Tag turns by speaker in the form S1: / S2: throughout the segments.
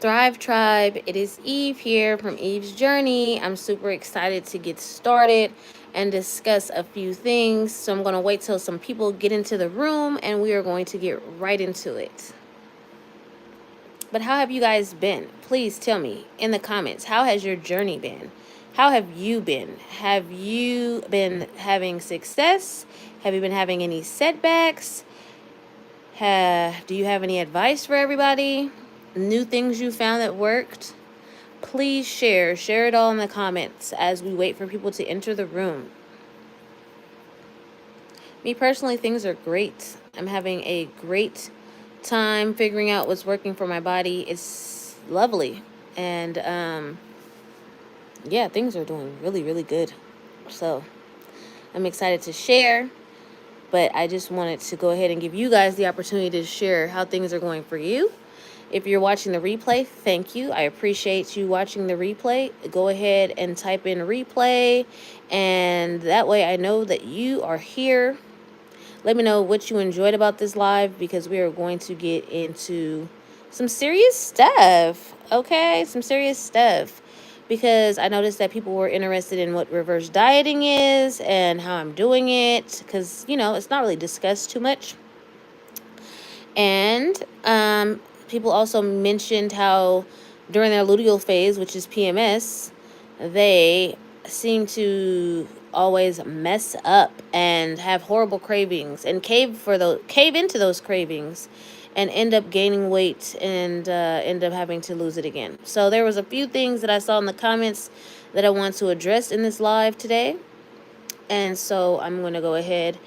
S1: Thrive Tribe. It is Eve here from Eve's Journey. I'm super excited to get started and discuss a few things. So I'm going to wait till some people get into the room and we are going to get right into it. But how have you guys been? Please tell me in the comments. How has your journey been? How have you been? Have you been having success? Have you been having any setbacks? Do you have any advice for everybody? New things you found that worked? Please share. Share it all in the comments as we wait for people to enter the room. Me personally, things are great. I'm having a great time figuring out what's working for my body. It's lovely. And yeah, things are doing really, really good. So I'm excited to share. But I just wanted to go ahead and give you guys the opportunity to share how things are going for you. If you're watching the replay, thank you. I appreciate you watching the replay. Go ahead and type in replay, and that way I know that you are here. Let me know what you enjoyed about this live, because we are going to get into some serious stuff, okay? Some serious stuff. Because I noticed that people were interested in what reverse dieting is and how I'm doing it. Because, you know, it's not really discussed too much. And people also mentioned how during their luteal phase, which is PMS, they seem to always mess up and have horrible cravings and cave into those cravings and end up gaining weight and end up having to lose it again. So there was a few things that I saw in the comments that I want to address in this live today. And so I'm going to go ahead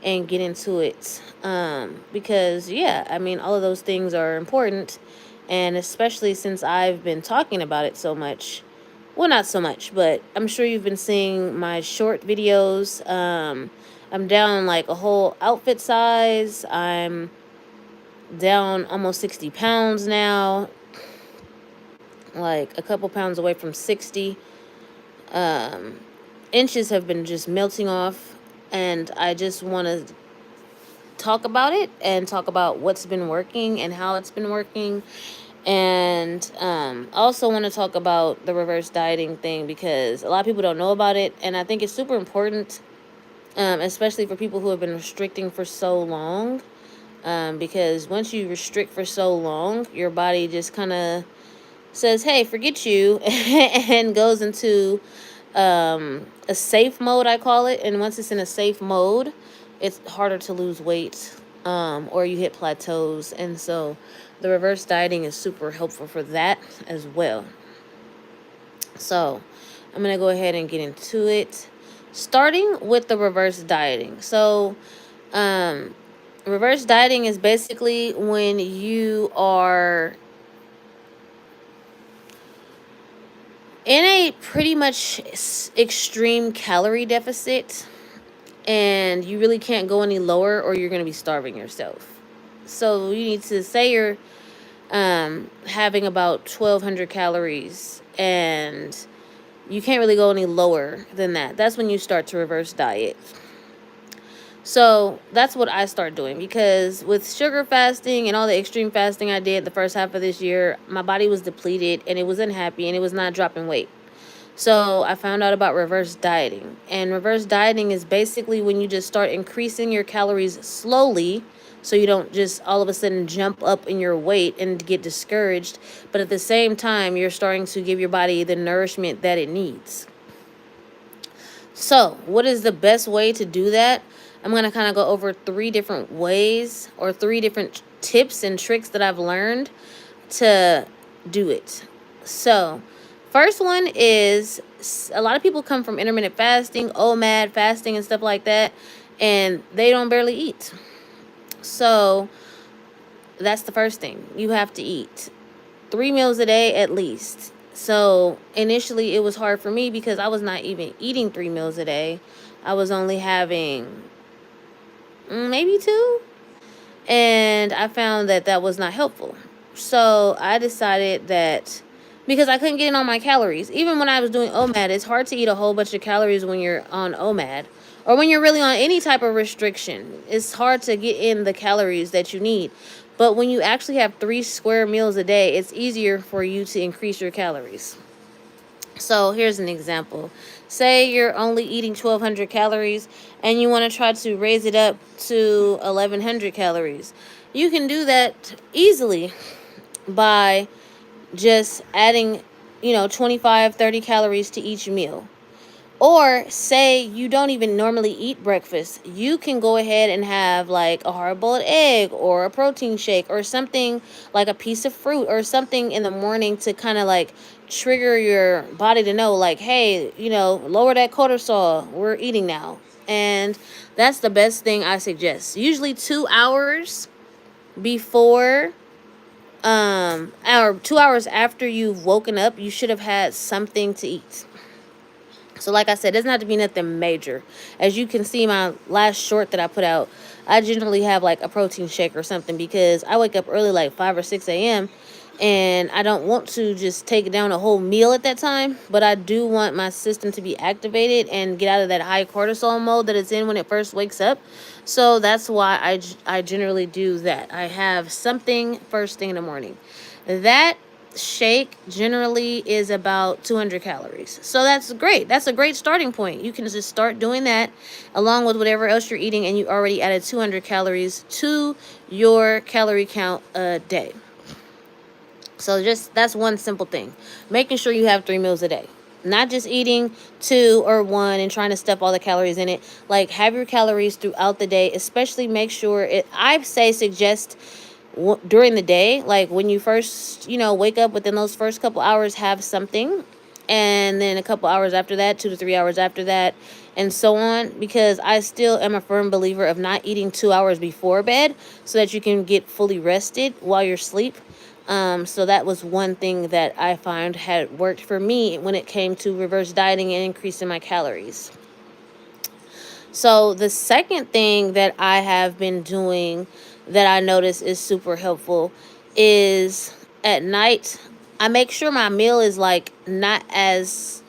S1: and get into it. Because, yeah, I mean, all of those things are important. And especially since I've been talking about it so much. Well, not so much, but I'm sure you've been seeing my short videos. I'm down like a whole outfit size. I'm down almost 60 pounds now. Like a couple pounds away from 60. Inches have been just melting off. And I just want to talk about it and talk about what's been working and how it's been working. And I also want to talk about the reverse dieting thing, because a lot of people don't know about it, and I think it's super important, especially for people who have been restricting for so long, because once you restrict for so long, your body just kind of says, hey, forget you, and goes into a safe mode, I call it. And once it's in a safe mode, it's harder to lose weight, or you hit plateaus. And so the reverse dieting is super helpful for that as well. So I'm going to go ahead and get into it, starting with the reverse dieting. So reverse dieting is basically when you are in a pretty much extreme calorie deficit, and you really can't go any lower or you're going to be starving yourself. So you need to say you're having about 1,200 calories and you can't really go any lower than that. That's when you start to reverse diet. So that's what I start doing, because with sugar fasting and all the extreme fasting I did the first half of this year, my body was depleted and it was unhappy and it was not dropping weight. So I found out about reverse dieting. And reverse dieting is basically when you just start increasing your calories slowly, so you don't just all of a sudden jump up in your weight and get discouraged. But at the same time, you're starting to give your body the nourishment that it needs. So what is the best way to do that? I'm going to kind of go over 3 different ways, or 3 different tips and tricks that I've learned to do it. So first one is, a lot of people come from intermittent fasting, OMAD fasting and stuff like that, and they don't barely eat. So that's the first thing. You have to eat 3 meals a day at least. So initially it was hard for me because I was not even eating 3 meals a day. I was only having maybe 2. And I found that that was not helpful. So I decided that, because I couldn't get in on my calories. Even when I was doing OMAD, it's hard to eat a whole bunch of calories when you're on OMAD, or when you're really on any type of restriction. It's hard to get in the calories that you need. But when you actually have 3 square meals a day, it's easier for you to increase your calories. So here's an example. Say you're only eating 1,200 calories and you want to try to raise it up to 1,100 calories. You can do that easily by just adding, 25, 30 calories to each meal. Or say you don't even normally eat breakfast. You can go ahead and have like a hard boiled egg or a protein shake or something, like a piece of fruit or something in the morning to kind of like trigger your body to know, like, hey, lower that cortisol. We're eating now. And that's the best thing I suggest. Usually 2 hours before or 2 hours after you've woken up, you should have had something to eat. So like I said, it doesn't have to be nothing major. As you can see, my last short that I put out, I generally have like a protein shake or something because I wake up early, like 5 or 6 a.m. And I don't want to just take down a whole meal at that time. But I do want my system to be activated and get out of that high cortisol mode that it's in when it first wakes up. So that's why I generally do that. I have something first thing in the morning. That shake generally is about 200 calories. So that's great. That's a great starting point. You can just start doing that along with whatever else you're eating, and you already added 200 calories to your calorie count a day. So just that's one simple thing. Making sure you have 3 meals a day. Not just eating 2 or 1 and trying to stuff all the calories in it. Like, have your calories throughout the day. Especially make sure I say suggest during the day, like when you first wake up, within those first couple hours, have something, and then a couple hours after that, 2 to 3 hours after that, and so on, because I still am a firm believer of not eating 2 hours before bed so that you can get fully rested while you're asleep. So that was one thing that I found had worked for me when it came to reverse dieting and increasing my calories. So the second thing that I have been doing that I notice is super helpful is at night, I make sure my meal is like not as,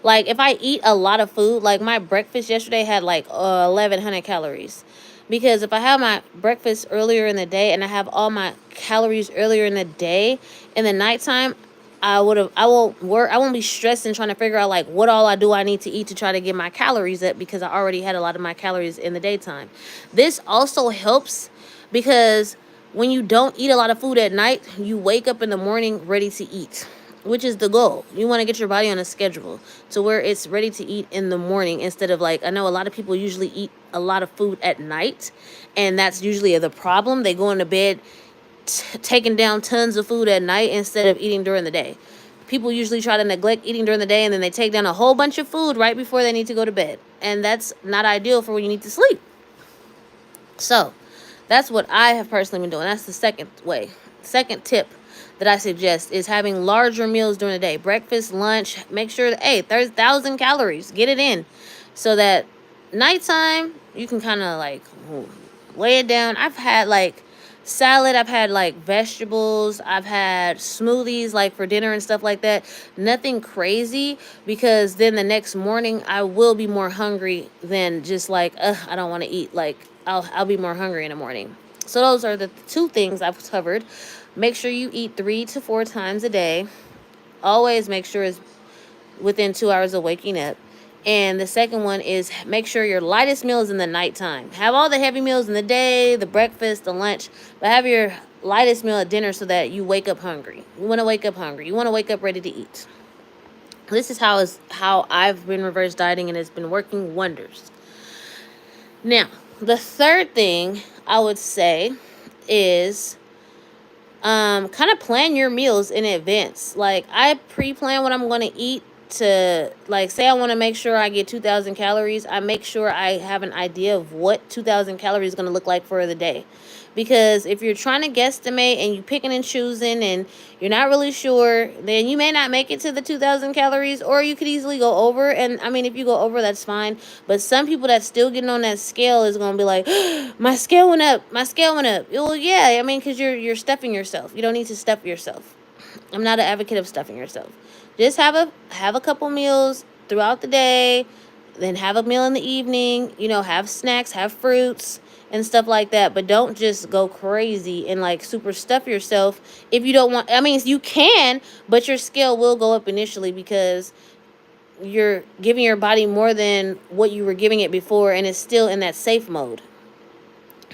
S1: like, if I eat a lot of food, like my breakfast yesterday had like 1,100 calories. Because if I have my breakfast earlier in the day and I have all my calories earlier in the day, in the nighttime, I won't be stressing trying to figure out like what all I need to eat to try to get my calories up, because I already had a lot of my calories in the daytime. This also helps because when you don't eat a lot of food at night, you wake up in the morning ready to eat, which is the goal. You want to get your body on a schedule to where it's ready to eat in the morning, instead of, like, I know a lot of people usually eat a lot of food at night, and that's usually the problem. They go into bed taking down tons of food at night instead of eating during the day. People usually try to neglect eating during the day, and then they take down a whole bunch of food right before they need to go to bed. And that's not ideal for when you need to sleep. So that's what I have personally been doing. That's the second tip that I suggest, is having larger meals during the day. Breakfast, lunch. Make sure that, hey, there's 1,000 calories. Get it in. So that nighttime, you can kind of like lay it down. I've had like salad, I've had like vegetables, I've had smoothies like for dinner and stuff like that. Nothing crazy, because then the next morning I will be more hungry than just like, I don't want to eat. Like, I'll be more hungry in the morning. So those are the 2 things I've covered. Make sure you eat 3 to 4 times a day. Always make sure it's within 2 hours of waking up. And the second one is make sure your lightest meal is in the nighttime. Have all the heavy meals in the day, the breakfast, the lunch, but have your lightest meal at dinner so that you wake up hungry. You want to wake up hungry. You want to wake up ready to eat. This is how I've been reverse dieting, and it's been working wonders. Now, the third thing I would say is kind of plan your meals in advance. Like, I pre-plan what I'm going to eat. To, like, say I want to make sure I get 2,000 calories, I make sure I have an idea of what 2,000 calories is going to look like for the day. Because if you're trying to guesstimate and you picking and choosing and you're not really sure, then you may not make it to the 2,000 calories, or you could easily go over. And I mean, if you go over, that's fine. But some people that's still getting on that scale is going to be like, my scale went up. Well, yeah, I mean, because you're stuffing yourself. You don't need to stuff yourself. I'm not an advocate of stuffing yourself. Just have a couple meals throughout the day, then have a meal in the evening, have snacks, have fruits, and stuff like that. But don't just go crazy and like super stuff yourself if you don't want. I mean, you can, but your scale will go up initially because you're giving your body more than what you were giving it before, and it's still in that safe mode.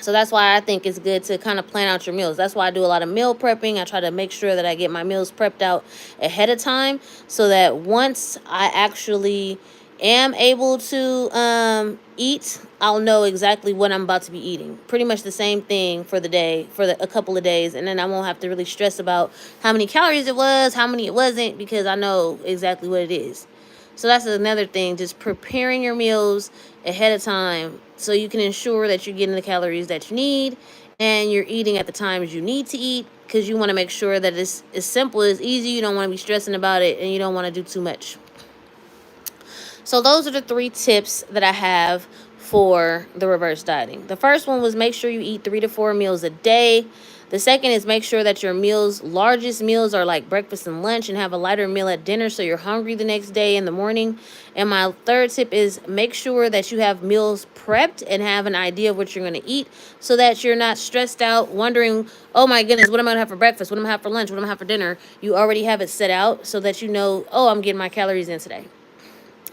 S1: So that's why I think it's good to kind of plan out your meals. That's why I do a lot of meal prepping. I try to make sure that I get my meals prepped out ahead of time so that once I actually am able to eat, I'll know exactly what I'm about to be eating. Pretty much the same thing for the day, for a couple of days. And then I won't have to really stress about how many calories it was, how many it wasn't, because I know exactly what it is. So that's another thing, just preparing your meals ahead of time so you can ensure that you're getting the calories that you need and you're eating at the times you need to eat, because you want to make sure that it's as simple as easy. You don't want to be stressing about it, and you don't want to do too much. So those are the 3 tips that I have for the reverse dieting. The first one was make sure you eat 3 to 4 meals a day. The second is make sure that your largest meals are like breakfast and lunch, and have a lighter meal at dinner so you're hungry the next day in the morning. And my third tip is make sure that you have meals prepped and have an idea of what you're going to eat so that you're not stressed out wondering, oh my goodness, what am I going to have for breakfast? What am I going to have for lunch? What am I going to have for dinner? You already have it set out so that you know, oh, I'm getting my calories in today.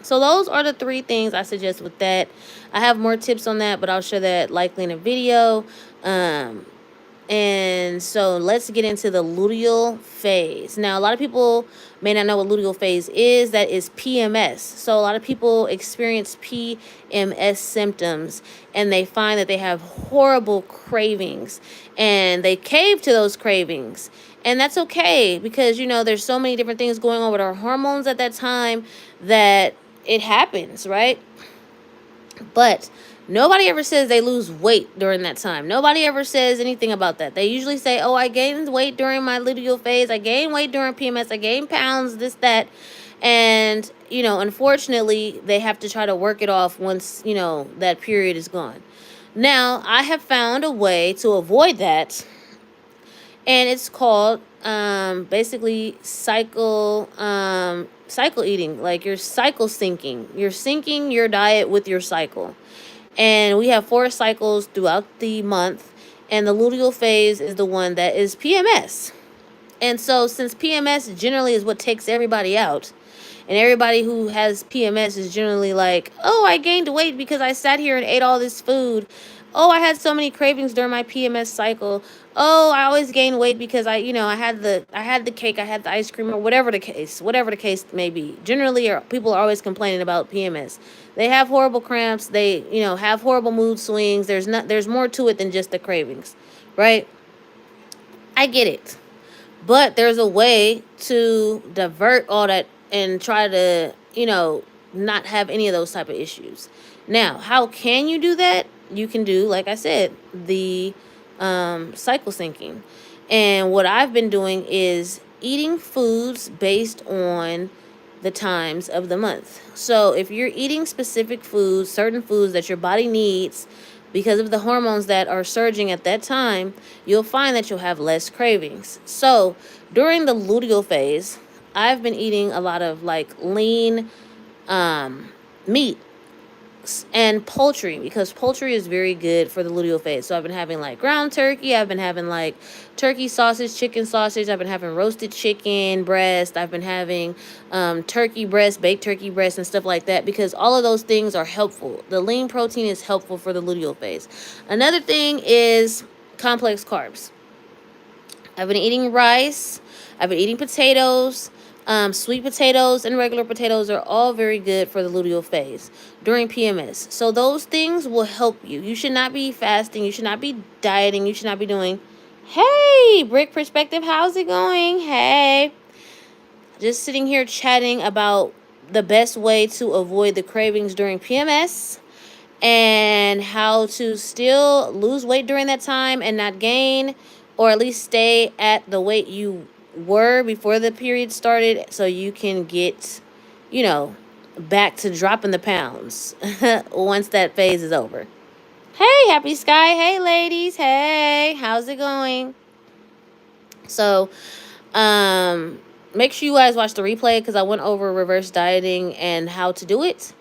S1: So those are the 3 things I suggest with that. I have more tips on that, but I'll share that likely in a video. And so let's get into the luteal phase. Now, a lot of people may not know what luteal phase is. That is PMS. So a lot of people experience PMS symptoms, and they find that they have horrible cravings, and they cave to those cravings. And that's okay, because, there's so many different things going on with our hormones at that time that it happens, right? But nobody ever says they lose weight during that time. Nobody ever says anything about that. They usually say, oh, I gained weight during my luteal phase. I gained weight during PMS. I gained pounds, this, that. And, unfortunately, they have to try to work it off once, that period is gone. Now, I have found a way to avoid that, and it's called basically cycle eating. Like, you're cycle syncing. You're syncing your diet with your cycle. And we have 4 cycles throughout the month, and the luteal phase is the one that is PMS. And so since PMS generally is what takes everybody out, and everybody who has PMS is generally like, oh, I gained weight because I sat here and ate all this food. Oh, I had so many cravings during my PMS cycle. Oh, I always gain weight because I had the cake, I had the ice cream, or whatever the case may be. Generally, people are always complaining about PMS. They have horrible cramps. They, have horrible mood swings. There's more to it than just the cravings, right? I get it. But there's a way to divert all that and try to, not have any of those type of issues. Now, how can you do that? You can do, like I said, the cycle syncing. And what I've been doing is eating foods based on the times of the month. So if you're eating specific foods, certain foods that your body needs because of the hormones that are surging at that time, you'll find that you'll have less cravings. So during the luteal phase, I've been eating a lot of like lean meat and poultry, because poultry is very good for the luteal phase. So I've been having like ground turkey, I've been having like turkey sausage, chicken sausage, I've been having roasted chicken breast, I've been having turkey breast, baked turkey breast, and stuff like that, because all of those things are helpful. The lean protein is helpful for the luteal phase. Another thing is complex carbs. I've been eating rice, I've been eating potatoes. Sweet potatoes and regular potatoes are all very good for the luteal phase during PMS. So those things will help you. You should not be fasting. You should not be dieting. You should not be doing, hey, Brick Perspective, how's it going? Hey. Just sitting here chatting about the best way to avoid the cravings during PMS and how to still lose weight during that time and not gain, or at least stay at the weight you were before the period started, so you can get, back to dropping the pounds once that phase is over. Hey, Happy Sky. Hey, ladies. Hey, how's it going? So, make sure you guys watch the replay, because I went over reverse dieting and how to do it,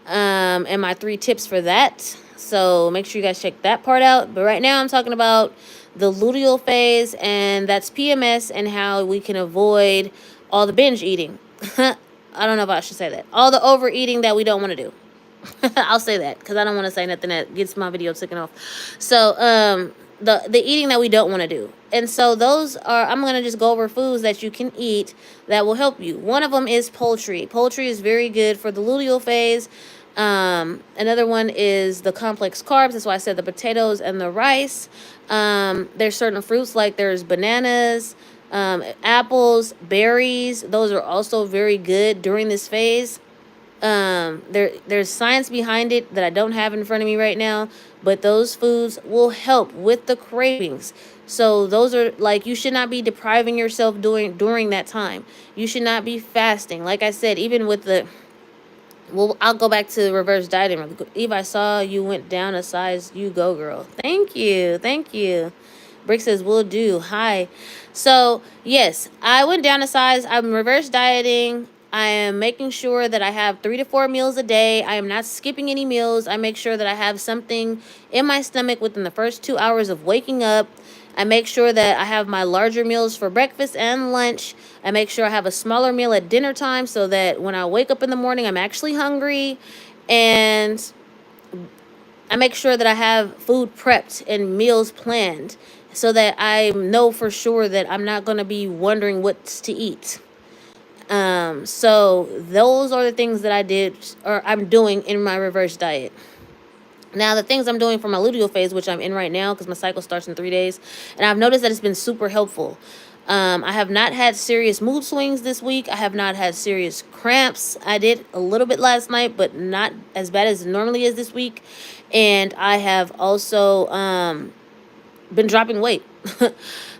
S1: and my 3 tips for that. So make sure you guys check that part out. But right now I'm talking about the luteal phase, and that's PMS, and how we can avoid all the binge eating. I don't know if I should say that. All the overeating that we don't want to do. I'll say that because I don't want to say nothing that gets my video taken off. So the eating that we don't want to do. And so those are, I'm going to just go over foods that you can eat that will help you. One of them is poultry. Poultry is very good for the luteal phase. Another one is the complex carbs. That's why I said the potatoes and the rice. There's certain fruits, like there's bananas, apples, berries. Those are also very good during this phase. There's science behind it that I don't have in front of me right now, but those foods will help with the cravings. So those are, like, you should not be depriving yourself during that time. You should not be fasting. Like I said, even with the, well, I'll go back to reverse dieting really quick. Eve, I saw you went down a size. You go, girl. Thank you. Thank you. Brick says, will do. Hi. So, yes, I went down a size. I'm reverse dieting. I am making sure that I have 3 to 4 meals a day. I am not skipping any meals. I make sure that I have something in my stomach within the first 2 hours of waking up. I make sure that I have my larger meals for breakfast and lunch. I make sure I have a smaller meal at dinner time so that when I wake up in the morning, I'm actually hungry. And I make sure that I have food prepped and meals planned so that I know for sure that I'm not going to be wondering what's to eat. So those are the things that I did, or I'm doing in my reverse diet. Now, the things I'm doing for my luteal phase, which I'm in right now because my cycle starts in 3 days, and I've noticed that it's been super helpful. I have not had serious mood swings this week. I have not had serious cramps. I did a little bit last night, but not as bad as it normally is this week. And I have also been dropping weight.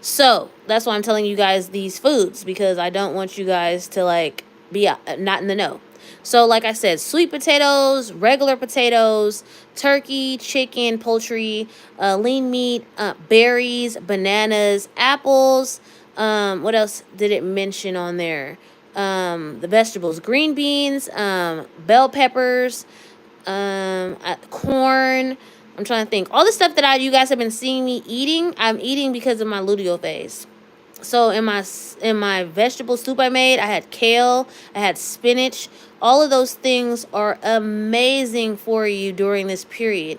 S1: So that's why I'm telling you guys these foods, because I don't want you guys to like be not in the know. So like I said, sweet potatoes, regular potatoes, turkey, chicken, poultry, lean meat, berries, bananas, apples. What else did it mention on there? The vegetables, green beans, bell peppers, corn. I'm trying to think. All the stuff that you guys have been seeing me eating, I'm eating because of my luteal phase. So in my vegetable soup I made, I had kale, I had spinach. All of those things are amazing for you during this period.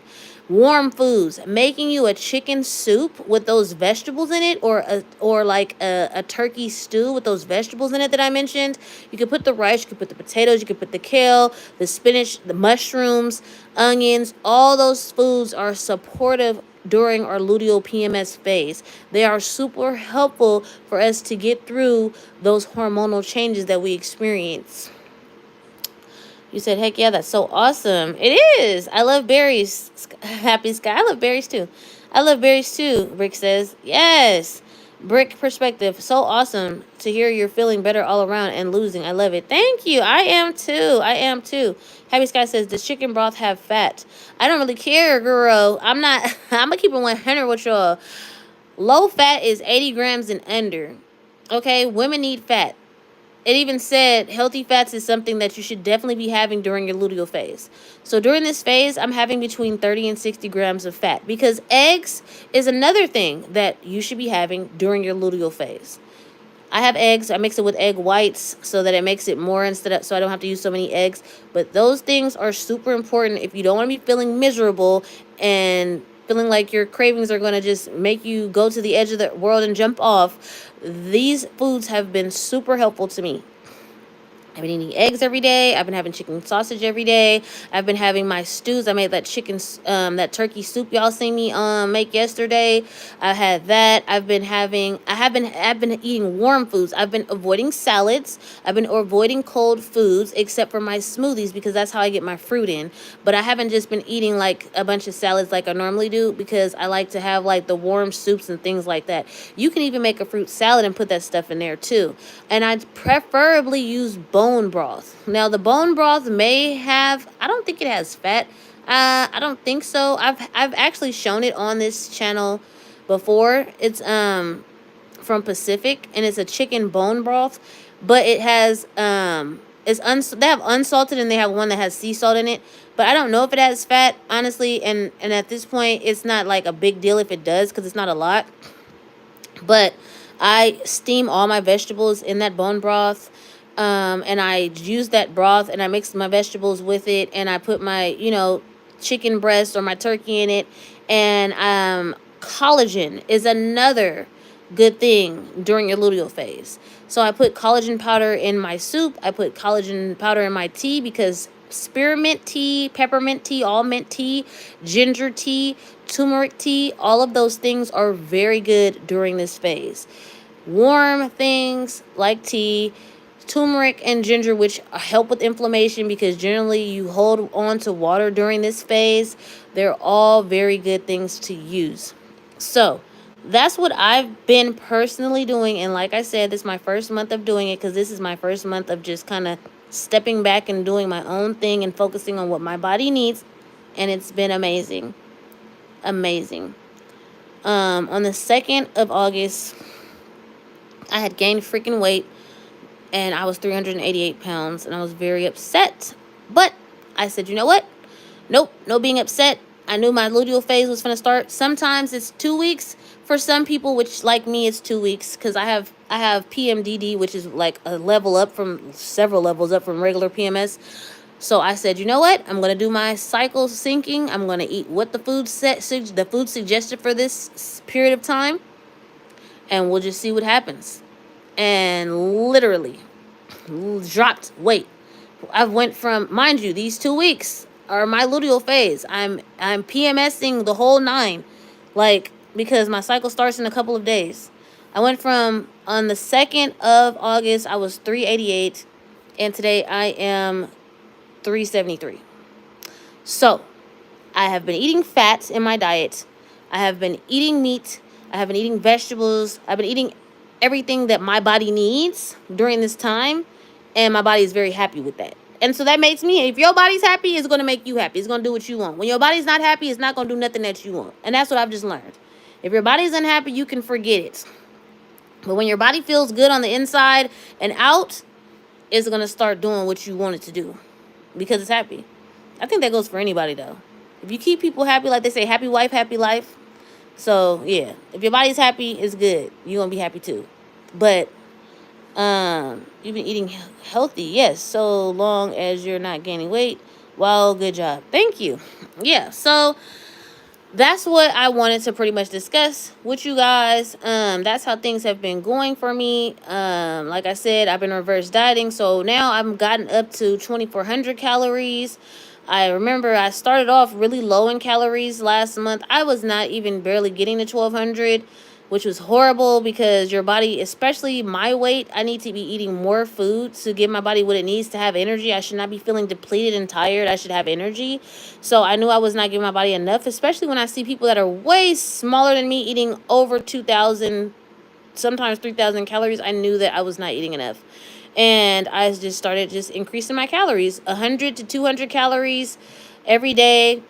S1: Warm foods, making you a chicken soup with those vegetables in it, or like a turkey stew with those vegetables in it that I mentioned. You could put the rice, you could put the potatoes, you could put the kale, the spinach, the mushrooms, onions. All those foods are supportive during our luteal PMS phase. They are super helpful for us to get through those hormonal changes that we experience. You said, heck yeah, that's so awesome. It is. I love berries. Happy Sky. I love berries too. I love berries too, Brick says. Yes. Brick perspective. So awesome to hear you're feeling better all around and losing. I love it. Thank you. I am too. I am too. Happy Sky says, does chicken broth have fat? I don't really care, girl. I'm going to keep it 100 with y'all. Low fat is 80 grams and under. Okay? Women need fat. It even said healthy fats is something that you should definitely be having during your luteal phase. So during this phase, I'm having between 30 and 60 grams of fat, because eggs is another thing that you should be having during your luteal phase. I have eggs. I mix it with egg whites so that it makes it more, so I don't have to use so many eggs. But those things are super important if you don't want to be feeling miserable and feeling like your cravings are going to just make you go to the edge of the world and jump off. These foods have been super helpful to me. I've been eating eggs every day. I've been having chicken sausage every day. I've been having my stews. I made that that turkey soup y'all seen me make yesterday. I had that. I've been eating warm foods. I've been avoiding salads. I've been avoiding cold foods, except for my smoothies, because that's how I get my fruit in. But I haven't just been eating like a bunch of salads like I normally do, because I like to have like the warm soups and things like that. You can even make a fruit salad and put that stuff in there too. And I preferably use bone broth. Now the bone broth may have, I don't think it has fat. I don't think so. I've actually shown it on this channel before. It's from Pacific, and it's a chicken bone broth, but it has they have unsalted and they have one that has sea salt in it, but I don't know if it has fat, honestly. And at this point, it's not like a big deal if it does, because it's not a lot. But I steam all my vegetables in that bone broth. And I use that broth and I mix my vegetables with it, and I put my, chicken breast or my turkey in it. And collagen is another good thing during your luteal phase. So I put collagen powder in my soup. I put collagen powder in my tea, because spearmint tea, peppermint tea, all mint tea, ginger tea, turmeric tea, all of those things are very good during this phase. Warm things like tea, turmeric and ginger, which help with inflammation, because generally you hold on to water during this phase. They're all very good things to use. So that's what I've been personally doing. And like I said, this is my first month of doing it, because this is my first month of just kind of stepping back and doing my own thing and focusing on what my body needs. And it's been amazing. Amazing. On the 2nd of August, I had gained freaking weight, and I was 388 pounds, and I was very upset. But I said, you know what? Nope, no being upset. I knew my luteal phase was going to start. Sometimes it's 2 weeks for some people, which like me, it's 2 weeks, because I have PMDD, which is like a level up from several levels up from regular PMS. So I said, you know what? I'm going to do my cycle syncing. I'm going to eat what the food suggested for this period of time, and we'll just see what happens. And literally dropped weight. I went from, mind you, these 2 weeks are my luteal phase. I'm PMSing the whole nine, like, because my cycle starts in a couple of days. I went from, on the 2nd of August, I was 388, and today I am 373. So I have been eating fat in my diet. I have been eating meat. I have been eating vegetables. I've been eating everything that my body needs during this time. And my body is very happy with that. And so that makes me, if your body's happy, it's going to make you happy. It's going to do what you want. When your body's not happy, it's not going to do nothing that you want. And that's what I've just learned. If your body's unhappy, you can forget it. But when your body feels good on the inside and out, it's going to start doing what you want it to do, because it's happy. I think that goes for anybody, though. If you keep people happy, like they say, happy wife, happy life. So, yeah, if your body's happy, it's good. You're going to be happy, too. But you've been eating healthy, yes, so long as you're not gaining weight. Well, good job. Thank you. Yeah, so that's what I wanted to pretty much discuss with you guys. That's how things have been going for me. Like I said, I've been reverse dieting, so now I've gotten up to 2,400 calories. I remember I started off really low in calories last month. I was not even barely getting to 1,200, which was horrible, because your body, especially my weight, I need to be eating more food to give my body what it needs to have energy. I should not be feeling depleted and tired. I should have energy. So I knew I was not giving my body enough, especially when I see people that are way smaller than me eating over 2,000, sometimes 3,000 calories. I knew that I was not eating enough. And I just started just increasing my calories, 100 to 200 calories every day,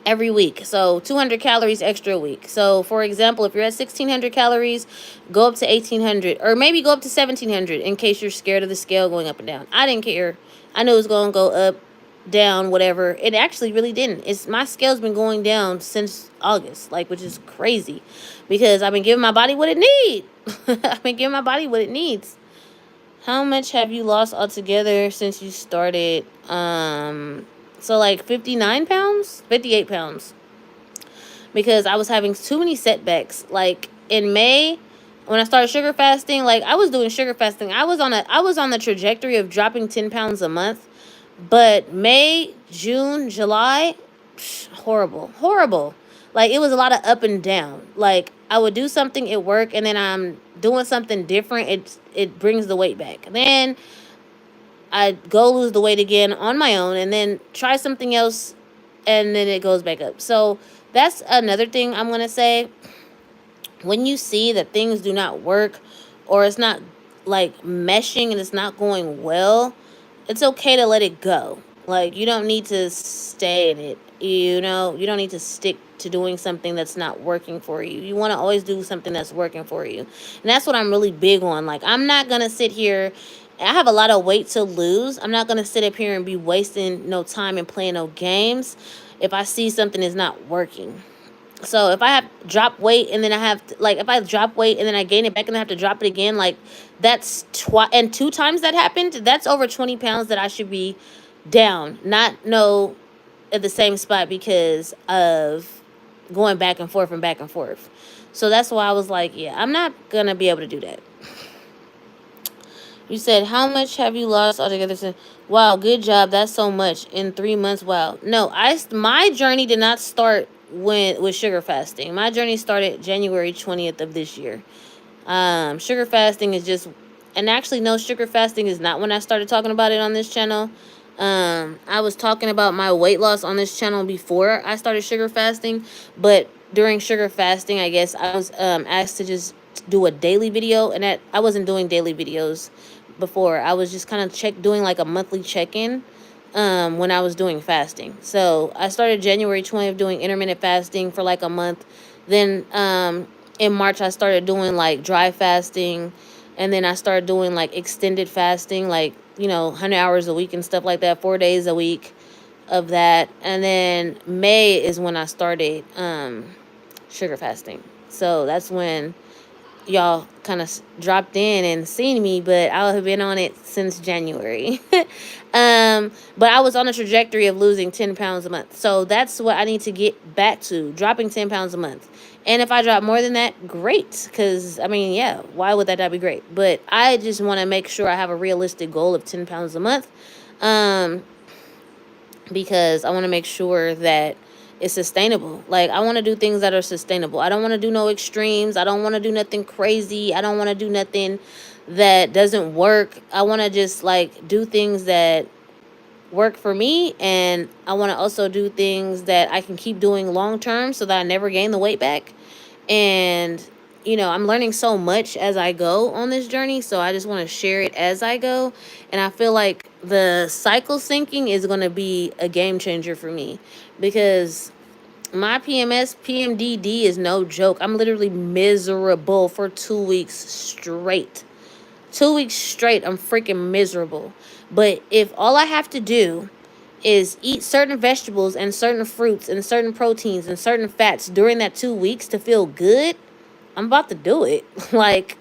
S1: every week. So 200 calories extra a week. So for example, if you're at 1,600 calories, go up to 1,800, or maybe go up to 1,700 in case you're scared of the scale going up and down. I didn't care. I knew it was going to go up, down, whatever. It actually really didn't. My scale's been going down since August, like, which is crazy, because I've been giving my body what it needs. I've been giving my body what it needs. How much have you lost altogether since you started? So like 59 pounds, 58 pounds. Because I was having too many setbacks. Like in May, when I started sugar fasting, like I was doing sugar fasting. I was on the trajectory of dropping 10 pounds a month. But May, June, July, horrible. Horrible. Like it was a lot of up and down. Like I would do something at work, and then I'm doing something different. It brings the weight back. Then I go lose the weight again on my own, and then try something else, and then it goes back up. So that's another thing I'm going to say. When you see that things do not work, or it's not like meshing and it's not going well, it's okay to let it go. Like you don't need to stay in it. You don't need to stick to doing something that's not working for you. You want to always do something that's working for you. And that's what I'm really big on. Like I'm not going to sit here I have a lot of weight to lose. I'm not gonna sit up here and be wasting no time and playing no games if I see something is not working. So if I have drop weight and then I have like if I drop weight and then I gain it back and I have to drop it again, like that's and 2 times that happened. That's over 20 pounds that I should be down, not no at the same spot because of going back and forth and back and forth. So that's why I was like, yeah, I'm not gonna be able to do that. You said, how much have you lost altogether since? Wow, good job. That's so much in 3 months. Wow. No, my journey did not start with sugar fasting. My journey started January 20th of this year. Sugar fasting is just, and actually, no, sugar fasting is not when I started talking about it on this channel. I was talking about my weight loss on this channel before I started sugar fasting, but during sugar fasting, I guess I was asked to just do a daily video, and that I wasn't doing daily videos before. I was just kind of doing like a monthly check-in when I was doing fasting. So I started January 20th doing intermittent fasting for like a month. Then in March I started doing like dry fasting, and then I started doing like extended fasting, like 100 hours a week and stuff like that, 4 days a week of that. And then May is when I started sugar fasting. So that's when y'all kind of dropped in and seen me, but I have been on it since January. But I was on a trajectory of losing 10 pounds a month. So that's what I need to get back to, dropping 10 pounds a month. And if I drop more than that, great. Because, I mean, yeah, why would that not be great? But I just want to make sure I have a realistic goal of 10 pounds a month. Because I want to make sure that it's sustainable. Like, I want to do things that are sustainable. I don't want to do no extremes. I don't want to do nothing crazy. I don't want to do nothing that doesn't work. I want to just like do things that work for me, and I want to also do things that I can keep doing long term so that I never gain the weight back. And I'm learning so much as I go on this journey, so I just want to share it as I go. And I feel like the cycle syncing is going to be a game changer for me, because my PMS, PMDD is no joke. I'm literally miserable for 2 weeks straight. 2 weeks straight, I'm freaking miserable. But if all I have to do is eat certain vegetables and certain fruits and certain proteins and certain fats during that 2 weeks to feel good, I'm about to do it. Like,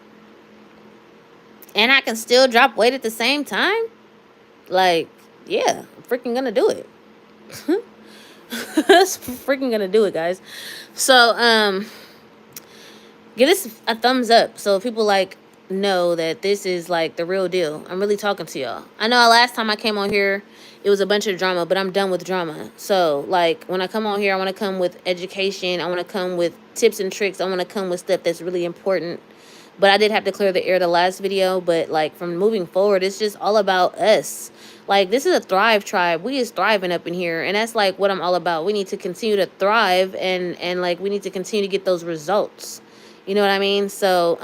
S1: and I can still drop weight at the same time. Like, yeah, I'm freaking gonna do it. Freaking gonna do it, guys. So, give this a thumbs up so people like know that this is like the real deal. I'm really talking to y'all. I know last time I came on here, it was a bunch of drama, but I'm done with drama. So like when I come on here, I want to come with education. I want to come with tips and tricks. I want to come with stuff that's really important. But I did have to clear the air the last video. But like from moving forward, it's just all about us. Like, this is a Thrive tribe. We is thriving up in here, and that's like what I'm all about. We need to continue to thrive, and like we need to continue to get those results. You know what I mean? So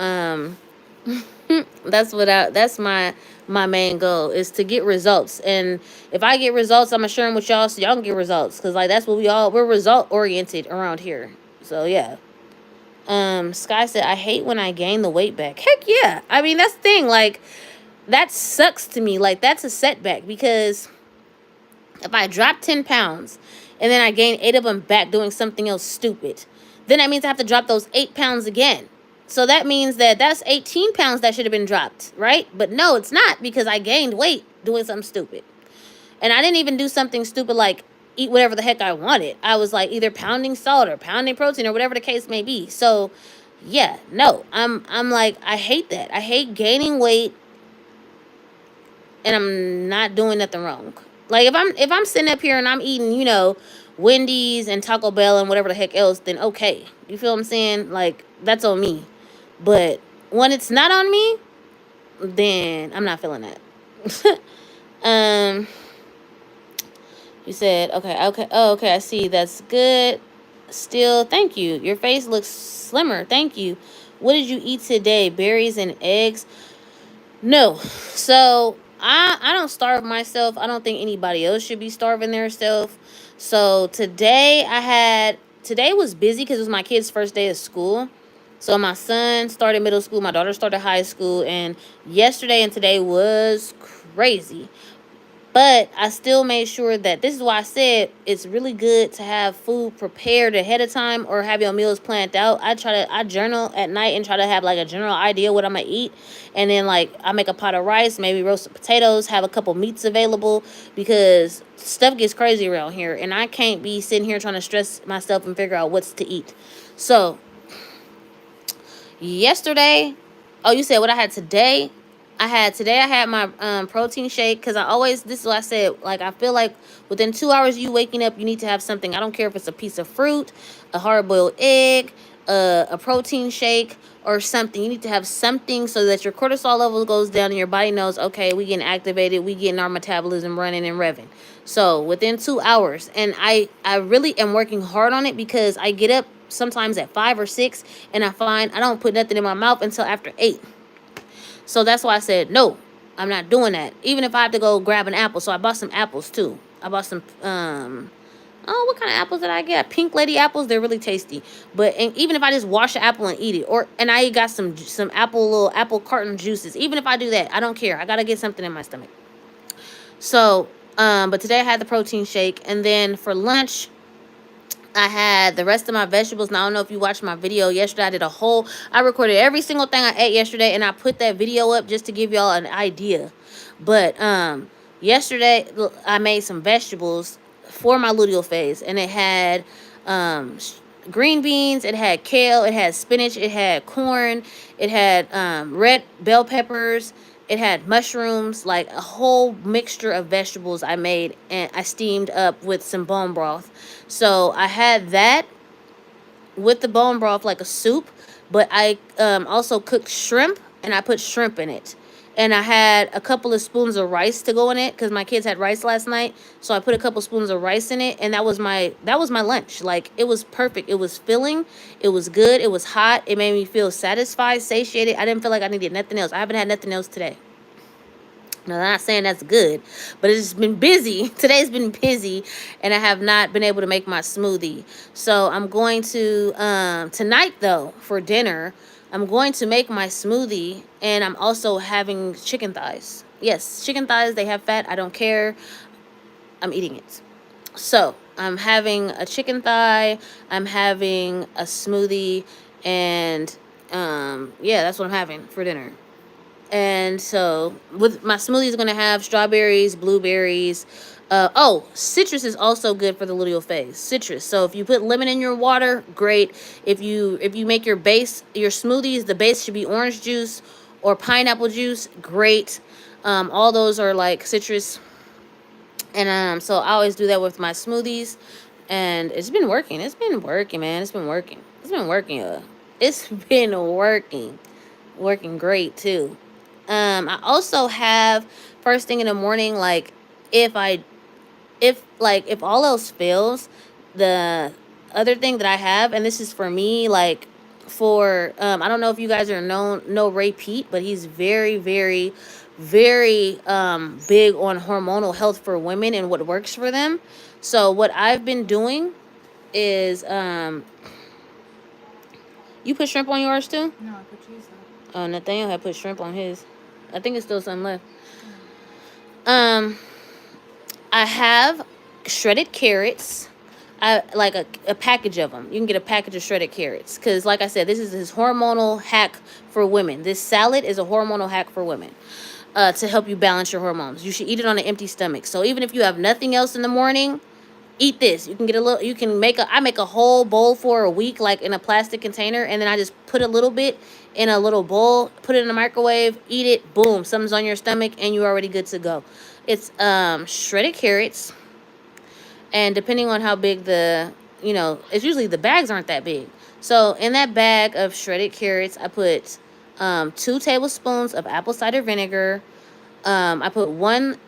S1: that's my main goal, is to get results. And if I get results, I'm gonna share them with y'all so y'all can get results, because like that's what we're result oriented around here. So yeah. Sky said, I hate when I gain the weight back. Heck yeah. I mean, that's the thing. Like, that sucks to me. Like, that's a setback, because if I drop 10 pounds and then I gain 8 of them back doing something else stupid, then that means I have to drop those 8 pounds again. So that means that that's 18 pounds that should have been dropped, right? But no, it's not, because I gained weight doing something stupid. And I didn't even do something stupid like eat whatever the heck I wanted. I was like either pounding salt or pounding protein or whatever the case may be. So yeah, no, I'm like, I hate that. I hate gaining weight and I'm not doing nothing wrong. Like if I'm sitting up here and I'm eating, Wendy's and Taco Bell and whatever the heck else, then okay. You feel what I'm saying? Like, that's on me. But when it's not on me, then I'm not feeling that. You said, okay. Oh, okay, I see. That's good. Still, thank you. Your face looks slimmer. Thank you. What did you eat today? Berries and eggs? No. So, I don't starve myself. I don't think anybody else should be starving themselves. So, today was busy because it was my kid's first day of school. So my son started middle school, my daughter started high school, and yesterday and today was crazy. But I still made sure that this is why I said it's really good to have food prepared ahead of time or have your meals planned out. I journal at night and try to have like a general idea what I'm gonna eat. And then like I make a pot of rice, maybe roasted potatoes, have a couple meats available because stuff gets crazy around here and I can't be sitting here trying to stress myself and figure out what's to eat. So yesterday, oh, you said what I had today? I had my protein shake because I always, this is what I said, like I feel like within 2 hours you waking up you need to have something. I don't care if it's a piece of fruit, a hard-boiled egg, a protein shake, or something. You need to have something so that your cortisol level goes down and your body knows, okay, we getting activated, we getting our metabolism running and revving. So within 2 hours, and I really am working hard on it because I get up sometimes at 5 or 6 and I find I don't put nothing in my mouth until after 8. So that's why I said, no, I'm not doing that. Even if I have to go grab an apple. So I bought some apples too. I bought some, oh, what kind of apples did I get? Pink lady apples. They're really tasty. But and even if I just wash the apple and eat it, and I got some little apple carton juices. Even if I do that, I don't care. I got to get something in my stomach. So, but today I had the protein shake. And then for lunch, I had the rest of my vegetables. Now, I don't know if you watched my video yesterday. I recorded every single thing I ate yesterday, and I put that video up just to give y'all an idea. But yesterday, I made some vegetables for my luteal phase, and it had green beans, it had kale, it had spinach, it had corn, it had red bell peppers, it had mushrooms, like a whole mixture of vegetables I made and I steamed up with some bone broth. So I had that with the bone broth like a soup, but I also cooked shrimp and I put shrimp in it. And I had a couple of spoons of rice to go in it because my kids had rice last night. So I put a couple spoons of rice in it, and that was my lunch. Like it was perfect. It was filling. It was good. It was hot. It made me feel satisfied, satiated. I didn't feel like I needed nothing else. I haven't had nothing else today. Now, I'm not saying that's good, but it's been busy. Today's been busy, and I have not been able to make my smoothie. So I'm going to, tonight, though, for dinner, I'm going to make my smoothie, and I'm also having chicken thighs. Yes, chicken thighs, they have fat. I don't care. I'm eating it. So I'm having a chicken thigh. I'm having a smoothie, and yeah, that's what I'm having for dinner. And so with my smoothie is going to have strawberries, blueberries. Citrus is also good for the luteal phase. Citrus. So if you put lemon in your water, great. If you make your smoothies, the base should be orange juice or pineapple juice, great. All those are like citrus. And so I always do that with my smoothies. And it's been working. It's been working, man. It's been working. It's been working. It's been working. Working great too. I also have first thing in the morning, like if all else fails, the other thing that I have, and this is for me, like for I don't know if you guys know Ray Pete, but he's very, very, very big on hormonal health for women and what works for them. So what I've been doing is you put shrimp on yours too?
S2: No, I put cheese on.
S1: Oh, Nathaniel had put shrimp on his. I think it's still some left. Um, I have shredded carrots. I like a package of them. You can get a package of shredded carrots because, like I said, this is his hormonal hack for women. This salad is a hormonal hack for women to help you balance your hormones. You should eat it on an empty stomach. So even if you have nothing else in the morning, eat this. You can get a little. You can I make a whole bowl for a week, like in a plastic container, and then I just put a little bit in a little bowl, put it in the microwave, eat it, boom, something's on your stomach, and you're already good to go. It's shredded carrots, and depending on how big it's usually the bags aren't that big. So in that bag of shredded carrots, I put 2 tablespoons of apple cider vinegar. I put 1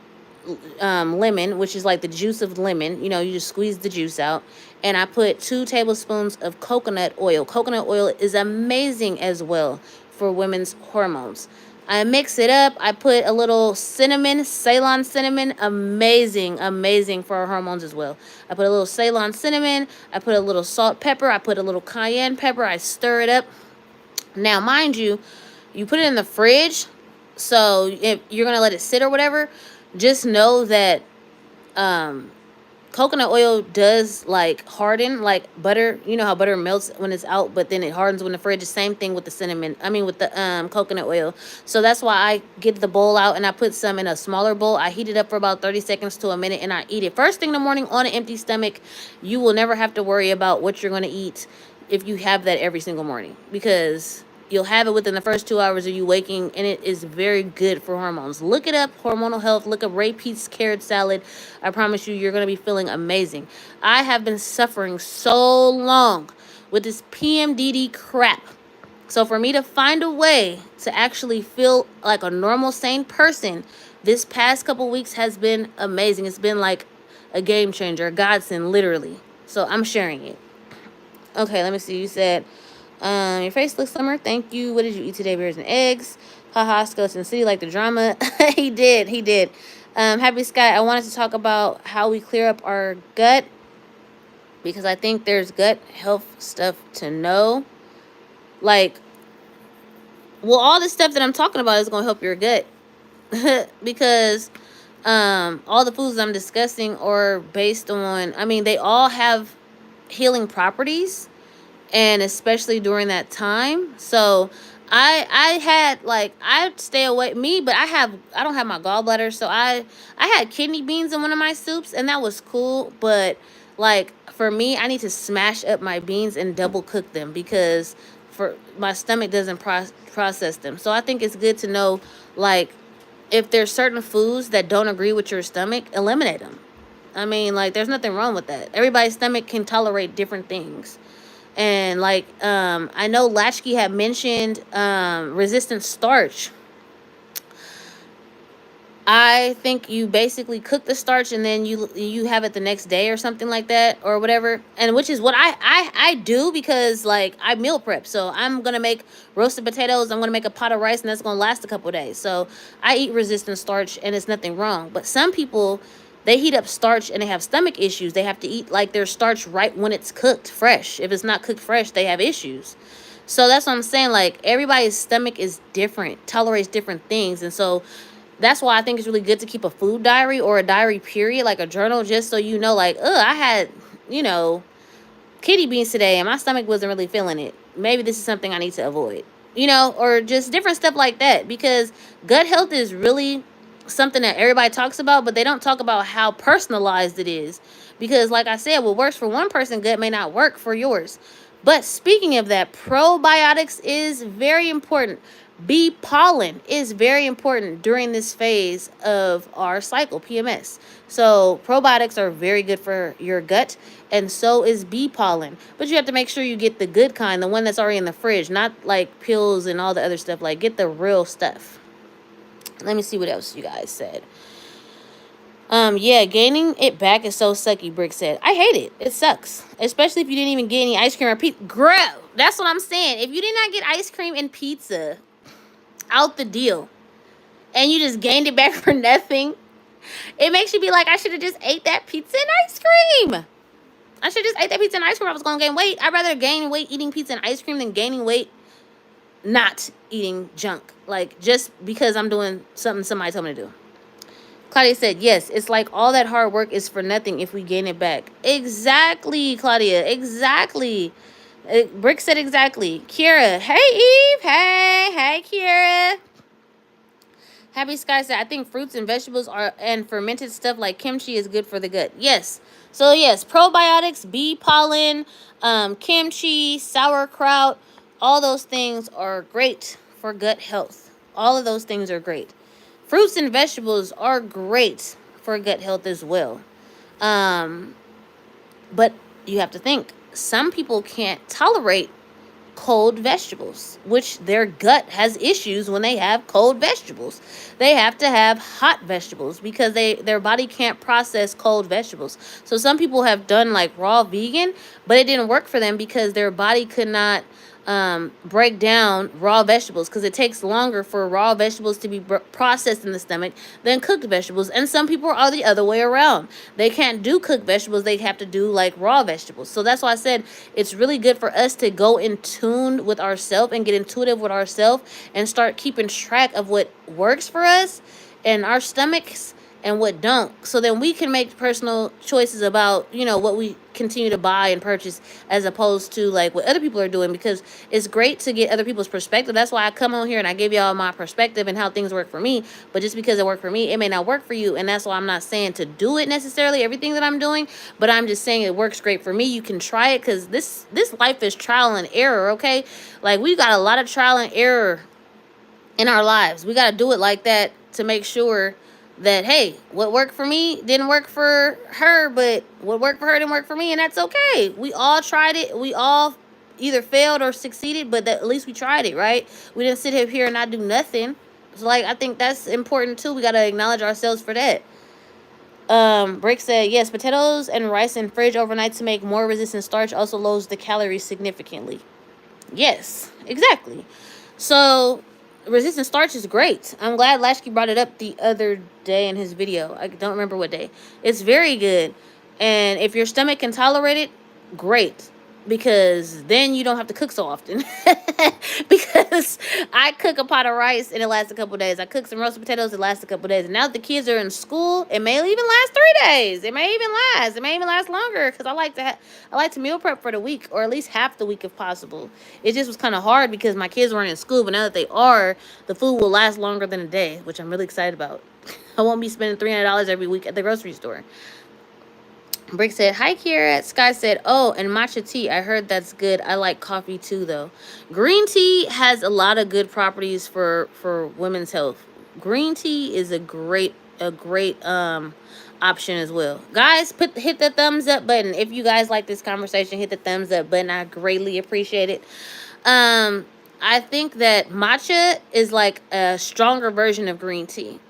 S1: lemon, which is like the juice of lemon. You just squeeze the juice out. And I put 2 tablespoons of coconut oil. Coconut oil is amazing as well for women's hormones. I mix it up. I put a little cinnamon, Ceylon cinnamon. Amazing, amazing for our hormones as well. I put a little Ceylon cinnamon. I put a little salt, pepper. I put a little cayenne pepper. I stir it up. Now, mind you, you put it in the fridge, so if you're gonna let it sit or whatever, just know that um coconut oil does like harden like butter. You know how butter melts when it's out, but then it hardens when the fridge. The same thing with the cinnamon. I mean with the coconut oil. So that's why I get the bowl out and I put some in a smaller bowl. I heat it up for about 30 seconds to a minute and I eat it. First thing in the morning on an empty stomach. You will never have to worry about what you're gonna eat if you have that every single morning, because you'll have it within the first 2 hours of you waking, and it is very good for hormones. Look it up, hormonal health. Look up Ray Pete's carrot salad. I promise you, you're going to be feeling amazing. I have been suffering so long with this PMDD crap. So for me to find a way to actually feel like a normal, sane person this past couple weeks has been amazing. It's been like a game changer, a godsend, literally. So I'm sharing it. Okay, let me see. You said, your face looks slimmer. Thank you. What did you eat today? Beers and eggs. Haha, Skeleton City, like the drama. He did. Happy Sky, I wanted to talk about how we clear up our gut, because I think there's gut health stuff to know. Like, well, all this stuff that I'm talking about is going to help your gut. Because all the foods I'm discussing are based on, I mean, they all have healing properties, and especially during that time. So I had like, I stay away me, but I don't have my gallbladder, so I had kidney beans in one of my soups, and that was cool. But like for me, I need to smash up my beans and double cook them, because for my stomach doesn't process them. So I think it's good to know, like, if there's certain foods that don't agree with your stomach, eliminate them. I mean, like, there's nothing wrong with that. Everybody's stomach can tolerate different things. And like, I know Latchkey had mentioned resistant starch. I think you basically cook the starch and then you have it the next day or something like that or whatever. And which is what I do, because like I meal prep. So I'm going to make roasted potatoes. I'm going to make a pot of rice, and that's going to last a couple of days. So I eat resistant starch and it's nothing wrong. But some people, they heat up starch and they have stomach issues. They have to eat like their starch right when it's cooked fresh. If it's not cooked fresh, they have issues. So that's what I'm saying. Like, everybody's stomach is different, tolerates different things. And so that's why I think it's really good to keep a food diary, or a diary period, like a journal, just so you know, like, I had, kidney beans today and my stomach wasn't really feeling it. Maybe this is something I need to avoid, or just different stuff like that. Because gut health is really something that everybody talks about, but they don't talk about how personalized it is. Because like I said, what works for one person gut may not work for yours. But speaking of that, probiotics is very important. Bee pollen is very important during this phase of our cycle, PMS. So probiotics are very good for your gut, and so is bee pollen. But you have to make sure you get the good kind, the one that's already in the fridge, not like pills and all the other stuff. Like, get the real stuff. Let me see what else you guys said. Yeah, gaining it back is so sucky, Brick said. I hate it. It sucks. Especially if you didn't even get any ice cream or pizza. Girl, that's what I'm saying. If you did not get ice cream and pizza out the deal, and you just gained it back for nothing, it makes you be like, I should have just ate that pizza and ice cream. I should just ate that pizza and ice cream. I was going to gain weight. I'd rather gain weight eating pizza and ice cream than gaining weight not eating junk. Like, just because I'm doing something somebody told me to do. Claudia said, yes, it's like all that hard work is for nothing if we gain it back. Exactly, Claudia. Exactly. Brick said exactly. Kira. Hey, Eve. Hey, Kira. Happy Sky said, I think fruits and vegetables and fermented stuff like kimchi is good for the gut. Yes. So, yes, probiotics, bee pollen, kimchi, sauerkraut, all those things are great for gut health. All of those things are great. Fruits and vegetables are great for gut health as well. But you have to think, some people can't tolerate cold vegetables, which their gut has issues when they have cold vegetables. They have to have hot vegetables because their body can't process cold vegetables. So some people have done like raw vegan, but it didn't work for them because their body could not break down raw vegetables, because it takes longer for raw vegetables to be processed in the stomach than cooked vegetables. And some people are the other way around. They can't do cooked vegetables, they have to do like raw vegetables. So that's why I said it's really good for us to go in tune with ourselves and get intuitive with ourselves and start keeping track of what works for us and our stomachs and what don't, so then we can make personal choices about, you know, what we continue to buy and purchase, as opposed to like what other people are doing. Because it's great to get other people's perspective. That's why I come on here and I give y'all my perspective and how things work for me. But just because it worked for me, it may not work for you. And that's why I'm not saying to do it necessarily, everything that I'm doing, but I'm just saying it works great for me. You can try it, because this life is trial and error. Okay, like we got a lot of trial and error in our lives. We got to do it like that to make sure that, hey, what worked for me didn't work for her, but what worked for her didn't work for me, and that's okay. We all tried it. We all either failed or succeeded, but at least we tried it, right? We didn't sit here and not do nothing. So like, I think that's important too. We got to acknowledge ourselves for that. Brick said, yes, potatoes and rice in fridge overnight to make more resistant starch also lowers the calories significantly. Yes, exactly. So resistant starch is great. I'm glad Lashky brought it up the other day in his video. I don't remember what day. It's very good. And if your stomach can tolerate it, great. Because then you don't have to cook so often. Because I cook a pot of rice and it lasts a couple days. I cook some roasted potatoes, it lasts a couple days. And now that the kids are in school, it may even last 3 days. It may even last. It may even last longer, because I like to meal prep for the week, or at least half the week if possible. It just was kind of hard because my kids weren't in school, but now that they are, the food will last longer than a day, which I'm really excited about. I won't be spending $300 every week at the grocery store. Brick said, hi, Kiera. Sky said, oh, and matcha tea. I heard that's good. I like coffee too, though. Green tea has a lot of good properties for women's health. Green tea is a great option as well. Guys, hit the thumbs up button. If you guys like this conversation, hit the thumbs up button. I greatly appreciate it. I think that matcha is like a stronger version of green tea.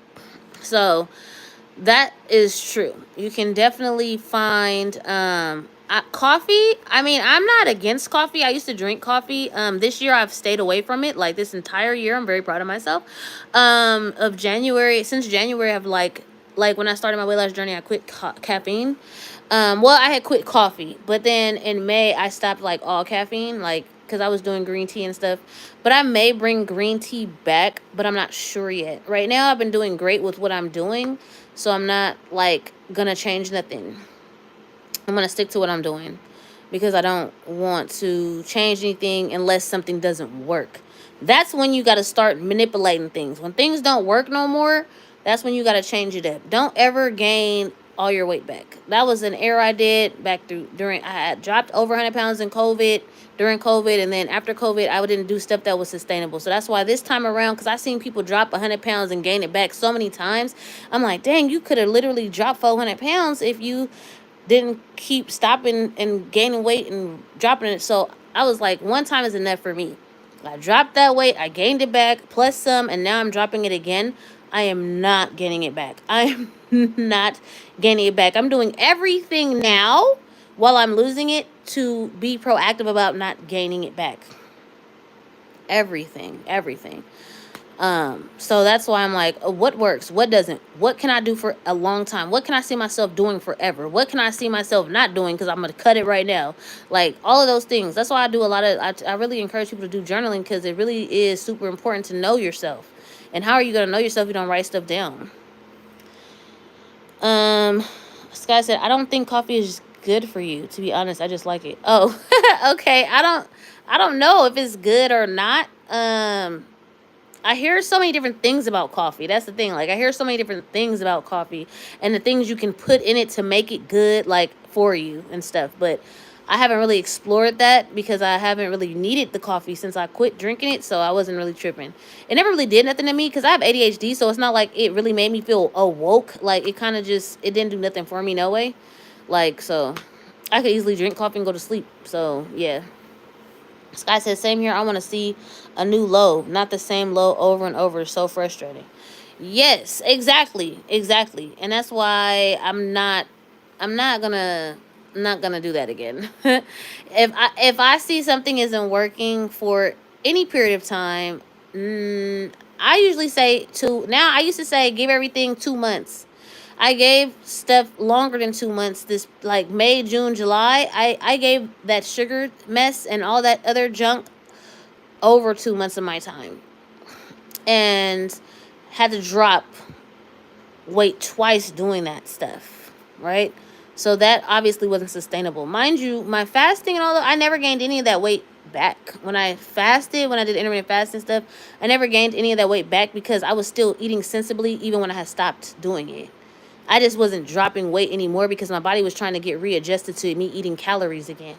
S1: So that is true. You can definitely find coffee. I mean, I'm not against coffee. I used to drink coffee. This year I've stayed away from it. Like this entire year, I'm very proud of myself. Of January, since January, I've like when I started my weight loss journey, I quit caffeine. Well, I had quit coffee, but then in May I stopped like all caffeine, like because I was doing green tea and stuff. But I may bring green tea back, but I'm not sure yet. Right now, I've been doing great with what I'm doing, so I'm not like gonna change nothing. I'm gonna stick to what I'm doing because I don't want to change anything unless something doesn't work. That's when you got to start manipulating things. When things don't work no more, that's when you got to change it up. Don't ever gain all your weight back. That was an error I did back during I had dropped over 100 pounds in COVID, during COVID, and then after COVID, I didn't do stuff that was sustainable. So that's why this time around, because I seen people drop 100 pounds and gain it back so many times, I'm like, dang, you could have literally dropped 400 pounds if you didn't keep stopping and gaining weight and dropping it. So I was like, one time is enough for me. I dropped that weight, I gained it back, plus some, and now I'm dropping it again. I am not gaining it back. I am not gaining it back. I'm doing everything now while I'm losing it to be proactive about not gaining it back. Everything. So that's why I'm like, what works? What doesn't? What can I do for a long time? What can I see myself doing forever? What can I see myself not doing because I'm going to cut it right now? Like, all of those things. That's why I do a lot of, I really encourage people to do journaling, because it really is super important to know yourself. And how are you going to know yourself if you don't write stuff down? Sky said, I don't think coffee is good for you. To be honest, I just like it. Oh, okay. I don't know if it's good or not. I hear so many different things about coffee. That's the thing. Like, I hear so many different things about coffee and the things you can put in it to make it good, like, for you and stuff. But I haven't really explored that because I haven't really needed the coffee since I quit drinking it. So I wasn't really tripping. It never really did nothing to me because I have ADHD. So it's not like it really made me feel awoke. Like, it kind of just, it didn't do nothing for me, no way. Like, so I could easily drink coffee and go to sleep. So, yeah. Sky says, same here. I want to see a new low, not the same low over and over. It's so frustrating. Yes, exactly. And that's why I'm not gonna I'm not gonna do that again. If I see something isn't working for any period of time, I usually say two. Now I used to say give everything 2 months. I gave stuff longer than 2 months. This like May, June, July. I gave that sugar mess and all that other junk over 2 months of my time, and had to drop weight twice doing that stuff, right? So that obviously wasn't sustainable. Mind you, my fasting and all that, I never gained any of that weight back. When I fasted, when I did intermittent fasting stuff, I never gained any of that weight back because I was still eating sensibly even when I had stopped doing it. I just wasn't dropping weight anymore because my body was trying to get readjusted to me eating calories again.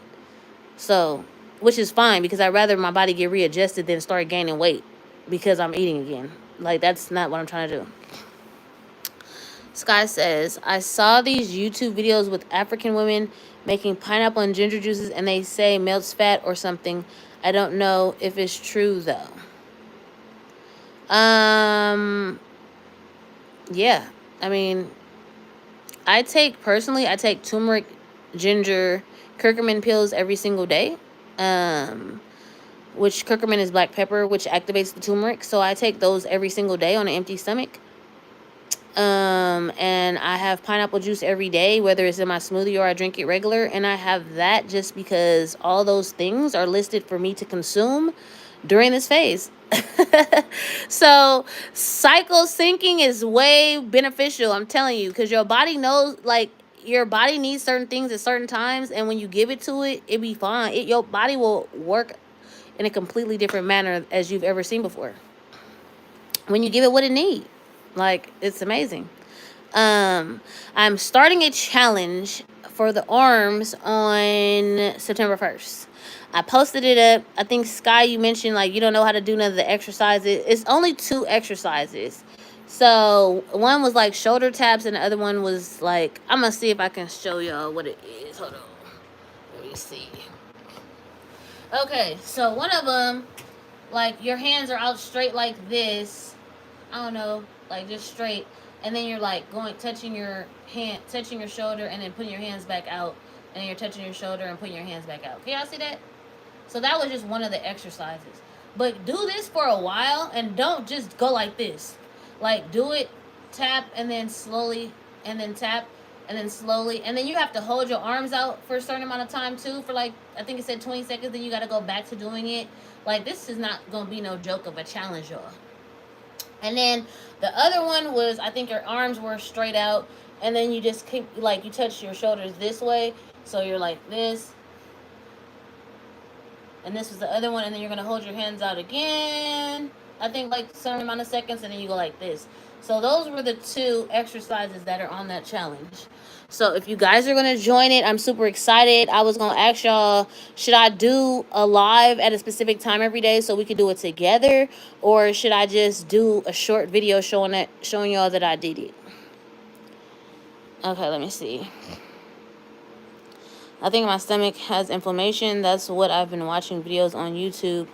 S1: So, which is fine because I'd rather my body get readjusted than start gaining weight because I'm eating again. Like, that's not what I'm trying to do. Sky says, I saw these YouTube videos with African women making pineapple and ginger juices and they say melts fat or something. I don't know if it's true though. Yeah. I mean, I take turmeric, ginger, curcumin pills every single day. Which curcumin is black pepper, which activates the turmeric. So I take those every single day on an empty stomach. And I have pineapple juice every day, whether it's in my smoothie or I drink it regular. And I have that just because all those things are listed for me to consume during this phase. So cycle syncing is way beneficial, I'm telling you, because your body knows, like, your body needs certain things at certain times, and when you give it to it, it be fine. Your body will work in a completely different manner as you've ever seen before when you give it what it needs. Like, it's amazing. I'm starting a challenge for the arms on September 1st. I posted it up. I think, Sky, you mentioned, like, you don't know how to do none of the exercises. It's only 2 exercises. So one was like shoulder taps and the other one was like, I'm going to see if I can show y'all what it is. Hold on. Let me see. Okay, so one of them, like, your hands are out straight like this. I don't know, like, just straight, and then you're like touching your shoulder and then putting your hands back out, and then you're touching your shoulder and putting your hands back out. Can y'all see that? So that was just one of the exercises. But do this for a while and don't just go like this. Like, do it, tap, and then slowly, and then tap, and then slowly, and then you have to hold your arms out for a certain amount of time too, for like, I think it said 20 seconds, then you got to go back to doing it. Like, this is not gonna be no joke of a challenge, y'all. And then the other one was, I think your arms were straight out, and then you just keep, like, you touch your shoulders this way, so you're like this, and this was the other one, and then you're gonna hold your hands out again, I think like some amount of seconds, and then you go like this. So those were the 2 exercises that are on that challenge. So if you guys are going to join it, I'm super excited. I was going to ask y'all, should I do a live at a specific time every day so we could do it together? Or should I just do a short video showing y'all that I did it? Okay, let me see. I think my stomach has inflammation. That's what I've been watching videos on YouTube.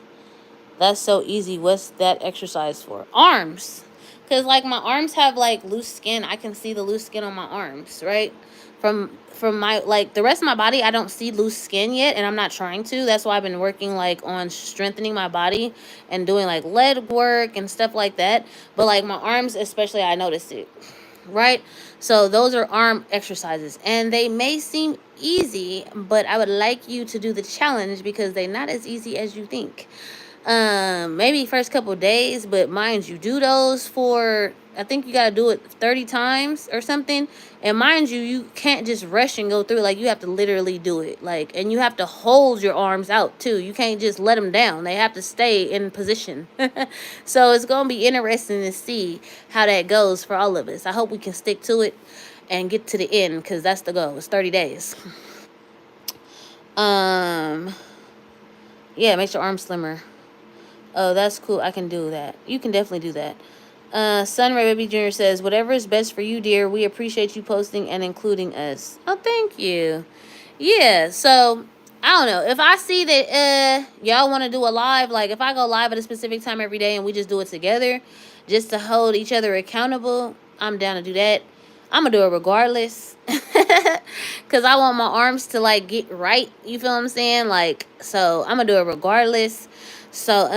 S1: That's so easy. What's that exercise for? Arms. Because, like, my arms have, like, loose skin. I can see the loose skin on my arms, right? From my, like, the rest of my body, I don't see loose skin yet, and I'm not trying to. That's why I've been working, like, on strengthening my body and doing, like, leg work and stuff like that. But, like, my arms especially, I noticed it, right? So those are arm exercises, and they may seem easy, but I would like you to do the challenge because they're not as easy as you think. Maybe first couple days, but mind you, do those for, I think you got to do it 30 times or something. And mind you, you can't just rush and go through. Like, you have to literally do it. Like, and you have to hold your arms out too. You can't just let them down. They have to stay in position. So it's going to be interesting to see how that goes for all of us. I hope we can stick to it and get to the end, because that's the goal. It's 30 days. Yeah, makes your arms slimmer. Oh, that's cool. I can do that. You can definitely do that. Sunray Baby Jr. says, whatever is best for you, dear. We appreciate you posting and including us. Oh, thank you. Yeah, so, I don't know. If I see that y'all want to do a live, like, if I go live at a specific time every day and we just do it together, just to hold each other accountable, I'm down to do that. I'm going to do it regardless. Because Cause I want my arms to like get right. You feel what I'm saying? Like, so I'm gonna do it regardless. So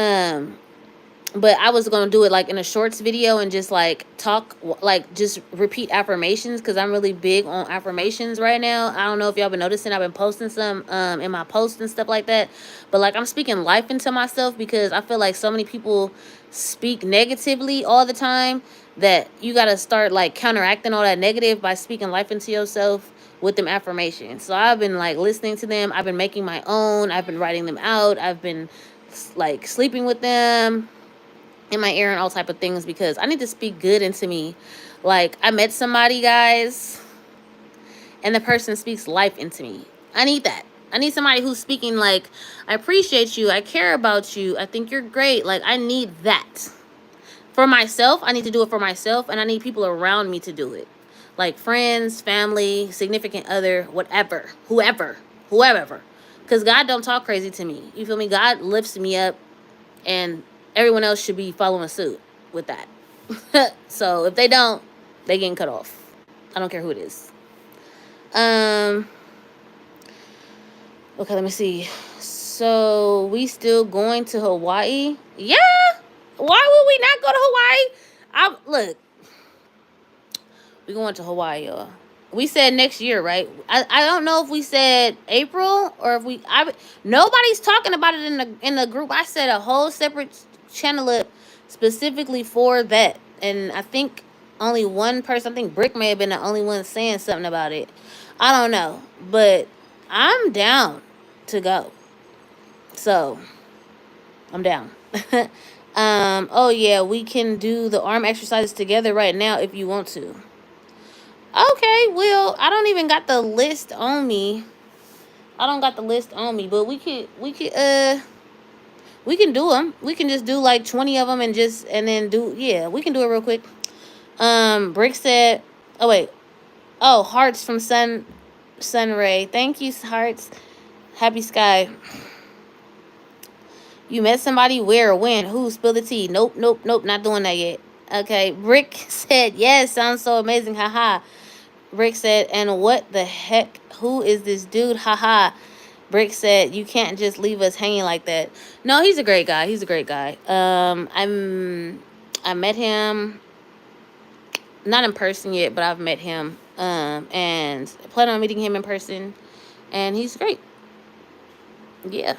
S1: but I was gonna do it like in a shorts video and just like talk, like just repeat affirmations, because I'm really big on affirmations right now. I don't know if y'all been noticing, I've been posting some in my posts and stuff like that, but like I'm speaking life into myself, because I feel like so many people speak negatively all the time, that you gotta start like counteracting all that negative by speaking life into yourself with them affirmations. So I've been like listening to them, I've been making my own, I've been writing them out, I've been like sleeping with them in my ear and all type of things, because I need to speak good into me. Like, I met somebody, guys, and the person speaks life into me. I need that. I need somebody who's speaking like, I appreciate you, I care about you, I think you're great. Like, I need that. For myself, I need to do it for myself, and I need people around me to do it. Like friends, family, significant other, whatever, whoever. Because God don't talk crazy to me. You feel me? God lifts me up, and everyone else should be following suit with that. So if they don't, they getting cut off. I don't care who it is. Okay, let me see. So we still going to Hawaii? Yeah. Why would we not go to Hawaii? Look. We going to Hawaii, y'all. We said next year, right? I don't know if we said April or if nobody's talking about it in the group. I said a whole separate channel up specifically for that, and I think only one person, I think Brick may have been the only one saying something about it. I don't know, but I'm down to go. So I'm down. Oh yeah, we can do the arm exercises together right now if you want to. Okay, well, I don't even got the list on me. I don't got the list on me, but we can do them. We can just do like 20 of them and then do, yeah, we can do it real quick. Brick said, oh wait. Oh, hearts from Sunray. Thank you, hearts. Happy Sky. You met somebody where or when? Who? Spill the tea. Nope, not doing that yet. Okay, Brick said, yes, sounds so amazing, haha. Brick said, and what the heck? Who is this dude? Haha. Brick said, you can't just leave us hanging like that. No, he's a great guy. He's a great guy. I met him, not in person yet, but I've met him. And I plan on meeting him in person. And he's great. Yeah.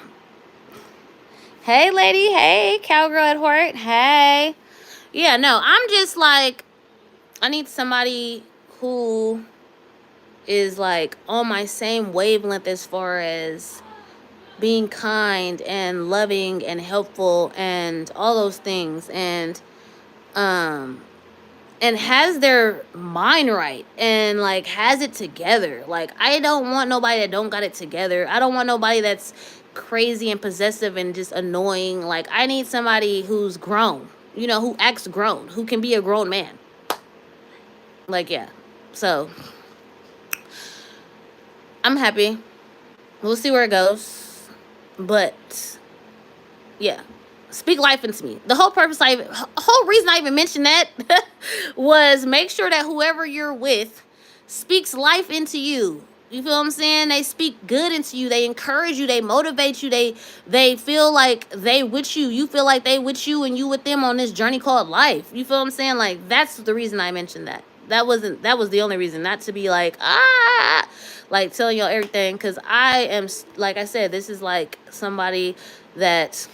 S1: Hey, lady. Hey, cowgirl at heart. Hey. Yeah, no, I'm just like, I need somebody who is like on my same wavelength as far as being kind and loving and helpful and all those things, and has their mind right and like has it together. Like, I don't want nobody that don't got it together. I don't want nobody that's crazy and possessive and just annoying. Like, I need somebody who's grown, who acts grown, who can be a grown man. Like, yeah. So I'm happy. We'll see where it goes. But yeah, speak life into me. The whole whole reason I even mentioned that was make sure that whoever you're with speaks life into you. You feel what I'm saying? They speak good into you. They encourage you. They motivate you. They feel like they with you. You feel like they with you and you with them on this journey called life. You feel what I'm saying? Like, that's the reason I mentioned that. That was the only reason, not to be like, like telling y'all everything. Because I am, like I said, this is like somebody that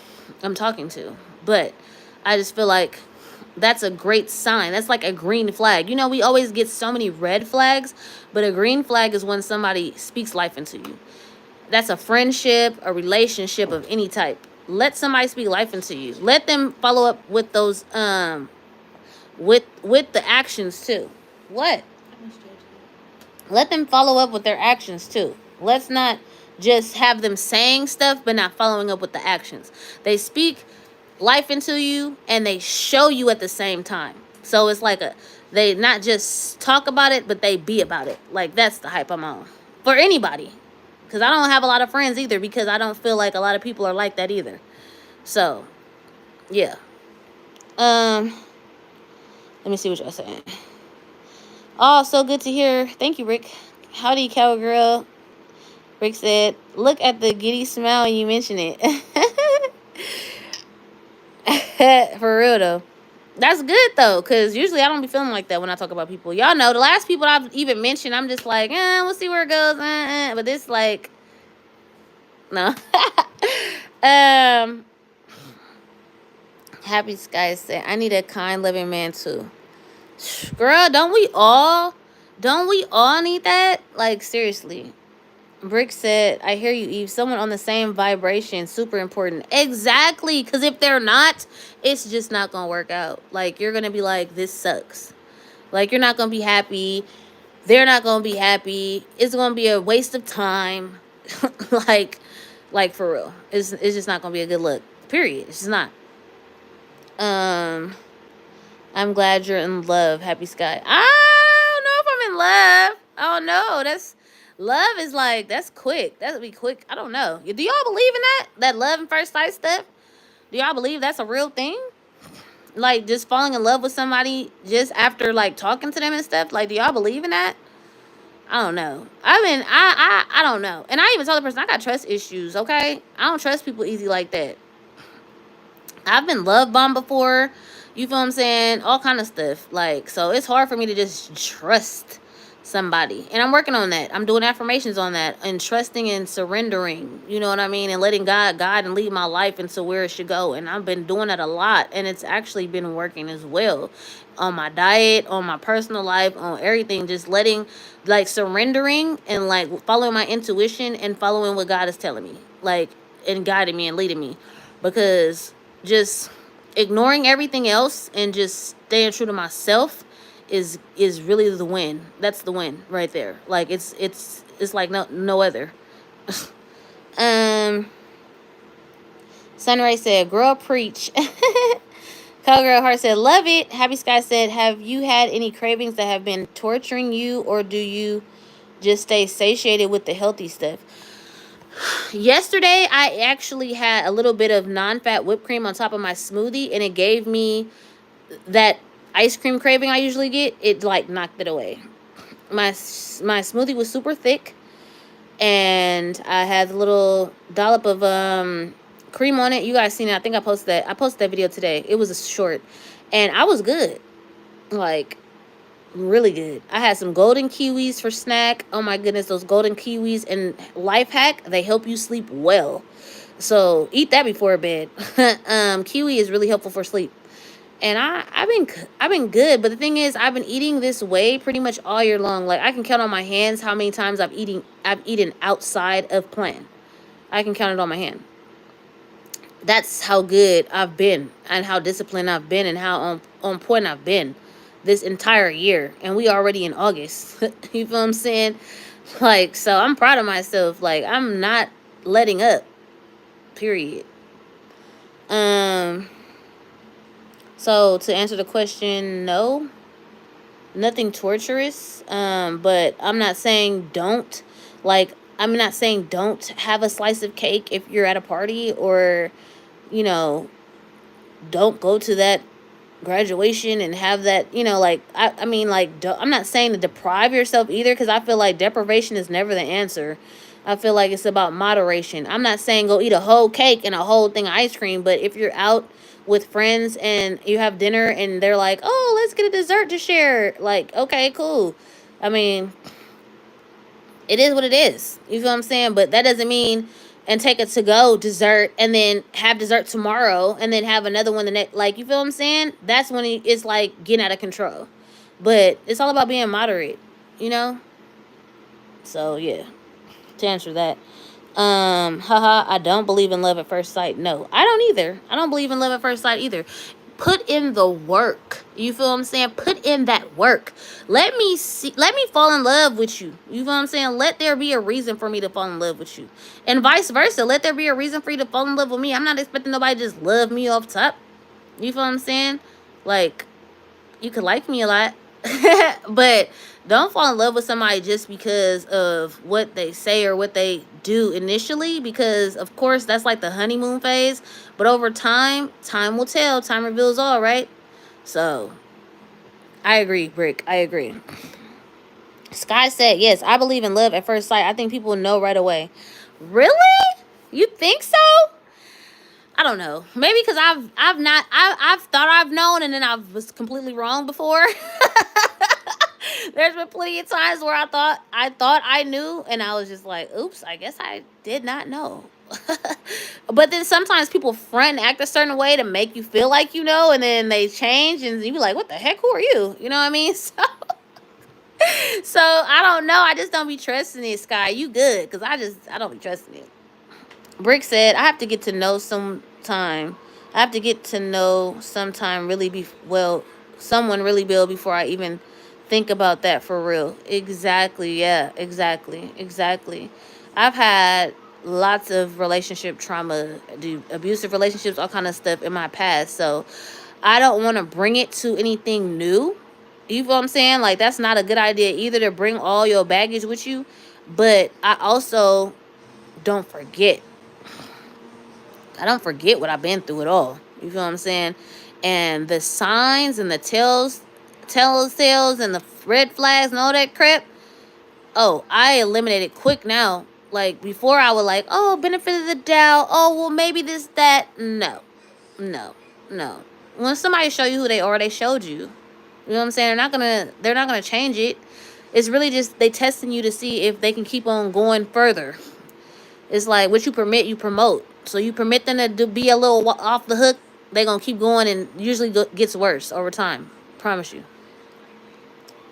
S1: I'm talking to. But I just feel like that's a great sign. That's like a green flag. We always get so many red flags, but a green flag is when somebody speaks life into you. That's a friendship, a relationship of any type. Let somebody speak life into you. Let them follow up with those with the actions too. What? Let them follow up with their actions too. Let's not just have them saying stuff but not following up with the actions. They speak life into you and they show you at the same time. So it's like they not just talk about it, but they be about it. Like, that's the hype I'm on for anybody. Because I don't have a lot of friends either, because I don't feel like a lot of people are like that either. So yeah. Let me see what y'all saying. Oh, so good to hear. Thank you, Rick. Howdy, cowgirl. Rick said, look at the giddy smile when you mention it. For real, though. That's good, though, because usually I don't be feeling like that when I talk about people. Y'all know, the last people I've even mentioned, I'm just like, we'll see where it goes. But this, like, no. um, Happy Sky said, I need a kind, loving man, too. Girl, don't we all need that? Like, seriously. Brick said, I hear you, Eve. Someone on the same vibration, super important. Exactly. Because if they're not, it's just not going to work out. Like, you're going to be like, this sucks. Like, you're not going to be happy. They're not going to be happy. It's going to be a waste of time. like, for real. It's just not going to be a good look. Period. It's just not. I'm glad you're in love. Happy Sky. I don't know if I'm in love. I don't know. Love is like, that's quick. That would be quick. I don't know. Do y'all believe in that? That love and first sight stuff? Do y'all believe that's a real thing? Like, just falling in love with somebody just after, like, talking to them and stuff? Like, do y'all believe in that? I don't know. I don't know. And I even told the person, I got trust issues, okay? I don't trust people easy like that. I've been love bombed before. You feel what I'm saying? All kind of stuff. Like, so it's hard for me to just trust somebody. And I'm working on that. I'm doing affirmations on that. And trusting and surrendering. You know what I mean? And letting God guide and lead my life into where it should go. And I've been doing that a lot. And it's actually been working as well. On my diet, on my personal life, on everything. Just letting, like, surrendering and, like, following my intuition and following what God is telling me. Like, and guiding me and leading me. Because just ignoring everything else and just staying true to myself is really the win. That's the win right there. Like, it's like no other. Sunrise said, girl, preach. Cowgirl Heart said, love it. Happy Sky said, have you had any cravings that have been torturing you, or do you just stay satiated with the healthy stuff? Yesterday, I actually had a little bit of non-fat whipped cream on top of my smoothie, and it gave me that ice cream craving I usually get. It, like, knocked it away. My smoothie was super thick, and I had a little dollop of cream on it. You guys seen it? I think I posted that video today. It was a short, and I was good. Like, really good. I had some golden kiwis for snack. Oh my goodness, those golden kiwis. And life hack, they help you sleep well. So eat that before bed. Kiwi is really helpful for sleep. And I've been good, but the thing is, I've been eating this way pretty much all year long. Like, I can count on my hands how many times I've eaten outside of plan. I can count it on my hand. That's how good I've been, and how disciplined I've been, and how on point I've been this entire year. And we already in August. You feel what I'm saying? Like, so I'm proud of myself. Like, I'm not letting up. Period. So to answer the question, no. Nothing torturous. But I'm not saying don't. Like, I'm not saying don't have a slice of cake if you're at a party, or, you know, don't go to that graduation and have that, you know, like, I mean, like, I'm not saying to deprive yourself either, because I feel like deprivation is never the answer. I feel like it's about moderation. I'm not saying go eat a whole cake and a whole thing of ice cream, but if you're out with friends and you have dinner and they're like, oh, let's get a dessert to share, like, okay, cool. I mean, it is what it is. You feel what I'm saying? But that doesn't mean, and take a to-go dessert and then have dessert tomorrow and then have another one the next. Like, you feel what I'm saying? That's when it's like getting out of control. But it's all about being moderate, you know? So, yeah. To answer that. I don't believe in love at first sight. No, I don't either. I don't believe in love at first sight either. Put in the work. You feel what I'm saying? Put in that work. Let me fall in love with you. You feel what I'm saying? Let there be a reason for me to fall in love with you. And vice versa. Let there be a reason for you to fall in love with me. I'm not expecting nobody to just love me off top. You feel what I'm saying? Like, you could like me a lot. But don't fall in love with somebody just because of what they say or what they do initially, because of course that's like the honeymoon phase, but over time will tell. Time reveals all, right? So I agree, Brick. I agree. Sky said, yes, I believe in love at first sight. I think people know right away. Really? You think so? I don't know. Maybe because I've thought I've known and then I was completely wrong before. There's been plenty of times where I thought I knew and I was just like, oops, I guess I did not know. But then sometimes people front and act a certain way to make you feel like you know, and then they change and you be like, what the heck, who are you? You know what I mean? So I don't know. I just don't be trusting it, Sky. You good? Because I don't be trusting it. Brick said, I have to get to know sometime. I have to get to know sometime really someone really well before I even think about that for real. Exactly. Yeah, exactly. Exactly. I've had lots of relationship trauma, abusive relationships, all kind of stuff in my past. So I don't want to bring it to anything new. You feel what I'm saying? Like, that's not a good idea either to bring all your baggage with you. But I also don't forget. I don't forget what I've been through at all. You feel what I'm saying? And the signs and the telltales and the red flags and all that crap. Oh, I eliminate it quick now. Like before, I would like, oh, benefit of the doubt. Oh, well, maybe this, that. No, no, no. When somebody show you who they are, they showed you. You know what I'm saying? They're not gonna change it. It's really just they testing you to see if they can keep on going further. It's like what you permit, you promote. So you permit them to be a little off the hook, they gonna keep going, and usually gets worse over time. Promise you.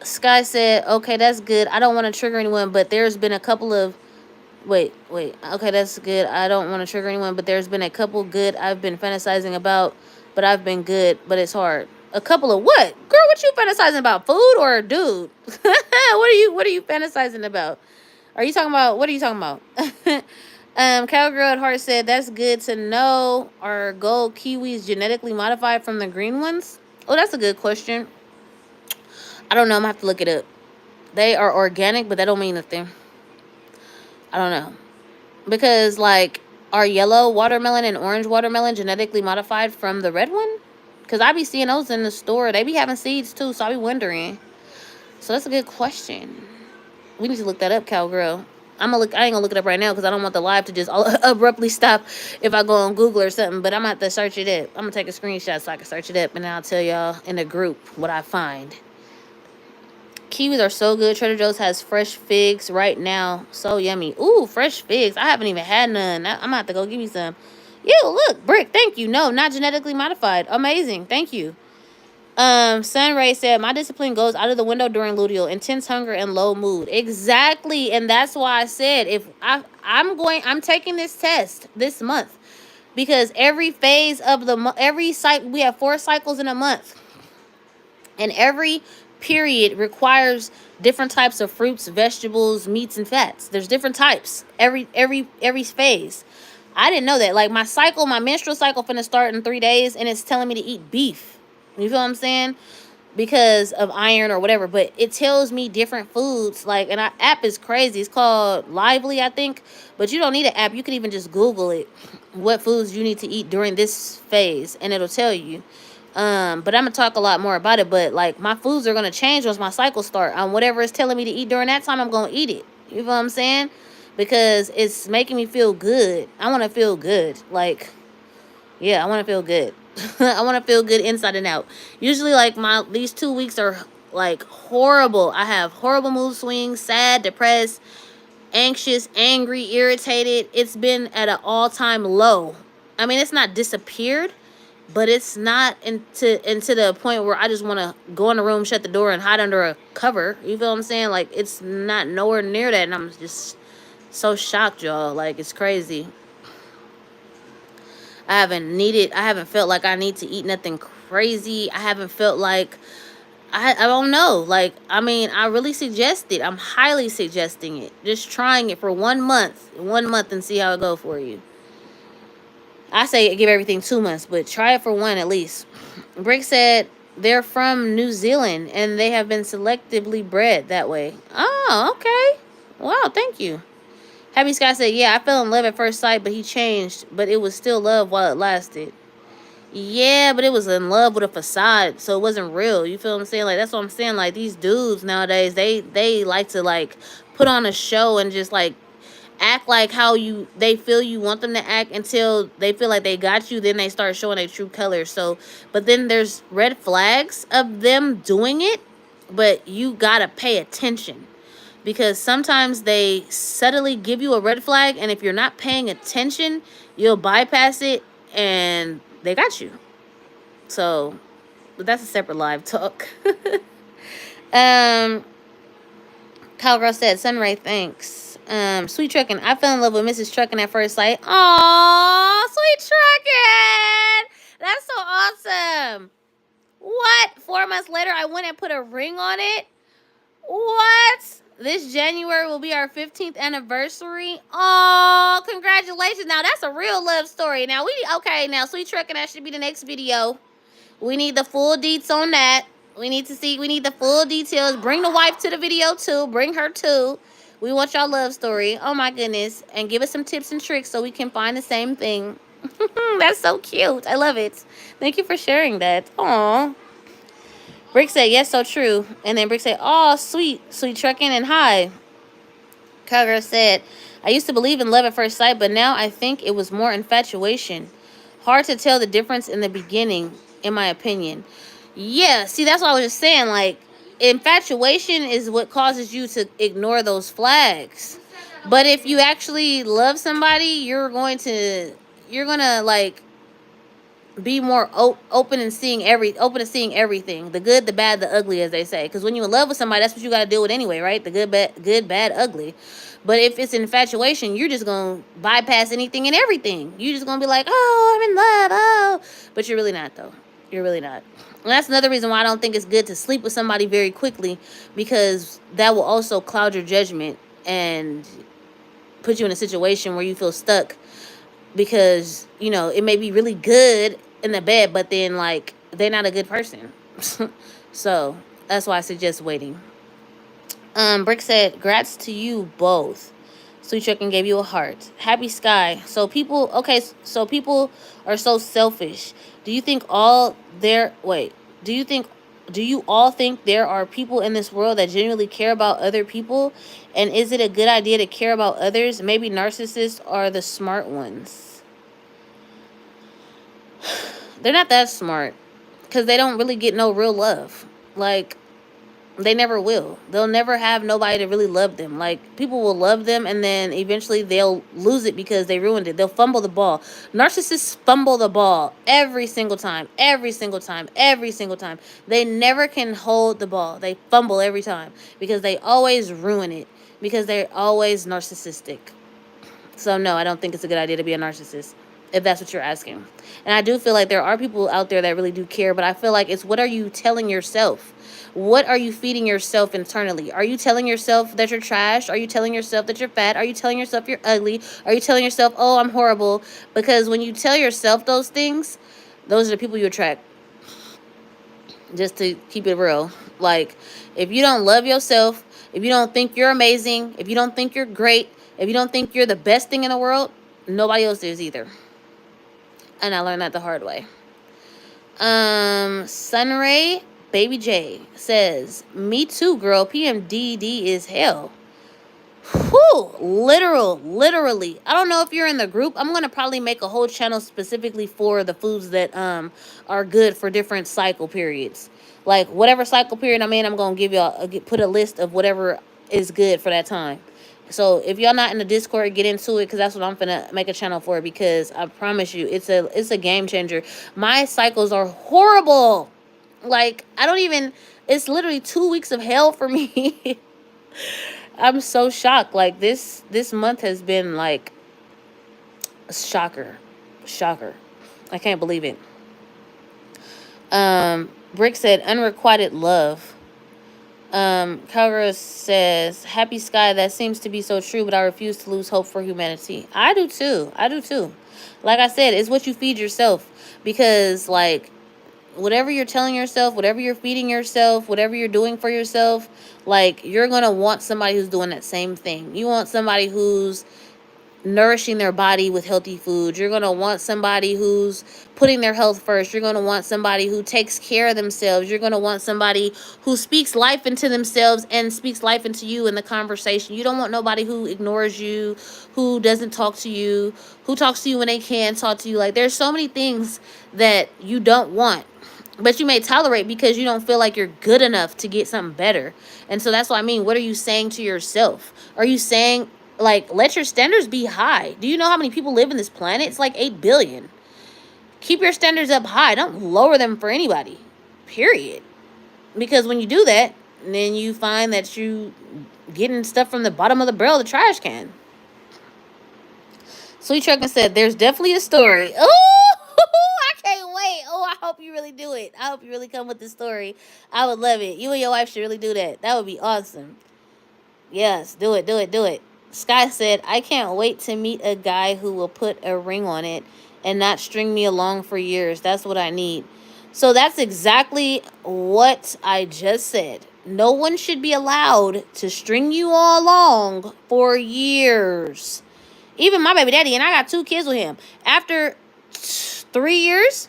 S1: Sky said, "Okay, that's good. I don't want to trigger anyone, but there's been a couple of wait. Okay, that's good. I don't want to trigger anyone, but there's been a couple good I've been fantasizing about, but I've been good, but it's hard. A couple of what? Girl, what you fantasizing about? Food or a dude? What are you fantasizing about? Are you talking about what are you talking about?" Cowgirl at Heart said, "That's good to know. Are gold kiwis genetically modified from the green ones?" Oh, that's a good question. I don't know. I'm gonna have to look it up. They are organic, but that don't mean nothing. I don't know. Because like, are yellow watermelon and orange watermelon genetically modified from the red one? Because I be seeing those in the store. They be having seeds too, so I be wondering. So that's a good question. We need to look that up, cowgirl. I ain't gonna look it up right now because I don't want the live to just abruptly stop if I go on Google or something. But I'm gonna have to search it up. I'm gonna take a screenshot so I can search it up, and then I'll tell y'all in the group what I find. Kiwis are so good. Trader Joe's has fresh figs right now. So yummy. Ooh, fresh figs. I haven't even had none. I'm gonna have to go give me some. Ew, look, Brick. Thank you. No, not genetically modified. Amazing. Thank you. Sunray said, my discipline goes out of the window during luteal, intense hunger and low mood. Exactly. And that's why I said, I'm taking this test this month because every phase of every cycle, we have 4 cycles in a month, and every period requires different types of fruits, vegetables, meats, and fats. There's different types every phase. I didn't know that. Like my menstrual cycle finna start in 3 days, and it's telling me to eat beef. You feel what I'm saying? Because of iron or whatever. But it tells me different foods. Like, and our app is crazy. It's called Lively, I think. But you don't need an app. You can even just Google it. What foods you need to eat during this phase, and it'll tell you. But I'm gonna talk a lot more about it. But like my foods are gonna change once my cycle start. Whatever it's telling me to eat during that time, I'm gonna eat it. You feel what I'm saying? Because it's making me feel good. I want to feel good. Like, yeah, I want to feel good. I want to feel good inside and out. Usually, like these 2 weeks are like horrible. I have horrible mood swings, sad, depressed, anxious, angry, irritated. It's been at an all-time low. I mean, it's not disappeared, but it's not into the point where I just want to go in the room, shut the door, and hide under a cover. You feel what I'm saying? Like, it's not nowhere near that, and I'm just so shocked, y'all. Like, it's crazy. I haven't felt like I need to eat nothing crazy. I haven't felt like, I don't know. Like, I mean, I really suggest it. I'm highly suggesting it. Just trying it for 1 month and see how it go for you. I say give everything 2 months, but try it for 1 at least. Brick said they're from New Zealand and they have been selectively bred that way. Oh, okay. Wow, thank you. Happy Sky said, yeah, I fell in love at first sight, but he changed, but it was still love while it lasted. Yeah, but it was in love with a facade, so it wasn't real. You feel what I'm saying? Like that's what I'm saying. Like these dudes nowadays, they like to like put on a show and just like act like how they feel you want them to act until they feel like they got you. Then they start showing their true colors. So, but then there's red flags of them doing it, but you gotta pay attention because sometimes they subtly give you a red flag, and if you're not paying attention, you'll bypass it, and they got you. So, but that's a separate live talk. um, Cowgirl said, Sunray, thanks. Sweet Truckin'. I fell in love with Mrs. Truckin' at first sight. Aww, Sweet Truckin'. That's so awesome. What? 4 months later, I went and put a ring on it? What? This January will be our 15th anniversary. Oh, congratulations. Now, that's a real love story. Now, now, Sweet Truckin', that should be the next video. We need the full deets on that. We need the full details. Bring the wife to the video too. Bring her too. We want y'all love story. Oh my goodness. And give us some tips and tricks so we can find the same thing. That's so cute. I love it. Thank you for sharing that. Aw. Brick said, yes, so true. And then Brick said, oh, sweet. Sweet trucking and hi. Cowgirl said, I used to believe in love at first sight, but now I think it was more infatuation. Hard to tell the difference in the beginning, in my opinion. Yeah, see, that's what I was just saying. Like, infatuation is what causes you to ignore those flags. But if you actually love somebody, you're gonna like be more open and open to seeing everything, the good, the bad, the ugly, as they say. Because when you're in love with somebody, that's what you got to deal with anyway, right? The good, bad, ugly. But if it's infatuation, you're just gonna bypass anything and everything. You're just gonna be like, oh, I'm in love, oh, but you're really not, though. You're really not. And that's another reason why I don't think it's good to sleep with somebody very quickly, because that will also cloud your judgment and put you in a situation where you feel stuck, because it may be really good in the bed, but then like they're not a good person. So that's why I suggest waiting. Brick said, "Grats to you both." Sweet Chicken gave you a heart. Happy Sky. So people are so selfish. Do you think all there? Wait. Do you think? Do you all think there are people in this world that genuinely care about other people? And is it a good idea to care about others? Maybe narcissists are the smart ones. They're not that smart because they don't really get no real love. Like, they never will. They'll never have nobody to really love them. Like, people will love them and then eventually they'll lose it because they ruined it. They'll fumble the ball. Narcissists fumble the ball every single time. Every single time. Every single time. They never can hold the ball. They fumble every time because they always ruin it. Because they're always narcissistic. So no, I don't think it's a good idea to be a narcissist, if that's what you're asking. And I do feel like there are people out there that really do care, but I feel like it's, what are you telling yourself? What are you feeding yourself internally? Are you telling yourself that you're trash? Are you telling yourself that you're fat? Are you telling yourself you're ugly? Are you telling yourself, oh, I'm horrible? Because when you tell yourself those things, those are the people you attract. Just to keep it real. Like, if you don't love yourself, if you don't think you're amazing, if you don't think you're great, if you don't think you're the best thing in the world, nobody else is either. And I learned that the hard way. Sunray Baby J says, me too, girl. PMDD is hell. Whew, literally. I don't know if you're in the group. I'm gonna probably make a whole channel specifically for the foods that are good for different cycle periods. Like, whatever cycle period I'm in, I'm gonna give y'all put a list of whatever is good for that time. So if y'all not in the Discord, get into it, because that's what I'm gonna make a channel for. Because I promise you, it's a game changer. My cycles are horrible. Like, I don't even. It's literally 2 weeks of hell for me. I'm so shocked. Like, this month has been like shocker. I can't believe it. Brick said unrequited love. Cowgirl says, happy Sky, that seems to be so true, but I refuse to lose hope for humanity. I do too. Like I said, it's what you feed yourself. Because, like, whatever you're telling yourself, whatever you're feeding yourself, whatever you're doing for yourself, like, you're going to want somebody who's doing that same thing. You want somebody who's nourishing their body with healthy food. You're going to want somebody who's putting their health first. You're going to want somebody who takes care of themselves. You're going to want somebody who speaks life into themselves and speaks life into you in the conversation. You don't want nobody who ignores you, who doesn't talk to you, who talks to you when they can talk to you. Like, there's so many things that you don't want, but you may tolerate because you don't feel like you're good enough to get something better. And so that's what I mean. What are you saying to yourself? Are you saying, like, let your standards be high? Do you know how many people live in this planet? It's like 8 billion. Keep your standards up high. Don't lower them for anybody. Period. Because when you do that, then you find that you getting stuff from the bottom of the barrel of the trash can. Sweet Truckin' said, there's definitely a story. Oh, I can't wait. Oh, I hope you really do it. I hope you really come with the story. I would love it. You and your wife should really do that. That would be awesome. Yes, do it, do it, do it. Sky said, I can't wait to meet a guy who will put a ring on it and not string me along for years. That's what I need. So that's exactly what I just said. No one should be allowed to string you all along for years. Even my baby daddy, and I got 2 kids with him. After 3 years,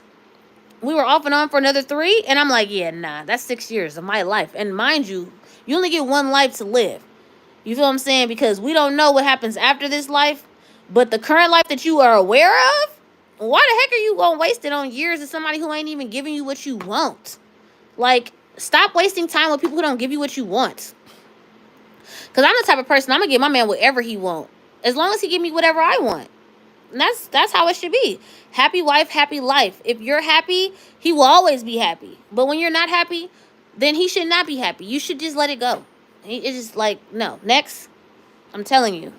S1: we were off and on for another 3. And I'm like, yeah, nah, that's 6 years of my life. And mind you, you only get one life to live. You feel what I'm saying? Because we don't know what happens after this life. But the current life that you are aware of, why the heck are you going to waste it on years of somebody who ain't even giving you what you want? Like, stop wasting time with people who don't give you what you want. Because I'm the type of person, I'm going to give my man whatever he wants. As long as he give me whatever I want. And that's how it should be. Happy wife, happy life. If you're happy, he will always be happy. But when you're not happy, then he should not be happy. You should just let it go. It's just like, no. Next. I'm telling you.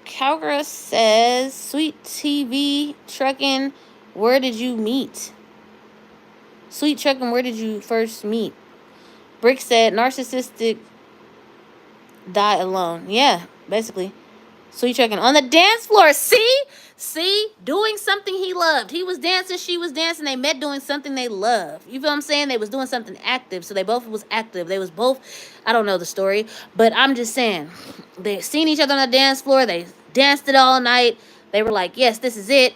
S1: Calgary says, Sweet TV Truckin', where did you meet? Sweet Truckin', where did you first meet? Brick said, narcissistic die alone. Yeah, basically. Sweet Truckin' on the dance floor. See, doing something he loved. He was dancing, she was dancing. They met doing something they love. You feel what I'm saying? They was doing something active, so they both was active. They was both, I don't know the story, but I'm just saying, they seen each other on the dance floor. They danced it all night. They were like, yes, this is it.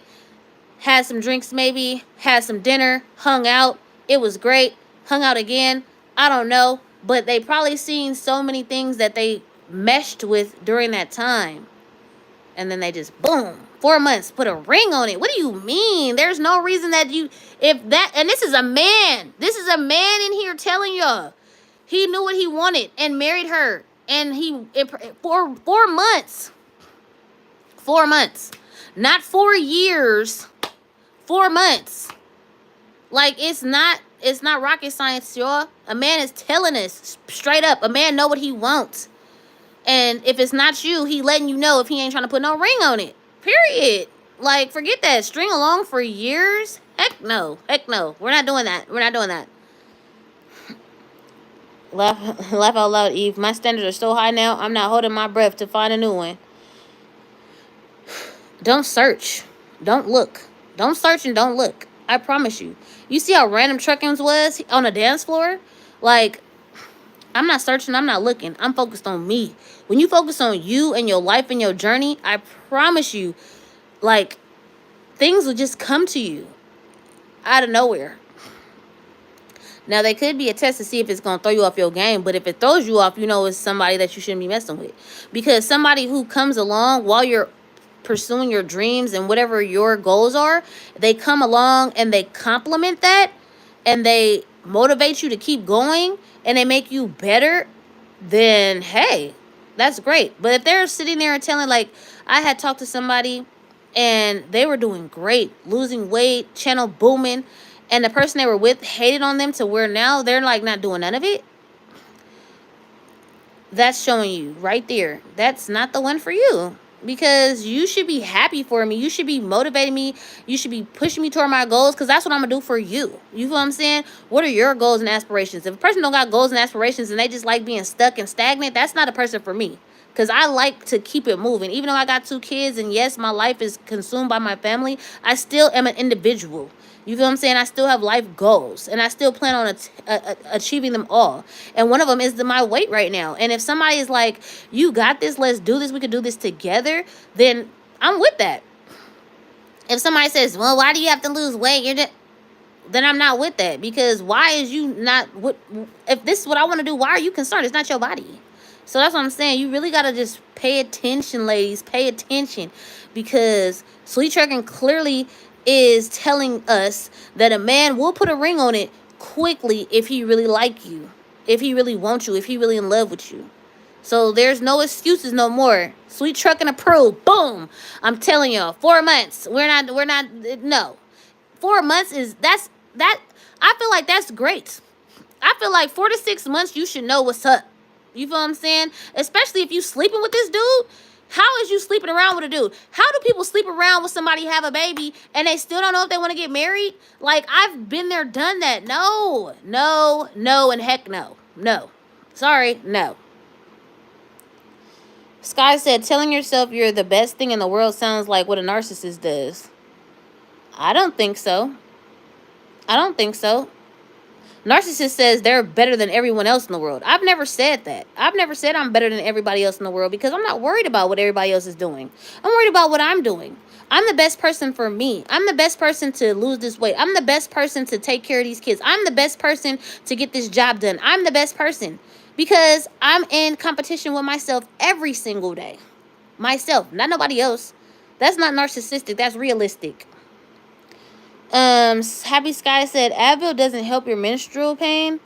S1: Had some drinks maybe, had some dinner, hung out. It was great. Hung out again. I don't know, but they probably seen so many things that they meshed with during that time. And then they just, boom, 4 months, put a ring on it. What do you mean? There's no reason that you, if that, and this is a man. This is a man in here telling y'all. He knew what he wanted and married her. And for 4 months. 4 months. Not 4 years. 4 months. Like, it's not rocket science, y'all. A man is telling us straight up. A man know what he wants. And if it's not you, he letting you know if he ain't trying to put no ring on it. Period. Like, forget that. String along for years? Heck no. Heck no. We're not doing that. We're not doing that. Laugh out loud, Eve. My standards are so high now, I'm not holding my breath to find a new one. Don't search. Don't look. Don't search and don't look. I promise you. You see how random Truckins was on a dance floor? Like, I'm not searching. I'm not looking. I'm focused on me. When you focus on you and your life and your journey, I promise you, like, things will just come to you out of nowhere. Now, they could be a test to see if it's going to throw you off your game. But if it throws you off, you know it's somebody that you shouldn't be messing with. Because somebody who comes along while you're pursuing your dreams and whatever your goals are, they come along and they complement that. And they motivate you to keep going. And they make you better. Then, hey, that's great. But if they're sitting there and telling, like, I had talked to somebody and they were doing great. Losing weight, channel booming. And the person they were with hated on them to where now they're like not doing none of it. That's showing you right there. That's not the one for you. Because you should be happy for me. You should be motivating me. You should be pushing me toward my goals. Because that's what I'm going to do for you. You feel what I'm saying? What are your goals and aspirations? If a person don't got goals and aspirations and they just like being stuck and stagnant, that's not a person for me. Because I like to keep it moving. Even though I got 2 kids and yes, my life is consumed by my family, I still am an individual. You feel what I'm saying? I still have life goals, and I still plan on achieving them all. And one of them is my weight right now. And if somebody is like, "You got this. Let's do this. We could do this together," then I'm with that. If somebody says, "Well, why do you have to lose weight?" Then I'm not with that, because why is you not what if this is what I want to do? Why are you concerned? It's not your body. So that's what I'm saying. You really gotta just pay attention, ladies. Pay attention, because Sweet Trucking clearly is telling us that a man will put a ring on it quickly if he really like you, if he really wants you, if he really in love with you. So there's no excuses no more. Sweet Trucking approved. Boom. I'm telling y'all, 4 months. We're not no. 4 months is that I feel like that's great. I feel like 4 to 6 months you should know what's up. You feel what I'm saying? Especially if you sleeping with this dude. How is you sleeping around with a dude? How do people sleep around with somebody, have a baby, and they still don't know if they want to get married? Like, I've been there, done that. No, no, no, and heck no. No. Sorry, no. Sky said, telling yourself you're the best thing in the world sounds like what a narcissist does. I don't think so. I don't think so. Narcissist says they're better than everyone else in the world. I've never said that. I've never said I'm better than everybody else in the world, because I'm not worried about what everybody else is doing. I'm worried about what I'm doing. I'm the best person for me. I'm the best person to lose this weight. I'm the best person to take care of these kids. I'm the best person to get this job done. I'm the best person because I'm in competition with myself every single day. Myself, not nobody else. That's not narcissistic. That's realistic. Happy Sky said Advil doesn't help your menstrual pain.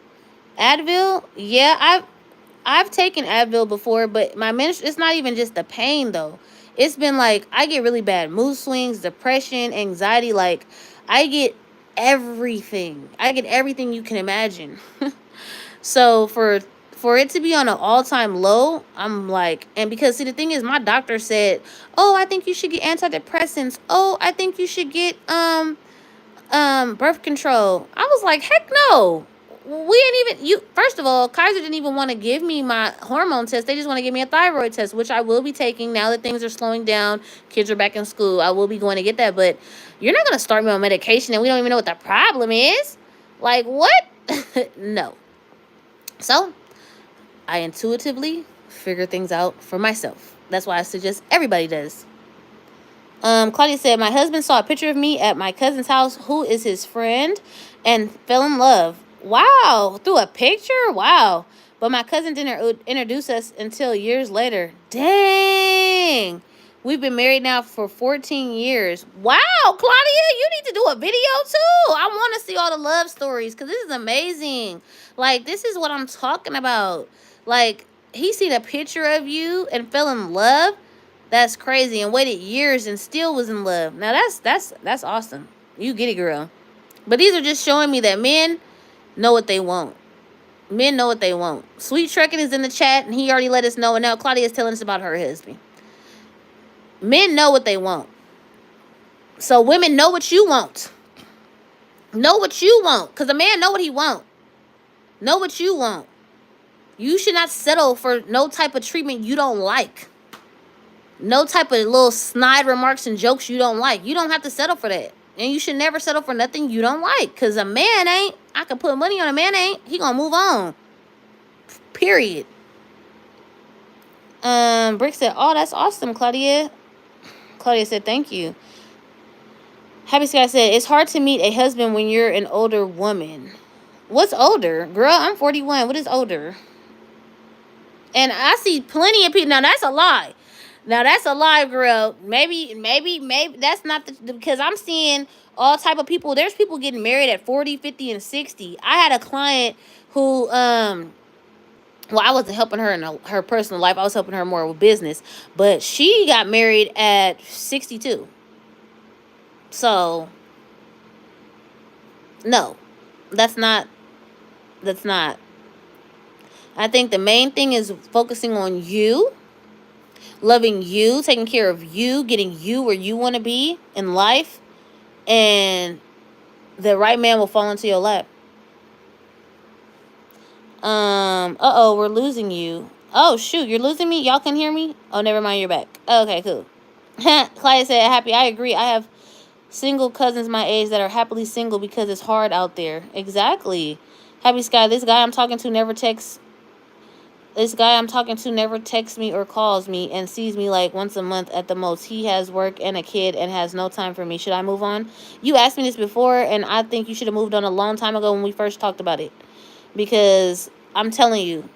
S1: Advil, yeah, I've taken Advil before, but it's not even just the pain though. It's been like I get really bad mood swings, depression, anxiety. Like I get everything. I get everything you can imagine. So for it to be on an all-time low, I'm like, and because see the thing is, my doctor said, "Oh, I think you should get antidepressants. Oh, I think you should get birth control." I was like, heck no. We ain't even you first of all, Kaiser didn't even want to give me my hormone test. They just want to give me a thyroid test, which I will be taking now that things are slowing down. Kids are back in school. I will be going to get that, but you're not gonna start me on medication and we don't even know what the problem is. Like what? No. So I intuitively figure things out for myself. That's why I suggest everybody does. Claudia said, my husband saw a picture of me at my cousin's house, who is his friend, and fell in love. Wow. Through a picture? Wow. But my cousin didn't introduce us until years later. Dang. We've been married now for 14 years. Wow, Claudia, you need to do a video too. I want to see all the love stories because this is amazing. Like, this is what I'm talking about. Like, he seen a picture of you and fell in love. That's crazy. And waited years and still was in love. Now that's awesome. You get it, girl. But these are just showing me that men know what they want. Men know what they want. Sweet Trucking is in the chat and he already let us know. And now Claudia is telling us about her husband. Men know what they want. So women, know what you want. Know what you want. Because a man know what he want. Know what you want. You should not settle for no type of treatment you don't like. No type of little snide remarks and jokes you don't like. You don't have to settle for that. And you should never settle for nothing you don't like. Because a man ain't. I can put money on a man ain't. He gonna move on. Period. Brick said, oh, that's awesome, Claudia. Claudia said, thank you. Happy Sky said, it's hard to meet a husband when you're an older woman. What's older? Girl, I'm 41. What is older? And I see plenty of people. Now, that's a lie. Now, that's a lie, girl. Maybe that's not because I'm seeing all type of people. There's people getting married at 40, 50, and 60. I had a client who, well, I wasn't helping her in her personal life. I was helping her more with business. But she got married at 62. So, no, that's not. I think the main thing is focusing on you, loving you, taking care of you, getting you where you want to be in life, and the right man will fall into your lap. Uh-oh, we're losing you. Oh, shoot, you're losing me? Y'all can hear me? Oh, never mind, you're back. Okay, cool. Claudia said, happy, I agree. I have single cousins my age that are happily single because it's hard out there. Exactly. Happy Sky, this guy I'm talking to never texts. This guy I'm talking to never texts me or calls me and sees me like once a month at the most. He has work and a kid and has no time for me. Should I move on? You asked me this before, and I think you should have moved on a long time ago when we first talked about it. Because I'm telling you,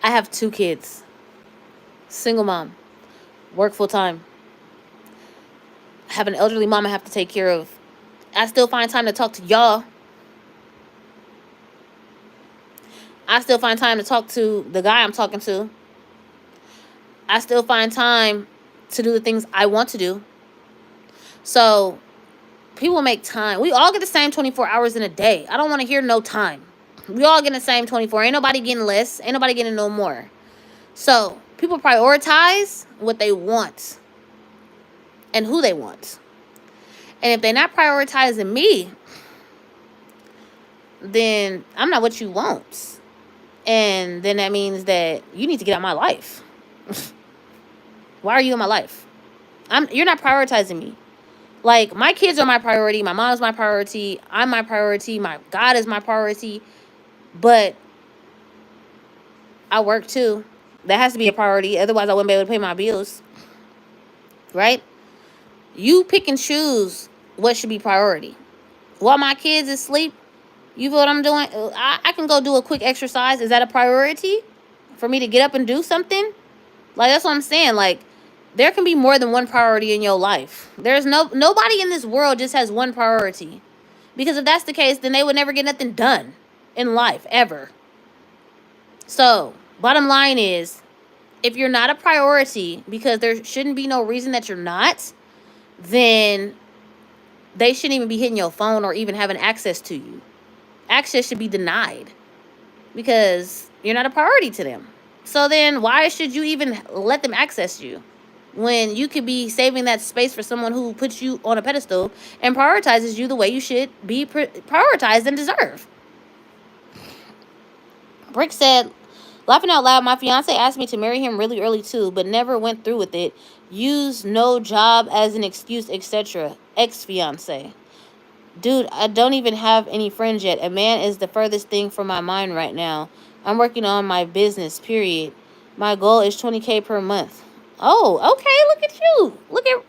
S1: I have 2 kids. Single mom. Work full time. Have an elderly mom I have to take care of. I still find time to talk to y'all. I still find time to talk to the guy I'm talking to. I still find time to do the things I want to do. So, people make time. We all get the same 24 hours in a day. I don't want to hear no time. We all get the same 24. Ain't nobody getting less. Ain't nobody getting no more. So, people prioritize what they want and who they want. And if they're not prioritizing me, then I'm not what you want. And then that means that you need to get out of my life. Why are you in my life? You're not prioritizing me. Like, my kids are my priority. My mom's my priority. I'm my priority. My God is my priority. But I work too. That has to be a priority. Otherwise, I wouldn't be able to pay my bills. Right? You pick and choose what should be priority. While my kids is asleep, you feel what I'm doing? I can go do a quick exercise. Is that a priority for me to get up and do something? Like, that's what I'm saying. Like, there can be more than one priority in your life. There's nobody in this world just has one priority. Because if that's the case, then they would never get nothing done in life, ever. So, bottom line is, if you're not a priority, because there shouldn't be no reason that you're not, then they shouldn't even be hitting your phone or even having access to you. Access should be denied because you're not a priority to them. So then why should you even let them access you when you could be saving that space for someone who puts you on a pedestal and prioritizes you the way you should be prioritized and deserve? Brick said, laughing out loud, my fiance asked me to marry him really early too, but never went through with it. Used no job as an excuse, etc. Ex-fiance. Dude, I don't even have any friends yet. A man is the furthest thing from my mind right now. I'm working on my business, period. My goal is $20K per month. Oh, okay, look at you.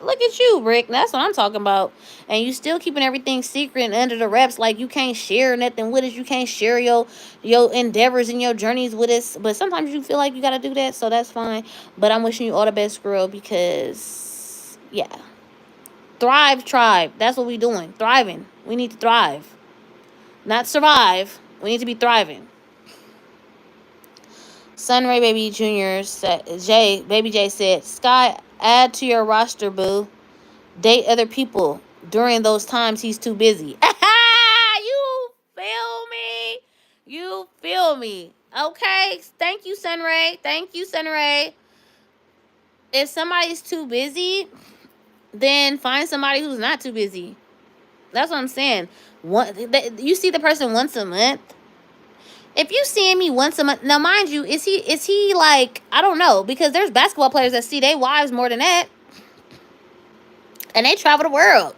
S1: Look at you, Rick. That's what I'm talking about. And you still keeping everything secret and under the wraps, like you can't share nothing with us. You can't share your endeavors and your journeys with us. But sometimes you feel like you got to do that, so that's fine. But I'm wishing you all the best, girl, because, yeah. Thrive, tribe. That's what we doing. Thriving. We need to thrive. Not survive. We need to be thriving. Sunray Baby Jr. said, Baby J said, Sky, add to your roster, boo. Date other people. During those times, he's too busy. You feel me? You feel me? Okay. Thank you, Sunray. Thank you, Sunray. If somebody's too busy, then find somebody who's not too busy. That's what I'm saying. You see the person once a month. If you seeing me once a month, now mind you, is he like, I don't know, because there's basketball players that see their wives more than that, and they travel the world.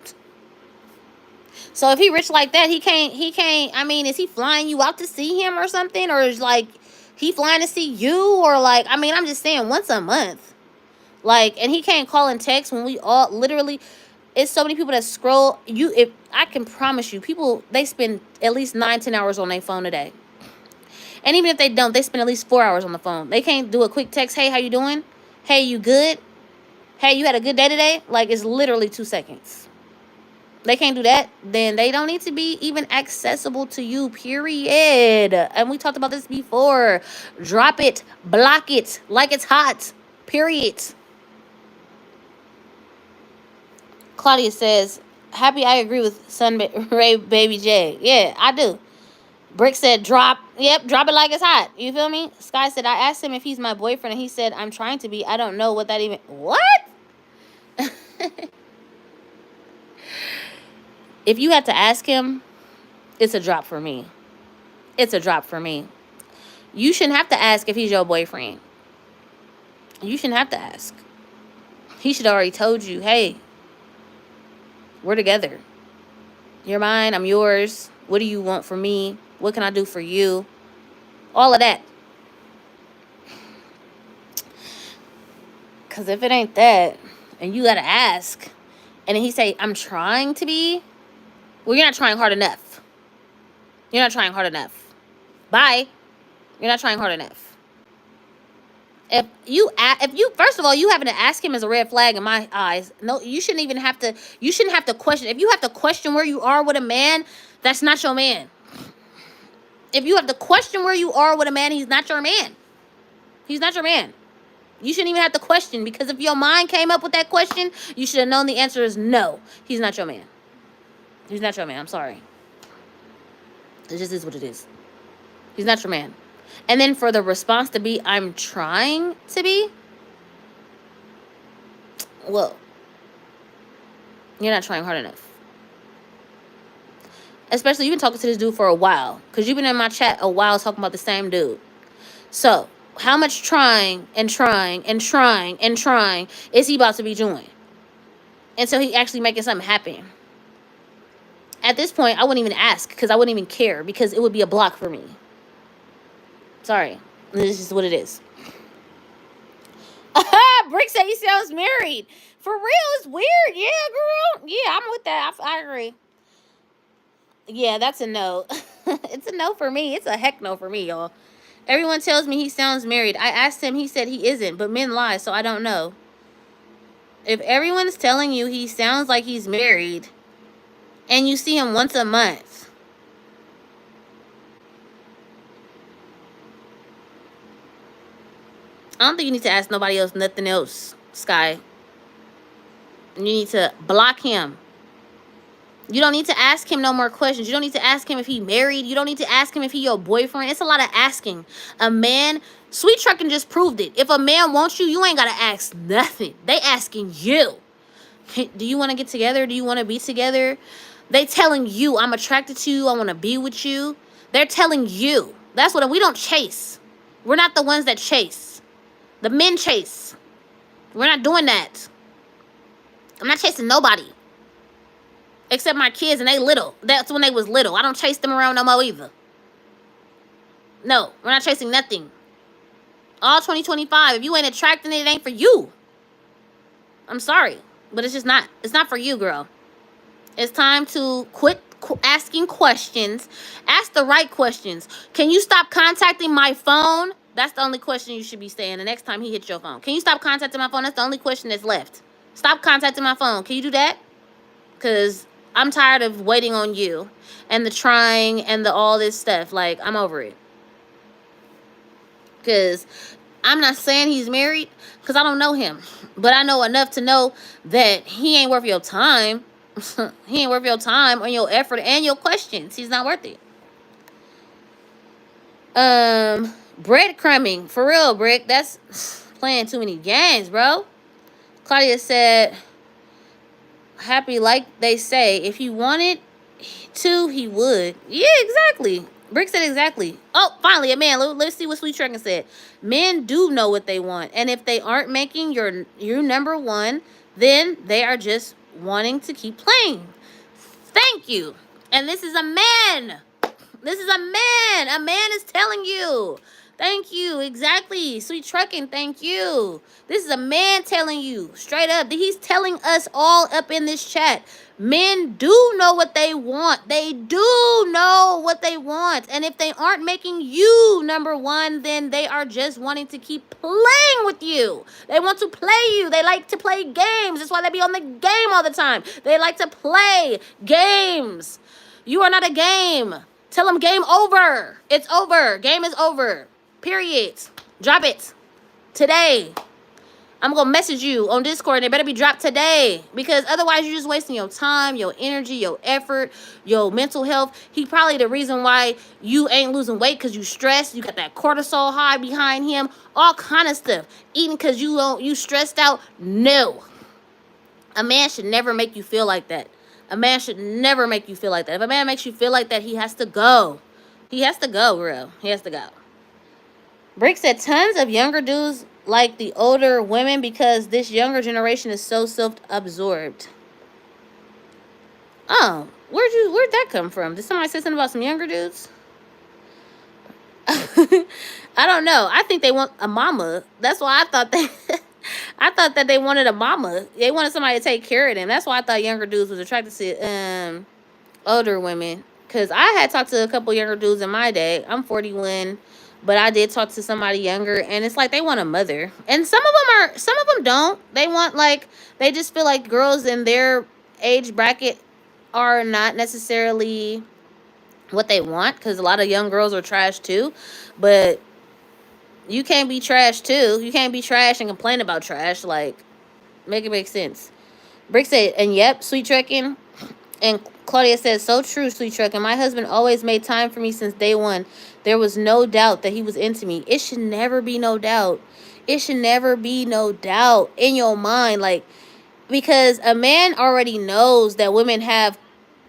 S1: So if he rich like that, he can't. I mean, is he flying you out to see him or something, or is like he flying to see you, or like, I mean, I'm just saying once a month, like, and he can't call and text when we all literally. It's so many people that scroll. If I can promise you, people, they spend at least 9-10 hours on their phone a day. And even if they don't, they spend at least 4 hours on the phone. They can't do a quick text. Hey, how you doing? Hey, you good? Hey, you had a good day today? Like, it's literally 2 seconds. They can't do that. Then they don't need to be even accessible to you, period. And we talked about this before. Drop it. Block it like it's hot, period. Claudia says, happy I agree with Sunray Baby J. Yeah, I do. Brick said, drop. Yep, drop it like it's hot. You feel me? Sky said, I asked him if he's my boyfriend, and he said, I'm trying to be. I don't know what that even... What? If you had to ask him, it's a drop for me. It's a drop for me. You shouldn't have to ask if he's your boyfriend. You shouldn't have to ask. He should have already told you, hey, we're together. You're mine, I'm yours. What do you want from me? What can I do for you? All of that. Because if it ain't that, and you got to ask, and then he say, I'm trying to be, well, you're not trying hard enough. You're not trying hard enough. Bye. You're not trying hard enough. If you first of all, you having to ask him is a red flag in my eyes. No, you shouldn't even have to. You shouldn't have to question. If you have to question where you are with a man, that's not your man. If you have to question where you are with a man, he's not your man. He's not your man. You shouldn't even have to question, because if your mind came up with that question, you should have known the answer is no. He's not your man. He's not your man. I'm sorry. It just is what it is. He's not your man. And then for the response to be, I'm trying to be, well, you're not trying hard enough. Especially, you've been talking to this dude for a while, because you've been in my chat a while talking about the same dude. So, how much trying and trying and trying and trying is he about to be doing until he actually making something happen? At this point, I wouldn't even ask, because I wouldn't even care, because it would be a block for me. Sorry. This is just what it is. Brick said he sounds married. For real, it's weird. Yeah, girl. Yeah, I'm with that. I agree. Yeah, that's a no. It's a no for me. It's a heck no for me, y'all. Everyone tells me he sounds married. I asked him, he said he isn't, but men lie, so I don't know. If everyone's telling you he sounds like he's married, and you see him once a month, I don't think you need to ask nobody else nothing else, Sky. You need to block him. You don't need to ask him no more questions. You don't need to ask him if he married. You don't need to ask him if he your boyfriend. It's a lot of asking. A man, Sweet Truckin' just proved it. If a man wants you, you ain't got to ask nothing. They asking you. Do you want to get together? Do you want to be together? They telling you, I'm attracted to you. I want to be with you. They're telling you. That's what we don't chase. We're not the ones that chase. The men chase. We're not doing that. I'm not chasing nobody. Except my kids, and they little. That's when they was little. I don't chase them around no more either. No, we're not chasing nothing. All 2025. If you ain't attracting it, it ain't for you. I'm sorry. But it's just not. It's not for you, girl. It's time to quit asking questions. Ask the right questions. Can you stop contacting my phone? That's the only question you should be saying the next time he hits your phone. Can you stop contacting my phone? That's the only question that's left. Stop contacting my phone. Can you do that? Because I'm tired of waiting on you and the trying and the all this stuff. Like, I'm over it. Because I'm not saying he's married, because I don't know him. But I know enough to know that he ain't worth your time. He ain't worth your time or your effort and your questions. He's not worth it. Breadcrumbing. For real, Brick. That's playing too many games, bro. Claudia said, happy like they say. If he wanted to, he would. Yeah, exactly. Brick said exactly. Oh, finally, a man. Let's see what Sweet Truckin' said. Men do know what they want. And if they aren't making your number one, then they are just wanting to keep playing. Thank you. And this is a man. This is a man. A man is telling you. Thank you. Exactly. Sweet Truckin', thank you. This is a man telling you. Straight up. He's telling us all up in this chat. Men do know what they want. They do know what they want. And if they aren't making you number one, then they are just wanting to keep playing with you. They want to play you. They like to play games. That's why they be on the game all the time. They like to play games. You are not a game. Tell them game over. It's over. Game is over. Period. Drop it. Today. I'm going to message you on Discord, and it better be dropped today. Because otherwise, you're just wasting your time, your energy, your effort, your mental health. He probably the reason why you ain't losing weight, because you stressed. You got that cortisol high behind him. All kind of stuff. Eating because you stressed out. No. A man should never make you feel like that. A man should never make you feel like that. If a man makes you feel like that, he has to go. He has to go, girl. He has to go. Brick said tons of younger dudes like the older women because this younger generation is so self-absorbed. Oh, where'd that come from? Did somebody say something about some younger dudes? I don't know. I think they want a mama. That's why I thought they I thought that they wanted a mama. They wanted somebody to take care of them. That's why I thought younger dudes was attracted to older women. Cause I had talked to a couple younger dudes in my day. I'm 41, but I did talk to somebody younger, and it's like they want a mother. And some of them don't. They want like they just feel like girls in their age bracket are not necessarily what they want. Cause a lot of young girls are trash too, but you can't be trash too. You can't be trash and complain about trash. Like, make it make sense. Brick said, and yep, sweet trekking. And Claudia says, so true, sweet trekking. My husband always made time for me since day one. There was no doubt that he was into me. It should never be no doubt. It should never be no doubt in your mind. Like, because a man already knows that women have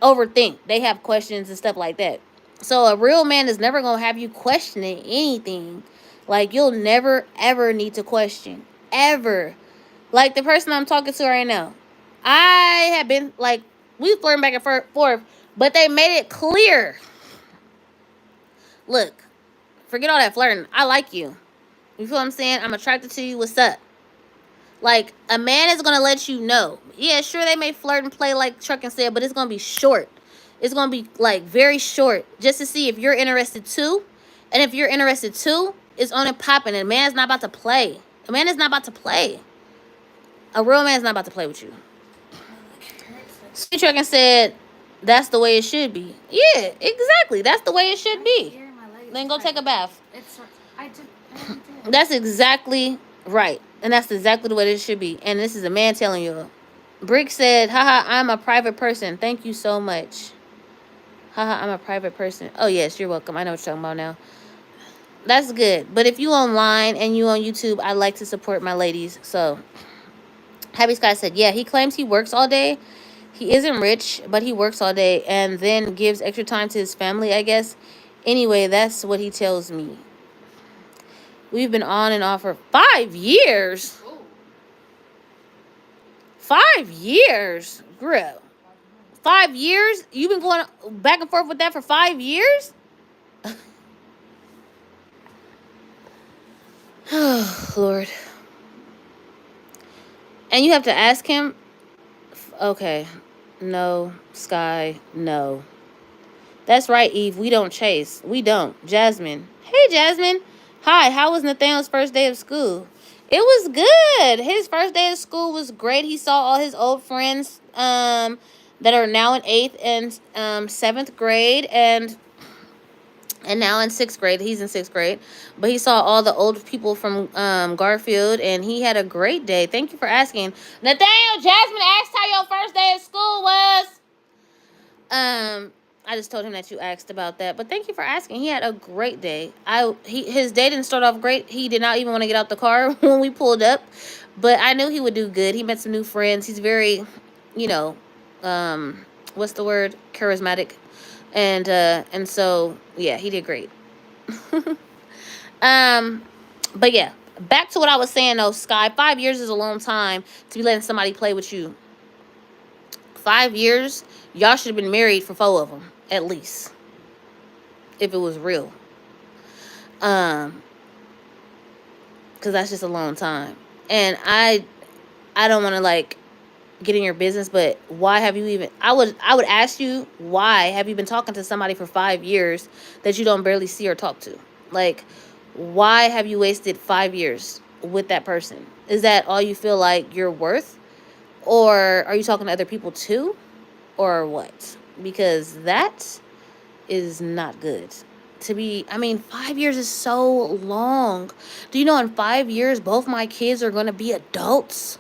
S1: overthink. They have questions and stuff like that. So a real man is never gonna have you questioning anything. Like, you'll never ever need to question. Ever. Like the person I'm talking to right now. I have been like we flirting back and forth, but they made it clear. Look, forget all that flirting. I like you. You feel what I'm saying? I'm attracted to you. What's up? Like, a man is gonna let you know. Yeah, sure, they may flirt and play like Truck and said, but it's gonna be short. It's gonna be like very short, just to see if you're interested too. And if you're interested too, it's on and popping. And a man is not about to play. A man is not about to play. A real man is not about to play with you. Sweet Truck and said, that's the way it should be. Yeah, exactly. That's the way it should be. Then go take a bath. That's exactly right. And that's exactly the way it should be. And this is a man telling you. Brick said, haha, I'm a private person. Thank you so much. Haha, I'm a private person. Oh, yes, you're welcome. I know what you're talking about now. That's good. But if you online and you on YouTube, I like to support my ladies. So, Happy Sky said, yeah, he claims he works all day. He isn't rich, but he works all day and then gives extra time to his family, I guess. Anyway, that's what he tells me. We've been on and off for 5 years. 5 years? Girl. 5 years? You've been going back and forth with that for 5 years? Oh, Lord. And you have to ask him. Okay. No. Sky. No. That's right, Eve. We don't chase. We don't. Jasmine. Hey, Jasmine. Hi. How was Nathaniel's first day of school? It was good. His first day of school was great. He saw all his old friends that are now in 8th and 7th grade and now in 6th grade. He's in 6th grade. But he saw all the old people from Garfield, and he had a great day. Thank you for asking. Nathaniel, Jasmine asked how your first day of school was. I just told him that you asked about that. But thank you for asking. He had a great day. His day didn't start off great. He did not even want to get out the car when we pulled up. But I knew he would do good. He met some new friends. He's very, you know, what's the word? Charismatic. And so yeah, he did great. But yeah, back to what I was saying though, Sky. 5 years is a long time to be letting somebody play with you. 5 years, y'all should have been married for 4 of them at least, if it was real. Because that's just a long time, and I don't want to like get in your business, but why have you even? I would ask you, why have you been talking to somebody for 5 years that you don't barely see or talk to? Like, why have you wasted 5 years with that person? Is that all you feel like you're worth? Or are you talking to other people too? Or what? Because that is not good. To be, I mean, 5 years is so long. Do you know in 5 years, both my kids are going to be adults?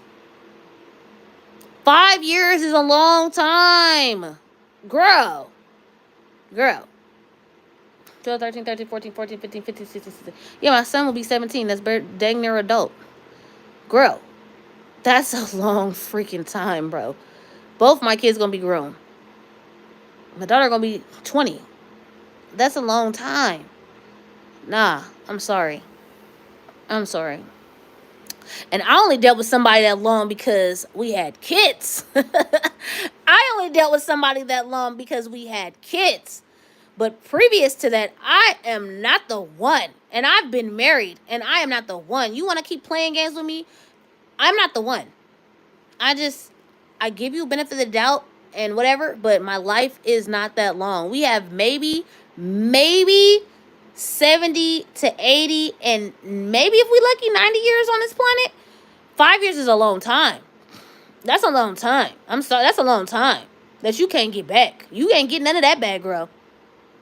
S1: 5 years is a long time. Girl. 12, 13, 13, 14, 14, 15, 15, 16, 17. Yeah, my son will be 17. That's dang near adult. Girl. That's a long freaking time, bro. Both my kids going to be grown. My daughter going to be 20. That's a long time. Nah, I'm sorry. And I only dealt with somebody that long because we had kids. I only dealt with somebody that long because we had kids. But previous to that, I am not the one. And I've been married, and I am not the one. You want to keep playing games with me? I'm not the one. I just, I give you benefit of the doubt and whatever, but my life is not that long. We have maybe 70 to 80, and maybe if we lucky 90 years on this planet. 5 years is a long time. That's a long time. I'm sorry, that's a long time that you can't get back. You ain't getting none of that back, girl.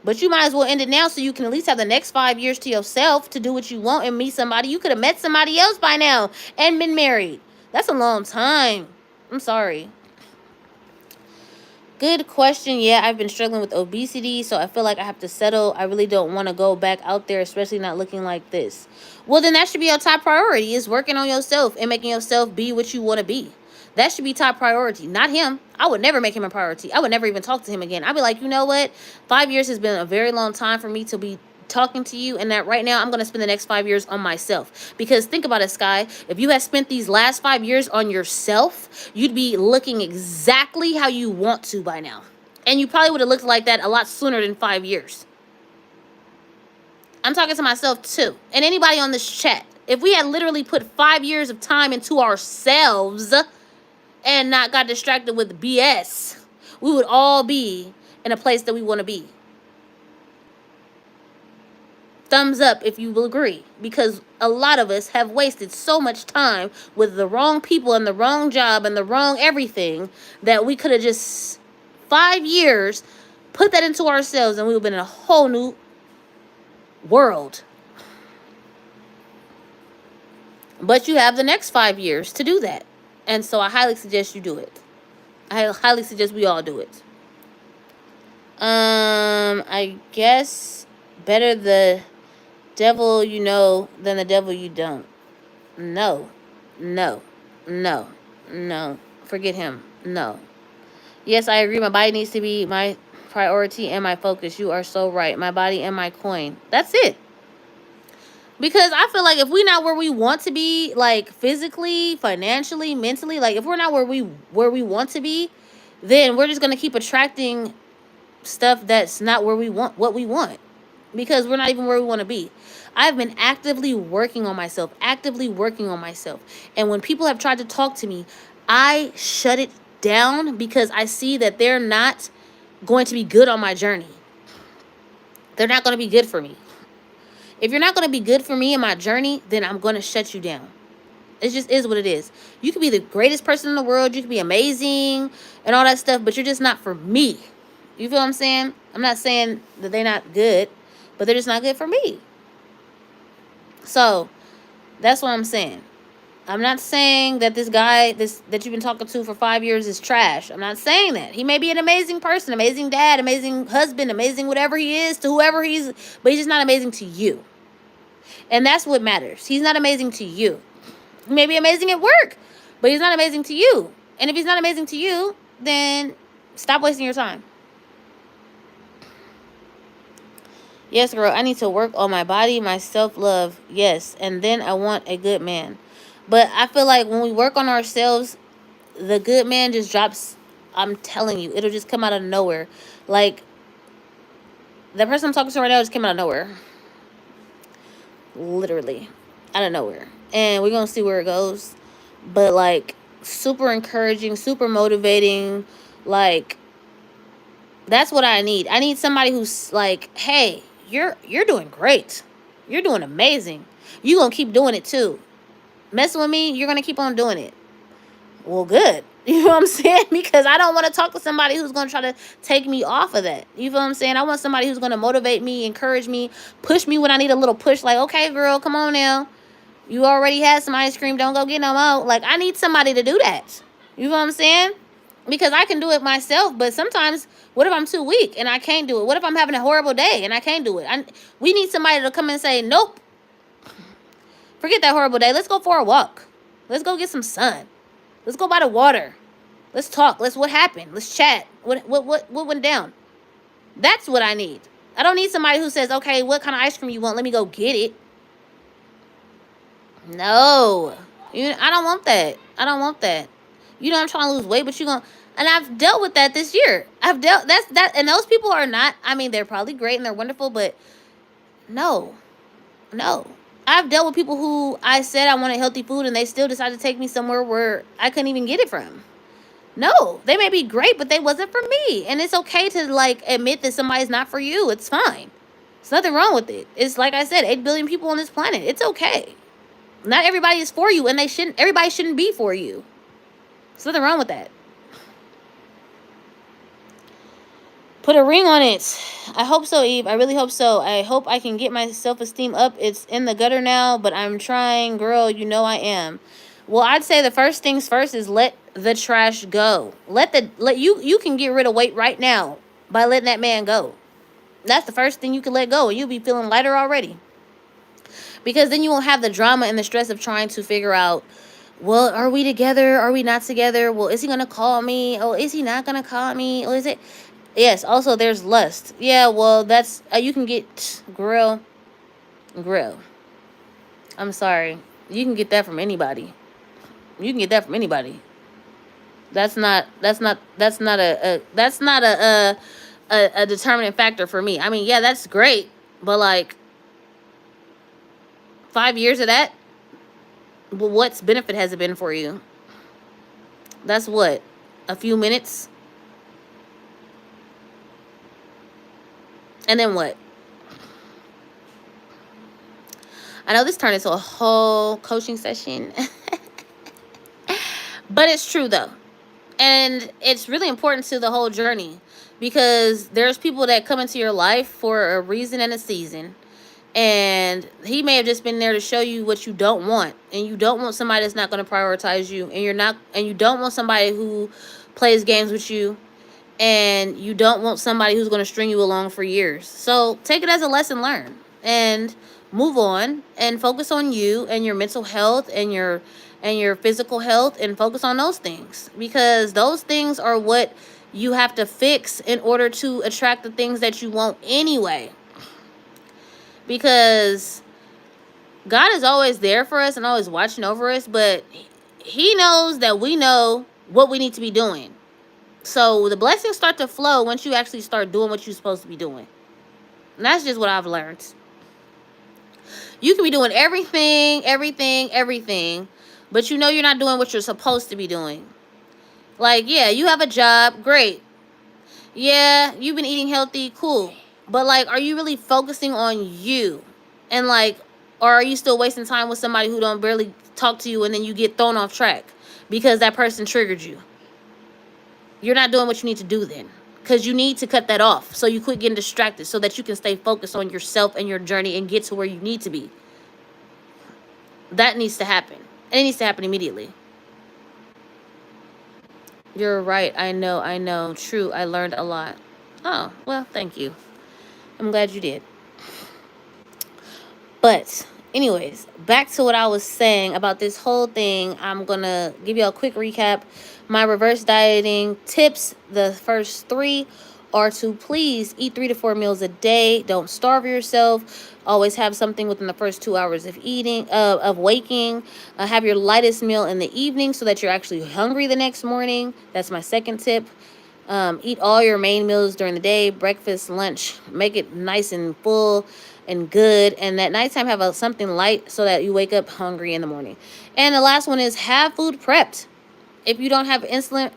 S1: But you might as well end it now so you can at least have the next 5 years to yourself to do what you want and meet somebody. You could have met somebody else by now and been married. That's a long time. I'm sorry. Good question. Yeah, I've been struggling with obesity, so I feel like I have to settle. I really don't want to go back out there, especially not looking like this. Well, then that should be your top priority, is working on yourself and making yourself be what you want to be. That should be top priority, not him. I would never make him a priority. I would never even talk to him again. I'd be like, you know what? 5 years has been a very long time for me to be talking to you, and that right now I'm going to spend the next 5 years on myself. Because think about it, Sky. If you had spent these last 5 years on yourself, you'd be looking exactly how you want to by now. And you probably would have looked like that a lot sooner than 5 years. I'm talking to myself too. And anybody on this chat. If we had literally put 5 years of time into ourselves and not got distracted with BS, we would all be in a place that we want to be. Thumbs up if you will agree, because a lot of us have wasted so much time with the wrong people and the wrong job and the wrong everything that we could have just 5 years put that into ourselves and we would have been in a whole new world. But you have the next 5 years to do that, and so I highly suggest you do it. I highly suggest we all do it. I guess better the devil you know than the devil you don't. No. Forget him. No. Yes, I agree. My body needs to be my priority and my focus. You are so right. My body and my coin. That's it. Because I feel like if we're not where we want to be, like physically, financially, mentally, like if we're not where we want to be, then we're just gonna keep attracting stuff that's not where we want, what we want, because we're not even where we want to be. I've been actively working on myself, and when people have tried to talk to me, I shut it down because I see that they're not going to be good on my journey. They're not going to be good for me. If you're not going to be good for me in my journey, then I'm going to shut you down. It just is what it is. You could be the greatest person in the world, you could be amazing and all that stuff, but you're just not for me. You feel what I'm saying? I'm not saying that they're not good, but they're just not good for me. So that's what I'm saying. I'm not saying that this guy that you've been talking to for 5 years is trash. I'm not saying that. He may be an amazing person, amazing dad, amazing husband, amazing whatever he is to whoever he's, but he's just not amazing to you. And that's what matters. He's not amazing to you. He may be amazing at work, but he's not amazing to you. And if he's not amazing to you, then stop wasting your time. Yes, girl, I need to work on my body, my self-love. Yes, and then I want a good man. But I feel like when we work on ourselves, the good man just drops. I'm telling you, it'll just come out of nowhere. Like, the person I'm talking to right now just came out of nowhere. Literally. Out of nowhere. And we're going to see where it goes. But, like, super encouraging, super motivating. Like, that's what I need. I need somebody who's like, hey, you're doing great. You're doing amazing. You gonna keep doing it too. Messing with me, you're gonna keep on doing it. Well, good. You know what I'm saying? Because I don't want to talk to somebody who's gonna try to take me off of that. You feel what I'm saying? I want somebody who's gonna motivate me, encourage me, push me when I need a little push. Like, okay, girl, come on now. You already had some ice cream. Don't go get no more. Like, I need somebody to do that. You know what I'm saying? Because I can do it myself, but sometimes, what if I'm too weak and I can't do it? What if I'm having a horrible day and I can't do it? We need somebody to come and say, nope, forget that horrible day. Let's go for a walk. Let's go get some sun. Let's go by the water. Let's talk. What happened? Let's chat. What went down? That's what I need. I don't need somebody who says, okay, what kind of ice cream you want? Let me go get it. No. I don't want that. I don't want that. I'm trying to lose weight, but you gonna. And I've dealt with that this year. I've dealt that's that, and those people are not. I mean, they're probably great and they're wonderful, but no, no. I've dealt with people who I said I wanted healthy food, and they still decided to take me somewhere where I couldn't even get it from. No, they may be great, but they wasn't for me, and it's okay to like admit that somebody's not for you. It's fine. There's nothing wrong with it. It's like I said, 8 billion people on this planet. It's okay. Not everybody is for you, and they shouldn't. Everybody shouldn't be for you. There's nothing wrong with that. Put a ring on it. I hope so, Eve. I really hope so. I hope I can get my self-esteem up. It's in the gutter now, but I'm trying, girl. You know I am. Well, I'd say the first things first is let the trash go. Let you can get rid of weight right now by letting that man go. That's the first thing you can let go, and you'll be feeling lighter already. Because then you won't have the drama and the stress of trying to figure out, well, are we together? Are we not together? Well, is he gonna call me? Oh, is he not gonna call me? Or is it? Yes. Also, there's lust. Yeah. Well, that's you can get grill. I'm sorry. You can get that from anybody. You can get that from anybody. That's not a determinant factor for me. I mean, yeah, that's great, but like 5 years of that, well, what's benefit has it been for you? That's what, a few minutes, and then what? I know this turned into a whole coaching session, but it's true though, and it's really important to the whole journey because there's people that come into your life for a reason and a season, and he may have just been there to show you what you don't want, and you don't want somebody that's not going to prioritize you, and you don't want somebody who plays games with you, and you don't want somebody who's going to string you along for years. So take it as a lesson learned and move on and focus on you and your mental health and your physical health, and focus on those things, because those things are what you have to fix in order to attract the things that you want anyway. Because God is always there for us and always watching over us, but he knows that we know what we need to be doing. So the blessings start to flow once you actually start doing what you're supposed to be doing. And that's just what I've learned. You can be doing everything, but you know you're not doing what you're supposed to be doing. Like, yeah, you have a job, great. Yeah, you've been eating healthy, cool. But like, are you really focusing on you? And like, or are you still wasting time with somebody who don't barely talk to you, and then you get thrown off track because that person triggered you? You're not doing what you need to do then. Because you need to cut that off so you quit getting distracted, so that you can stay focused on yourself and your journey and get to where you need to be. That needs to happen. And it needs to happen immediately. You're right. I know. True. I learned a lot. Oh, well, thank you. I'm glad you did. But anyways, back to what I was saying about this whole thing. I'm going to give you a quick recap. My reverse dieting tips, the first 3 are to please eat 3 to 4 meals a day. Don't starve yourself. Always have something within the first 2 hours of eating, of waking. Have your lightest meal in the evening so that you're actually hungry the next morning. That's my second tip. Eat all your main meals during the day, breakfast, lunch. Make it nice and full and good. And at nighttime, have something light so that you wake up hungry in the morning. And the last one is have food prepped. If you don't have insulin,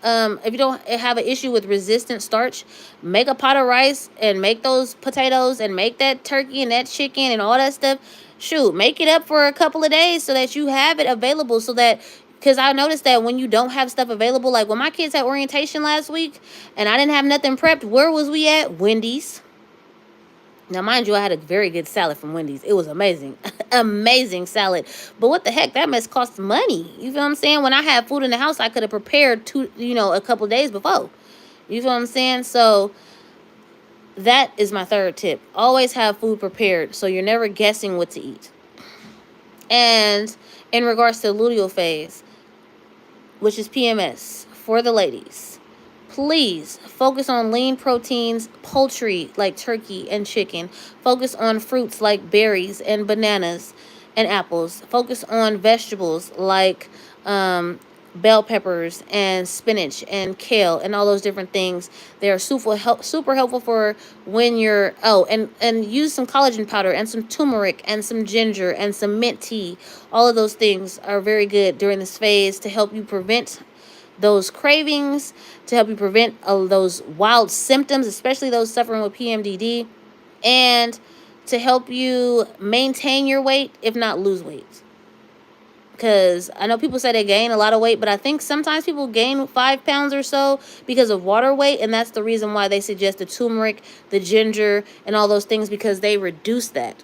S1: if you don't have an issue with resistant starch, make a pot of rice and make those potatoes and make that turkey and that chicken and all that stuff. Shoot, make it up for a couple of days so that you have it available, so that, because I noticed that when you don't have stuff available, like when my kids had orientation last week and I didn't have nothing prepped, where was we at? Wendy's. Now, mind you, I had a very good salad from Wendy's. It was amazing. Amazing salad. But what the heck? That mess costs money. You feel what I'm saying? When I had food in the house, I could have prepared a couple of days before. You feel what I'm saying? So that is my third tip. Always have food prepared so you're never guessing what to eat. And in regards to luteal phase, which is PMS for the ladies, please focus on lean proteins, poultry like turkey and chicken. Focus on fruits like berries and bananas. and apples. Focus on vegetables like bell peppers and spinach and kale and all those different things. They are super helpful for when you're and use some collagen powder and some turmeric and some ginger and some mint tea. All of those things are very good during this phase to help you prevent those cravings, to help you prevent those wild symptoms, especially those suffering with PMDD, and to help you maintain your weight, if not lose weight. Because I know people say they gain a lot of weight, but I think sometimes people gain 5 pounds or so because of water weight, and that's the reason why they suggest the turmeric, the ginger, and all those things, because they reduce that.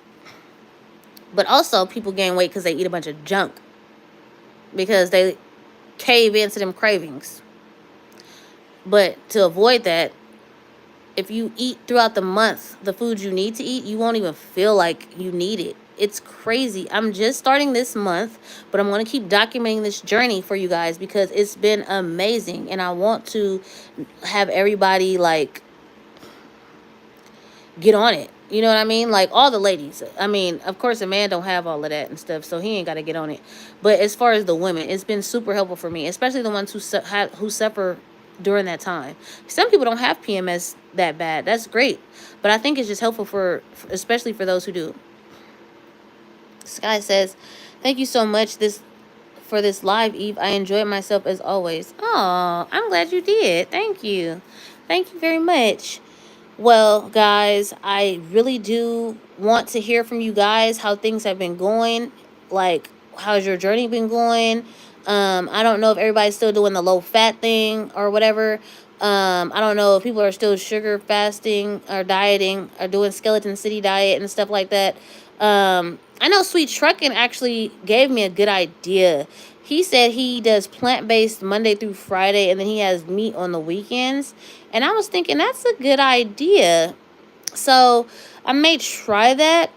S1: But also, people gain weight because they eat a bunch of junk, because they cave into them cravings. But to avoid that, if you eat throughout the month the foods you need to eat, you won't even feel like you need it. It's crazy. I'm just starting this month, but I'm going to keep documenting this journey for you guys because it's been amazing. And I want to have everybody like get on it. You know what I mean? Like all the ladies. I mean, of course, a man don't have all of that and stuff, so he ain't got to get on it. But as far as the women, it's been super helpful for me, especially the ones who suffer during that time. Some people don't have PMS that bad. That's great, but I think it's just helpful especially for those who do. Sky says, "Thank you so much for this live, Eve. I enjoyed myself as always." Oh, I'm glad you did. Thank you. Thank you very much. Well, guys, I really do want to hear from you guys how things have been going. Like, how's your journey been going? I don't know if everybody's still doing the low fat thing or whatever. I don't know if people are still sugar fasting or dieting or doing skeleton city diet and stuff like that. I know Sweet Truckin' actually gave me a good idea. He said he does plant-based Monday through Friday, and then he has meat on the weekends. And I was thinking that's a good idea. So I may try that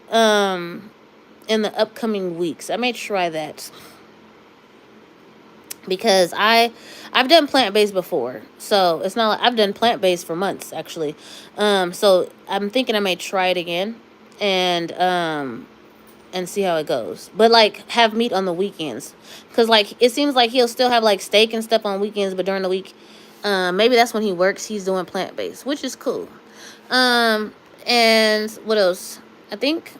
S1: in the upcoming weeks. I may try that. Because I've done plant-based before. So it's not like I've done plant-based for months actually. So I'm thinking I may try it again and see how it goes. But like have meat on the weekends, because like it seems like he'll still have like steak and stuff on weekends, but during the week, maybe that's when he works. He's doing plant based, which is cool. And what else? I think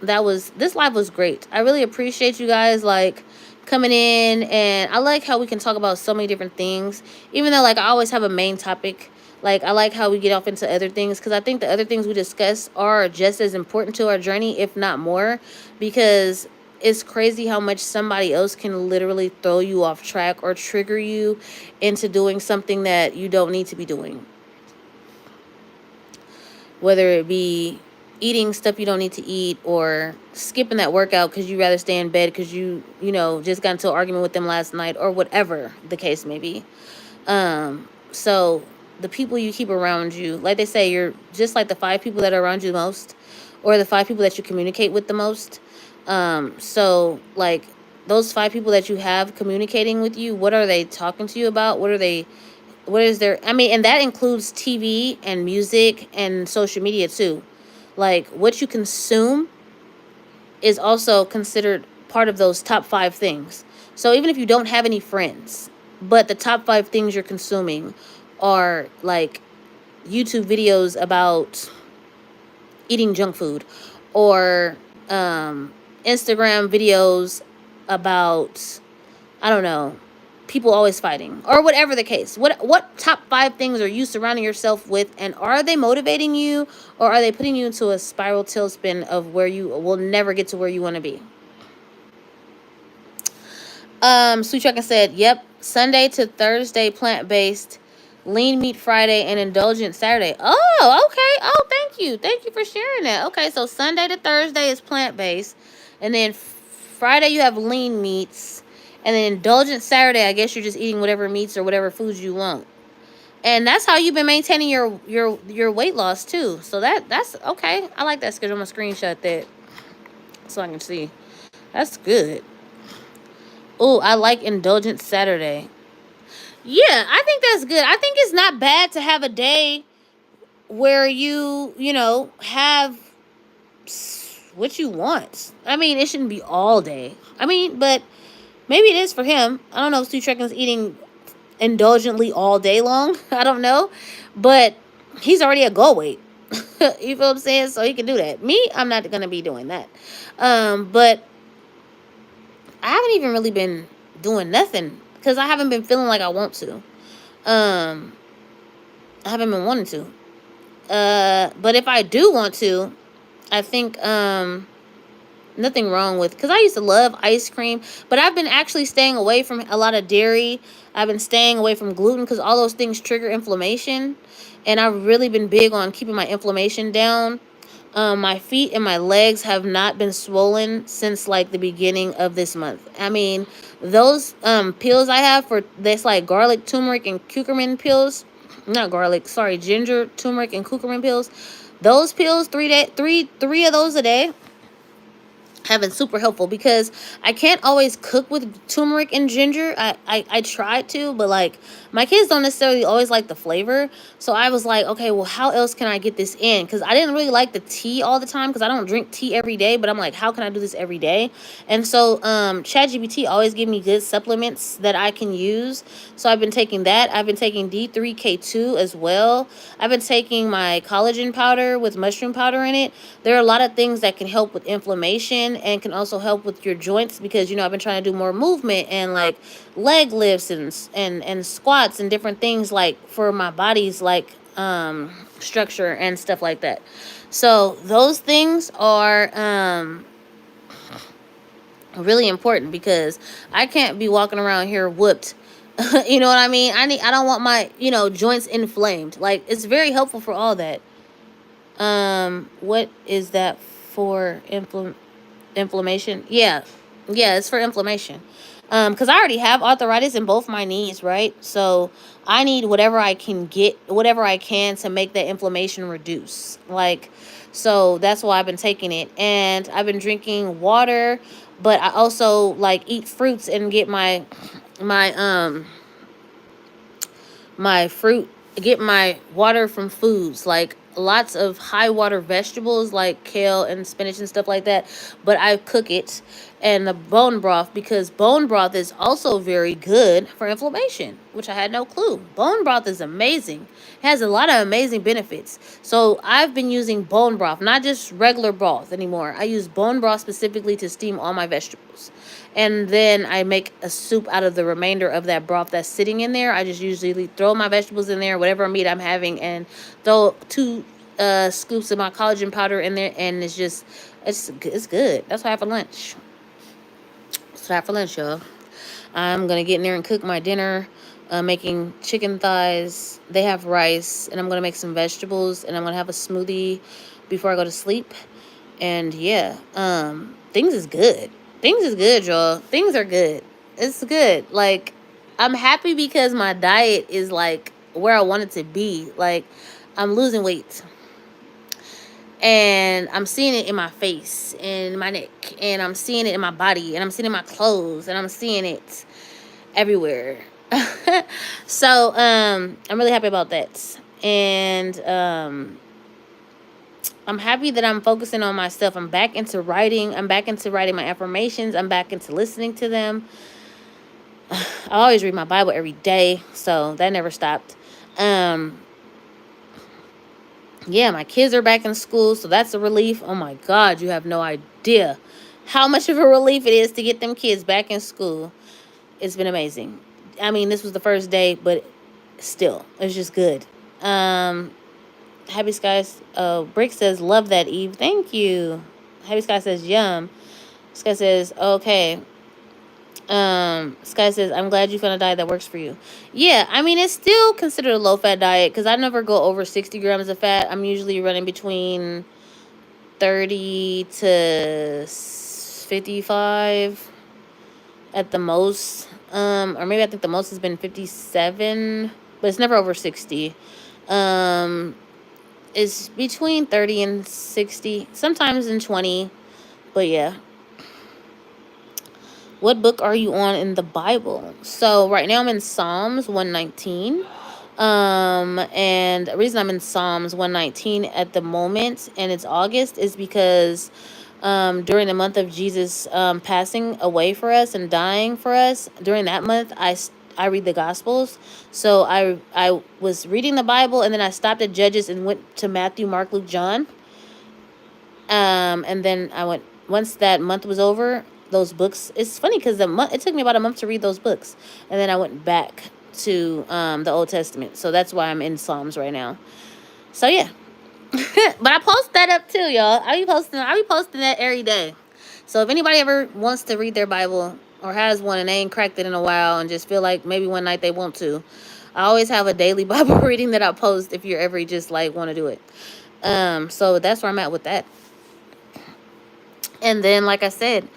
S1: this live was great. I really appreciate you guys like coming in, and I like how we can talk about so many different things, even though like I always have a main topic. Like I like how we get off into other things, because I think the other things we discuss are just as important to our journey, if not more, because it's crazy how much somebody else can literally throw you off track or trigger you into doing something that you don't need to be doing, whether it be eating stuff you don't need to eat, or skipping that workout because you rather stay in bed because you just got into an argument with them last night, or whatever the case may be. So the people you keep around you, like they say, you're just like the 5 people that are around you the most, or the 5 people that you communicate with the most. So like those 5 people that you have communicating with you, what are they talking to you about? What is their, I mean, and that includes TV and music and social media too. Like what you consume is also considered part of those top 5 things. So even if you don't have any friends, but the top 5 things you're consuming are like YouTube videos about eating junk food, or Instagram videos about, I don't know, people always fighting, or whatever the case. What top 5 things are you surrounding yourself with, and are they motivating you, or are they putting you into a spiral tailspin of where you will never get to where you want to be? Sweet Truckin' said, yep, Sunday to Thursday plant-based, lean meat Friday, and indulgent Saturday. Oh, okay. Oh, thank you for sharing that. Okay, so Sunday to Thursday is plant-based, and then Friday you have lean meats, and then indulgent Saturday, I guess you're just eating whatever meats or whatever foods you want. And that's how you've been maintaining your weight loss too. So that's okay. I like that schedule. I'm gonna screenshot that so I can see. That's good. Oh, I like indulgent Saturday. Yeah, I think that's good. I think it's not bad to have a day where you have what you want. I mean, it shouldn't be all day. I mean, but maybe it is for him. I don't know if Stu Trekkin's eating indulgently all day long. I don't know. But he's already at goal weight. You feel what I'm saying? So he can do that. Me, I'm not going to be doing that. But I haven't even really been doing nothing because I haven't been feeling like I want to. Um, I haven't been wanting to. But if I do want to, I think nothing wrong with, because I used to love ice cream, but I've been actually staying away from a lot of dairy. I've been staying away from gluten because all those things trigger inflammation, and I've really been big on keeping my inflammation down. My feet and my legs have not been swollen since like the beginning of this month. I mean, those pills I have for this, like garlic, turmeric, and curcumin pills, not garlic, sorry, ginger, turmeric, and curcumin pills. Those pills, three of those a day, have been super helpful because I can't always cook with turmeric and ginger. I tried to, but like my kids don't necessarily always like the flavor. So I was like, okay, well, how else can I get this in? Because I didn't really like the tea all the time because I don't drink tea every day. But I'm like, how can I do this every day? And so ChatGPT always give me good supplements that I can use. So I've been taking that. I've been taking D3K2 as well. I've been taking my collagen powder with mushroom powder in it. There are a lot of things that can help with inflammation and can also help with your joints because, you know, I've been trying to do more movement and like leg lifts and squats and different things like for my body's like structure and stuff like that. So those things are really important because I can't be walking around here whooped. You know what I mean? I don't want my, you know, joints inflamed. Like it's very helpful for all that. What is that for? Inflammation? Yeah. Yeah, it's for inflammation. Because I already have arthritis in both my knees, right? So I need whatever I can get, whatever I can to make that inflammation reduce. Like, so that's why I've been taking it. And I've been drinking water, but I also like eat fruits and get my my fruit, get my water from foods like lots of high water vegetables like kale and spinach and stuff like that, but I cook it, and the bone broth, because bone broth is also very good for inflammation, which I had no clue. Bone broth is amazing. It has a lot of amazing benefits. So I've been using bone broth, not just regular broth anymore. I use bone broth specifically to steam all my vegetables, and then I make a soup out of the remainder of that broth that's sitting in there. I just usually throw my vegetables in there, whatever meat I'm having, and throw 2 scoops of my collagen powder in there, and it's good. That's what I have for lunch. That's what I have for lunch, y'all. I'm gonna get in there and cook my dinner. Making chicken thighs. They have rice, and I'm gonna make some vegetables, and I'm gonna have a smoothie before I go to sleep. And yeah, things is good. Things is good, y'all. Things are good. It's good. Like, I'm happy because my diet is like where I want it to be. Like, I'm losing weight, and I'm seeing it in my face and my neck, and I'm seeing it in my body, and I'm seeing it in my clothes, and I'm seeing it everywhere. So I'm really happy about that. And I'm happy that I'm focusing on myself. I'm back into writing. I'm back into writing my affirmations. I'm back into listening to them. I always read my Bible every day, so that never stopped. Um, yeah, my kids are back in school, so that's a relief. Oh my God, you have no idea how much of a relief it is to get them kids back in school. It's been amazing. I mean, this was the first day, but still, it's just good. Happy Skies, Brick says, love that, Eve. Thank you. Happy Sky says, yum. Sky says, okay. Sky says, I'm glad you found a diet that works for you. Yeah, I mean, it's still considered a low-fat diet because I never go over 60 grams of fat. I'm usually running between 30 to 55 at the most. Or maybe I think the most has been 57, but it's never over 60. It's between 30 and 60, sometimes in 20, but yeah. What book are you on in the Bible? So right now I'm in Psalms 119. And the reason I'm in Psalms 119 at the moment, and it's August, is because during the month of Jesus passing away for us and dying for us. During that month, I read the Gospels. So I was reading the Bible, and then I stopped at Judges and went to Matthew, Mark, Luke, John. And then I went, once that month was over, those books. It's funny because it took me about a month to read those books, and then I went back to the Old Testament. So that's why I'm in Psalms right now. So yeah. But I post that up too, y'all. I be posting that every day. So if anybody ever wants to read their Bible or has one and they ain't cracked it in a while and just feel like maybe one night they want to, I always have a daily Bible reading that I post if you're ever just like want to do it. So that's where I'm at with that. And then, like I said,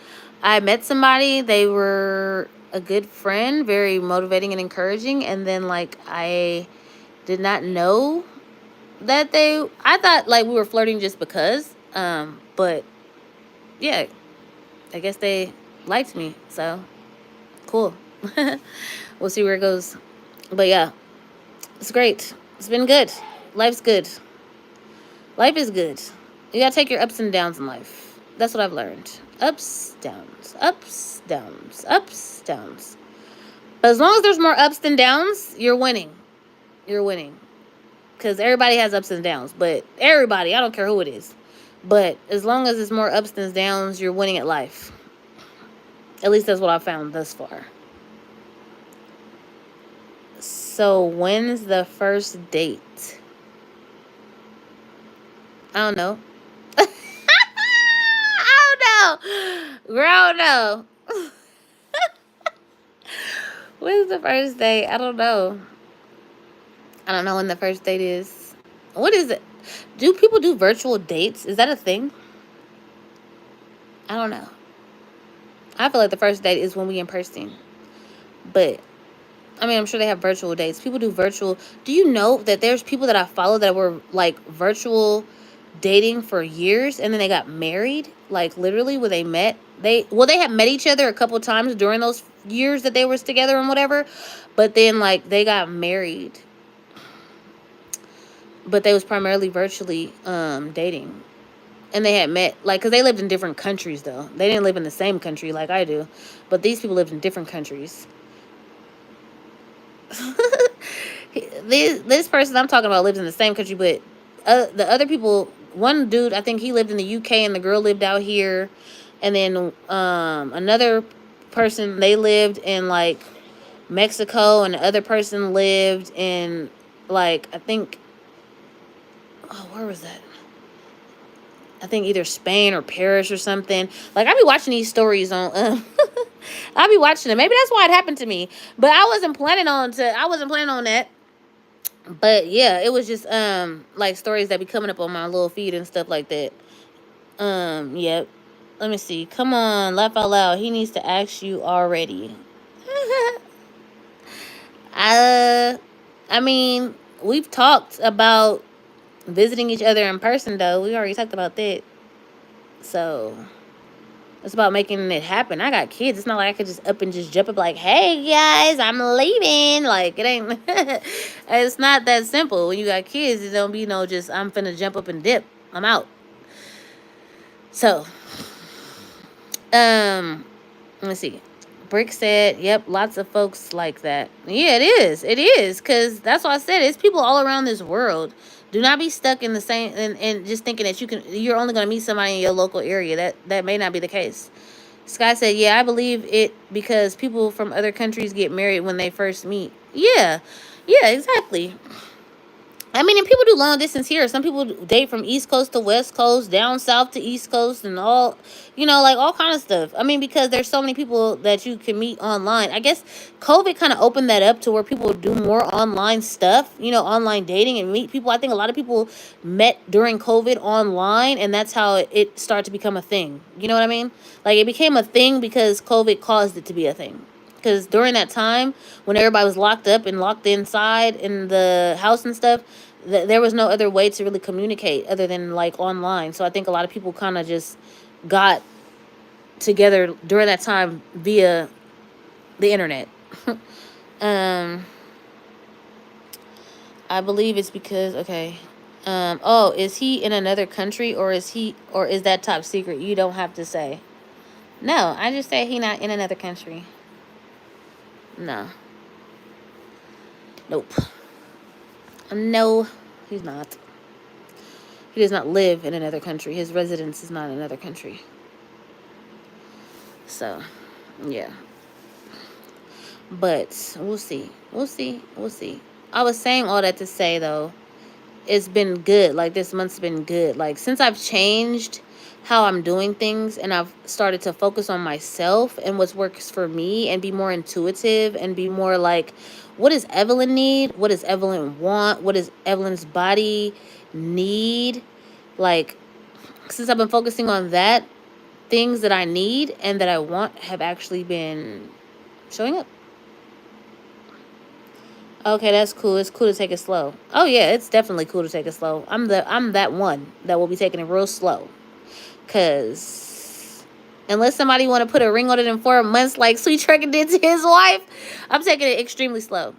S1: I met somebody. They were a good friend, very motivating and encouraging. And then, like, I did not know that I thought, like, we were flirting just because. But, yeah, I guess they liked me. So, cool. We'll see where it goes. But, yeah, it's great. It's been good. Life's good. Life is good. You gotta take your ups and downs in life. That's what I've learned. Ups, downs, ups, downs, ups, downs. But as long as there's more ups than downs, you're winning. You're winning. Because everybody has ups and downs. But everybody, I don't care who it is. But as long as it's more ups than downs, you're winning at life. At least that's what I've found thus far. So when's the first date? I don't know. Girl, no. When's the first date? I don't know. I don't know when the first date is. What is it? Do people do virtual dates? Is that a thing? I don't know. I feel like the first date is when we in person. But, I mean, I'm sure they have virtual dates. People do virtual. Do you know that there's people that I follow that were, like, virtual dating for years, and then they got married? Like, literally, where they met. They had met each other a couple times during those years that they were together and whatever. But then, like, they got married. But they was primarily virtually dating. And they had met, like, because they lived in different countries, though. They didn't live in the same country like I do. But these people lived in different countries. This person I'm talking about lives in the same country, but the other people, one dude, I think he lived in the UK and the girl lived out here. And then another person, they lived in, like, Mexico, and the other person lived in, like, I think, oh, where was that? I think either Spain or Paris or something. Like, I be watching these stories on, I be watching them. Maybe that's why it happened to me. But I wasn't planning on that. But yeah, it was just like stories that be coming up on my little feed and stuff like that. Yep. Let me see. Come on, laugh out loud. He needs to ask you already. I mean, we've talked about visiting each other in person, though. We already talked about that. So it's about making it happen. I got kids. It's not like I could just up and just jump up like, hey guys, I'm leaving. Like, it ain't it's not that simple. When you got kids, it don't be no just I'm finna jump up and dip. I'm out. So let's see. Brick said, yep, lots of folks like that. Yeah, it is. It is. Because that's what I said. It's people all around this world. Do not be stuck in the same and just thinking that you're only going to meet somebody in your local area. That may not be the case. Sky said, yeah, I believe it because people from other countries get married when they first meet. Yeah. Yeah, exactly. I mean, and people do long distance here. Some people date from East Coast to West Coast, down south to East Coast, and all, like all kind of stuff. I mean, because there's so many people that you can meet online. I guess COVID kind of opened that up to where people do more online stuff, online dating and meet people. I think a lot of people met during COVID online, and that's how it started to become a thing. You know what I mean? Like, it became a thing because COVID caused it to be a thing. Because during that time, when everybody was locked up and locked inside in the house and stuff, there was no other way to really communicate other than, like, online. So I think a lot of people kind of just got together during that time via the internet. I believe it's because, okay, Oh, is he in another country, or is that top secret? You don't have to say. No, I just said he not in another country. No. Nope. No, he's not. He does not live in another country. His residence is not in another country. So, yeah. But we'll see. We'll see. We'll see. I was saying all that to say, though, it's been good. Like, this month's been good. Like, since I've changed how I'm doing things and I've started to focus on myself and what works for me and be more intuitive and be more like, what does Evelyn need? What does Evelyn want? What does Evelyn's body need? Like, since I've been focusing on that, things that I need and that I want have actually been showing up. Okay, that's cool. It's cool to take it slow. Oh yeah, it's definitely cool to take it slow. I'm that one that will be taking it real slow. Cause unless somebody want to put a ring on it in 4 months like Sweet Trucker did to his wife, I'm taking it extremely slow.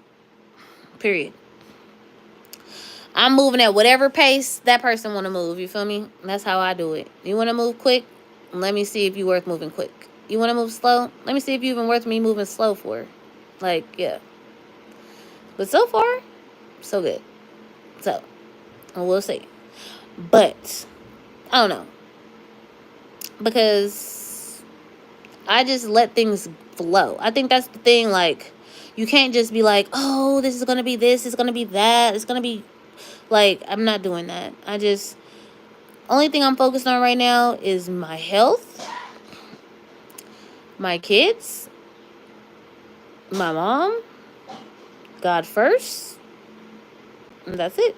S1: Period. I'm moving at whatever pace that person want to move. You feel me? That's how I do it. You want to move quick? Let me see if you worth moving quick. You want to move slow? Let me see if you even worth me moving slow for. Like, yeah. But so far, so good. So, we'll see. But, I don't know. Because I just let things flow. I think that's the thing. Like, you can't just be like, oh, this is going to be this, it's going to be that, it's going to be, like, I'm not doing that. Only thing I'm focused on right now is my health, my kids, my mom, God first, and that's it.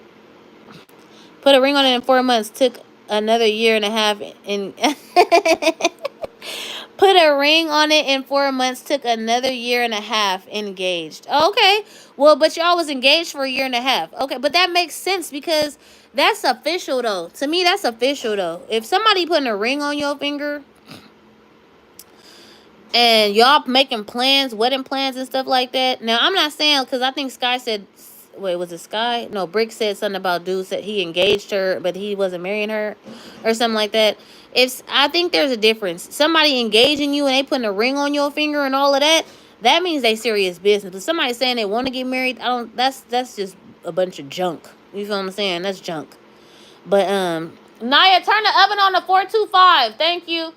S1: Put a ring on it in 4 months. Took another year and a half in. Put a ring on it in 4 months. Took another year and a half engaged. Okay. Well, but y'all was engaged for a year and a half. Okay. But that makes sense because that's official, though. To me, that's official, though. If somebody putting a ring on your finger and y'all making plans, wedding plans and stuff like that. Now, I'm not saying, because I think Sky said, wait, was it Sky? No, Brick said something about dude said he engaged her, but he wasn't marrying her or something like that. I think there's a difference. Somebody engaging you and they putting a ring on your finger and all of that, that means they serious business. But somebody saying they want to get married, that's just a bunch of junk. You feel what I'm saying? That's junk. But Naya, turn the oven on to 425. Thank you.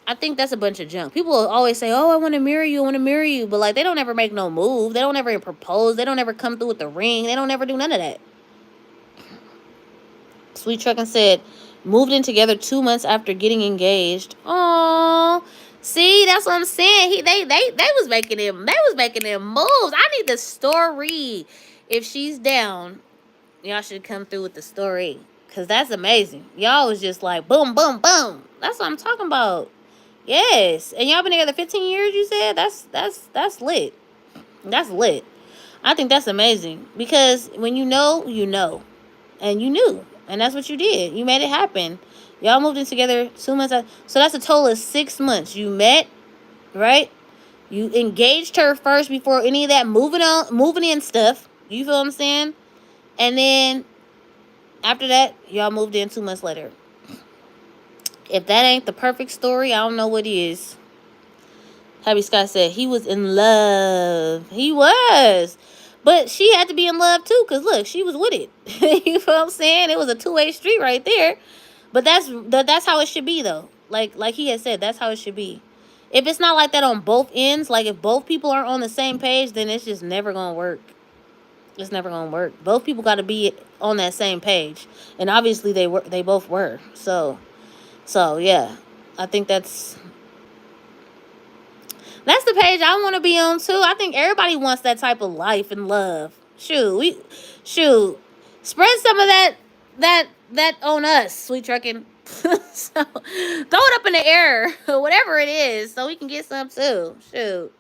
S1: I think that's a bunch of junk. People always say, oh, I want to marry you, I want to marry you. But, like, they don't ever make no move. They don't ever propose. They don't ever come through with the ring. They don't ever do none of that. Sweet Truckin' said, moved in together 2 months after getting engaged. Oh, see, that's what I'm saying. They was making them. They was making them moves. I need the story. If she's down, y'all should come through with the story. Because that's amazing. Y'all was just like, boom, boom, boom. That's what I'm talking about. Yes. And y'all been together 15 years, you said? That's lit. That's lit. I think that's amazing. Because when you know, you know. And you knew. And that's what you did. You made it happen. Y'all moved in together 2 months. So that's a total of 6 months. You met, right? You engaged her first before any of that moving in stuff. You feel what I'm saying? And then after that, y'all moved in 2 months later. If that ain't the perfect story, I don't know what is. Happy Scott said he was in love. He was. But she had to be in love too, because look, she was with it. You know what I'm saying? It was a two-way street right there. But that's how it should be, though. Like he had said, that's how it should be. If it's not like that on both ends, like if both people aren't on the same page, then it's just never going to work. It's never going to work. Both people got to be on that same page. And obviously they both were. So yeah. I think that's the page I want to be on too. I think everybody wants that type of life and love. Spread some of that on us, Sweet Truckin'. So throw it up in the air, whatever it is, so we can get some too. Shoot.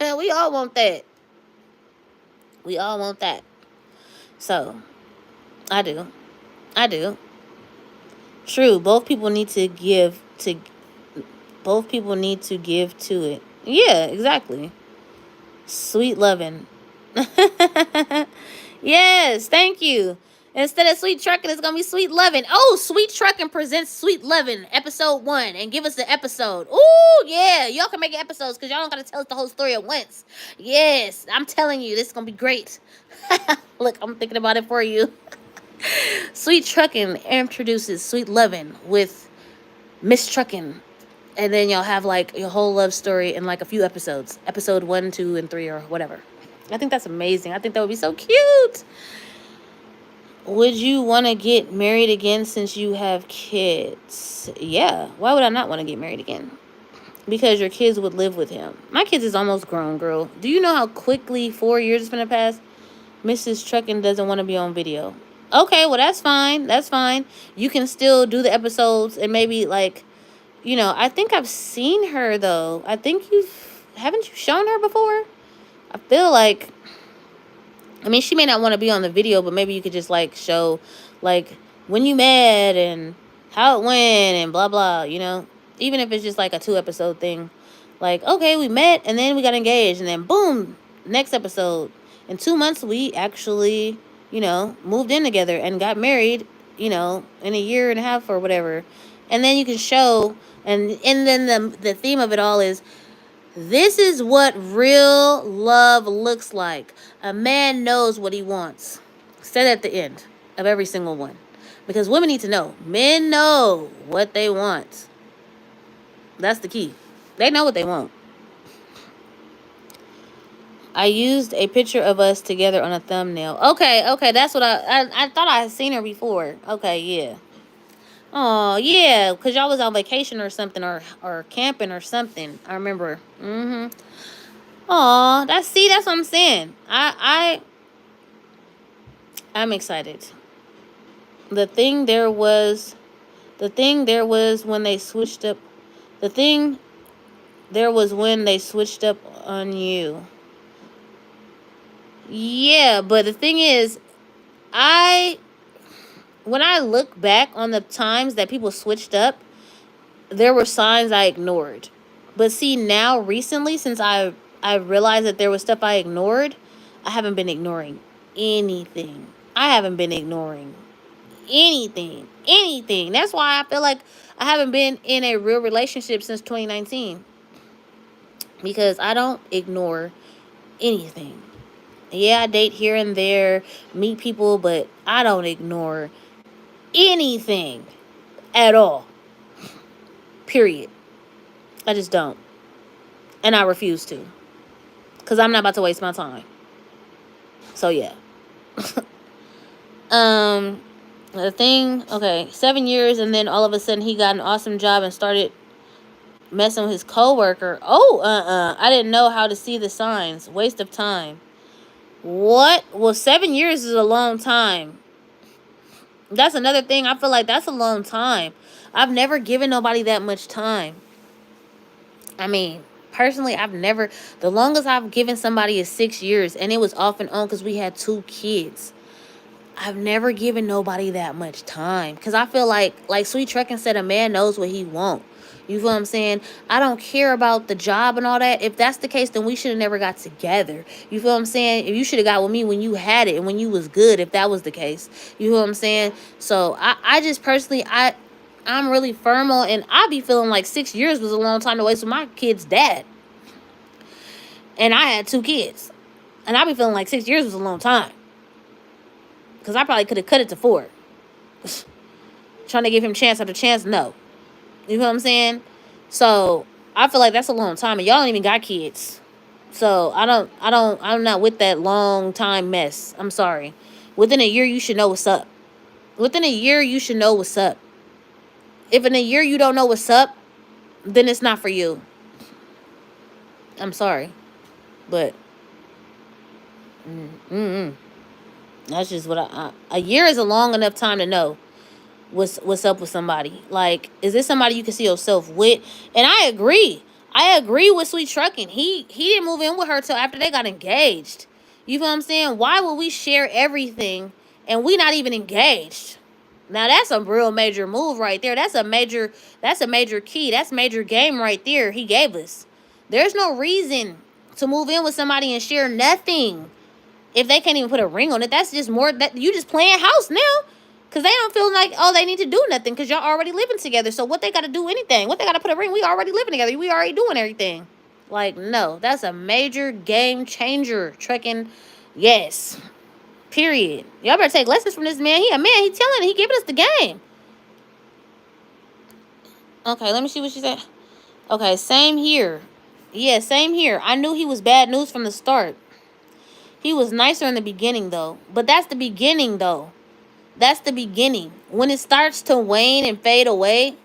S1: We all want that. We all want that. So I do. True. Both people need to give to it. Yeah, exactly. Sweet loving. Yes, thank you. Instead of Sweet Trucking, it's gonna be Sweet Lovin'. Oh, Sweet Trucking presents Sweet Lovin', episode 1, and give us the episode. Ooh, yeah, y'all can make episodes because y'all don't gotta tell us the whole story at once. Yes, I'm telling you, this is gonna be great. Look, I'm thinking about it for you. Sweet Trucking introduces Sweet Lovin' with Miss Truckin'. And then y'all have like your whole love story in like a few episodes. Episode 1, 2, and 3, or whatever. I think that's amazing. I think that would be so cute. Would you want to get married again since you have kids? Yeah. Why would I not want to get married again? Because your kids would live with him. My kids is almost grown, girl. Do you know how quickly 4 years is going to pass? Mrs. Truckin doesn't want to be on video. Okay, well, that's fine. That's fine. You can still do the episodes and maybe, like, I think I've seen her, though. I think haven't you shown her before? I feel like, I mean, she may not want to be on the video, but maybe you could just, like, show, like, when you met and how it went and blah, blah, Even if it's just, like, a 2-episode thing. Like, okay, we met and then we got engaged and then, boom, next episode. In 2 months, we actually, moved in together and got married, in a year and a half or whatever. And then you can show, and then the theme of it all is, this is what real love looks like. A man knows what he wants. Said at the end of every single one. Because women need to know. Men know what they want. That's the key. They know what they want. I used a picture of us together on a thumbnail. Okay, that's what I thought I had seen her before. Okay, yeah. Oh, yeah, because y'all was on vacation or something, or camping or something. I remember. Oh, that's what I'm saying. I'm excited. The thing there was when they switched up. The thing there was when they switched up on you. Yeah, but the thing is, when I look back on the times that people switched up, there were signs I ignored. But see, now recently, since I realized that there was stuff I ignored, I haven't been ignoring anything. I haven't been ignoring anything. Anything. That's why I feel like I haven't been in a real relationship since 2019. Because I don't ignore anything. Yeah, I date here and there, meet people, but I don't ignore anything at all. Period. I just don't. And I refuse to. Because I'm not about to waste my time. So, yeah. The thing, okay, 7 years, and then all of a sudden he got an awesome job and started messing with his coworker. I didn't know how to see the signs. Waste of time. What? Well, 7 years is a long time. That's another thing. I feel like that's a long time. I've never given nobody that much time. I mean, personally, the longest I've given somebody is 6 years, and it was off and on because we had 2 kids. I've never given nobody that much time because I feel like Sweet Truckin' said, a man knows what he wants. You feel what I'm saying? I don't care about the job and all that. If that's the case, then we should have never got together. You feel what I'm saying? If you should have got with me when you had it and when you was good, if that was the case. You feel what I'm saying? So I just personally, I'm really firm on, and I be feeling like 6 years was a long time to waste with my kid's dad. And I had 2 kids. And I be feeling like 6 years was a long time. Because I probably could have cut it to 4. Trying to give him chance after chance, no. You know what I'm saying? So I feel like that's a long time, and y'all don't even got kids. So I'm not with that long time mess. I'm sorry. Within a year, you should know what's up. Within a year, you should know what's up. If in a year you don't know what's up, then it's not for you. I'm sorry. But that's just what a year is a long enough time to know what's up with somebody. Like, is this somebody you can see yourself with? And I agree with Sweet Truckin'. He didn't move in with her till after they got engaged. You feel what I'm saying? Why would we share everything and we not even engaged? Now that's a real major move right there. That's a major key. That's major game right there he gave us. There's no reason to move in with somebody and share nothing. If they can't even put a ring on it, that's just more that you just playing house now. Cause they don't feel like, oh, they need to do nothing because y'all already living together. So what they gotta do anything? What they gotta put a ring? We already living together. We already doing everything. Like, no, that's a major game changer. Trekking, yes. Period. Y'all better take lessons from this man. He a man. He telling. He giving us the game. Okay, let me see what she said. Okay, same here. Yeah, same here. I knew he was bad news from the start. He was nicer in the beginning, though. But that's the beginning, though. That's the beginning. When it starts to wane and fade away,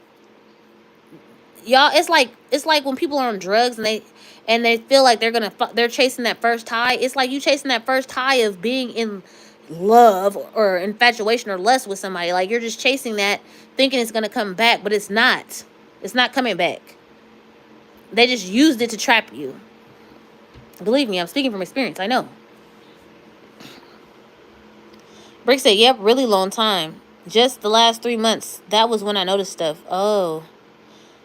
S1: y'all, it's like when people are on drugs and they feel like they're chasing that first high. It's like you chasing that first high of being in love or infatuation or lust with somebody. Like you're just chasing that, thinking it's gonna come back, but it's not. It's not coming back. They just used it to trap you. Believe me, I'm speaking from experience. I know. Brick said, "Yep, really long time. Just the last 3 months. That was when I noticed stuff." Oh.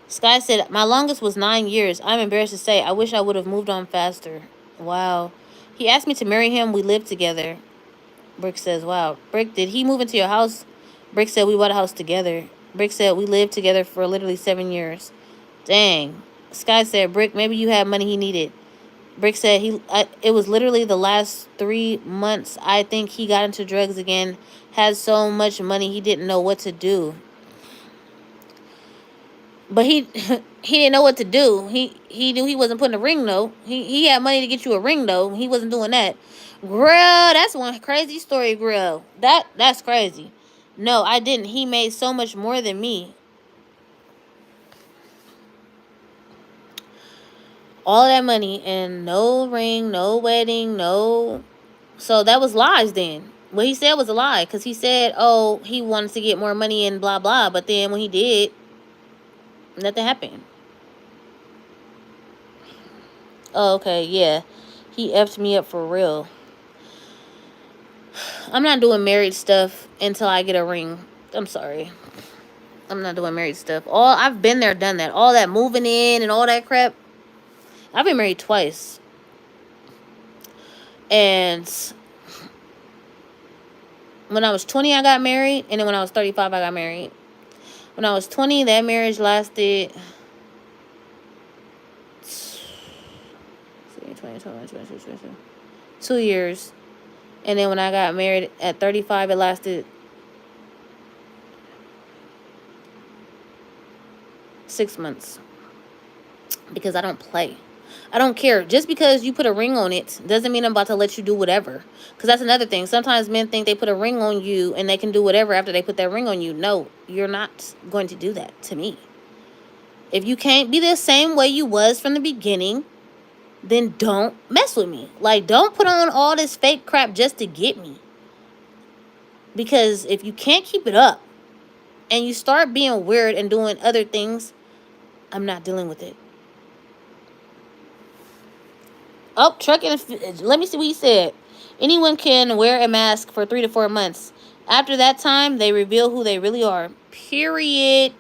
S1: Sky said, "My longest was 9 years. I'm embarrassed to say. I wish I would have moved on faster." Wow. He asked me to marry him. We lived together. Brick says, "Wow." Brick, did he move into your house? Brick said, "We bought a house together." Brick said, "We lived together for literally 7 years." Dang. Sky said, "Brick, maybe you had money he needed." Brick said, it was literally the last 3 months. I think he got into drugs again. Had so much money he didn't know what to do. But he he didn't know what to do. He knew he wasn't putting a ring though. He had money to get you a ring though. He wasn't doing that. Girl, that's one crazy story, girl. That's crazy. No, I didn't. He made so much more than me. All that money and no ring, no wedding, no. So that was lies then. What he said was a lie because he said, oh, he wanted to get more money and blah, blah. But then when he did, nothing happened. Oh, okay, yeah. He effed me up for real. I'm not doing married stuff until I get a ring. I'm sorry. I'm not doing married stuff. I've been there, done that. All that moving in and all that crap. I've been married twice. And when I was 20, I got married. And then when I was 35, I got married. When I was 20, that marriage lasted 2 years. And then when I got married at 35, it lasted 6 months. Because I don't play. I don't care. Just because you put a ring on it doesn't mean I'm about to let you do whatever. Because that's another thing. Sometimes men think they put a ring on you and they can do whatever after they put that ring on you. No, you're not going to do that to me. If you can't be the same way you was from the beginning, then don't mess with me. Like, don't put on all this fake crap just to get me. Because if you can't keep it up and you start being weird and doing other things, I'm not dealing with it. Oh, trucking. Let me see what he said. Anyone can wear a mask for 3 to 4 months. After that time, they reveal who they really are. Period.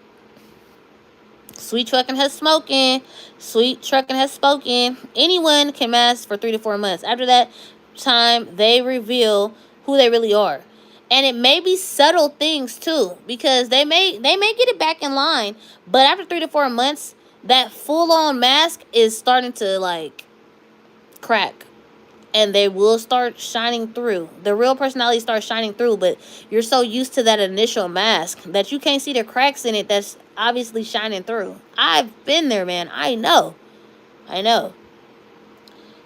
S1: Sweet trucking has spoken. Sweet trucking has spoken. Anyone can mask for 3 to 4 months. After that time, they reveal who they really are. And it may be subtle things too, because they may get it back in line. But after 3 to 4 months, that full-on mask is starting to like crack, and they will start shining through. The real personality starts shining through, but you're so used to that initial mask that you can't see the cracks in it that's obviously shining through. I've been there, man. I know.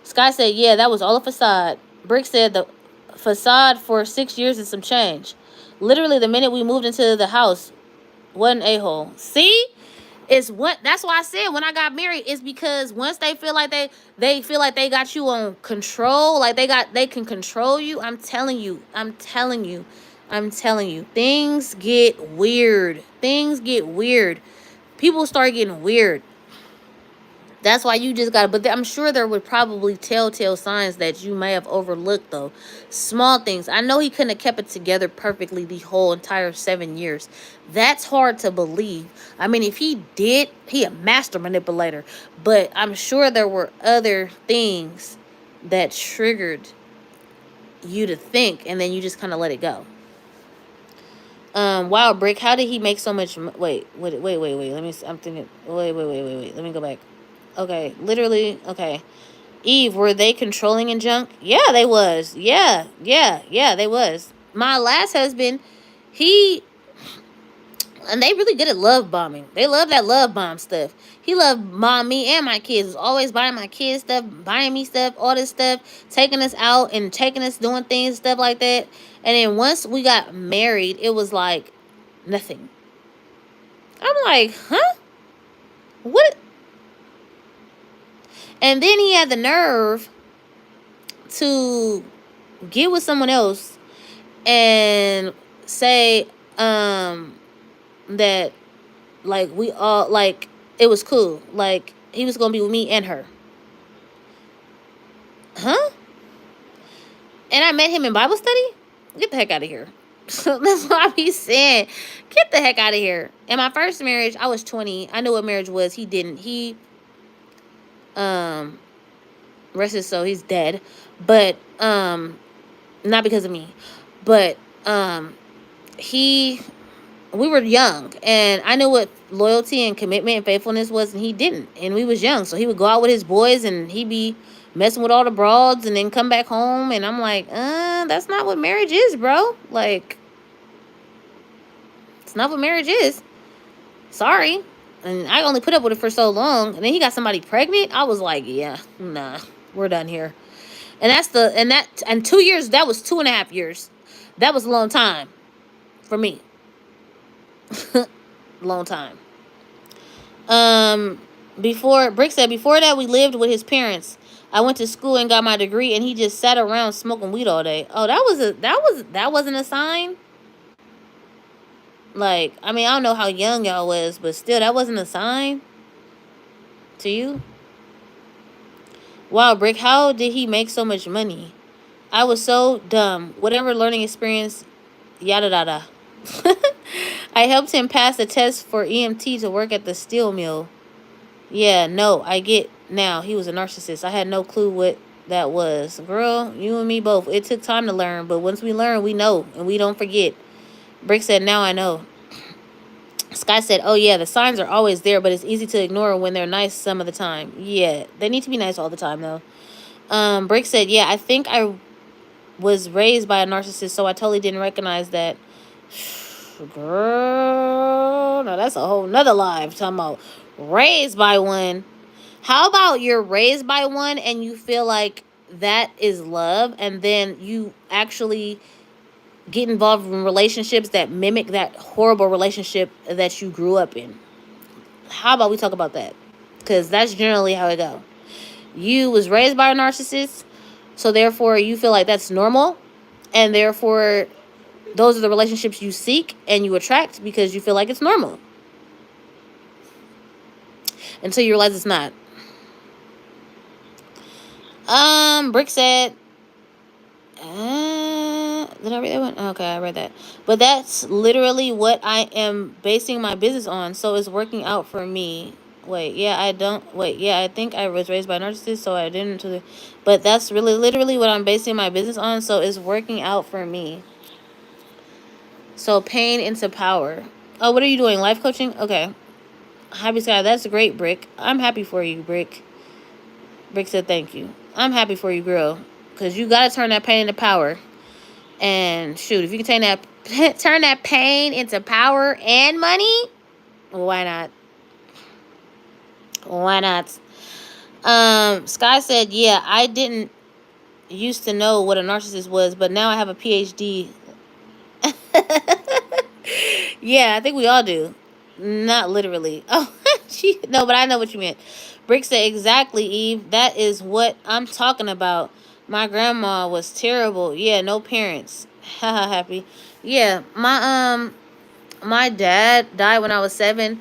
S1: Sky said, yeah, that was all a facade. Brick said the facade for 6 years and some change. Literally the minute we moved into the house, what an a-hole. See? That's why I said when I got married, it's because once they feel like they feel like they got you on control, like they can control you. I'm telling you, things get weird. People start getting weird. That's why you just got to, but I'm sure there would probably telltale signs that you may have overlooked, though. Small things. I know he couldn't have kept it together perfectly the whole entire 7 years. That's hard to believe. I mean, if he did, he a master manipulator. But I'm sure there were other things that triggered you to think, and then you just kind of let it go. Wow, Brick, how did he make so much? Wait. Let me. I'm thinking. Wait. Let me go back. Okay, literally. Okay, Eve, were they controlling and junk? Yeah, they was. Yeah, they was. My last husband, he and they really good at love bombing. They love that love bomb stuff. He loved mom, me, and my kids. Was always buying my kids stuff, buying me stuff, all this stuff, taking us out and taking us doing things, stuff like that. And then once we got married, it was like nothing. I'm like, huh? What? And then he had the nerve to get with someone else and say that like we all like it was cool. Like he was gonna be with me and her. Huh? And I met him in Bible study? Get the heck out of here. So that's what I be saying. Get the heck out of here. In my first marriage, I was 20. I knew what marriage was. He didn't. He um rest his soul, he's dead. But not because of me. But he we were young, and I knew what loyalty and commitment and faithfulness was, and he didn't. And we was young, so he would go out with his boys and he'd be messing with all the broads and then come back home, and I'm like, that's not what marriage is, bro. Like, it's not what marriage is. Sorry. And I only put up with it for so long, and then he got somebody pregnant. I was like, yeah, nah, we're done here. And 2 years, that was 2.5 years. That was a long time for me. Long time. Before Brick said, before that we lived with his parents. I went to school and got my degree, and he just sat around smoking weed all day. Oh, that wasn't a sign. Like, I mean, I don't know how young y'all was, but still, that wasn't a sign to you. Wow, Brick, how did he make so much money? I was so dumb. Whatever learning experience, yada yada. I helped him pass the test for EMT to work at the steel mill. Yeah, no, I get now. He was a narcissist. I had no clue what that was. Girl, you and me both. It took time to learn, but once we learn, we know, and we don't forget. Brick said, now I know. Sky said, oh yeah, the signs are always there, but it's easy to ignore when they're nice some of the time. Yeah, they need to be nice all the time, though. Brick said, yeah, I think I was raised by a narcissist, so I totally didn't recognize that. Girl, no, that's a whole nother live. Talking about raised by one. How about you're raised by one and you feel like that is love, and then you actually get involved in relationships that mimic that horrible relationship that you grew up in? How about we talk about that? Because that's generally how it go. You was raised by a narcissist, so therefore you feel like that's normal, and therefore those are the relationships you seek and you attract because you feel like it's normal. Until you realize it's not. Brick said, did I read that one? Okay, I read that. But that's literally what I am basing my business on, so it's working out for me. I think I was raised by a narcissist, so I didn't. But that's really literally what I'm basing my business on, so it's working out for me. So pain into power. Oh, what are you doing? Life coaching? Okay. Happy Sky, that's great, Brick. I'm happy for you, Brick. Brick said thank you. I'm happy for you, girl. Because you got to turn that pain into power. And shoot, if you can turn that pain into power and money, why not? Why not? Sky said, yeah, I didn't used to know what a narcissist was, but now I have a PhD. Yeah, I think we all do. Not literally. Oh, no, but I know what you meant. Brick said, exactly, Eve. That is what I'm talking about. My grandma was terrible. Yeah, no parents. Haha, happy. Yeah, my dad died when I was 7,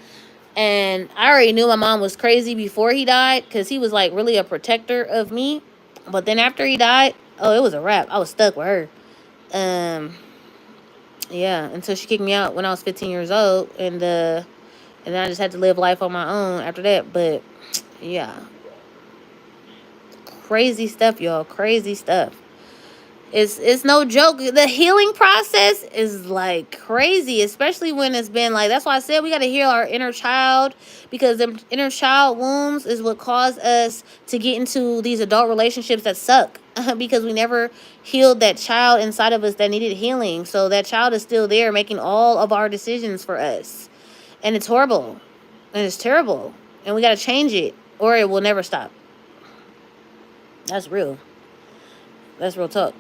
S1: and I already knew my mom was crazy before he died because he was like really a protector of me. But then after he died, oh, it was a wrap. I was stuck with her. Yeah, until she kicked me out when I was 15 years old, and then I just had to live life on my own after that. But yeah, crazy stuff, y'all. Crazy stuff. It's no joke. The healing process is like crazy, especially when it's been like, that's why I said we got to heal our inner child, because the inner child wounds is what caused us to get into these adult relationships that suck because we never healed that child inside of us that needed healing. So that child is still there making all of our decisions for us. And it's horrible. And it's terrible. And we got to change it or it will never stop. That's real. That's real talk.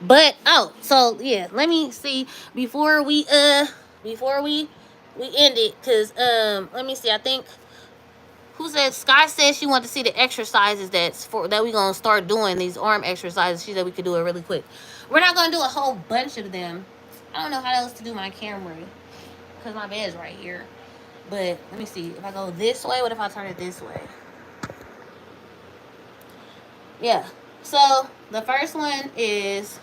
S1: But oh, so yeah, let me see before we end it, cause let me see. I think who said Sky said she wanted to see the exercises that we gonna start doing, these arm exercises. She said we could do it really quick. We're not gonna do a whole bunch of them. I don't know how else to do my camera because my bed's right here. But let me see. If I go this way, what if I turn it this way? Yeah. So the first one is,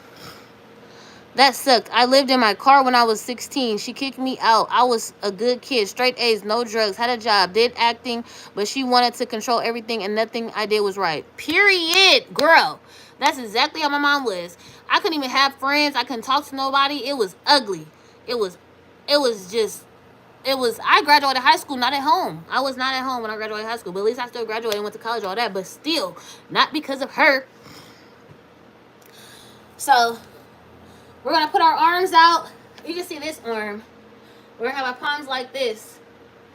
S1: that sucked. I lived in my car when I was 16. She kicked me out. I was a good kid, straight A's, no drugs, had a job, did acting, but she wanted to control everything and nothing I did was right. Period. Girl, that's exactly how my mom was. I couldn't even have friends. I couldn't talk to nobody. It was ugly. It was just, I graduated high school not at home. I was not at home when I graduated high school, but at least I still graduated and went to college, all that, but still, not because of her. So we're going to put our arms out. You can see this arm. We're going to have our palms like this.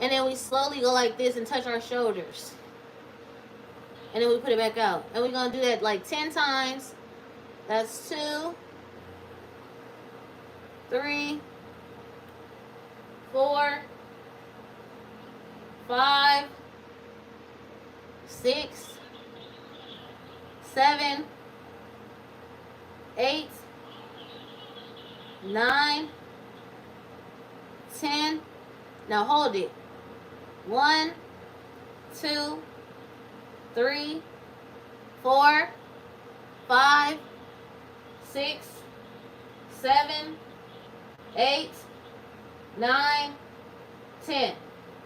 S1: And then we slowly go like this and touch our shoulders. And then we put it back out. And we're going to do that like 10 times. That's 2, 3, 4, 5, 6, 7, 8, 9, 10. Now hold it. 1, 2, 3, 4, 5, 6, 7, 8, 9, 10.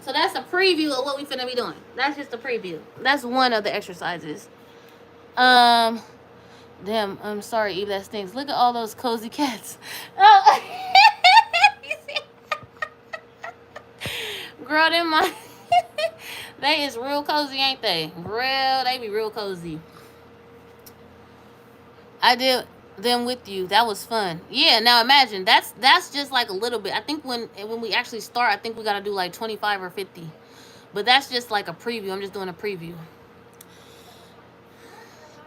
S1: So that's a preview of what we finna be doing. That's just a preview. That's one of the exercises. Damn, I'm sorry, Eve, that stinks. Look at all those cozy cats. Oh. Girl, them they is real cozy, ain't they? They be real cozy. I did them with you. That was fun. Yeah, now imagine, that's just like a little bit. I think when we actually start, I think we gotta do like 25 or 50. But that's just like a preview. I'm just doing a preview.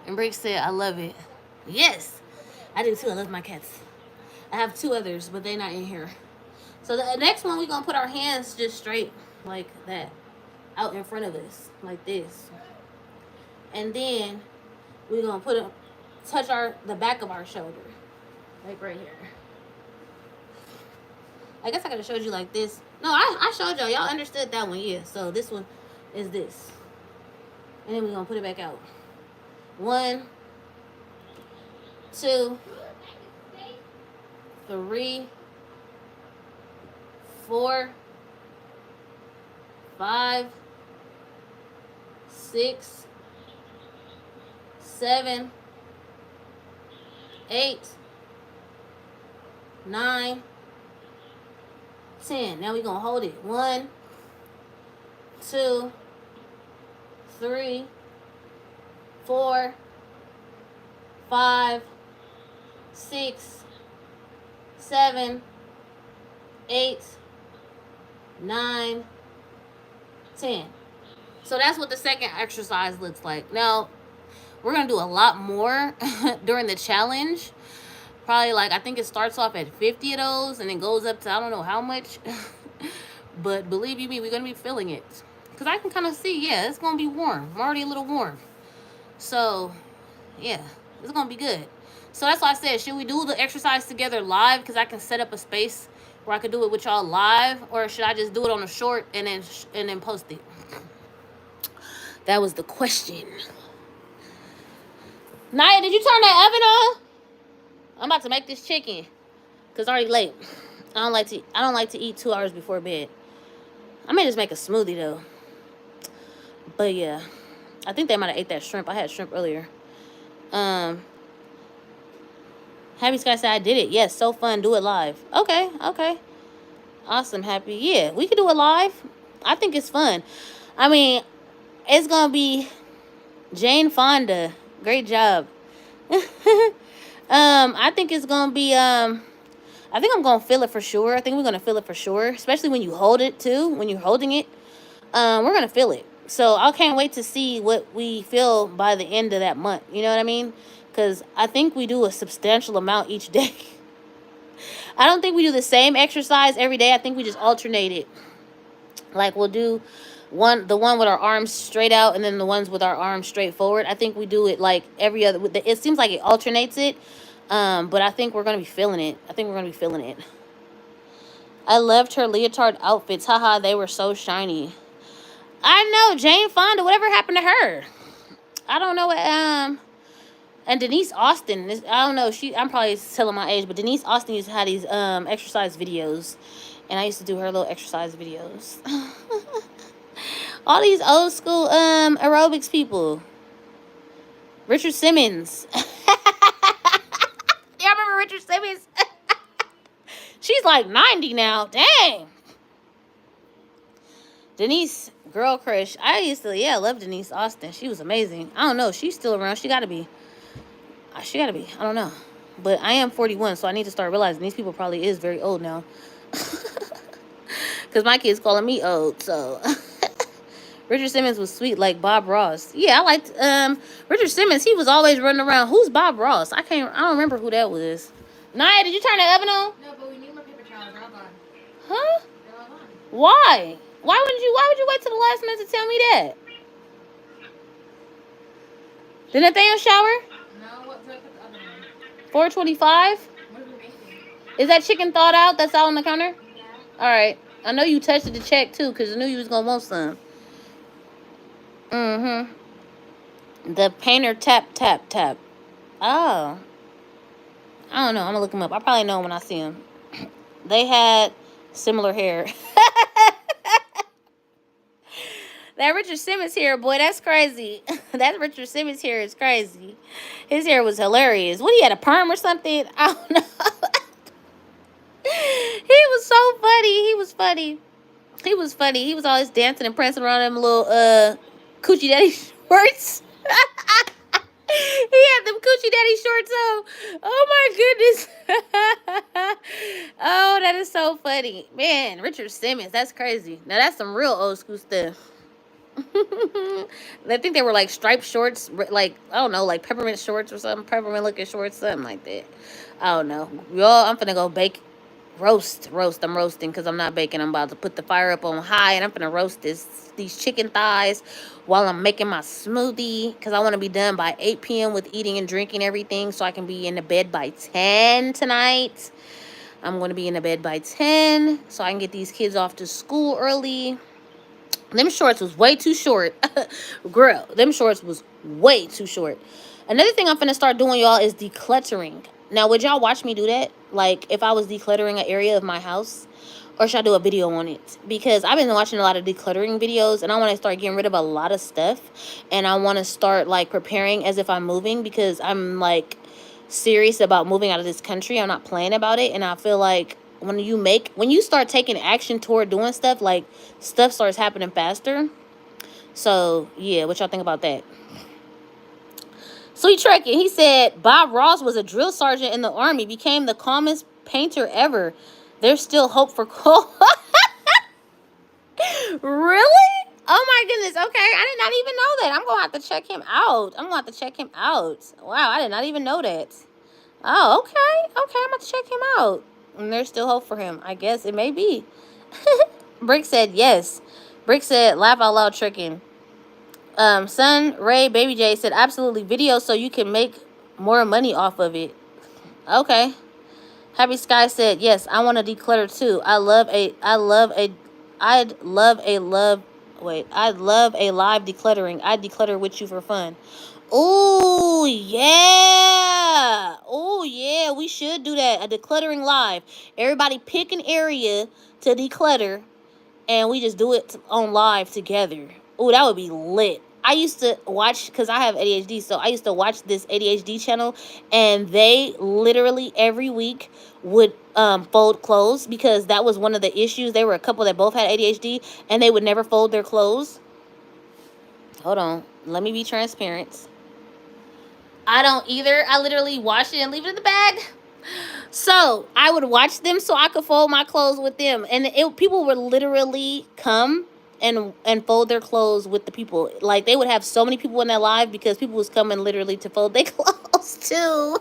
S1: And Brick said, I love it. Yes, I do too. I love my cats. I have 2 others, but they're not in here. So the next one, we're going to put our hands just straight like that, out in front of us, like this. And then we're going to touch the back of our shoulder, like right here. I guess I could have showed you like this. No, I showed y'all. Y'all understood that one, yeah. So this one is this. And then we're going to put it back out. 1, 2, 3, 4, 5, 6, 7, 8, 9, 10. Now we're going to hold it. 1, 2, 3, 4, 5, 6, 7, 8, 9, 10. So that's what the second exercise looks like. Now, we're going to do a lot more during the challenge. Probably like, I think it starts off at 50 of those and it goes up to I don't know how much. But believe you me, we're going to be feeling it. Because I can kind of see, yeah, it's going to be warm. I'm already a little warm. So, yeah, it's going to be good. So that's why I said, should we do the exercise together live? Because I can set up a space where I could do it with y'all live. Or should I just do it on a short and then post it? That was the question. Naya, did you turn that oven on? I'm about to make this chicken. Because it's already late. I don't like to eat 2 hours before bed. I may just make a smoothie though. But yeah. I think they might have ate that shrimp. I had shrimp earlier. Happy Sky said I did it. Yes, so fun. Do it live. Okay, okay. Awesome, Happy. Yeah, we could do it live. I think it's fun. I mean, it's gonna be Jane Fonda. Great job. I think it's gonna be I think I'm gonna feel it for sure. I think we're gonna feel it for sure, especially when you hold it too. When you're holding it, we're gonna feel it. So I can't wait to see what we feel by the end of that month. You know what I mean? Because I think we do a substantial amount each day. I don't think we do the same exercise every day. I think we just alternate it. Like we'll do the one with our arms straight out, and then the ones with our arms straight forward. I think we do it like every other. It seems like it alternates it, but I think we're gonna be feeling it. I think we're gonna be feeling it. I loved her leotard outfits. Haha, they were so shiny. I know, Jane Fonda. Whatever happened to her? I don't know what. And Denise Austin. I don't know. I'm probably telling my age, but Denise Austin used to have these exercise videos, and I used to do her little exercise videos. All these old school aerobics people. Richard Simmons. Y'all remember Richard Simmons? She's like 90 now. Dang. Denise, girl crush. I love Denise Austin. She was amazing. I don't know. She's still around. She gotta be. I don't know. But I am 41, so I need to start realizing these people probably is very old now. Because my kids calling me old, so. Richard Simmons was sweet like Bob Ross. Yeah, I liked Richard Simmons. He was always running around. Who's Bob Ross? I don't remember who that was. Naya, did you turn the oven on?
S2: No, but we need more paper towels. They're all gone.
S1: Huh?
S2: They're all gone.
S1: Why? Why would you wait till the last minute to tell me that? Did Nathaniel shower?
S2: No, what? So I put the oven on.
S1: 4:25?
S2: What are we making?
S1: Is that chicken thawed out? That's out on the counter?
S2: Yeah.
S1: All right. I know you touched it to check too, because I knew you was gonna want some. The painter tap. Oh. I don't know. I'm gonna look him up. I probably know him when I see him. They had similar hair. That Richard Simmons hair, boy, that's crazy. That Richard Simmons hair is crazy. His hair was hilarious. What, he had a perm or something? I don't know. He was so funny. He was funny. He was always dancing and prancing around them little coochie daddy shorts. He had them coochie daddy shorts on. Oh my goodness. Oh, that is so funny. Man, Richard Simmons, that's crazy. Now that's some real old school stuff. I think they were like striped shorts, like, I don't know, like peppermint shorts or something, peppermint looking shorts, something like that. I don't know. Y'all, I'm finna go roast. I'm roasting because I'm not baking. I'm about to put the fire up on high, and I'm finna roast these chicken thighs while I'm making my smoothie, because I want to be done by 8 p.m. with eating and drinking everything, so I can be in the bed by 10 tonight. I'm going to be in the bed by 10 so I can get these kids off to school early. Them shorts was way too short. Girl, them shorts was way too short. Another thing I'm finna start doing, y'all, is decluttering. Now, would y'all watch me do that? Like, if I was decluttering an area of my house? Or should I do a video on it? Because I've been watching a lot of decluttering videos, and I want to start getting rid of a lot of stuff. And I want to start, like, preparing as if I'm moving, because I'm, like, serious about moving out of this country. I'm not playing about it. And I feel like when you start taking action toward doing stuff, like, stuff starts happening faster. So, yeah, what y'all think about that? Sweet Trekking, he said, Bob Ross was a drill sergeant in the Army, became the calmest painter ever. There's still hope for Cole. Really? Oh my goodness. Okay, I did not even know that. I'm going to have to check him out. Wow, I did not even know that. Oh, okay. I'm going to check him out. And there's still hope for him. I guess it may be. Brick said yes. Brick said, laugh out loud tricking. Son, Ray, Baby J said, absolutely, video so you can make more money off of it. Okay. Happy Sky said, yes, I want to declutter too. I'd love a live decluttering. I'd declutter with you for fun. Oh, yeah, we should do that. A decluttering live. Everybody pick an area to declutter, and we just do it on live together. Oh, that would be lit. I used to watch, because I have ADHD, so I used to watch this ADHD channel, and they literally every week would fold clothes, because that was one of the issues. They were a couple that both had ADHD, and they would never fold their clothes. Hold on, let me be transparent. I don't either. I literally wash it and leave it in the bag. So I would watch them so I could fold my clothes with them, and people would literally come and fold their clothes with the people. Like, they would have so many people in their live, because people was coming literally to fold their clothes too.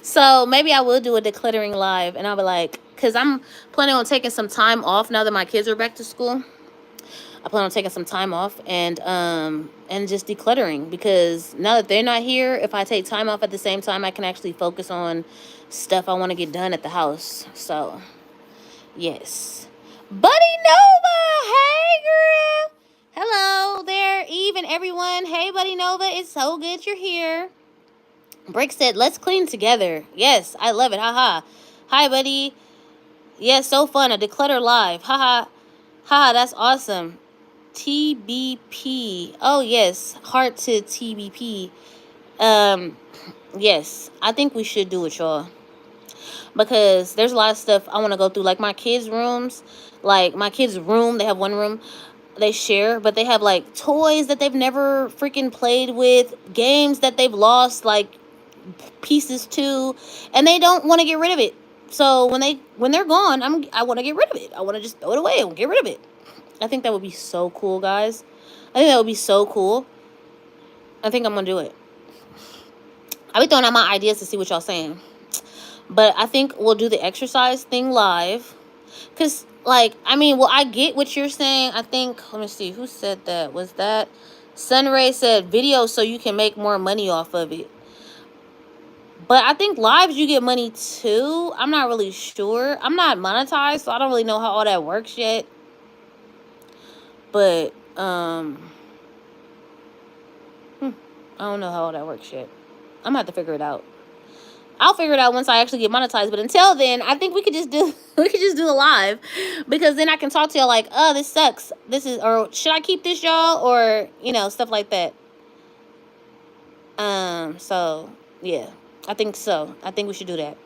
S1: So maybe I will do a decluttering live, and I'll be like, because I'm planning on taking some time off now that my kids are back to school. I plan on taking some time off and just decluttering, because now that they're not here, if I take time off at the same time, I can actually focus on stuff I want to get done at the house. So, yes. Buddy Nova, hey girl. Hello there, Eve and everyone. Hey, Buddy Nova, it's so good you're here. Brick said, let's clean together. Yes, I love it. Haha. Hi, buddy. Yes, so fun. A declutter live. Haha. Haha, that's awesome. TBP. Oh, yes. Heart to TBP. Yes. I think we should do it, y'all. Because there's a lot of stuff I want to go through. Like my kids' rooms. Like my kids' room, they have one room they share, but they have like toys that they've never freaking played with, games that they've lost like pieces to, and they don't want to get rid of it. So when they're gone, I want to get rid of it. I want to just throw it away and get rid of it. I think that would be so cool, guys. I think that would be so cool. I think I'm gonna do it. I'll be throwing out my ideas to see what y'all saying. But I think we'll do the exercise thing live. Because, like, I mean, well, I get what you're saying. I think, let me see, who said that? Was that Sunray said video so you can make more money off of it. But I think lives you get money too. I'm not really sure. I'm not monetized, so I don't really know how all that works yet. But I don't know how all that works yet. I'm gonna have to figure it out. I'll figure it out once I actually get monetized. But until then, I think we could just do the live, because then I can talk to y'all like, oh, this sucks. This is, or should I keep this, y'all, or stuff like that. So yeah, I think so. I think we should do that,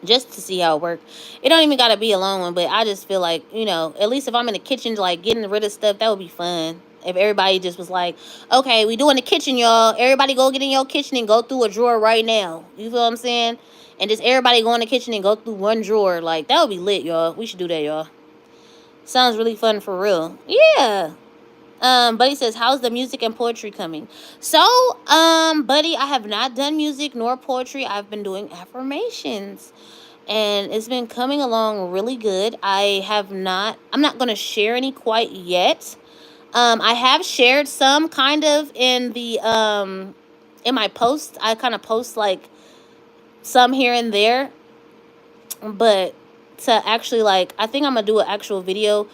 S1: just to see how it works. It don't even gotta be a long one, but I just feel like, at least if I'm in the kitchen, like getting rid of stuff, that would be fun. If everybody just was like, okay, we doing the kitchen, y'all. Everybody go get in your kitchen and go through a drawer right now. You feel what I'm saying? And just everybody go in the kitchen and go through one drawer. Like, that would be lit, y'all. We should do that, y'all. Sounds really fun for real. Yeah. Buddy says, how's the music and poetry coming? So, buddy, I have not done music nor poetry. I've been doing affirmations, and it's been coming along really good. I'm not going to share any quite yet. I have shared some kind of in my posts. I kind of post like some here and there, but to actually, like, I think I'm going to do an actual video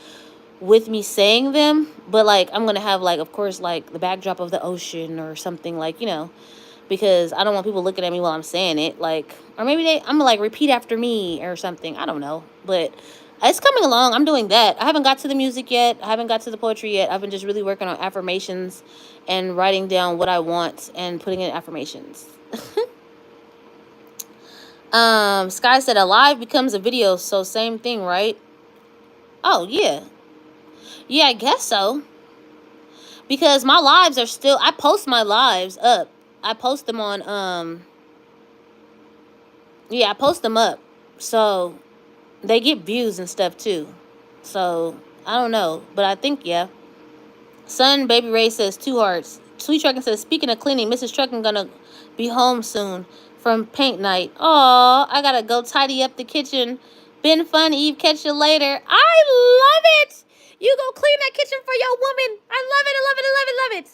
S1: with me saying them, but like I'm gonna have, like, of course, like the backdrop of the ocean or something, like, because I don't want people looking at me while I'm saying it, like, or maybe I'm gonna like repeat after me or something. I don't know, but it's coming along. I'm doing that. I haven't got to the music yet. I haven't got to the poetry yet. I've been just really working on affirmations and writing down what I want and putting in affirmations. Sky said a live becomes a video, so same thing, right? Oh yeah. Yeah, I guess so. Because my lives are still, I post my lives up. I post them on I post them up. So they get views and stuff too. So I don't know, but I think, yeah. Son Baby Ray says 2 hearts. Sweet Truckin says, speaking of cleaning, Mrs. Truckin gonna be home soon from paint night. Aw, I gotta go tidy up the kitchen. Been fun, Eve. Catch you later. I love it. You go clean that kitchen for your woman. I love it. I love it. I love it. Love it.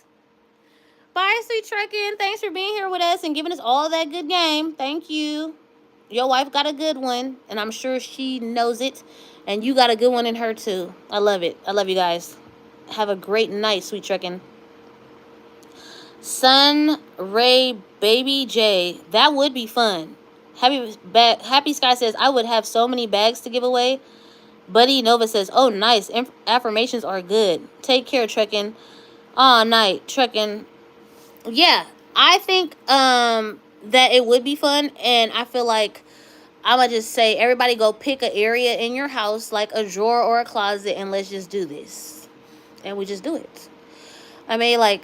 S1: Bye, Sweet Truckin. Thanks for being here with us and giving us all that good game. Thank you. Your wife got a good one, and I'm sure she knows it. And you got a good one in her, too. I love it. I love you guys. Have a great night, Sweet Truckin. Sun Ray Baby J. That would be fun. Happy Sky says, I would have so many bags to give away. Buddy Nova says, "Oh, nice. Affirmations are good. Take care, Trekking. All night, Trekking." Yeah, I think that it would be fun, and I feel like I'm gonna just say everybody go pick an area in your house, like a drawer or a closet, and let's just do this, and we just do it. I mean, like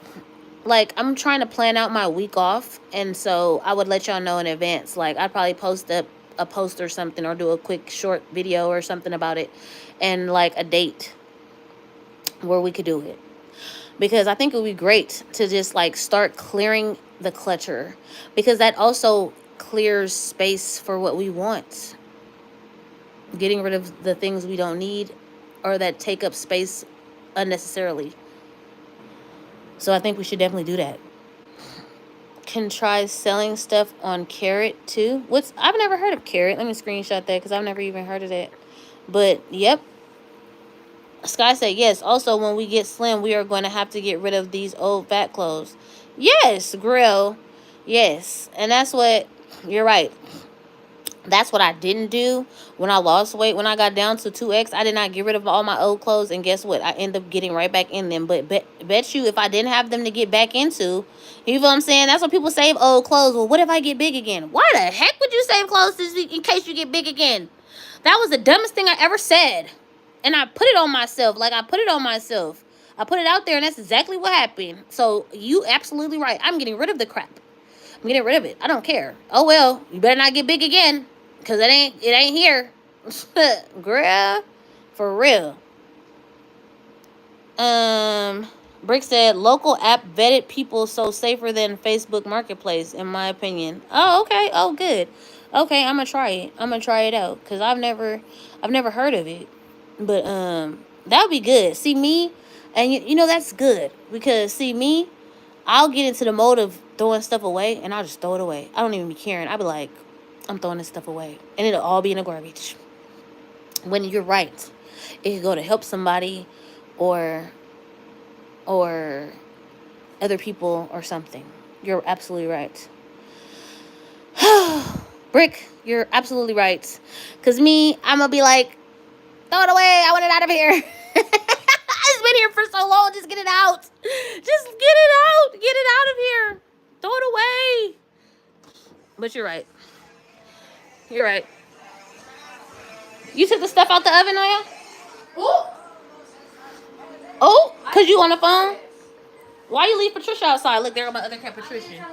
S1: I'm trying to plan out my week off, and so I would let y'all know in advance. Like I'd probably post up a post or something, or do a quick short video or something about it, and like a date where we could do it, because I think it would be great to just like start clearing the clutter, because that also clears space for what we want, getting rid of the things we don't need or that take up space unnecessarily. So I think we should definitely do that. Can try selling stuff on Carrot too. I've never heard of Carrot. Let me screenshot that because I've never even heard of that. But yep. Sky said yes. Also, when we get slim, we are going to have to get rid of these old fat clothes. Yes, Grill. Yes. And that's what you're right. That's what I didn't do when I lost weight. When I got down to 2X, I did not get rid of all my old clothes. And guess what? I end up getting right back in them. But bet you if I didn't have them to get back into, you know what I'm saying? That's what people save old clothes. Well, what if I get big again? Why the heck would you save clothes this week in case you get big again? That was the dumbest thing I ever said. And I put it on myself. Like, I put it on myself. I put it out there, and that's exactly what happened. So, you absolutely right. I'm getting rid of the crap. I'm getting rid of it. I don't care. Oh, well, you better not get big again. Because it ain't here. Girl. For real. Brick said, local app vetted people so safer than Facebook Marketplace, in my opinion. Oh, okay. Oh, good. Okay, I'm gonna try it. I'm gonna try it out. Because I've never heard of it. But that would be good. See me, and you know that's good. Because see me, I'll get into the mode of throwing stuff away, and I'll just throw it away. I don't even be caring. I'll be like, I'm throwing this stuff away. And it'll all be in the garbage. When you're right. It could go to help somebody or other people or something. You're absolutely right. Brick, you're absolutely right. Because me, I'm going to be like, throw it away. I want it out of here. It's been here for so long. Just get it out. Just get it out. Get it out of here. Throw it away. But you're right. You're right. You took the stuff out the oven, Naya? Oh, because you on the phone? Why you leave Patricia outside? Look, there go my other cat, Patricia.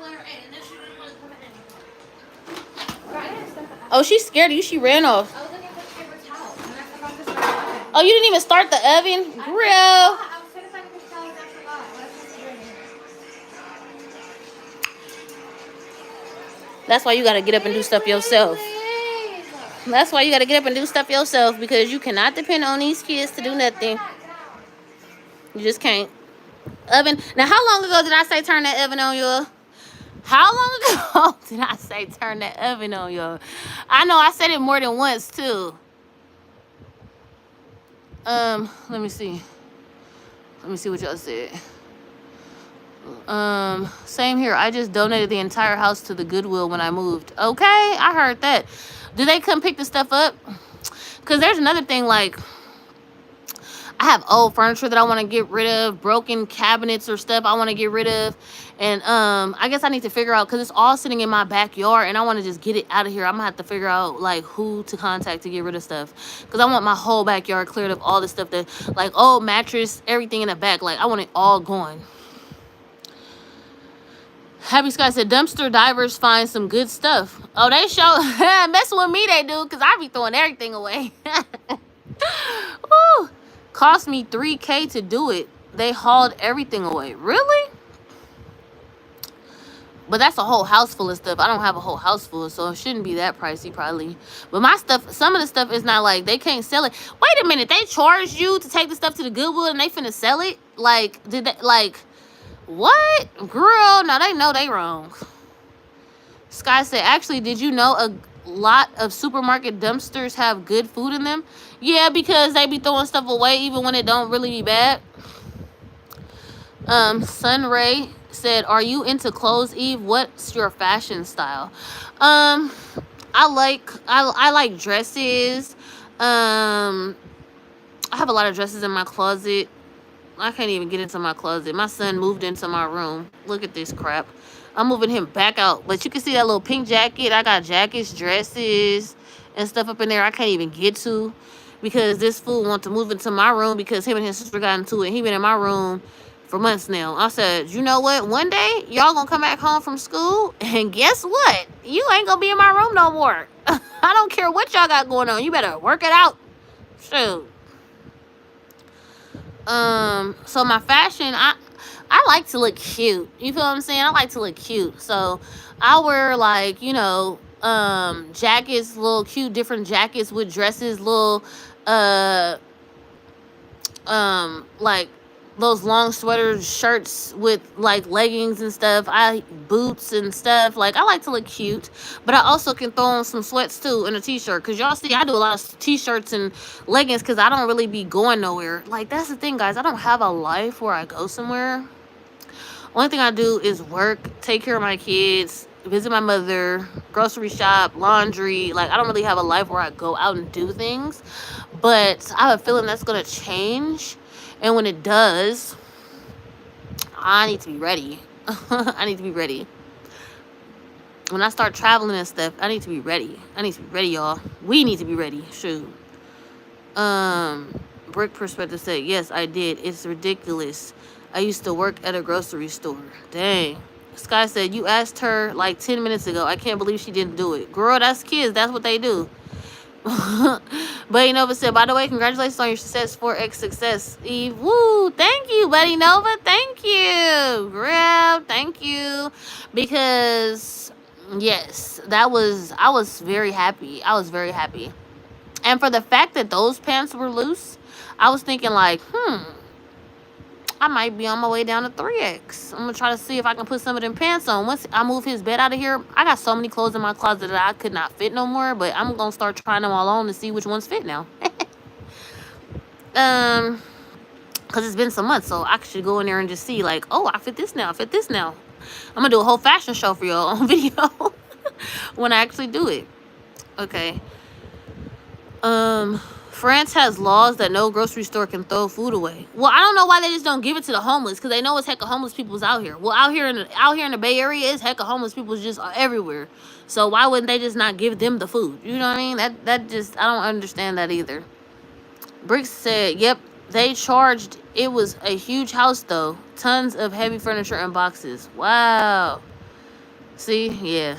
S1: Oh, she's scared of you. She ran off. Oh, you didn't even start the oven? Grill. That's why you got to get up and do stuff yourself. That's why you got to get up and do stuff yourself, because you cannot depend on these kids to do nothing. You just can't. Oven. Now, how long ago did I say turn that oven on, y'all? How long ago did I say turn that oven on, y'all? I know I said it more than once, too. Let me see. Let me see what y'all said. Same here. I just donated the entire house to the Goodwill when I moved. Okay, I heard that. Did they come pick the stuff up? Because there's another thing, like, I have old furniture that I want to get rid of, broken cabinets or stuff I want to get rid of. And I guess I need to figure out, because it's all sitting in my backyard and I want to just get it out of here. I'm going to have to figure out like who to contact to get rid of stuff, because I want my whole backyard cleared of all the stuff that, like, old mattress, everything in the back. Like, I want it all gone. Happy Sky said, dumpster divers find some good stuff. Oh, they show messing with me, they do, because I be throwing everything away. Woo. Cost me $3,000 to do it. They hauled everything away. Really? But that's a whole house full of stuff. I don't have a whole house full, so it shouldn't be that pricey probably. But my stuff, some of the stuff is not like, they can't sell it. Wait a minute, they charged you to take the stuff to the Goodwill and they finna sell it? Like, did they, like, what? Girl, no, they know they wrong. Sky said, actually, did you know a lot of supermarket dumpsters have good food in them? Yeah, because they be throwing stuff away even when it don't really be bad. Sunray said, are you into clothes, Eve? What's your fashion style? I like dresses. I have a lot of dresses in my closet. I can't even get into my closet. My son moved into my room. Look at this crap. I'm moving him back out. But you can see that little pink jacket. I got jackets, dresses, and stuff up in there I can't even get to because this fool wants to move into my room because him and his sister got into it. He been in my room for months now. I said, you know what? One day, y'all gonna come back home from school, and guess what? You ain't gonna be in my room no more. I don't care what y'all got going on. You better work it out. Shoot. So my fashion, I like to look cute. You feel what I'm saying? I like to look cute. So I wear like, jackets, little cute different jackets with dresses, little uh like those long sweater shirts with like leggings and stuff. I boots and stuff. Like I like to look cute, but I also can throw on some sweats too and a t-shirt. Cause y'all see, I do a lot of t-shirts and leggings because I don't really be going nowhere. Like that's the thing, guys. I don't have a life where I go somewhere. Only thing I do is work, take care of my kids, visit my mother, grocery shop, laundry. Like I don't really have a life where I go out and do things. But I have a feeling that's gonna change. And when it does, I need to be ready. I need to be ready. When I start traveling and stuff, I need to be ready. I need to be ready, y'all. We need to be ready. Shoot. Brick Perspective said, yes, I did. It's ridiculous. I used to work at a grocery store. Dang. Sky said, you asked her like 10 minutes ago. I can't believe she didn't do it. Girl, that's kids. That's what they do. Buddy Nova said, by the way, congratulations on your success, 4x success, Eve. Woo! Thank you, Buddy Nova. Thank you. Grab. Thank you. Because, yes, I was very happy. I was very happy. And for the fact that those pants were loose, I was thinking like, I might be on my way down to 3X. I'm going to try to see if I can put some of them pants on. Once I move his bed out of here, I got so many clothes in my closet that I could not fit no more. But I'm going to start trying them all on to see which ones fit now. Because it's been some months. So I should go in there and just see like, oh, I fit this now. I fit this now. I'm going to do a whole fashion show for y'all on video when I actually do it. Okay. France has laws that no grocery store can throw food away. Well, I don't know why they just don't give it to the homeless because they know it's hecka homeless people's out here. Well, out here in the Bay Area, it's hecka homeless people just everywhere. So why wouldn't they just not give them the food? You know what I mean? That just I don't understand that either. Bricks said, "Yep, they charged. It was a huge house though. Tons of heavy furniture and boxes. Wow. See, yeah."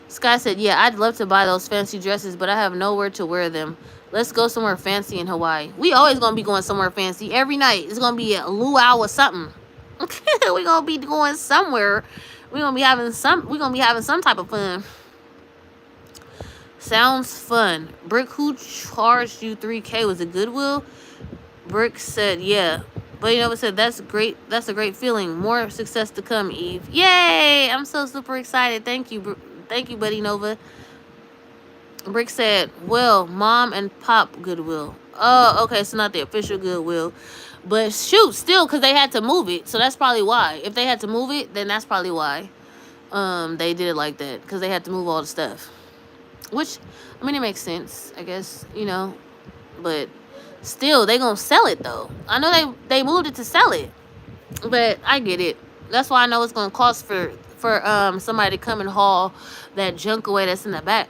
S1: Sky said, yeah, I'd love to buy those fancy dresses, but I have nowhere to wear them. Let's go somewhere fancy in Hawaii. We always gonna be going somewhere fancy. Every night it's gonna be a luau or something. We gonna be going somewhere. We gonna be having some type of fun. Sounds fun. Brick, who charged you 3K? Was it Goodwill? Brick said, yeah. But you know what said, that's great. That's a great feeling. More success to come, Eve. Yay! I'm so super excited. Thank you. Thank you, Buddy Nova. Brick said, well, Mom and Pop Goodwill. Oh, okay, so not the official Goodwill. But shoot, still, because they had to move it. So that's probably why. If they had to move it, then that's probably why they did it like that. Because they had to move all the stuff. Which, I mean, it makes sense, I guess, But still, they gonna sell it, though. I know they moved it to sell it. But I get it. That's why I know it's gonna cost for somebody to come and haul that junk away that's in the back.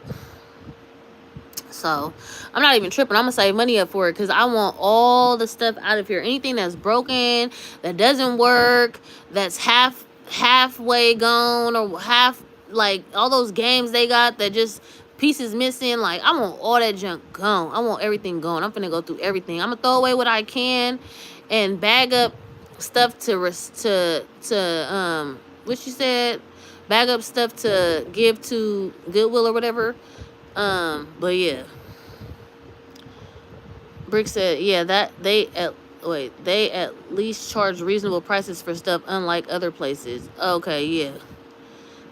S1: So I'm not even tripping. I'm gonna save money up for it because I want all the stuff out of here. Anything that's broken, that doesn't work, that's halfway gone, or half, like all those games they got that just pieces missing. Like I want all that junk gone. I want everything gone. I'm finna go through everything. I'm gonna throw away what I can and bag up stuff to what she said, bag up stuff to give to Goodwill or whatever. But yeah. Brick said, yeah, that they at least charge reasonable prices for stuff, unlike other places. Okay, yeah.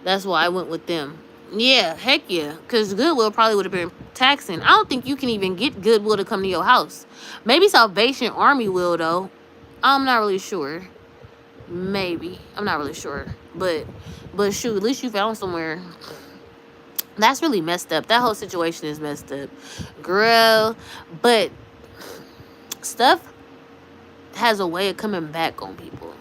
S1: That's why I went with them. Yeah, heck yeah. Because Goodwill probably would have been taxing. I don't think you can even get Goodwill to come to your house. Maybe Salvation Army will, though. I'm not really sure. Maybe. I'm not really sure. But shoot, at least you found somewhere. That's really messed up. That whole situation is messed up. Girl. But Stuff has a way of coming back on people.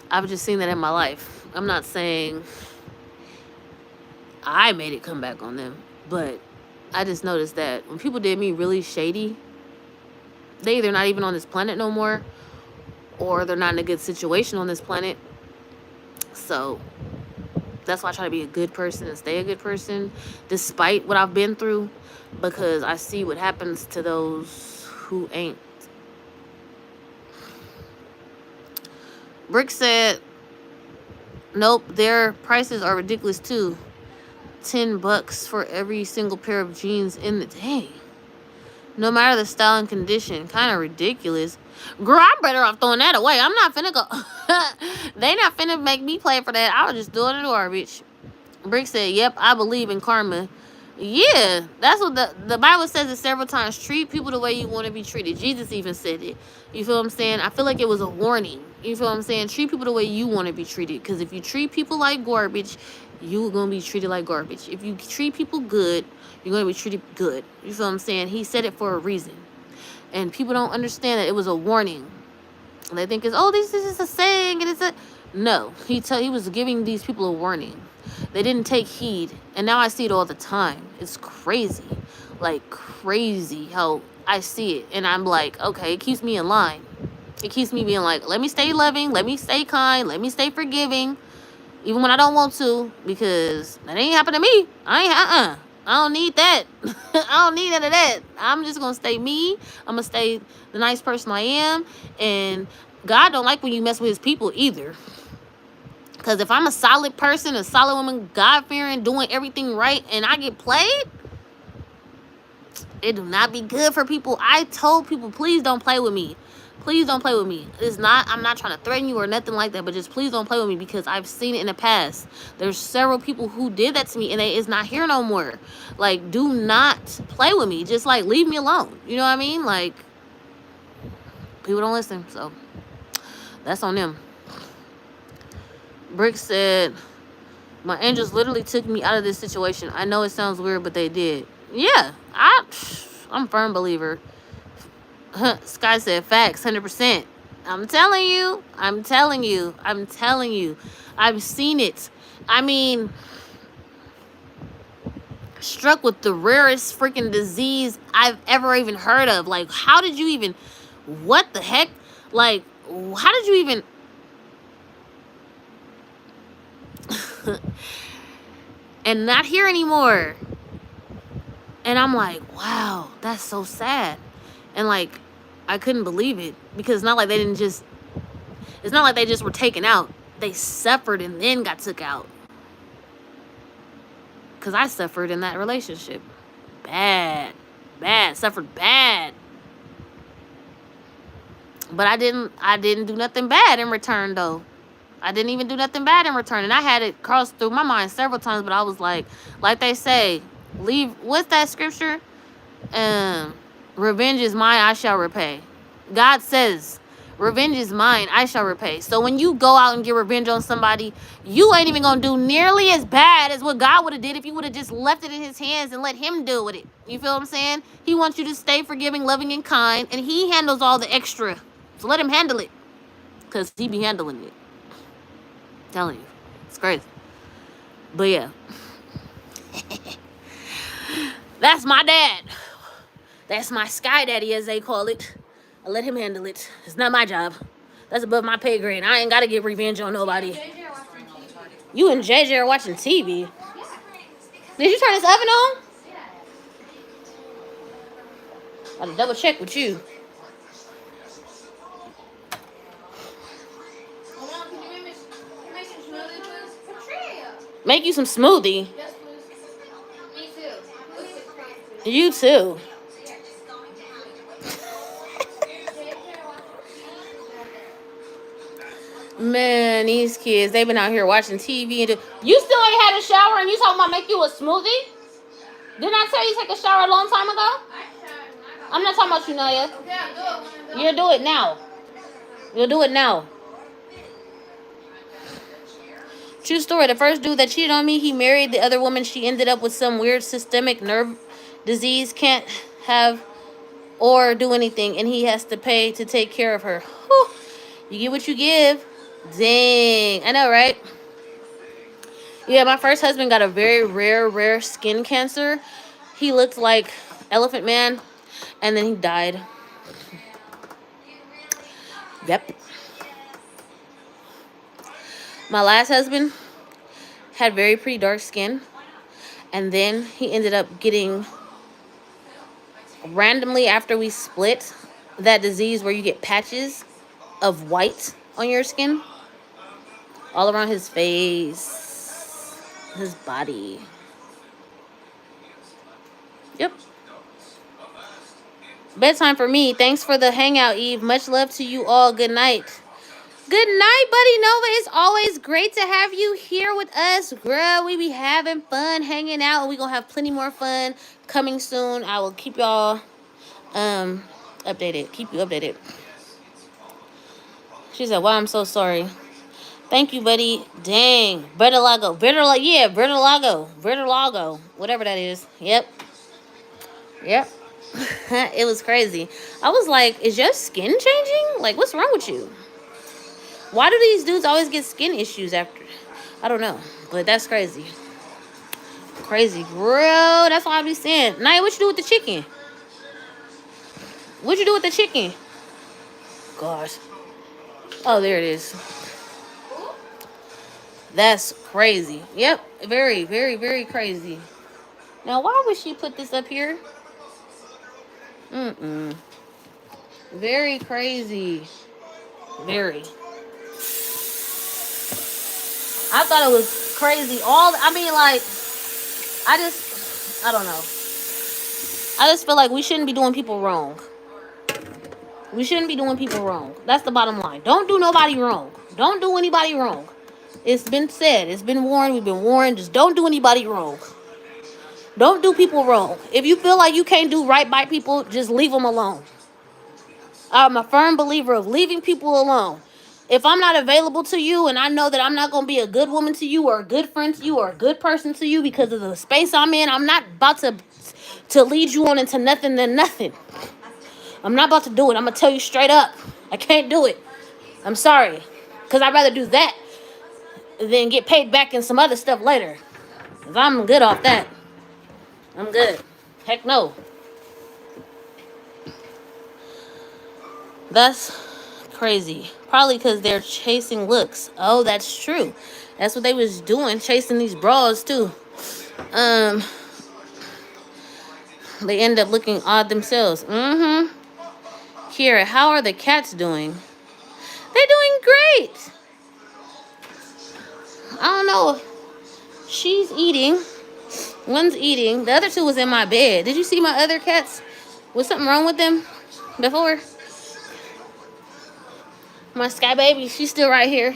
S1: I've just seen that in my life. I'm not saying I made it come back on them, but I just noticed that when people did me really shady, they either not even on this planet no more, or they're not in a good situation on this planet. So that's why I try to be a good person and stay a good person, despite what I've been through, because I see what happens to those who ain't. Brick said, nope, their prices are ridiculous too. $10 for every single pair of jeans in the day. No matter the style and condition. Kind of ridiculous. Girl, I'm better off throwing that away. I'm not finna go. They not finna make me play for that. I was just doing it in the garbage. Brick said, yep, I believe in karma. Yeah, that's what the Bible says it several times. Treat people the way you want to be treated. Jesus even said it. You feel what I'm saying? I feel like it was a warning. You feel what I'm saying? Treat people the way you want to be treated. Because if you treat people like garbage, you're going to be treated like garbage. If you treat people good, you're going to be treated good. You feel what I'm saying? He said it for a reason. And people don't understand that it was a warning. They think it's, oh, this is a saying. And it's a... No. He was giving these people a warning. They didn't take heed. And now I see it all the time. It's crazy. Like, crazy how I see it. And I'm like, okay, it keeps me in line. It keeps me being like, let me stay loving. Let me stay kind. Let me stay forgiving. Even when I don't want to. Because that ain't happened to me. I don't need that. I don't need none of that. I'm just going to stay me. I'm going to stay the nice person I am. And God don't like when you mess with his people either. Because if I'm a solid person, a solid woman, God-fearing, doing everything right, and I get played, it do not be good for people. I told people, please don't play with me. Please don't play with me. I'm not trying to threaten you or nothing like that, but just please don't play with me because I've seen it in the past. There's several people who did that to me, and it's not here no more. Like, do not play with me. Just, like, leave me alone. You know what I mean? Like, people don't listen, so that's on them. Brick said, my angels literally took me out of this situation. I know it sounds weird, but they did. Yeah, I'm a firm believer. Sky said, facts, 100%. I'm telling you. I've seen it. I mean, struck with the rarest freaking disease I've ever even heard of. Like, how did you even, what the heck? Like, how did you even... and not here anymore. And I'm like, wow, that's so sad. And like, I couldn't believe it because it's not like they just were taken out. They suffered and then got took out. Because I suffered in that relationship. Suffered bad. But I didn't do nothing bad in return though. I didn't even do nothing bad in return. And I had it cross through my mind several times, but I was like they say, what's that scripture? Revenge is mine, I shall repay. God says, revenge is mine, I shall repay. So when you go out and get revenge on somebody, you ain't even gonna do nearly as bad as what God would have did if you would have just left it in his hands and let him deal with it. You feel what I'm saying? He wants you to stay forgiving, loving, and kind, and he handles all the extra. So let him handle it. Because he be handling it. I'm telling you. It's crazy. But yeah. That's my dad. That's my sky daddy, as they call it. I let him handle it. It's not my job. That's above my pay grade. I ain't got to get revenge on nobody. You and JJ are watching TV. Did you turn this oven on? I'll double check with you. Make you some smoothie.
S2: Yes, please. Me too.
S1: You too. Man, these kids, they've been out here watching TV. And you still ain't had a shower and you talking about make you a smoothie? Didn't I tell you to take a shower a long time ago? I'm not talking about you, Naya.
S2: Okay, I'll do it.
S1: You'll do it now. You'll do it now. True story. The first dude that cheated on me, he married the other woman. She ended up with some weird systemic nerve disease can't have or do anything, and he has to pay to take care of her. Whew. You get what you give. Dang. I know, right? Yeah, my first husband got a very rare skin cancer. He looked like Elephant Man, and then he died. Yep. My last husband had very pretty dark skin, and then he ended up getting, randomly after we split, that disease where you get patches of white on your skin all around his face, his body. Yep. Bedtime for me. Thanks for the hangout, Eve. Much love to you all. Good night. Good night, Buddy Nova. It's always great to have you here with us. Girl, we be having fun hanging out, and we going to have plenty more fun coming soon. I will keep y'all updated. Keep you updated. She said, wow, I'm so sorry. Thank you, buddy. Dang. Vertilago. Yeah, Vertilago. Whatever that is. Yep. It was crazy. I was like, is your skin changing? Like, what's wrong with you? Why do these dudes always get skin issues after? I don't know. But that's crazy. Crazy. Bro, that's why I be saying. Naya, what you do with the chicken? What'd you do with the chicken? Gosh. Oh, there it is. That's crazy. Yep. Very crazy. Now, why would she put this up here? Very crazy. Very. I thought it was crazy. I don't know. I just feel like we shouldn't be doing people wrong. We shouldn't be doing people wrong. That's the bottom line. Don't do nobody wrong. Don't do anybody wrong. It's been said. It's been warned. We've been warned. Just don't do anybody wrong. Don't do people wrong. If you feel like you can't do right by people, just leave them alone. I'm a firm believer of leaving people alone. If I'm not available to you and I know that I'm not going to be a good woman to you or a good friend to you or a good person to you because of the space I'm in, I'm not about to lead you on into nothing than nothing. I'm not about to do it. I'm going to tell you straight up. I can't do it. I'm sorry. Because I'd rather do that than get paid back in some other stuff later. Because I'm good off that. I'm good. Heck no. That's crazy. Probably because they're chasing looks. Oh, that's true. That's what they was doing, chasing these bras too. They end up looking odd themselves. Kira, how are the cats doing? They're doing great. I don't know. She's eating. One's eating. The other two was in my bed. Did you see my other cats? Was something wrong with them before? My Sky Baby, she's still right here.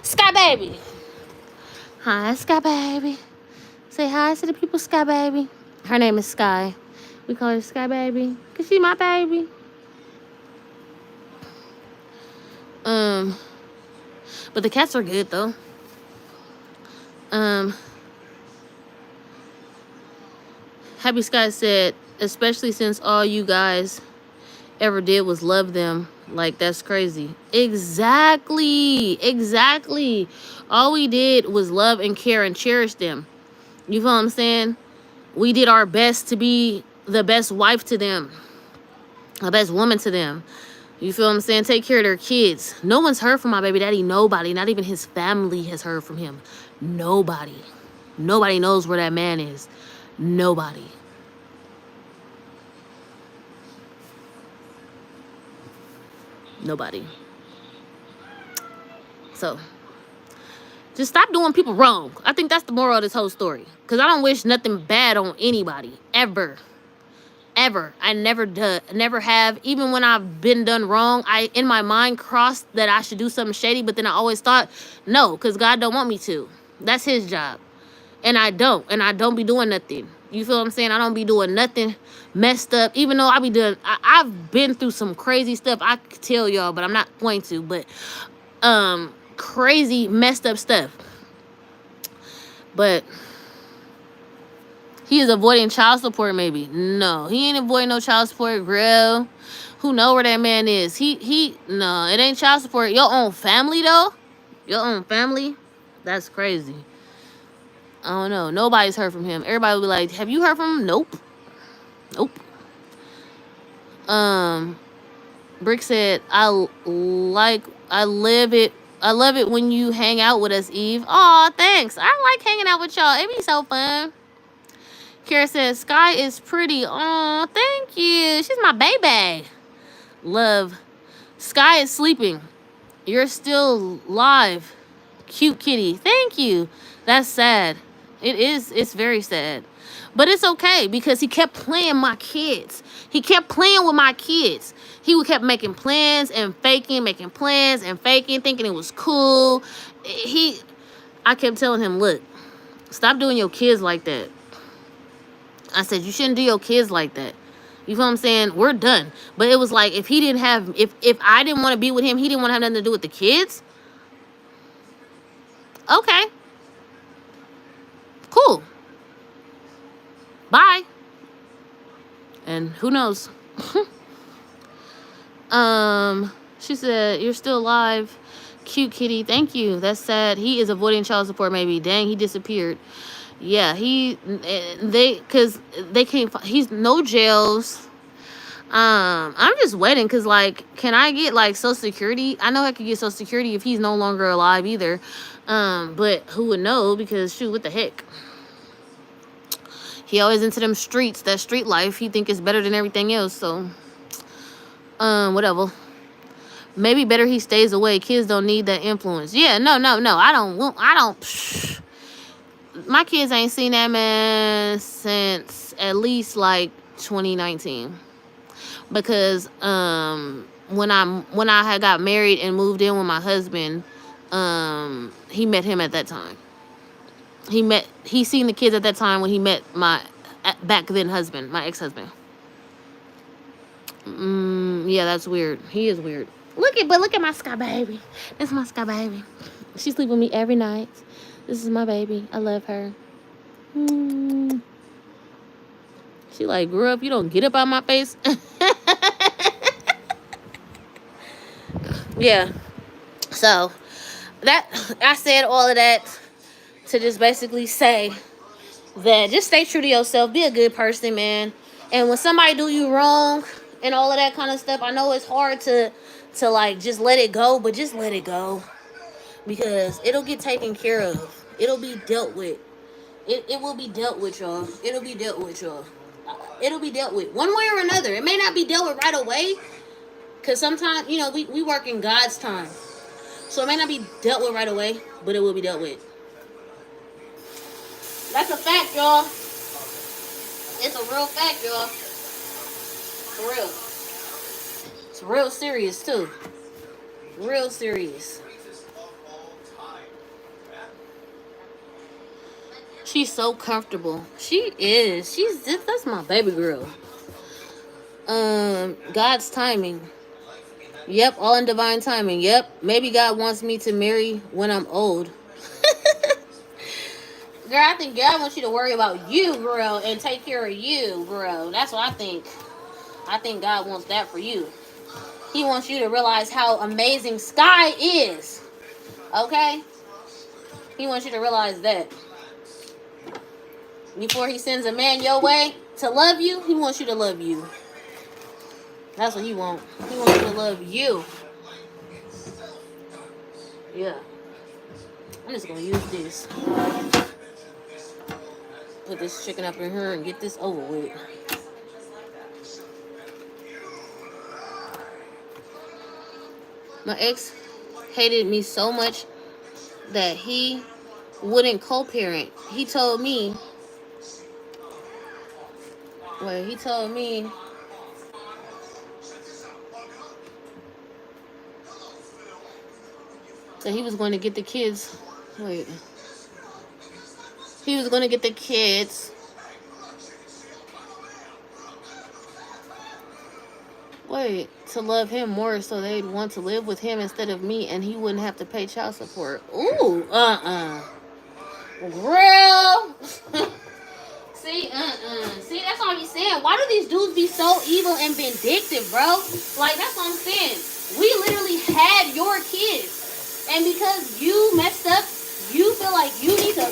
S1: Sky Baby. Hi, Sky Baby. Say hi to the people, Sky Baby. Her name is Sky. We call her Sky Baby because she's my baby. But the cats are good, though. Happy Sky said, especially since all you guys ever did was love them. Like, that's crazy. Exactly. All we did was love and care and cherish them. You feel what I'm saying? We did our best to be the best wife to them, the best woman to them. You feel what I'm saying? Take care of their kids. No one's heard from my baby daddy. Nobody. Not even his family has heard from him. Nobody knows where that man is. Nobody. So, just stop doing people wrong. I think that's the moral of this whole story. Because I don't wish nothing bad on anybody. Ever. I never have. Even when I've been done wrong, I, in my mind, crossed that I should do something shady. But then I always thought, no, because God don't want me to. That's his job. And I don't. And I don't be doing nothing. You feel what I'm saying? I don't be doing nothing messed up. Even though I've been through some crazy stuff. I could tell y'all, but I'm not going to. But crazy, messed up stuff. But He is avoiding child support, maybe. No, he ain't avoiding no child support, girl. Who know where that man is? No, it ain't child support. Your own family, though? Your own family? That's crazy. I don't know. Nobody's heard from him. Everybody will be like, have you heard from him? Nope. Nope. Brick said, I love it when you hang out with us, Eve. Aw, thanks. I like hanging out with y'all. It be so fun. Kara says, Sky is pretty. Aw, thank you. She's my baby. Love. Sky is sleeping. You're still live. Cute kitty. Thank you. That's sad. It is. It's very sad. But it's okay because he kept playing my kids. He kept playing with my kids. He kept making plans and faking, making plans and faking, thinking it was cool. I kept telling him, look, stop doing your kids like that. I said, you shouldn't do your kids like that. You feel what I'm saying? We're done. But it was like, if I didn't want to be with him, he didn't want to have nothing to do with the kids. Okay. Cool. Bye. And who knows? She said, you're still alive. Cute kitty. Thank you. That's sad. He is avoiding child support, maybe. Dang, he disappeared. Yeah, cause they can't, he's no jails. I'm just waiting because, like, can I get, like, Social Security? I know I could get Social Security if he's no longer alive either. But who would know? Because, shoot, what the heck? He always into them streets, that street life. He think it's better than everything else, so, whatever. Maybe better he stays away. Kids don't need that influence. Yeah, no. I don't. My kids ain't seen that man since at least, like, 2019. Because when I had got married and moved in with my husband, he met him at that time. He seen the kids at that time when he met my back then husband, my ex-husband. Yeah, that's weird. He is weird. Look at my Sky baby. This is my Sky baby. She sleep with me every night. This is my baby. I love her. She like, grew up, you don't get up out my face. Yeah. So that I said all of that to just basically say that just stay true to yourself. Be a good person, man. And when somebody do you wrong and all of that kind of stuff, I know it's hard to like just let it go, but just let it go. Because it'll get taken care of. It'll be dealt with. It will be dealt with, y'all. It'll be dealt with, y'all. It'll be dealt with one way or another. It may not be dealt with right away. Because sometimes, you know, we work in God's time. So it may not be dealt with right away, but it will be dealt with. That's a fact, y'all. It's a real fact, y'all. For real. It's real serious, too. Real serious. She's so comfortable. She is. That's my baby girl. God's timing. Yep, all in divine timing. Yep. Maybe God wants me to marry when I'm old. Girl, I think God wants you to worry about you, girl, and take care of you, girl. That's what I think. I think God wants that for you. He wants you to realize how amazing Sky is. Okay? He wants you to realize that. Before he sends a man your way to love you, he wants you to love you. That's what he wants. He wants you to love you. Yeah. I'm just going to use this. Put this chicken up in here and get this over with. My ex hated me so much that he wouldn't co-parent. He told me that he was going to get the kids. He was going to get the kids. To love him more so they'd want to live with him instead of me and he wouldn't have to pay child support. Ooh, Girl. See, See, see, that's all he's saying. Why do these dudes be so evil and vindictive, bro? Like, that's what I'm saying. We literally had your kids, and because you messed up, you feel like you need to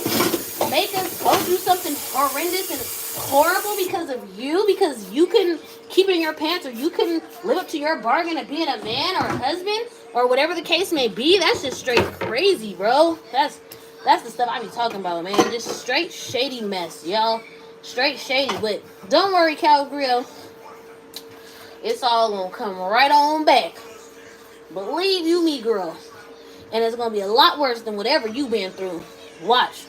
S1: make us go through something horrendous and horrible because you couldn't keep it in your pants, or you couldn't live up to your bargain of being a man or a husband or whatever the case may be. That's just straight crazy, bro. That's the stuff I be talking about, man. Just straight shady mess, y'all. Straight shady. But don't worry, Cal Grill. It's all gonna come right on back. Believe you me, girl. And it's gonna be a lot worse than whatever you been through. Watch.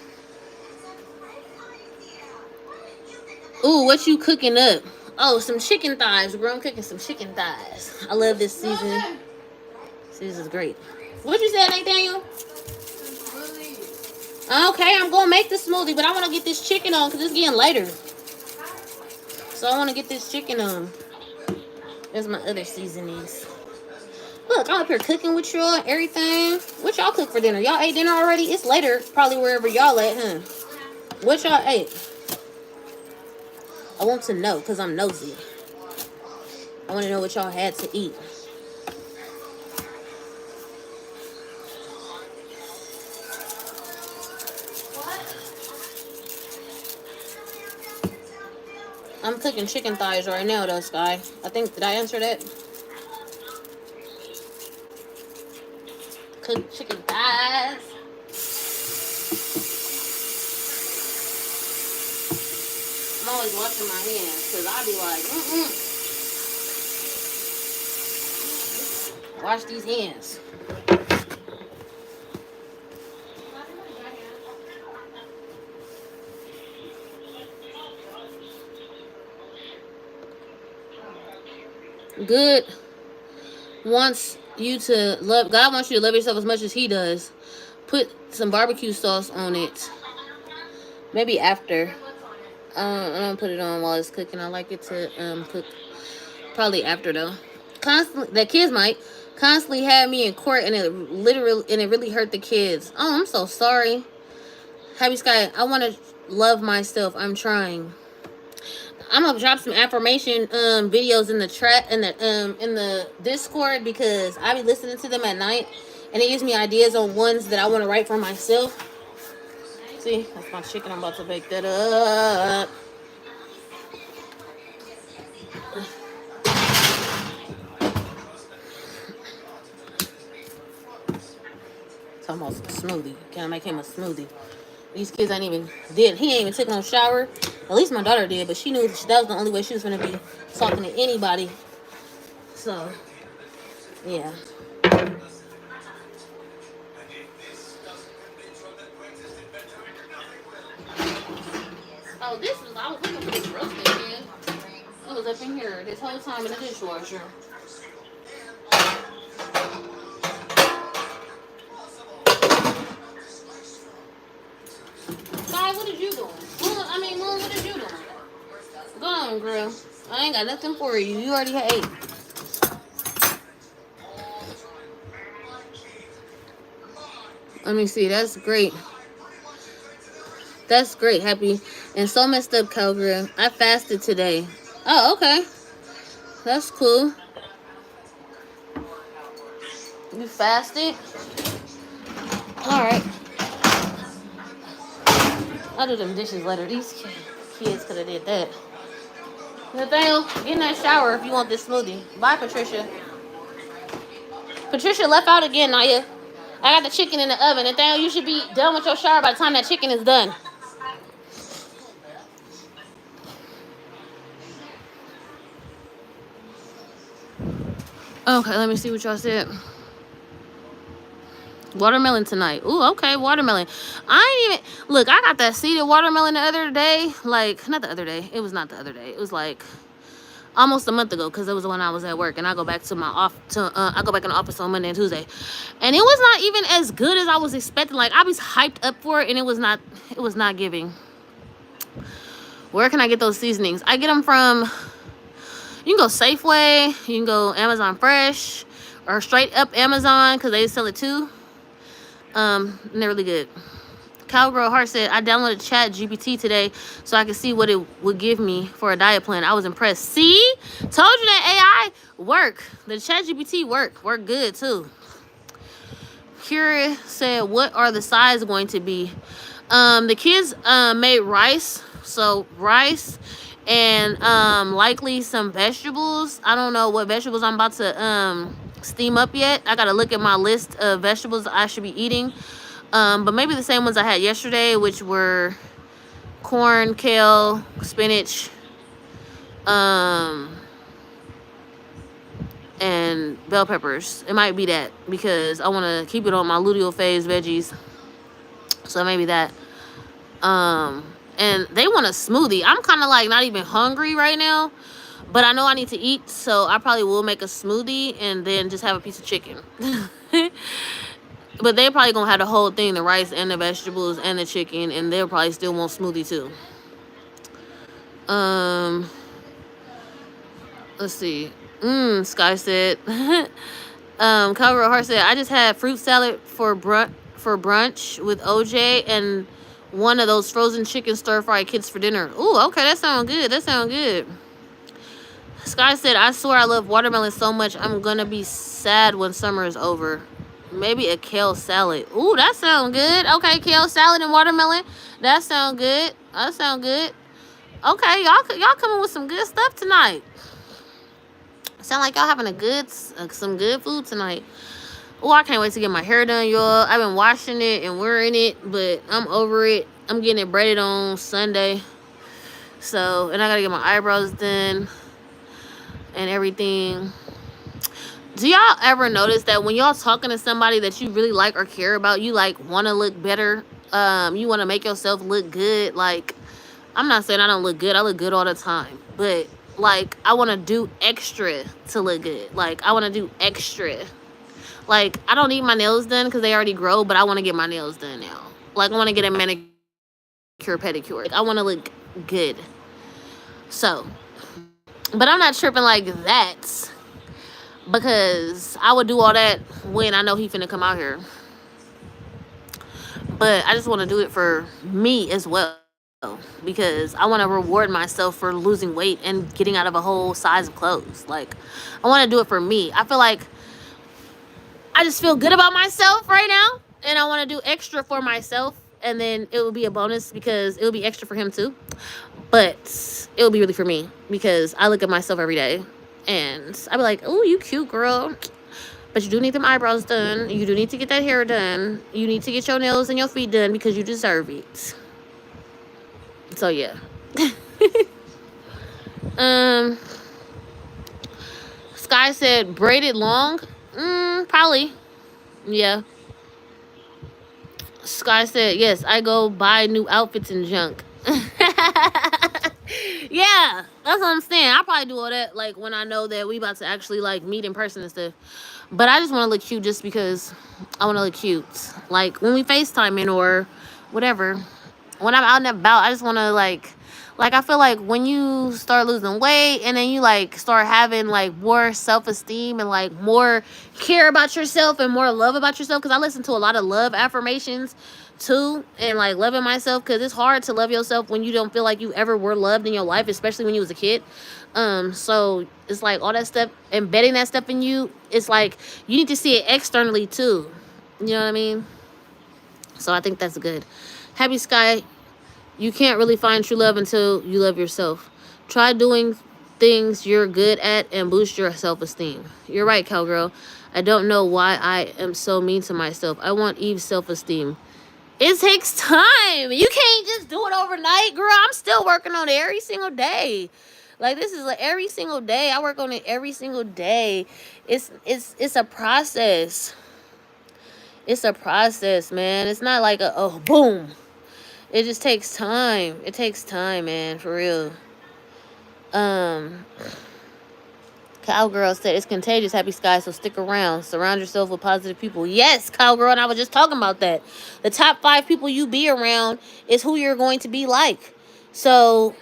S1: Ooh, what you cooking up? Oh, some chicken thighs, bro. I'm cooking some chicken thighs. I love this season. This is great. What you said, Nathaniel? Okay, I'm gonna make the smoothie, but I want to get this chicken on because it's getting later. So I want to get this chicken on. There's my other seasonings. Look, I'm up here cooking with y'all and everything. What y'all cook for dinner? Y'all ate dinner already? It's later, probably wherever y'all at, huh? What y'all ate? I want to know because I'm nosy. I want to know what y'all had to eat. I'm cooking chicken thighs right now, though, Sky. I think, did I answer that? Cook chicken thighs. I'm always washing my hands because I be like, wash these hands. Good wants you to love. God wants you to love yourself as much as He does. Put some barbecue sauce on it. Maybe after. I don't put it on while it's cooking. I like it to cook probably after though. Constantly, the kids might constantly have me in court, and it really hurt the kids. Oh, I'm so sorry. Happy Sky, I want to love myself. I'm trying. I'm gonna drop some affirmation videos in the in the Discord because I be listening to them at night, and it gives me ideas on ones that I want to write for myself. See, that's my chicken. I'm about to bake that up. Talking about some smoothie. Can I make him a smoothie? These kids ain't even did. He ain't even took no shower. At least my daughter did, but she knew that was the only way she was gonna be talking to anybody. So, yeah. Oh, I was looking for this roasted egg. It was up in here this whole time in the dishwasher. Guy, what did you doing? Moon, what did you doing? Go on, girl. I ain't got nothing for you. You already had 8. Let me see. That's great. That's great, Happy. And so messed up, Cowgirl. I fasted today. Oh, okay. That's cool. You fasted? Alright. I'll do them dishes later. These kids could have did that. Nathaniel, get in that shower if you want this smoothie. Bye, Patricia. Patricia left out again, Naya. I got the chicken in the oven. Nathaniel, you should be done with your shower by the time that chicken is done. Okay, let me see what y'all said. Watermelon tonight. Ooh, okay, watermelon. I ain't even... Look, I got that seeded watermelon the other day. Like, not the other day. It was not the other day. It was like almost a month ago because it was when I was at work. And I go back to I go back in the office on Monday and Tuesday. And it was not even as good as I was expecting. Like, I was hyped up for it and it was not giving. Where can I get those seasonings? I get them from... You can go Safeway. You can go Amazon Fresh. Or straight up Amazon because they sell it too. And they're really good. Cowgirl Heart said, I downloaded Chat GPT today so I could see what it would give me for a diet plan. I was impressed. See? Told you that AI work. The Chat GPT work good too. Kira said, what are the sides going to be? The kids made rice. So rice and likely some vegetables. I don't know what vegetables I'm about to steam up yet. I gotta look at my list of vegetables I should be eating. But maybe the same ones I had yesterday, which were corn, kale, spinach, and bell peppers. It might be that because I want to keep it on my luteal phase veggies. So maybe that. And they want a smoothie. I'm kind of like not even hungry right now, but I know I need to eat, so I probably will make a smoothie and then just have a piece of chicken. But they're probably gonna have the whole thing, the rice and the vegetables and the chicken, and they'll probably still want smoothie too. Let's see. Sky said. Cowgirl Heart said, I just had fruit salad for brunch with OJ and one of those frozen chicken stir fried kits for dinner. Ooh, okay, that sounds good. That sounds good. Sky said, I swear I love watermelon so much I'm gonna be sad when summer is over. Maybe a kale salad. Ooh, that sounds good. Okay, kale salad and watermelon. That sounds good. That sounds good. Okay, y'all coming with some good stuff tonight. Sound like y'all having some good food tonight. Oh, I can't wait to get my hair done, y'all. I've been washing it and wearing it, but I'm over it. I'm getting it braided on Sunday. So, and I gotta get my eyebrows done and everything. Do y'all ever notice that when y'all talking to somebody that you really like or care about, you like want to look better? You want to make yourself look good. Like, I'm not saying I don't look good. I look good all the time. But, like, I want to do extra to look good. Like, I want to do extra. Like, I don't need my nails done because they already grow, but I want to get my nails done now. Like, I want to get a manicure, pedicure. Like, I want to look good. So, but I'm not tripping like that because I would do all that when I know he finna come out here. But I just want to do it for me as well because I want to reward myself for losing weight and getting out of a whole size of clothes. Like, I want to do it for me. I feel like I just feel good about myself right now, and I want to do extra for myself, and then it will be a bonus because it will be extra for him too. But it will be really for me because I look at myself every day, and I be like, "Oh, you cute, girl." But you do need them eyebrows done. You do need to get that hair done. You need to get your nails and your feet done because you deserve it. So yeah. Sky said braided long. Probably. Yeah. Sky said, yes, I go buy new outfits and junk. Yeah, that's what I'm saying. I'll probably do all that like when I know that we about to actually like meet in person and stuff. But I just want to look cute just because I want to look cute. Like when we FaceTiming or whatever. When I'm out and about, I just want to like I feel like when you start losing weight and then you like start having like more self-esteem and like more care about yourself and more love about yourself, because I listen to a lot of love affirmations too and like loving myself, because it's hard to love yourself when you don't feel like you ever were loved in your life, especially when you was a kid. So it's like all that stuff, embedding that stuff in you, it's like you need to see it externally too. You know what I mean? So I think that's good. Happy Sky, you can't really find true love until you love yourself. Try doing things you're good at and boost your self-esteem. You're right, cowgirl. I don't know why I am so mean to myself. I want Eve's self-esteem. It takes time. You can't just do it overnight, girl. I'm still working on it every single day. Like, this is like every single day. I work on it every single day. It's a process. It's a process, man. It's not like a boom. It just takes time. It takes time, man, for real. Cowgirl said, it's contagious, Happy Sky, so stick around. Surround yourself with positive people. Yes, Cowgirl, and I was just talking about that. The top 5 people you be around is who you're going to be like. So,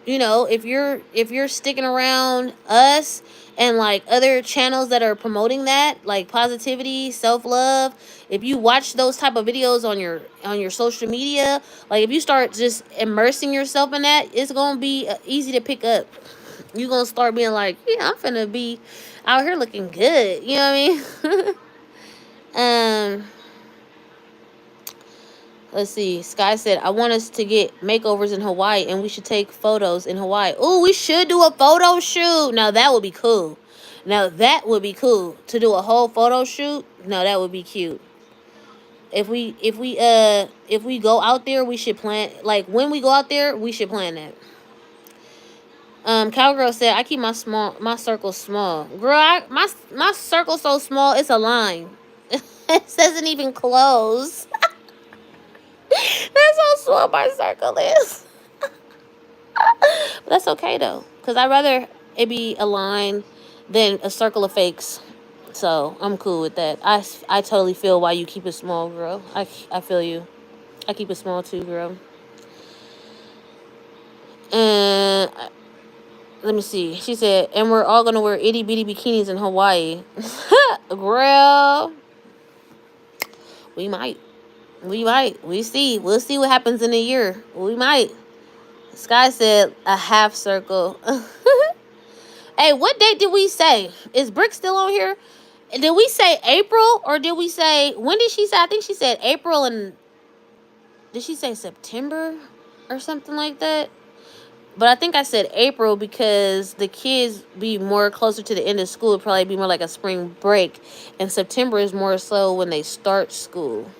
S1: you know, if you're sticking around us and like other channels that are promoting that, like positivity, self-love. If you watch those type of videos on your social media, like if you start just immersing yourself in that, it's gonna be easy to pick up. You're gonna start being like, yeah, I'm finna be out here looking good, you know what I mean? Let's see. Sky said, I want us to get makeovers in Hawaii and we should take photos in Hawaii. Oh, we should do a photo shoot. Now that would be cool. Now that would be cool. To do a whole photo shoot. No, that would be cute. If we go out there, we should plan, like when we go out there, we should plan that. Cowgirl said, I keep my circle small. Girl, my circle so small, it's a line. It doesn't even close. That's how small my circle is. But that's okay though, because I'd rather it be a line than a circle of fakes. So I'm cool with that. I totally feel why you keep it small, girl. I feel you. I keep it small too, girl. And let me see. She said, and we're all gonna wear itty bitty bikinis in Hawaii. Girl, we might. We might. We see. We'll see what happens in a year. We might. Sky said a half circle. Hey, what date did we say? Is Brick still on here? Did we say April or did we say, when did she say? I think she said April, and did she say September or something like that? But I think I said April because the kids be more closer to the end of school. It'd probably be more like a spring break. And September is more so when they start school.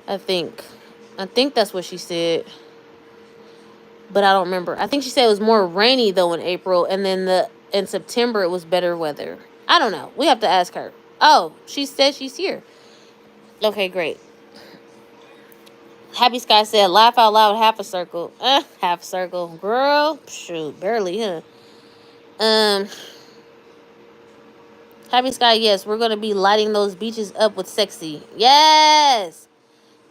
S1: I think. I think that's what she said. But I don't remember. I think she said it was more rainy though in April, and then in September it was better weather. I don't know. We have to ask her. Oh, she said she's here. Okay, great. Happy Sky said, laugh out loud, half a circle. Half a circle. Girl, shoot, barely, huh? Happy Sky, yes, we're going to be lighting those beaches up with sexy. Yes!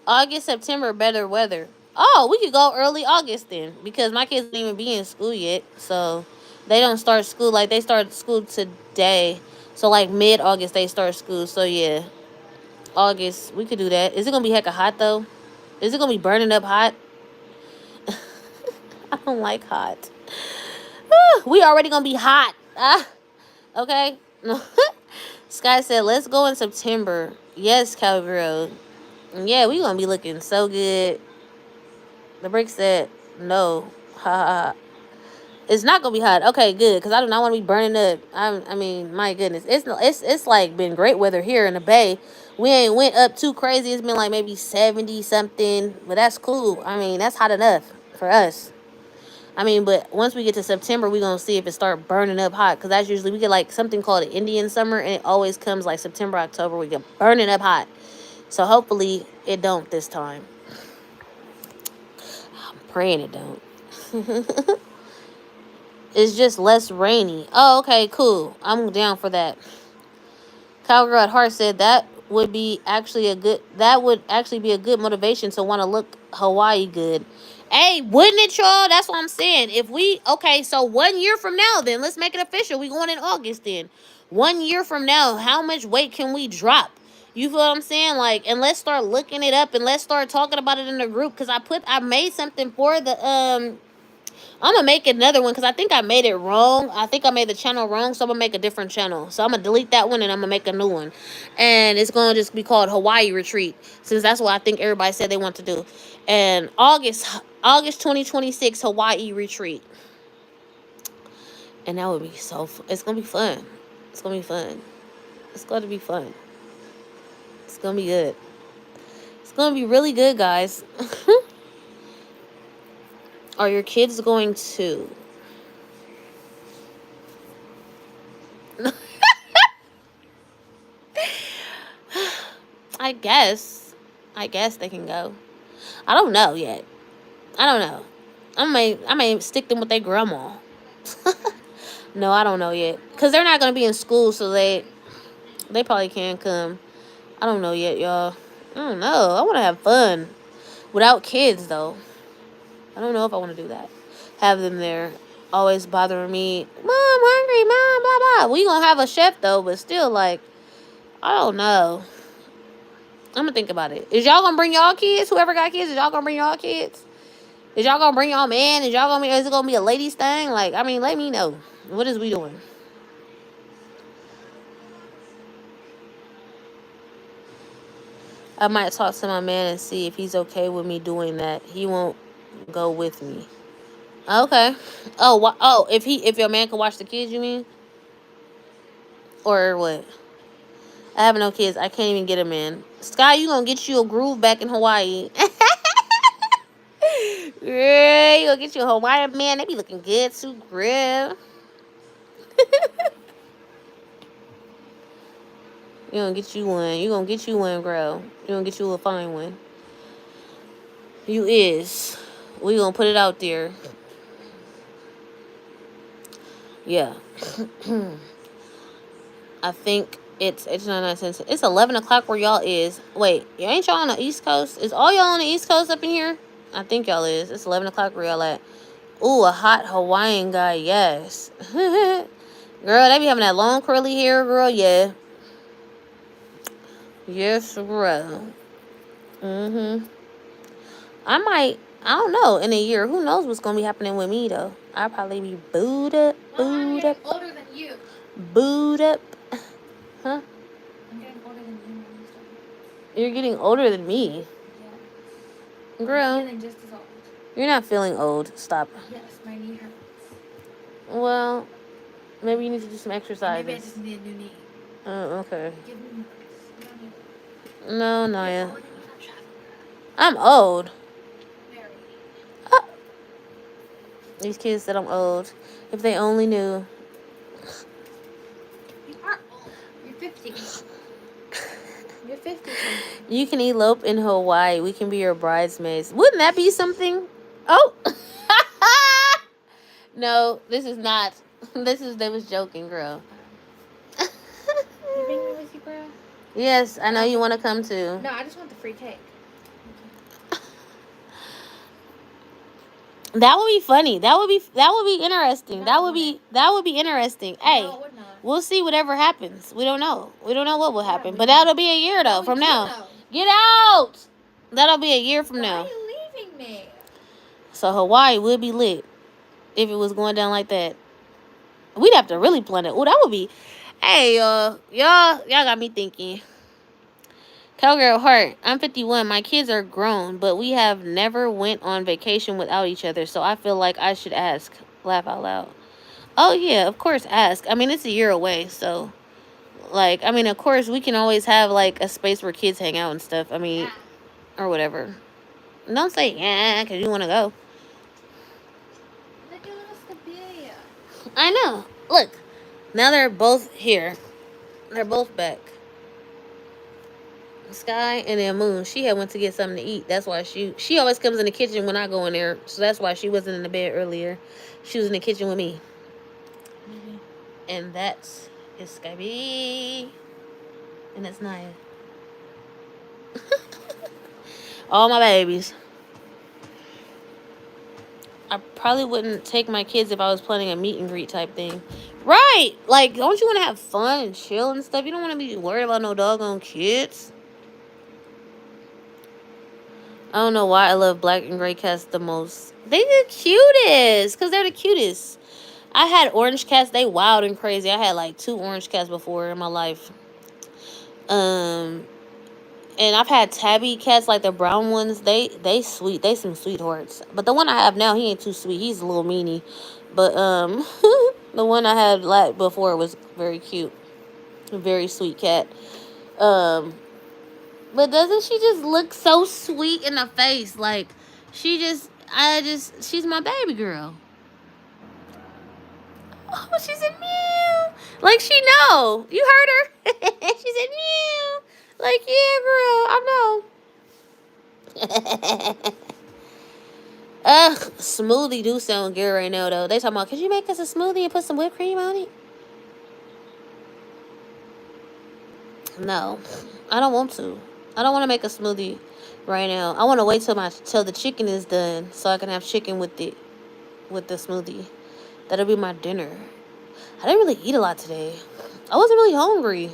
S1: August, September, better weather. Oh, we could go early August then, because my kids don't even be in school yet. So they don't start school, like they start school today. So like mid-August they start school. So yeah, August, we could do that. Is it going to be hecka hot though? Is it going to be burning up hot? I don't like hot. We already going to be hot. Okay? Sky said, let's go in September. Yes, Cowgirl. Yeah, we going to be looking so good. The Brick said, no. Ha ha ha. It's not gonna be hot. Okay, good, because I do not want to be burning up. I mean, my goodness, it's like been great weather here in the Bay. We ain't went up too crazy. It's been like maybe 70 something, but that's cool. I mean, that's hot enough for us. I mean, but once we get to September, we gonna see if it start burning up hot, because that's usually we get like something called an Indian summer, and it always comes like September, October. We get burning up hot. So hopefully it don't this time. I'm praying it don't. It's just less rainy. Oh, okay, cool. I'm down for that. Cowgirl at Heart said that would actually be a good motivation to want to look Hawaii good. Hey, wouldn't it, y'all? That's what I'm saying. Okay, so 1 year from now, then let's make it official. We going in August then. 1 year from now, how much weight can we drop? You feel what I'm saying? Like, and let's start looking it up and let's start talking about it in the group, because I made something for the I'm gonna make another one because I think I made it wrong. I think I made the channel wrong, so I'm gonna make a different channel. So I'm gonna delete that one and I'm gonna make a new one, and it's gonna just be called Hawaii Retreat, since that's what I think everybody said they want to do. And August 2026 Hawaii Retreat, and that would be it's gonna be fun. It's gonna be fun. It's gonna be fun. It's gonna be good. It's gonna be really good, guys. Are your kids going to? I guess. I guess they can go. I don't know yet. I don't know. I may stick them with their grandma. No, I don't know yet. Cause they're not gonna be in school, so they probably can come. I don't know yet, y'all. I don't know. I want to have fun without kids, though. I don't know if I want to do that. Have them there. always bothering me. Mom, hungry, mom, blah blah. We gonna have a chef though, but still, like, I don't know. I'm gonna think about it. Is y'all gonna bring y'all kids? Whoever got kids, is y'all gonna bring y'all kids? Is y'all gonna bring y'all man? Is it gonna be a ladies thing? Like, I mean, let me know. What is we doing? I might talk to my man and see if he's okay with me doing that. He won't go with me. Okay. Oh, if your man can watch the kids, you mean? Or what? I have no kids. I can't even get a man. Sky, you gonna get you a groove back in Hawaii. Yeah, you gonna get you a Hawaiian man. They be looking good too, grill. You gonna get you one. You gonna get you one, girl. You gonna get you a fine one. You is. We gonna put it out there. Yeah. I think it's 99 cents. It's 11 o'clock where y'all is. Wait, ain't y'all on the East Coast? Is all y'all on the East Coast up in here? I think y'all is. It's 11 o'clock where y'all at. Ooh, a hot Hawaiian guy, yes. Girl, they be having that long curly hair, girl, yeah. Yes, bro. Mm-hmm. I don't know, in a year, who knows what's gonna be happening with me, though. I'll probably be booed up, booed up.
S2: I'm older than you.
S1: Booed up. Huh?
S2: I'm getting older than you.
S1: You're getting older than me.
S2: Yeah.
S1: Girl.
S2: I'm feeling just as old.
S1: You're not feeling old. Stop.
S2: Yes, my knee hurts.
S1: Well, maybe you need to do some exercises.
S2: Maybe I just need a new knee.
S1: Oh, okay.
S2: Give me this.
S1: No, Naya. I'm old.
S2: Very.
S1: Ah. These kids said I'm old. If they only knew.
S2: You are old. You're 50. You're 50.
S1: You can elope in Hawaii. We can be your bridesmaids. Wouldn't that be something? Oh. No, this is not. They was joking, girl.
S2: You bring me with you, bro?
S1: Yes, I know you want to come too.
S2: No, I just want the free cake.
S1: That would be funny. That would be interesting.
S2: No,
S1: that would be interesting. Hey,
S2: No, it would not.
S1: we'll see whatever happens. We don't know. We don't know what will happen.
S2: we
S1: But
S2: don't.
S1: that'll be a year though
S2: No,
S1: from
S2: we
S1: now.
S2: do know.
S1: Get out. That'll be a year from
S2: Why
S1: now.
S2: are you leaving me?
S1: So Hawaii would be lit if it was going down like that. We'd have to really plan it. Oh, that would be. Hey, y'all got me thinking. Cowgirl Heart, I'm 51. My kids are grown, but we have never went on vacation without each other, so I feel like I should ask. Laugh out loud. Oh, yeah, of course, ask. I mean, it's a year away, so, like, I mean, of course, we can always have, like, a space where kids hang out and stuff. I mean, or whatever. Don't say, yeah, because you want to go.
S2: Look at little Scabelia.
S1: I know. Look, now they're both here. They're both back. Sky and then Moon. She had went to get something to eat. That's why she always comes in the kitchen when I go in there. So that's why she wasn't in the bed earlier. She was in the kitchen with me.
S2: Mm-hmm.
S1: And that's is Sky. And that's Naya. All my babies. I probably wouldn't take my kids if I was planning a meet and greet type thing. Right. Like, don't you want to have fun and chill and stuff? You don't want to be worried about no doggone kids. I don't know why I love black and gray cats the most. They the cutest. Because they're the cutest. I had orange cats. They wild and crazy. I had like 2 orange cats before in my life. And I've had tabby cats, like the brown ones. They sweet. They some sweethearts. But the one I have now, he ain't too sweet. He's a little meanie. But the one I had before was very cute. A very sweet cat. But doesn't she just look so sweet in the face? Like, she's my baby girl. Oh, she said meow. Like, she know. You heard her? She said meow. Like, yeah, girl, I know. Ugh, smoothie do sound good right now, though. They talking about, could you make us a smoothie and put some whipped cream on it? No, I don't want to. I don't want to make a smoothie right now. I want to wait till the chicken is done so I can have chicken with the smoothie. That'll be my dinner. I didn't really eat a lot today. I wasn't really hungry.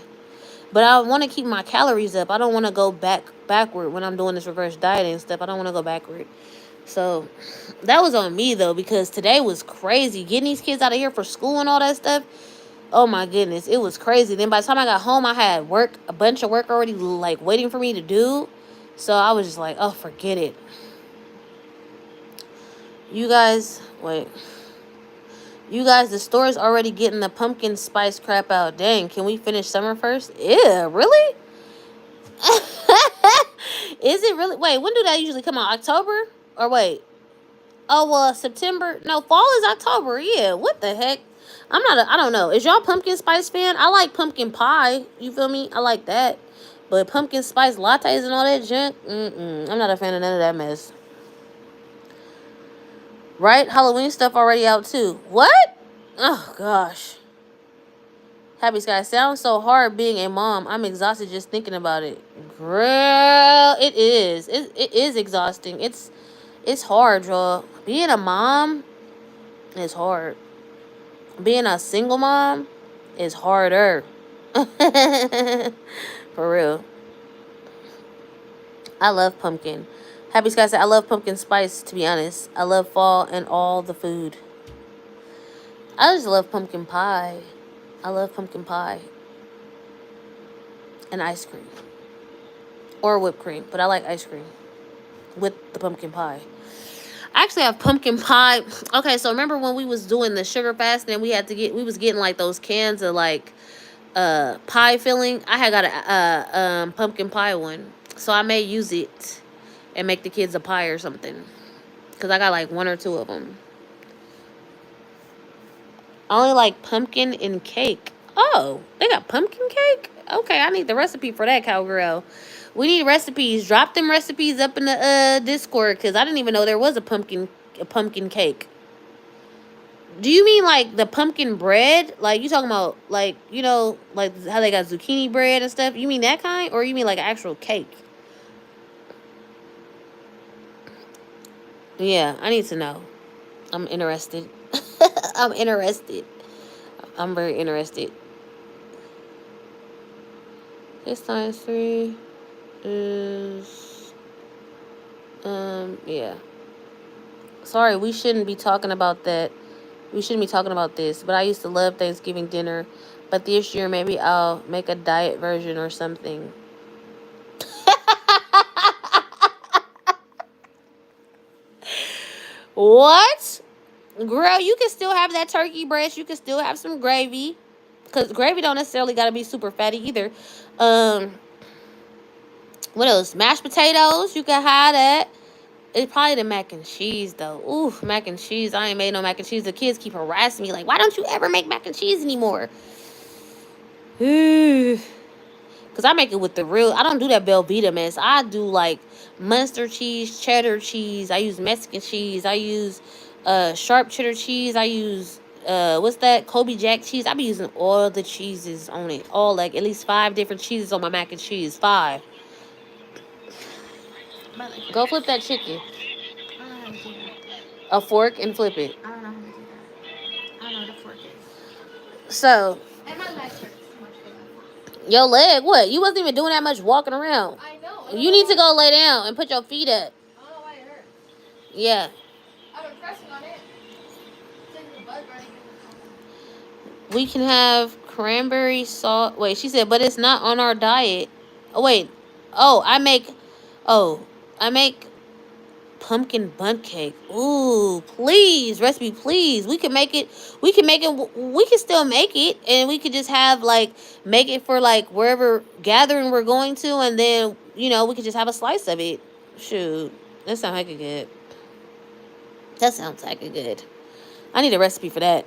S1: But I want to keep my calories up. I don't want to go backward when I'm doing this reverse dieting and stuff. I don't want to go backward. So that was on me though, because today was crazy. Getting these kids out of here for school and all that stuff. Oh my goodness, it was crazy. Then by the time I got home, I had a bunch of work already like waiting for me to do. So I was just like, oh, forget it. You guys, wait. You guys, the store's already getting the pumpkin spice crap out. Dang, can we finish summer first? Yeah, really? Is it really? Wait, when do that usually come out? October? Or wait. Oh, well, September. No, fall is October. Yeah, what the heck? I don't know. Is y'all pumpkin spice fan? I like pumpkin pie. You feel me? I like that. But pumpkin spice lattes and all that junk? I'm not a fan of none of that mess. Right? Halloween stuff already out too. What? Oh, gosh. Happy Sky, sounds so hard being a mom. I'm exhausted just thinking about it. Girl, it is. It is exhausting. It's hard, y'all. Being a mom is hard. Being a single mom is harder. For real. I love pumpkin. Happy Sky said, I love pumpkin spice, to be honest. I love fall and all the food. I just love pumpkin pie. I love pumpkin pie. And ice cream. Or whipped cream. But I like ice cream with the pumpkin pie. I actually have pumpkin pie. Okay, so remember when we was doing the sugar fast and we was getting like those cans of like pie filling. I had got a pumpkin pie one. So I may use it and make the kids a pie or something. Because I got like one or two of them. I only like pumpkin and cake. Oh, they got pumpkin cake? Okay, I need the recipe for that, cowgirl. We need recipes. Drop them recipes up in the Discord, because I didn't even know there was a pumpkin cake. Do you mean like the pumpkin bread? Like you talking about like, you know, like how they got zucchini bread and stuff? You mean that kind? Or you mean like an actual cake? Yeah, I need to know. I'm interested. I'm interested. I'm very interested. This times 3 is yeah. Sorry, we shouldn't be talking about that. We shouldn't be talking about this, but I used to love Thanksgiving dinner. But this year, maybe I'll make a diet version or something. What? Girl, you can still have that turkey breast. You can still have some gravy. Because gravy don't necessarily got to be super fatty either. Um, what else? Mashed potatoes. You can have that. It's probably the mac and cheese, though. Ooh, mac and cheese. I ain't made no mac and cheese. The kids keep harassing me. Like, why don't you ever make mac and cheese anymore? Because I make it with the real... I don't do that Velveeta mess. I do, like, Munster cheese, cheddar cheese. I use Mexican cheese. I use sharp cheddar cheese. I use... what's that? Kobe Jack cheese. I be using all the cheeses on it. All, like, at least 5 different cheeses on my mac and cheese. 5. Go flip that chicken.
S2: I don't know how to do that.
S1: A fork and flip it.
S2: I don't know how to do that. I don't know what a fork is.
S1: So,
S2: And my leg hurts too much for that fork.
S1: your leg, what? You wasn't even doing that much walking around.
S2: I know.
S1: You need to go lay down and put your feet up.
S2: I don't know why it hurts.
S1: Yeah.
S2: I've been pressing on it. Since the blood running.
S1: We can have cranberry sauce. Wait, she said, but it's not on our diet. Oh, wait. Oh, I make pumpkin bundt cake. Ooh, please, recipe, please. We can make it. We can make it. We can still make it, and we could just have like make it for like wherever gathering we're going to, and then we could just have a slice of it. Shoot, that sounds like a good. That sounds like a good. I need a recipe for that.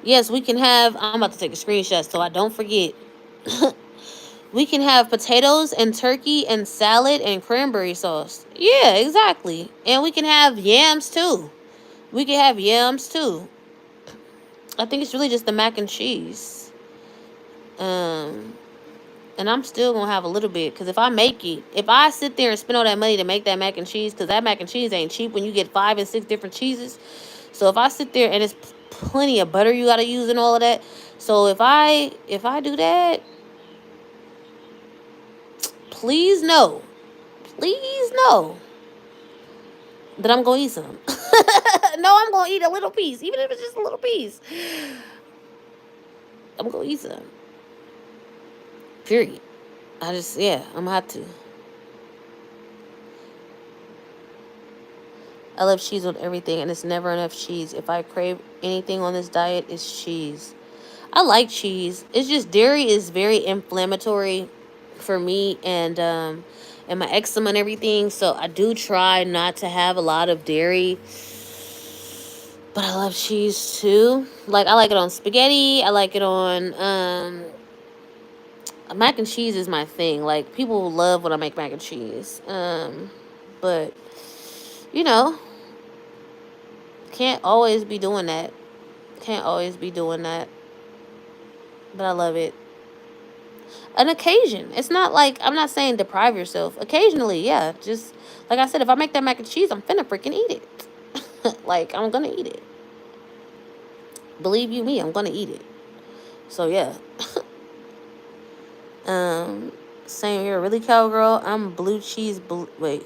S1: Yes, we can have. I'm about to take a screenshot so I don't forget. We can have potatoes and turkey and salad and cranberry sauce. Yeah, exactly. And we can have yams too. We can have yams too. I think it's really just the mac and cheese. And I'm still going to have a little bit. Because if I sit there and spend all that money to make that mac and cheese, because that mac and cheese ain't cheap when you get 5 and 6 different cheeses. So if I sit there and it's plenty of butter you gotta use and all of that. So if I do that, please know that I'm gonna eat some. No, I'm gonna eat a little piece, even if it's just a little piece. I'm gonna eat some. Period. I'm gonna have to. I love cheese on everything, and it's never enough cheese. If I crave anything on this diet, it's cheese. I like cheese. It's just dairy is very inflammatory for me and my eczema and everything. So I do try not to have a lot of dairy. But I love cheese too. Like I like it on spaghetti. I like it on mac and cheese is my thing. Like people love when I make mac and cheese. But you know, can't always be doing that. Can't always be doing that. But I love it. An occasion. It's not like I'm not saying deprive yourself. Occasionally, yeah. Just like I said, if I make that mac and cheese, I'm finna freaking eat it. Like I'm gonna eat it. Believe you me, I'm gonna eat it. So yeah. um, Same here. Really, cowgirl. I'm blue cheese. Wait.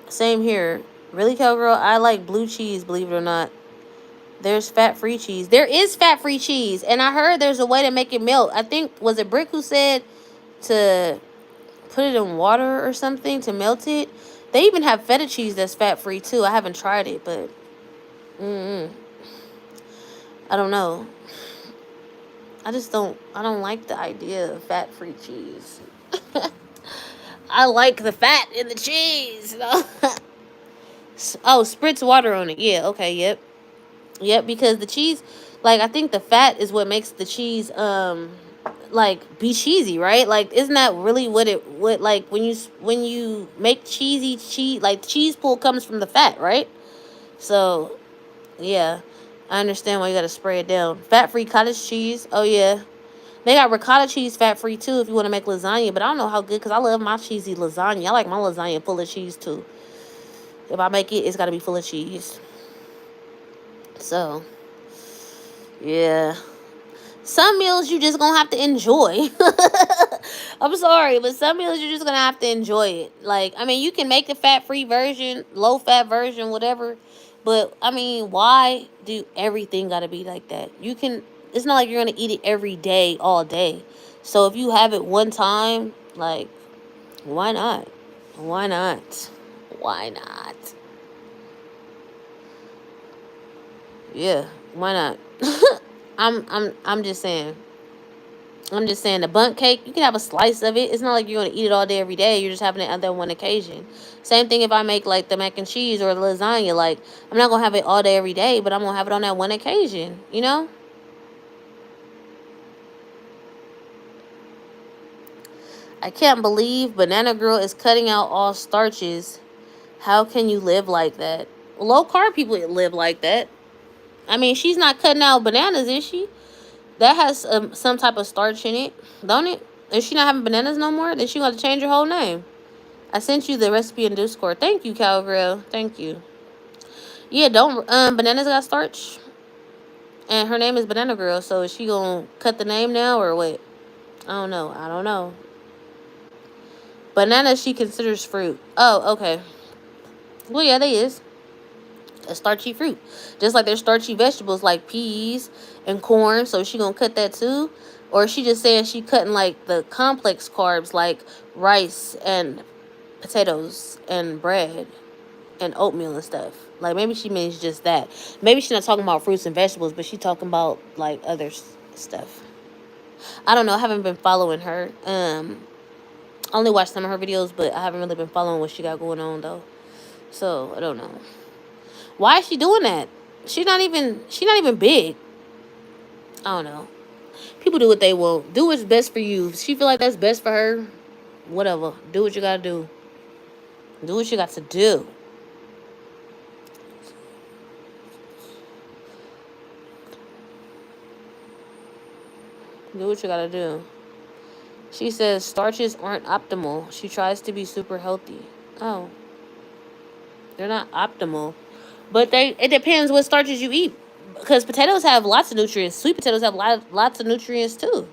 S1: Same here. Really, cowgirl. I like blue cheese. Believe it or not. There's fat-free cheese. There is fat-free cheese, and I heard there's a way to make it melt. I think was it Brick who said to put it in water or something to melt it. They even have feta cheese that's fat-free too. I haven't tried it, but I don't know. I don't like the idea of fat-free cheese. I like the fat in the cheese. Oh, spritz water on it. Yeah, okay, yep, because the cheese, like I think the fat is what makes the cheese like be cheesy, right? Like isn't that really what like when you make cheesy cheese, like cheese pool comes from the fat, right? So, yeah. I understand why you got to spray it down. Fat-free cottage cheese. Oh yeah. They got ricotta cheese fat-free too if you want to make lasagna, but I don't know how good cuz I love my cheesy lasagna. I like my lasagna full of cheese too. If I make it, it's got to be full of cheese. So, yeah. Some meals you just gonna have to enjoy. I'm sorry, but some meals you're just gonna have to enjoy it. Like, I mean, you can make the fat-free version, low-fat version, whatever. But I mean, why do everything gotta be like that? You can. It's not like you're gonna eat it every day, all day. So if you have it one time, like, why not? Why not? Why not? Yeah, why not? I'm just saying. I'm just saying the bundt cake, you can have a slice of it. It's not like you're gonna eat it all day every day. You're just having it on that one occasion. Same thing if I make like the mac and cheese or the lasagna. Like I'm not gonna have it all day every day, but I'm gonna have it on that one occasion. You know. I can't believe Banana Girl is cutting out all starches. How can you live like that? Low carb people live like that. I mean, she's not cutting out bananas, is she? That has some type of starch in it, don't it? Is she not having bananas no more? Then she got to change her whole name. I sent you the recipe in Discord. Thank you, Cowgirl. Thank you. Yeah, don't bananas got starch, and her name is Banana Girl. So is she gonna cut the name now or what? I don't know. I don't know. Banana she considers fruit. Oh, okay. Well, yeah, they is a starchy fruit, just like there's starchy vegetables like peas and corn. So she gonna cut that too, or she just saying she cutting like the complex carbs like rice and potatoes and bread and oatmeal and stuff. Like maybe she means just that. Maybe she's not talking about fruits and vegetables, but she's talking about like other stuff. I don't know. I haven't been following her. I only watched some of her videos, but I haven't really been following what she got going on though. So I don't know. Why is she doing that? She's not even big. I don't know. People do what they want. Do what's best for you. If she feel like that's best for her, whatever. Do what you gotta do. Do what you got to do. Do what you gotta do. She says starches aren't optimal. She tries to be super healthy. Oh, they're not optimal. But it depends what starches you eat. because potatoes have lots of nutrients. Sweet potatoes have lots of nutrients too.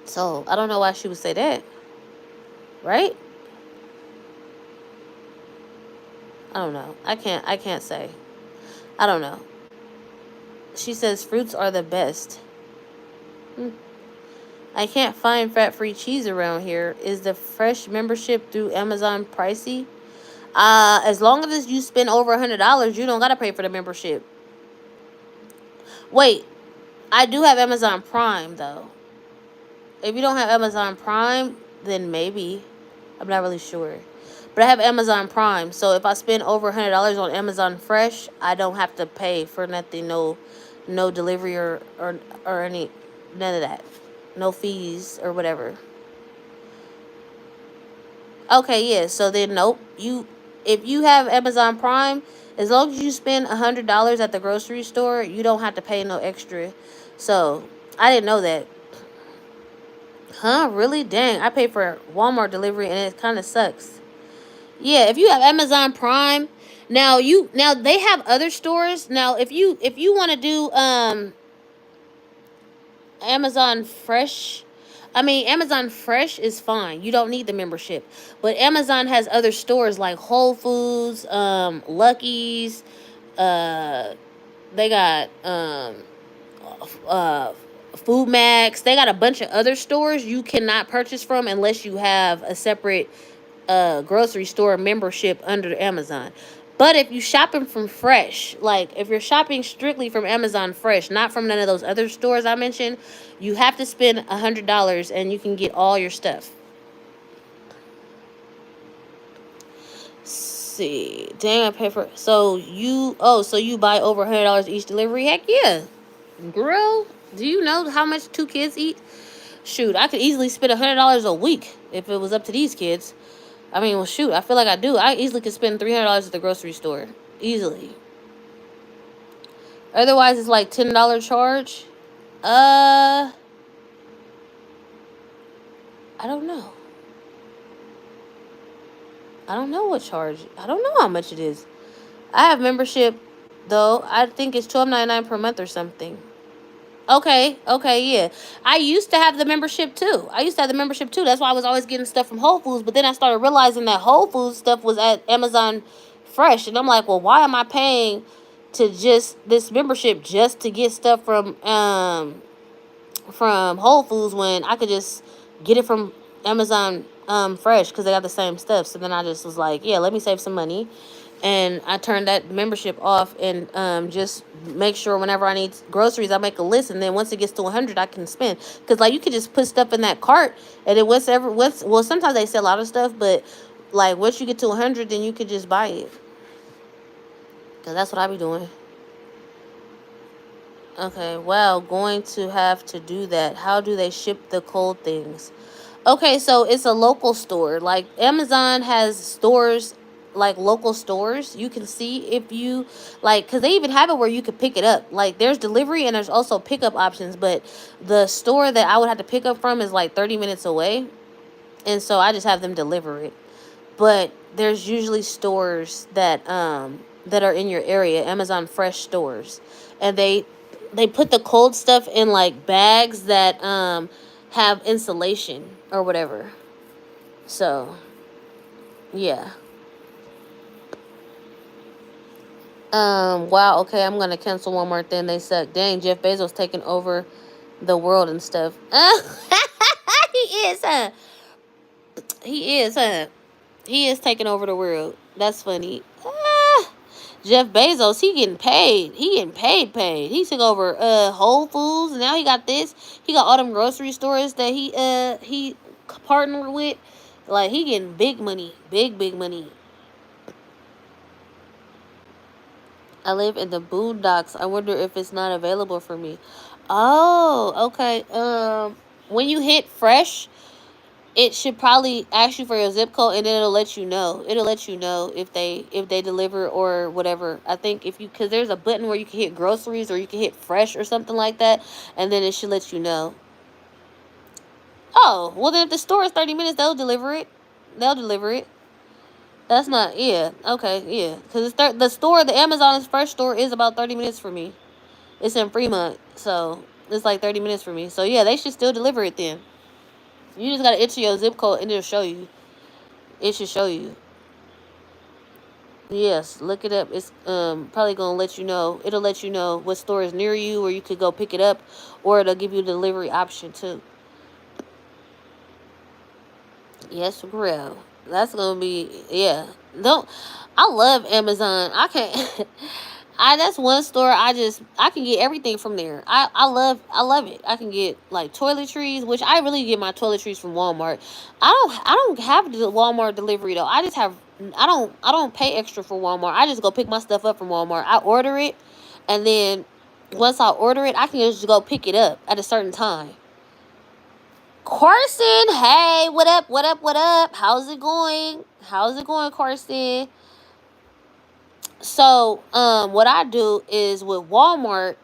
S1: So I don't know why she would say that, right? I don't know. I can't say. I don't know. She says fruits are the best. Hmm. I can't find fat-free cheese around here. Is the fresh membership through Amazon pricey? As long as you spend over $100, you don't gotta pay for the membership. Wait, I do have Amazon Prime though. If you don't have Amazon Prime, then maybe. I'm not really sure. But I have Amazon Prime, so if I spend over $100 on Amazon Fresh, I don't have to pay for nothing, no delivery or any none of that. No fees or whatever. Okay, yeah. So then nope. If you have Amazon Prime, as long as you spend $100 at the grocery store, you don't have to pay no extra. So I didn't know that. Huh? Really? Dang. I pay for Walmart delivery and it kind of sucks. Yeah, if you have Amazon Prime, now they have other stores. Now if you want to do Amazon Fresh, I mean Amazon Fresh is fine. You don't need the membership. But Amazon has other stores like Whole Foods, Lucky's, uh they got uh Food Max. They got a bunch of other stores you cannot purchase from unless you have a separate grocery store membership under Amazon. But if you shopping from Fresh, like if you're shopping strictly from Amazon Fresh, not from none of those other stores I mentioned, you have to spend $100 and you can get all your stuff. See, dang, I pay for so you buy over $100 each delivery? Heck yeah, girl. Do you know how much 2 kids eat? Shoot, I could easily spend $100 a week if it was up to these kids. I mean, well, shoot, I feel like I do. I easily could spend $300 at the grocery store. Easily. Otherwise, it's like $10 charge. Uh, I don't know. I don't know what charge. I don't know how much it is. I have membership, though. I think it's $12.99 per month or something. Okay, yeah. I used to have the membership too. That's why I was always getting stuff from Whole Foods. But then I started realizing that Whole Foods stuff was at Amazon Fresh, and I'm like, well, why am I paying to just this membership just to get stuff from Whole Foods when I could just get it from Amazon Fresh because they got the same stuff. So then I just was like, yeah, let me save some money, and I turned that membership off and just make sure whenever I need groceries, I make a list, and then once it gets to 100, I can spend. Because like you could just put stuff in that cart, and then well, sometimes they sell a lot of stuff, but like once you get to 100, then you could just buy it. Because that's what I be doing. Okay, well, going to have to do that. How do they ship the cold things? Okay, so it's a local store. Like Amazon has stores, like local stores. You can see if you like, because they even have it where you could pick it up. Like there's delivery and there's also pickup options, but the store that I would have to pick up from is like 30 minutes away. And so I just have them deliver it. But there's usually stores that are in your area, Amazon Fresh stores, and they put the cold stuff in like bags that have insulation or whatever. So yeah. Wow, okay, I'm gonna cancel one more thing. They suck. Dang, Jeff Bezos taking over the world and stuff. He is, huh? He is, huh? He is taking over the world. That's funny. Jeff Bezos, he getting paid. He getting paid. He took over Whole Foods, and now he got this. He got all them grocery stores that he partnered with. Like he getting big money, big money. I live in the boondocks. I wonder if it's not available for me. Oh, okay. When you hit fresh, it should probably ask you for your zip code, and then it'll let you know. It'll let you know if they deliver or whatever. I think if you because there's a button where you can hit groceries or you can hit fresh or something like that, and then it should let you know. Oh, well then if the store is 30 minutes, they'll deliver it. They'll deliver it. That's not, yeah, okay, yeah. Because the store, the Amazon's first store is about 30 minutes for me. It's in Fremont, so it's like 30 minutes for me. So yeah, they should still deliver it then. You just gotta enter your zip code and it'll show you. It should show you. Yes, look it up. It's probably gonna let you know. It'll let you know what store is near you, or you could go pick it up, or it'll give you a delivery option too. Yes, bro. That's gonna be, yeah. Don't I love Amazon. I can't. I That's one store I can get everything from there. I love it. I can get like toiletries, which I really get my toiletries from Walmart. I don't have the Walmart delivery though. I don't pay extra for Walmart. I just go pick my stuff up from Walmart. I order it, and then once I order it, I can just go pick it up at a certain time. Carson, hey, what up? What up? What up? How's it going? How's it going, Carson? So, what I do is with Walmart,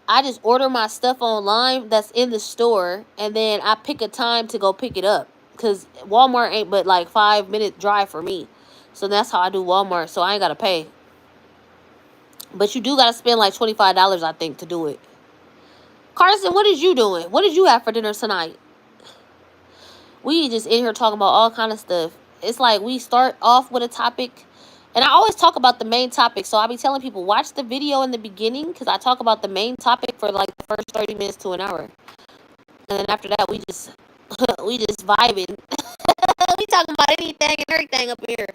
S1: I just order my stuff online that's in the store, and then I pick a time to go pick it up. Cause Walmart ain't but like 5 minute drive for me, so that's how I do Walmart. So I ain't gotta pay, but you do gotta spend like $25, I think, to do it. Carson, what is you doing? What did you have for dinner tonight? We just in here talking about all kind of stuff. It's like we start off with a topic, and I always talk about the main topic. So I be telling people, watch the video in the beginning, because I talk about the main topic for like the first 30 minutes to an hour, and then after that we just we just vibing. We talking about anything and everything up here.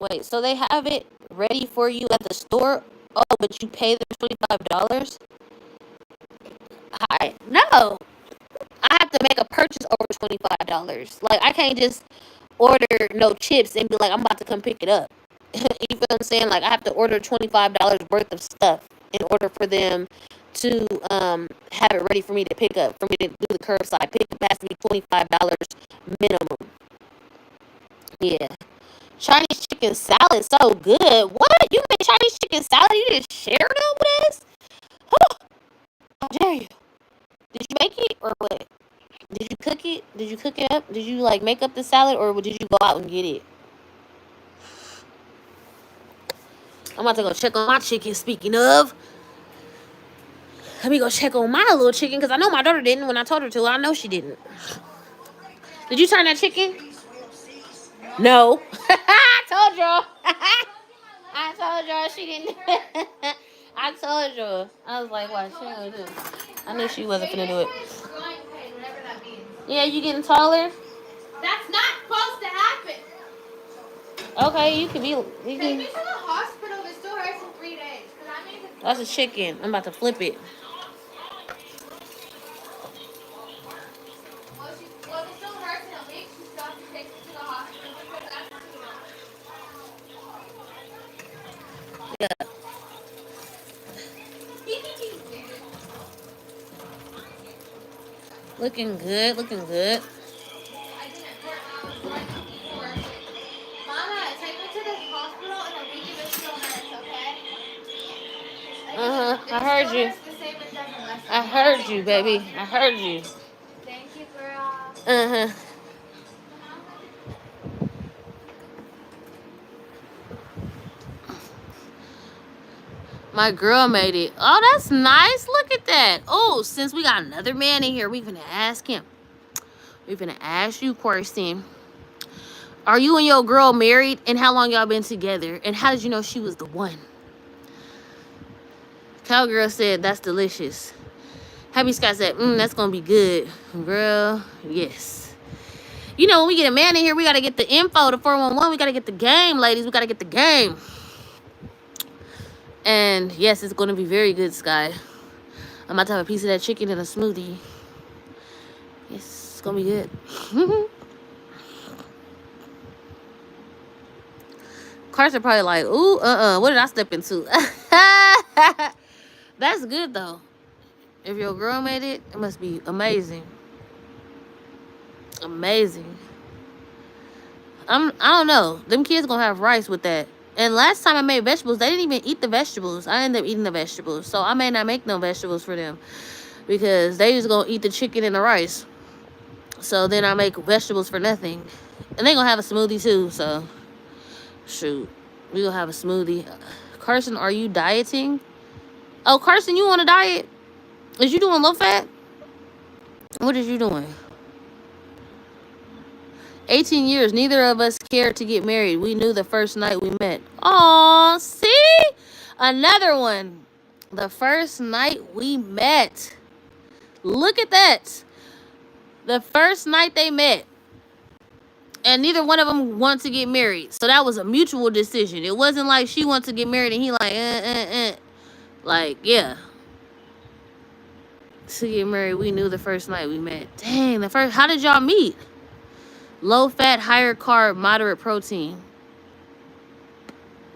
S1: Wait, so they have it ready for you at the store? Oh, but you pay them $25? No, I have to make a purchase over $25. Like, I can't just order no chips and be like, I'm about to come pick it up. You feel what I'm saying? Like, I have to order $25 worth of stuff in order for them to have it ready for me to pick up, for me to do the curbside pick. It has to be $25 minimum. Yeah. Chinese chicken salad, so good. What? You made Chinese chicken salad? You didn't share them with us? How dare you? Did you make it or what? Did you cook it? Did you cook it up? Did you like make up the salad, or did you go out and get it? I'm about to go check on my chicken. Speaking of, let me go check on my little chicken, because I know my daughter didn't when I told her to. I know she didn't. Did you turn that chicken? No. I told y'all. I told y'all she didn't. I told y'all. I was like, what? She ain't gonna do it. I knew she wasn't gonna do it. Yeah, you getting taller?
S2: That's not supposed to happen.
S1: Okay, you can be. You
S2: Take
S1: can.
S2: me to the hospital. It still hurts in 3 days.
S1: That's a chicken. I'm about to flip it.
S2: Well, if it still hurts in a week, she still has to take me to the hospital because that's too long.
S1: Yeah. Looking good. Looking good.
S2: I didn't work. I was working before. Mama, take me to the hospital in a week if it still hurts, okay?
S1: I heard you.
S2: The same as doesn't
S1: I heard you, baby. I heard you.
S2: Thank you, girl.
S1: Uh huh. My girl made it. Oh, that's nice. Look at that. Oh, since we got another man in here, we finna ask him. We finna ask you, Kirsten. Are you and your girl married? And how long y'all been together? And how did you know she was the one? Cowgirl said, that's delicious. Happy Scott said, that's gonna be good. Girl, yes. You know, when we get a man in here, we gotta get the info, the 411. We gotta get the game, ladies. We gotta get the game. And yes, it's gonna be very good, Sky. I'm about to have a piece of that chicken in a smoothie. Yes, it's gonna be good. Carson probably like, ooh, what did I step into? That's good though. If your girl made it, it must be amazing. Amazing. I don't know. Them kids gonna have rice with that. And last time I made vegetables, they didn't even eat the vegetables. I ended up eating the vegetables. So I may not make no vegetables for them, because they just gonna eat the chicken and the rice. So then I make vegetables for nothing. And they gonna have a smoothie too, so shoot. We gonna have a smoothie. Carson, are you dieting? Oh, Carson, you on a diet? Is you doing low fat? What is you doing? 18 years. Neither of us cared to get married. We knew the first night we met. Aw, see? Another one. The first night we met. Look at that. The first night they met. And neither one of them wanted to get married. So that was a mutual decision. It wasn't like she wanted to get married and he like. Like, yeah. To get married, we knew the first night we met. Dang, the first. How did y'all meet? Low fat, higher carb, moderate protein.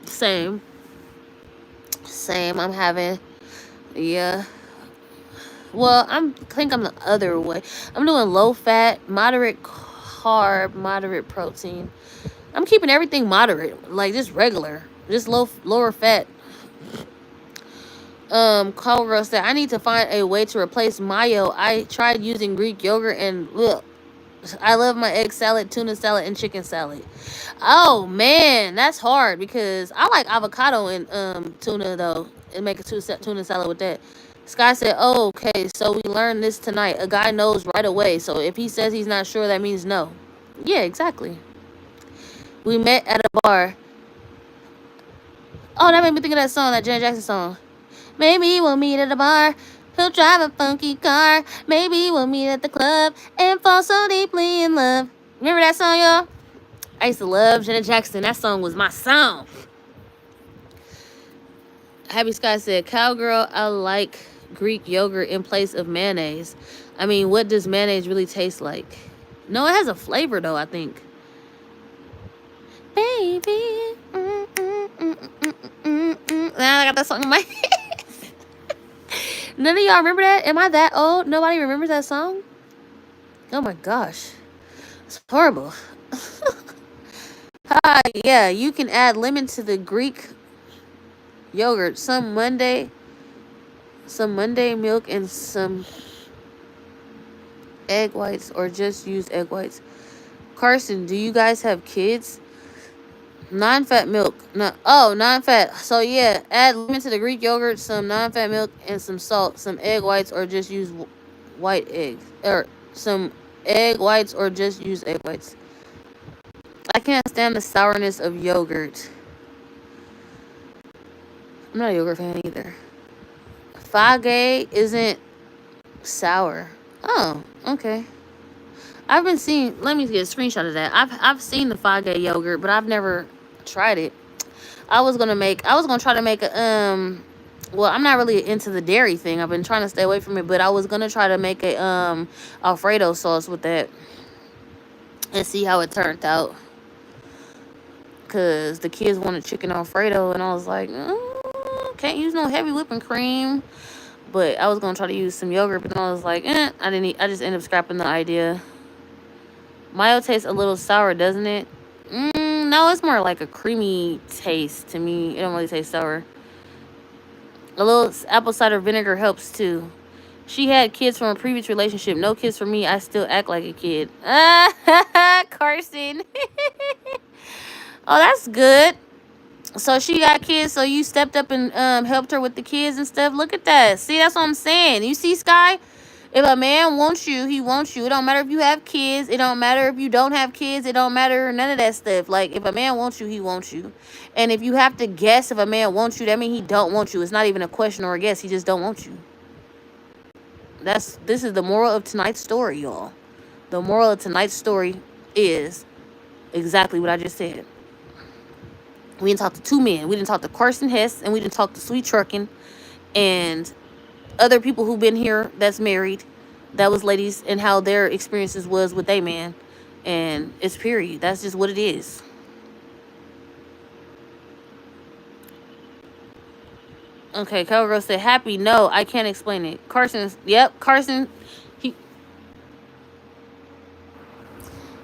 S1: Same. Same. I'm having, yeah. Well, I think I'm the other way. I'm doing low fat, moderate carb, moderate protein. I'm keeping everything moderate, like just regular, just lower fat. Cowgirl said I need to find a way to replace mayo. I tried using Greek yogurt and ugh, I love my egg salad, tuna salad, and chicken salad. Oh man, that's hard because I like avocado and tuna though, and make a tuna salad with that. Sky said, "Oh, okay, so we learned this tonight. A guy knows right away. So if he says he's not sure, that means no." Yeah, exactly. We met at a bar. Oh, that made me think of that song, that Janet Jackson song. Maybe we'll meet at a bar. He'll drive a funky car. Maybe we'll meet at the club and fall so deeply in love. Remember that song, y'all? I used to love Janet Jackson. That song was my song. Happy Sky said, "Cowgirl, I like Greek yogurt in place of mayonnaise. I mean, what does mayonnaise really taste like?" No, it has a flavor, though, I think. Baby. Now I got that song in my head. None of y'all remember that? Am I that old? Nobody remembers that song? Oh my gosh. It's horrible. Hi, yeah, you can add lemon to the Greek yogurt. Some Monday milk and some egg whites, or just use egg whites. Carson, do you guys have kids? Non-fat milk. No, oh, non-fat. So yeah, add lemon to the Greek yogurt, some non-fat milk, and some salt, some egg whites, or just use white eggs, or some egg whites, or just use egg whites. I can't stand the sourness of yogurt. I'm not a yogurt fan either. Fage isn't sour. Oh, okay. I've been seeing. Let me get a screenshot of that. I've seen the Fage yogurt, but I've never tried it. I was gonna try to make a Well, I'm not really into the dairy thing. I've been trying to stay away from it, but I was gonna try to make a Alfredo sauce with that and see how it turned out. Cause the kids wanted chicken Alfredo, and I was like, can't use no heavy whipping cream. But I was gonna try to use some yogurt, but then I was like, I didn't. I just ended up scrapping the idea. Mayo tastes a little sour, doesn't it? No, it's more like a creamy taste to me. It don't really taste sour. A little apple cider vinegar helps too. She had kids from a previous relationship. No kids for me. I still act like a kid. Carson. Oh, that's good. So she got kids, so you stepped up and helped her with the kids and stuff. Look at that. See, that's what I'm saying. You see, Sky? If a man wants you, he wants you. It don't matter if you have kids. It don't matter if you don't have kids. It don't matter none of that stuff. Like, if a man wants you, he wants you. And if you have to guess if a man wants you, that means he don't want you. It's not even a question or a guess. He just don't want you. This is the moral of tonight's story, y'all. The moral of tonight's story is exactly what I just said. We didn't talk to two men. We didn't talk to Carson Hess, and we didn't talk to Sweet Truckin' and other people who've been here that's married. That was ladies and how their experiences was with a man. And it's period. That's just what it is. Okay, Cowgirl said, happy. No, I can't explain it. Carson, he,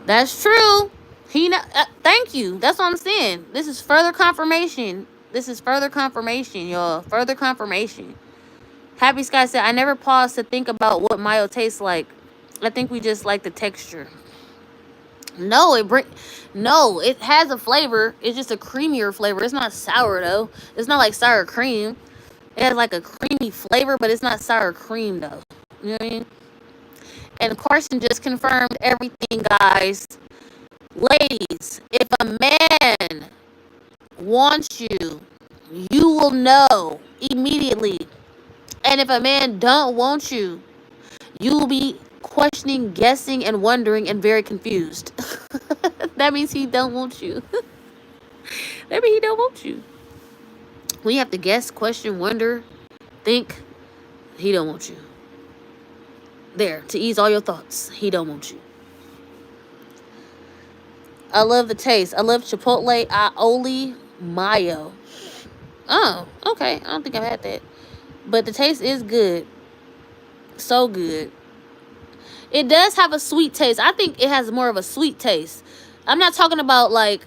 S1: that's true. Thank you. That's what I'm saying. This is further confirmation. Y'all. Further confirmation. Happy Sky said, I never paused to think about what mayo tastes like. I think we just like the texture. No, no, it has a flavor. It's just a creamier flavor. It's not sour though. It's not like sour cream. It has like a creamy flavor, but it's not sour cream though. You know what I mean? And Carson just confirmed everything, guys. Ladies, if a man wants you, you will know immediately. And if a man don't want you, you will be questioning, guessing, and wondering and very confused. That means he don't want you. That means he don't want you. When you have to guess, question, wonder, think, he don't want you. There, to ease all your thoughts, he don't want you. I love the taste. I love chipotle aioli mayo. Oh, okay. I don't think I've had that. But the taste is good. So good. It does have a sweet taste. I think it has more of a sweet taste. I'm not talking about like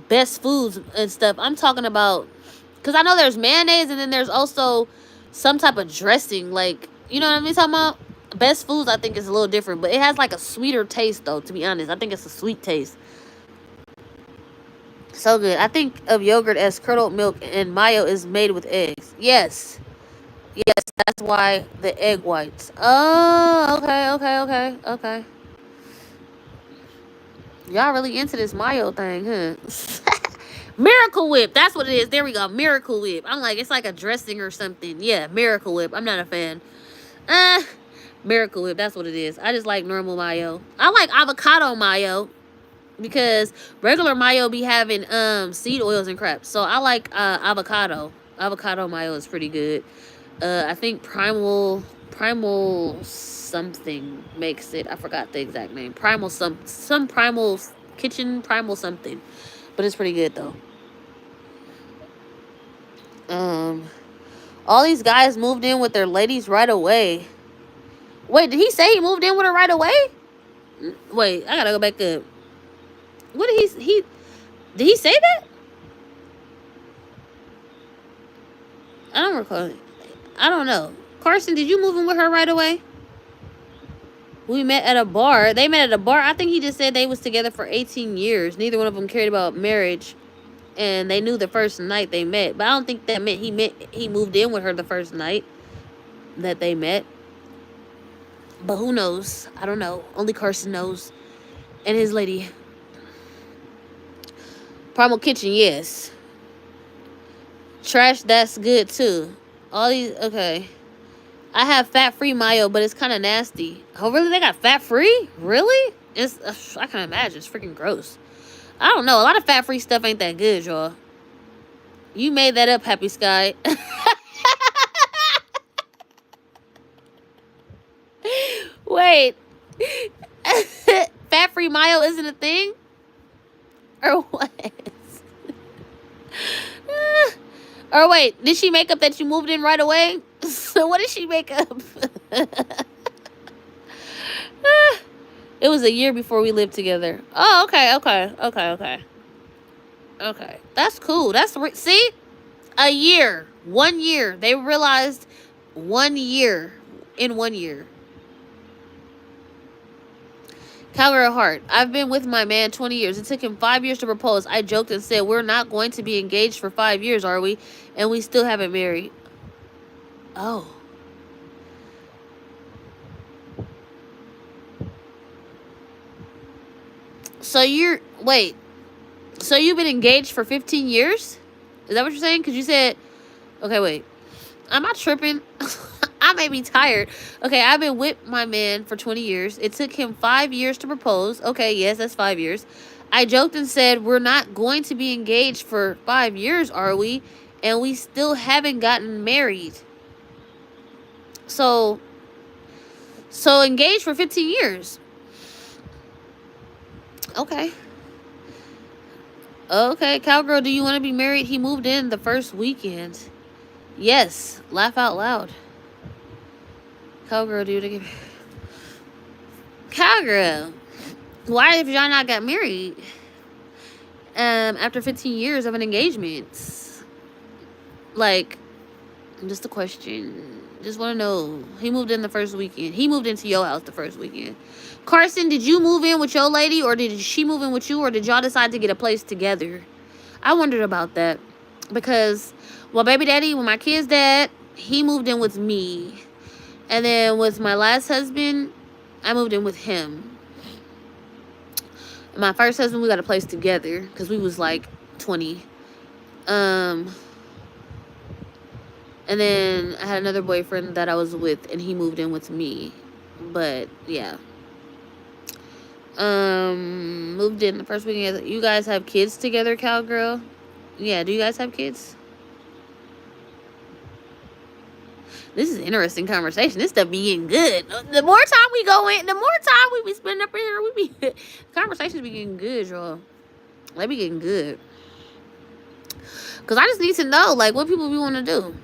S1: best foods and stuff. I'm talking about, because I know there's mayonnaise and then there's also some type of dressing. Like, you know what I mean? Talking about best foods, I think is a little different. But it has like a sweeter taste though, to be honest. I think it's a sweet taste. So good. I think of yogurt as curdled milk and mayo is made with eggs. Yes. Yes, that's why the egg whites. Oh, okay. Y'all really into this mayo thing, huh? Miracle Whip. That's what it is. There we go. Miracle Whip. I'm like, it's like a dressing or something. Yeah, Miracle Whip. I'm not a fan. Miracle Whip. That's what it is. I just like normal mayo. I like avocado mayo because regular mayo be having seed oils and crap. So I like avocado. Avocado mayo is pretty good. I think primal something makes it. I forgot the exact name. Primal some primal kitchen primal something, but it's pretty good though. All these guys moved in with their ladies right away. Wait, did he say he moved in with her right away? Wait, I gotta go back up. What did he did he say that? I don't recall. I don't know. Carson, did you move in with her right away? We met at a bar. They met at a bar. I think he just said they was together for 18 years. Neither one of them cared about marriage. And they knew the first night they met. But I don't think that meant he moved in with her the first night that they met. But who knows? I don't know. Only Carson knows. And his lady. Primal Kitchen, yes. Trash, that's good too. All these, okay. I have fat-free mayo, but it's kind of nasty. Oh, really? They got fat-free? Really? I can imagine. It's freaking gross. I don't know. A lot of fat-free stuff ain't that good, y'all. You made that up, Happy Sky. Wait. Fat-free mayo isn't a thing? Or what? Or wait, did she make up that you moved in right away? So what did she make up? It was a year before we lived together. Oh, okay. Okay, that's cool. See, a year, 1 year. They realized 1 year in 1 year. Cowgirl Heart. I've been with my man 20 years. It took him 5 years to propose. I joked and said, we're not going to be engaged for 5 years, are we? And we still haven't married. Oh. So wait. So you've been engaged for 15 years? Is that what you're saying? Because you said, okay, wait. Am I tripping? I may be tired. Okay, I've been with my man for 20 years. It took him 5 years to propose. Okay, yes, that's 5 years. I joked and said, we're not going to be engaged for 5 years, are we? And we still haven't gotten married. So engaged for 15 years. Okay. Okay, Cowgirl, do you want to be married? He moved in the first weekend. Yes, laugh out loud. Cowgirl, dude. Cowgirl, why have y'all not got married? After 15 years of an engagement. Like, just a question. Just want to know. He moved in the first weekend. He moved into your house the first weekend. Carson, did you move in with your lady, or did she move in with you, or did y'all decide to get a place together? I wondered about that because, well, baby daddy, when my kid's dad, he moved in with me, and then with my last husband, I moved in with him. My first husband, we got a place together because we was like 20. Um, and then I had another boyfriend that I was with, and he moved in with me. But yeah, moved in the first weekend. You guys have kids together, cowgirl? Yeah. Do you guys have kids? This is an interesting conversation. This stuff be getting good. The more time we go in, the more time we be spending up in here, we be conversations be getting good, y'all. They be getting good. Cause I just need to know, like, what people be want to do.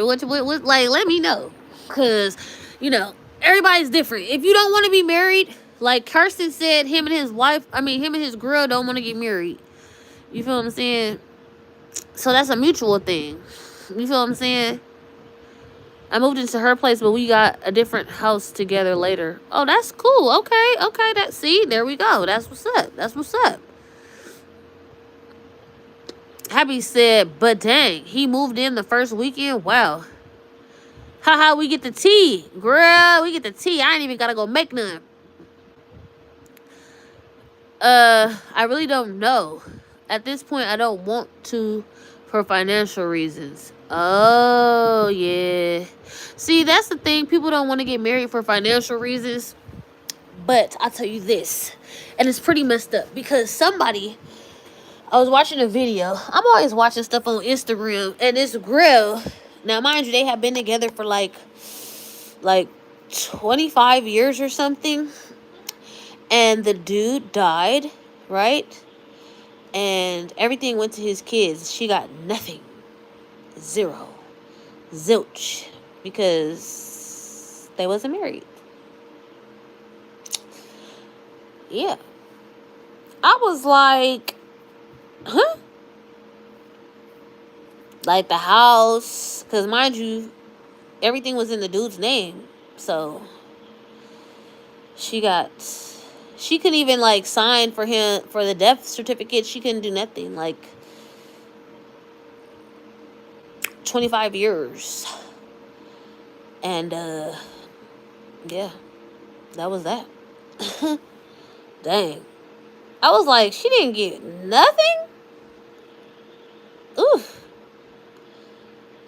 S1: What, like, let me know. Cause, you know, everybody's different. If you don't want to be married, like Kirsten said, him and his girl don't want to get married. You feel what I'm saying? So that's a mutual thing. You feel what I'm saying? I moved into her place, but we got a different house together later. Oh, that's cool. Okay, okay. There we go. That's what's up. That's what's up. Happy said, but dang, he moved in the first weekend. Wow. Haha, we get the tea. Girl, we get the tea. I ain't even gotta go make none. I really don't know. At this point, I don't want to for financial reasons. Oh, yeah. See, that's the thing. People don't want to get married for financial reasons. But I'll tell you this. And it's pretty messed up because I was watching a video. I'm always watching stuff on Instagram. And this girl, now mind you, they have been together for like 25 years or something. And the dude died, right? And everything went to his kids. She got nothing. Zero. Zilch. Because they wasn't married. Yeah. I was like, huh? Like the house. Because mind you, everything was in the dude's name. So she couldn't even like sign for him for the death certificate. She couldn't do nothing. Like 25 years. And yeah, that was that. Dang. I was like, she didn't get nothing? Oof.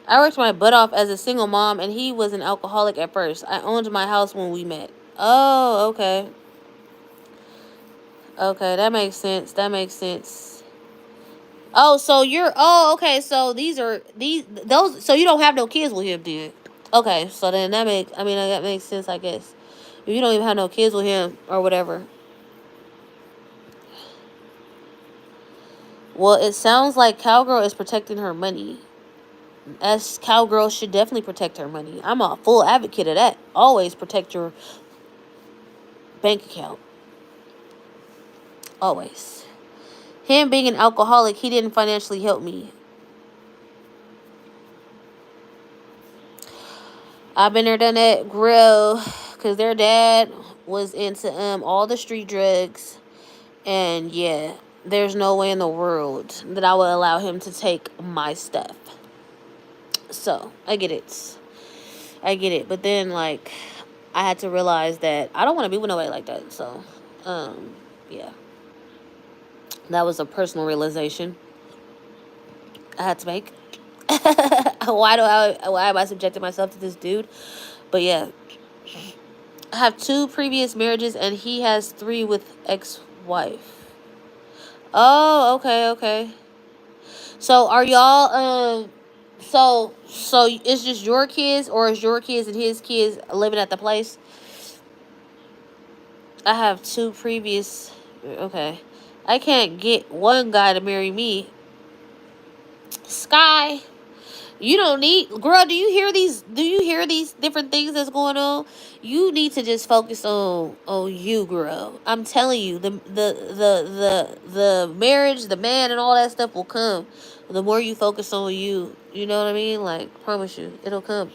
S1: I worked my butt off as a single mom, and he was an alcoholic at first. I owned my house when we met. Oh, okay. Okay, that makes sense. That makes sense. Oh, so okay, so those, so you don't have no kids with him, dude. Okay, so then that makes sense, I guess. If you don't even have no kids with him or whatever. Well, it sounds like Cowgirl is protecting her money. As Cowgirl should definitely protect her money. I'm a full advocate of that. Always protect your bank account. Always. Him being an alcoholic, he didn't financially help me. I've been there, done that, grill, because their dad was into all the street drugs, and yeah, there's no way in the world that I would allow him to take my stuff. So I get it, but then like I had to realize that I don't want to be with nobody like that. So, yeah, that was a personal realization I had to make. Why am I subjecting myself to this dude? But yeah, I have 2 previous marriages, and he has 3 with ex-wife. Oh, okay, okay. So are y'all so it's just your kids, or is your kids and his kids living at the place? I have 2 previous. Okay, I can't get one guy to marry me. Sky, you don't need, girl. Do you hear these different things that's going on? You need to just focus on you, girl. I'm telling you, the marriage, the man, and all that stuff will come. The more you focus on you, you know what I mean. Like, promise you, it'll come.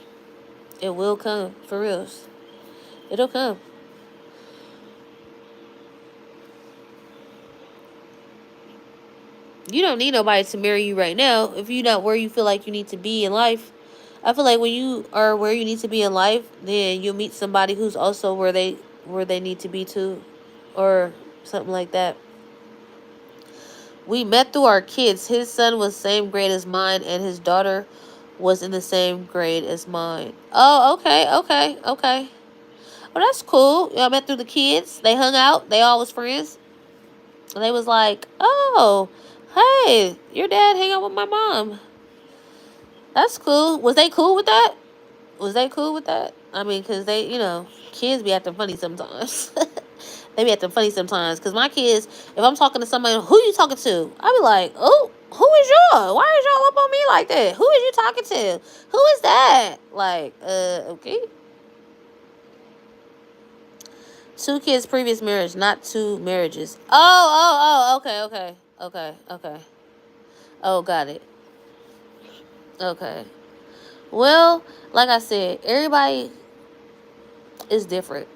S1: It will come, for reals. It'll come. You don't need nobody to marry you right now if you're not where you feel like you need to be in life. I feel like when you are where you need to be in life, then you'll meet somebody who's also where they need to be too, or something like that. We met through our kids. His son was same grade as mine, and his daughter was in the same grade as mine. Oh, okay, okay, okay. Well, that's cool. Y'all met through the kids. They hung out. They all was friends. And they was like, oh, hey, your dad hang out with my mom. That's cool. Was they cool with that? Was they cool with that? I mean, because kids be acting funny sometimes. They be acting funny sometimes. Because my kids, if I'm talking to somebody, who you talking to? I be like, oh, who is y'all? Why is y'all up on me like that? Who is you talking to? Who is that? Like, okay. 2 kids previous marriage, not 2 marriages. Oh, okay, okay. Okay, okay. Oh, got it. Okay. Well, like I said, everybody is different.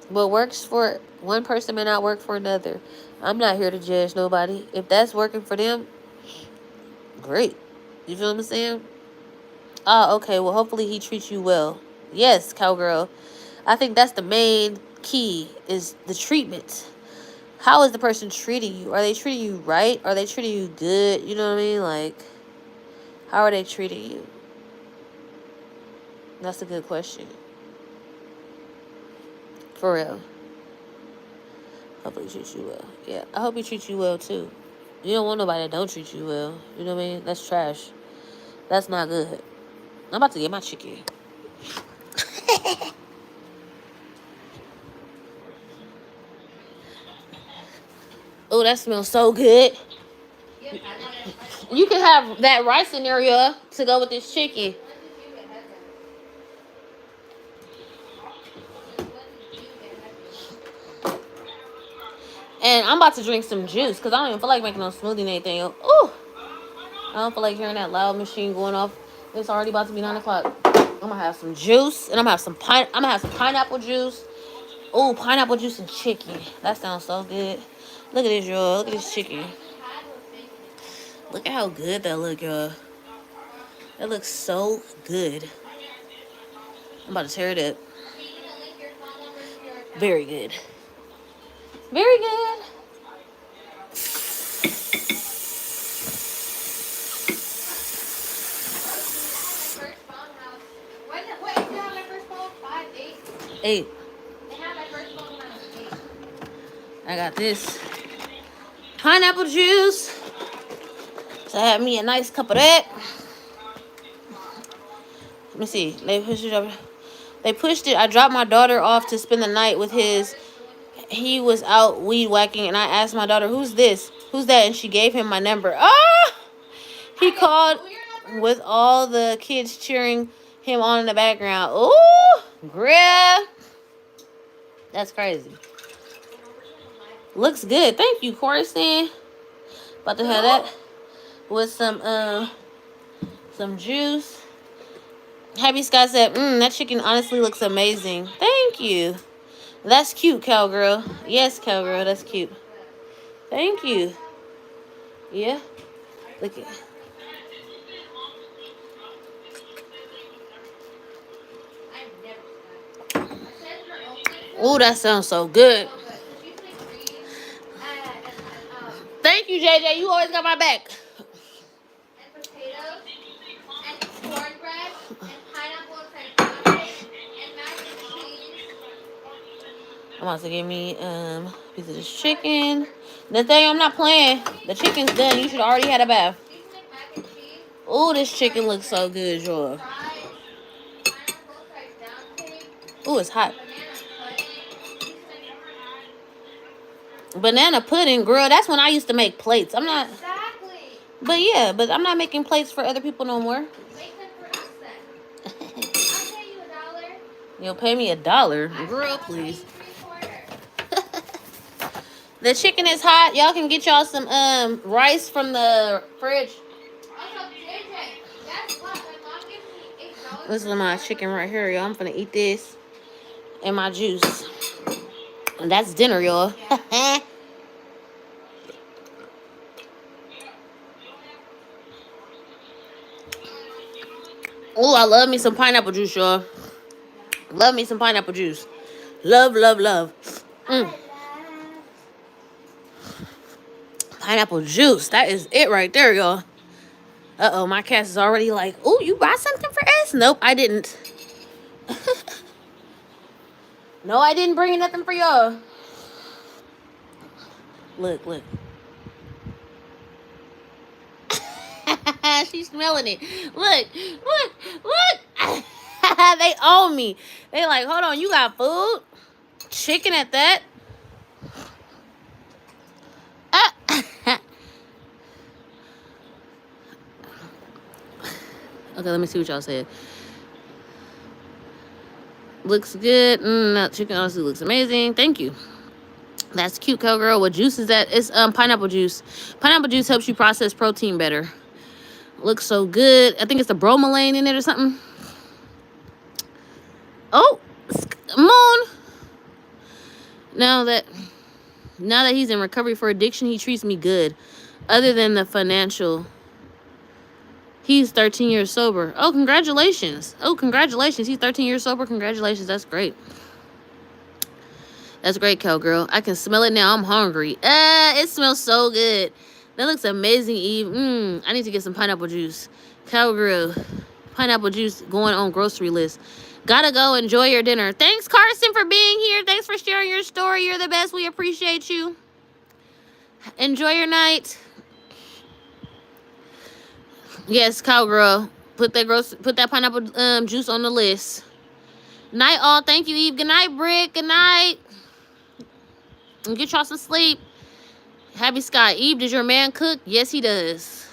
S1: What works for one person may not work for another. I'm not here to judge nobody. If that's working for them, great. You feel what I'm saying? Oh, okay. Well, hopefully he treats you well. Yes, cowgirl. I think that's the main key is the treatment. How is the person treating you? Are they treating you right? Are they treating you good? You know what I mean? Like, how are they treating you? That's a good question. For real. Hopefully he treats you well. Yeah, I hope he treats you well too. You don't want nobody that don't treat you well. You know what I mean? That's trash. That's not good. I'm about to get my chicken. Oh, that smells so good. You can have that rice in area to go with this chicken. And I'm about to drink some juice because I don't even feel like making no smoothie or anything. Ooh, I don't feel like hearing that loud machine going off. It's already about to be 9 o'clock. I'm gonna have some juice and I'm gonna have some pineapple juice. Ooh, pineapple juice and chicken. That sounds so good. Look at this, y'all. Look at this chicken. Look at how good that look, y'all. That looks so good. I'm about to tear it up. Very good. Very good.
S2: What age did I have my first phone? 5, 8?
S1: 8.
S2: They had my first phone when I was 8.
S1: I got this pineapple juice. So I had me a nice cup of that. Let me see. They pushed it over. They pushed it. I dropped my daughter off to spend the night with his. He was out weed whacking, and I asked my daughter, "Who's this? Who's that?" And she gave him my number. Ah! He called with all the kids cheering him on in the background. Ooh, Griff. That's crazy. Looks good. Thank you, Corson. About to have that with some juice. Happy Sky said, that chicken honestly looks amazing. Thank you. That's cute, cowgirl. Yes, cowgirl, that's cute. Thank you. Yeah. Look at. Oh, that sounds so good. Thank you, JJ. You always got my back.
S2: And potatoes, and cornbread, and pineapple and sausage, and mac and cheese.
S1: I'm about to give me a piece of this chicken. The thing, I'm not playing. The chicken's done. You should already had a bath. Oh, this chicken looks so good, y'all. Oh, it's hot. Banana pudding, girl. That's when I used to make plates. I'm not.
S2: Exactly.
S1: But yeah, but I'm not making plates for other people no more.
S2: Make them for us then. I'll pay you $1.
S1: You'll pay me $1, girl, please. The chicken is hot. Y'all can get y'all some rice from the fridge.
S2: Also, JJ, guess what? My mom gives me $8
S1: This is my chicken right here, y'all. I'm gonna eat this and my juice. And that's dinner, y'all. Oh, I love me some pineapple juice, y'all. Love me some pineapple juice. Love, love, love. Mm. Pineapple juice. That is it right there, y'all. Uh-oh, my cat is already like, oh, you bought something for us? Nope, I didn't. No, I didn't bring nothing for y'all. Look, look. She's smelling it. Look, look, look. They own me. They like, hold on, you got food? Chicken at that? Okay, let me see what y'all said. Looks good. That chicken honestly looks amazing. Thank you. That's cute, cowgirl. What juice is that? It's pineapple juice. Pineapple juice helps you process protein better. Looks so good. I think it's the bromelain in it or something. Oh, Moon. Now that he's in recovery for addiction, he treats me good. Other than the financial, he's 13 years sober. Oh, congratulations. Oh, congratulations. He's 13 years sober. Congratulations. That's great. That's great, cowgirl. I can smell it now. I'm hungry. It smells so good. That looks amazing, Eve. I need to get some pineapple juice. Cowgirl. Pineapple juice going on grocery list. Gotta go. Enjoy your dinner. Thanks, Carson, for being here. Thanks for sharing your story. You're the best. We appreciate you. Enjoy your night. Yes, cowgirl. Put that pineapple juice on the list. Night all. Thank you, Eve. Good night, Brick. Good night. And get y'all some sleep. Happy Sky. Eve, does your man cook? Yes, he does.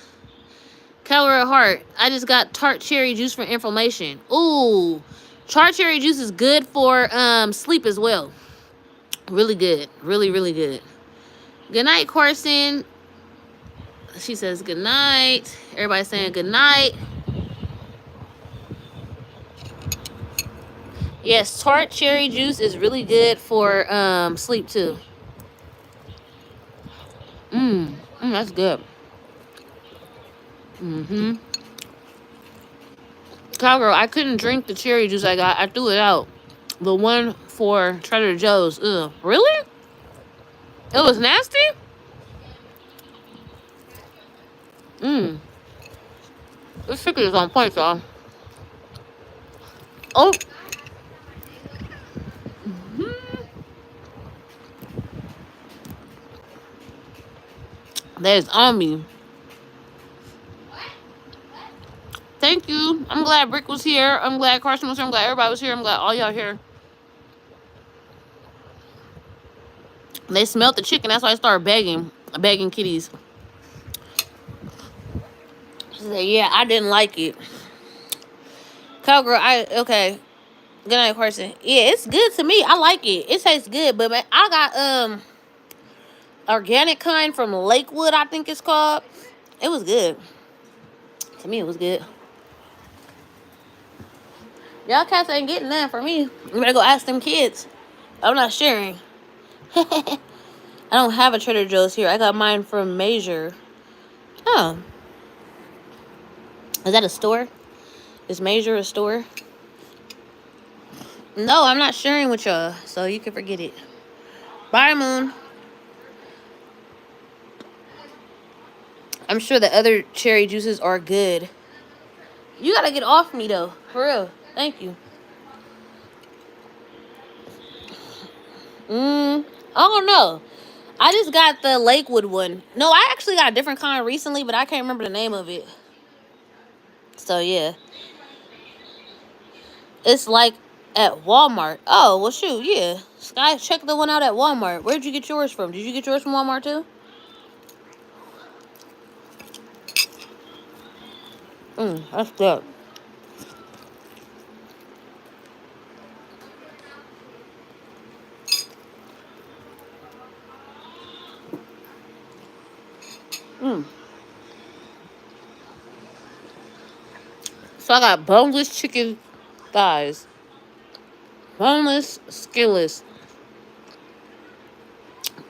S1: Cowgirl Heart. I just got tart cherry juice for inflammation. Ooh. Tart cherry juice is good for sleep as well. Really good. Really, really good. Good night, Carson. She says good night. Everybody's saying good night. Yes, tart cherry juice is really good for sleep too. That's good. Cowgirl, I couldn't drink the cherry juice I got. I threw it out. The one for Trader Joe's. Ugh. Really? It was nasty? This chicken is on point, y'all. Oh. That is on me. Thank you. I'm glad Brick was here. I'm glad Carson was here. I'm glad everybody was here. I'm glad all y'all here. They smelled the chicken. That's why I started begging kitties. She said, yeah, I didn't like it. Cowgirl, okay. Good night, Carson. Yeah, it's good to me. I like it. It tastes good, but man, I got organic kind from Lakewood, I think it's called. It was good. To me, it was good. Y'all cats ain't getting that for me. You better go ask them kids. I'm not sharing. I don't have a Trader Joe's here. I got mine from Major. Oh. Is that a store? Is Major a store? No, I'm not sharing with y'all, so you can forget it. Bye, Moon. I'm sure the other cherry juices are good. You gotta get off me, though. For real. Thank you. I don't know. I just got the Lakewood one. No, I actually got a different kind recently, but I can't remember the name of it. So, yeah. It's like at Walmart. Oh, well, shoot, yeah. Sky, check the one out at Walmart. Where'd you get yours from? Did you get yours from Walmart, too? That's good. So So I got boneless chicken thighs. Boneless, skinless.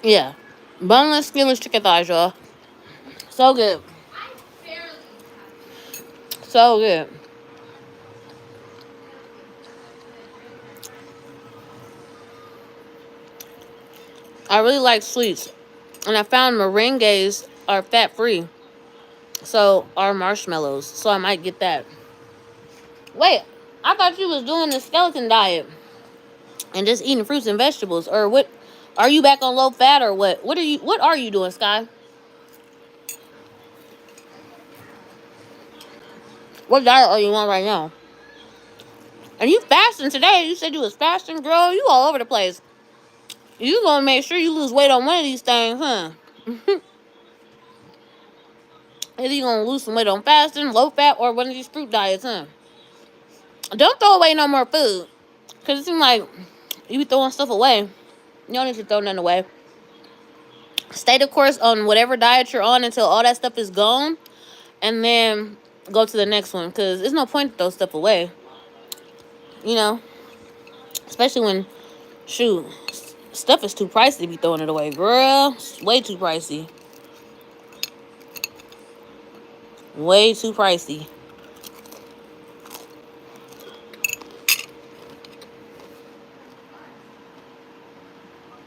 S1: Yeah. Boneless, skinless chicken thighs, y'all. So good.
S2: I barely have.
S1: So good. I really like sweets. And I found meringues are fat free. So are marshmallows. So I might get that. Wait, I thought you was doing the skeleton diet and just eating fruits and vegetables. Or what, are you back on low fat or what? What are you doing, Sky? What diet are you on right now? And you fasting today. You said you was fasting, girl. You all over the place. You gonna make sure you lose weight on one of these things, huh? Either you gonna lose some weight on fasting, low fat, or one of these fruit diets, huh? Don't throw away no more food. Cause it seems like you be throwing stuff away. You don't need to throw nothing away. Stay the course on whatever diet you're on until all that stuff is gone. And then go to the next one. Cause there's no point to throw stuff away. You know? Especially when, shoot, stuff is too pricey to be throwing it away. Girl, it's way too pricey. Way too pricey.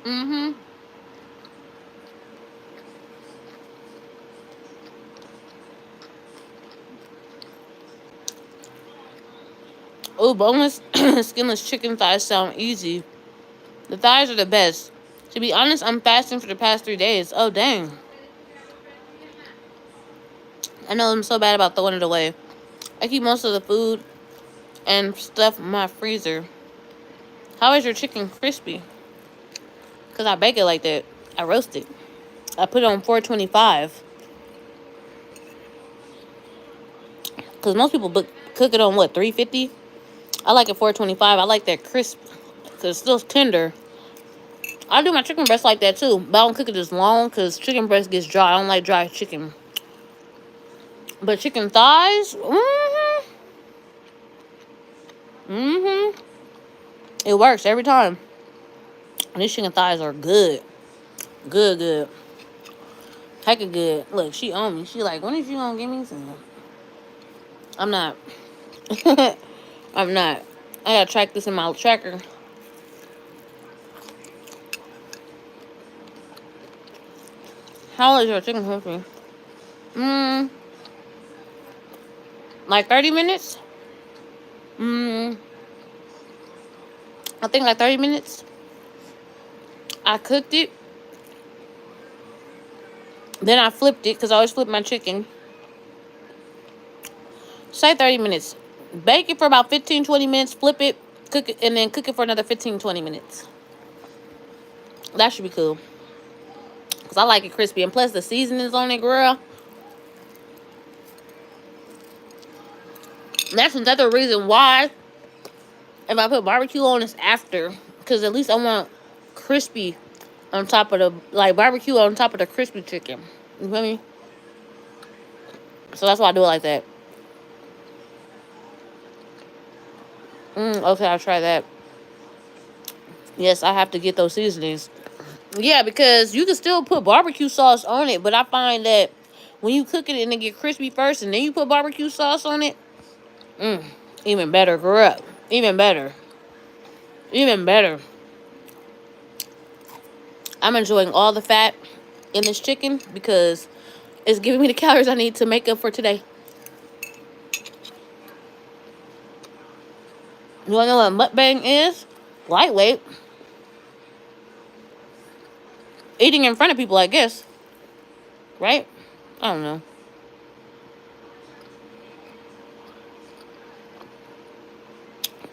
S1: Mm-hmm. Oh, boneless, skinless chicken thighs sound easy. The thighs are the best. To be honest, I'm fasting for the past 3 days. Oh, dang. I know I'm so bad about throwing it away. I keep most of the food and stuff in my freezer. How is your chicken crispy? Because I bake it like that. I roast it. I put it on 425. Because most people cook it on, what, 350? I like it 425. I like that crisp. Because it's still tender. I do my chicken breast like that too. But I don't cook it as long because chicken breast gets dry. I don't like dry chicken. But chicken thighs, mm-hmm. It works every time. And these chicken thighs are good. Good, good. Heck of good. Look, she on me. She like, when is you gonna give me some? I'm not. I'm not. I gotta track this in my tracker. How is your chicken crispy? Mm, like 30 minutes? Mm, I think like 30 minutes. I cooked it. Then I flipped it because I always flip my chicken. Say 30 minutes. Bake it for about 15-20 minutes. Flip it, cook it, and then cook it for another 15-20 minutes. That should be cool. Because I like it crispy. And plus the seasonings on it, girl. That's another reason why if I put barbecue on, it's after. Because at least I want crispy on top of the, like, barbecue on top of the crispy chicken. You feel me? So that's why I do it like that. Okay, I'll try that. Yes, I have to get those seasonings. Yeah, because you can still put barbecue sauce on it, but I find that when you cook it and it get crispy first and then you put barbecue sauce on it, even better, girl. Even better. Even better. I'm enjoying all the fat in this chicken because it's giving me the calories I need to make up for today. You wanna know what mukbang is? Lightweight. Eating in front of people, I guess. Right? I don't know.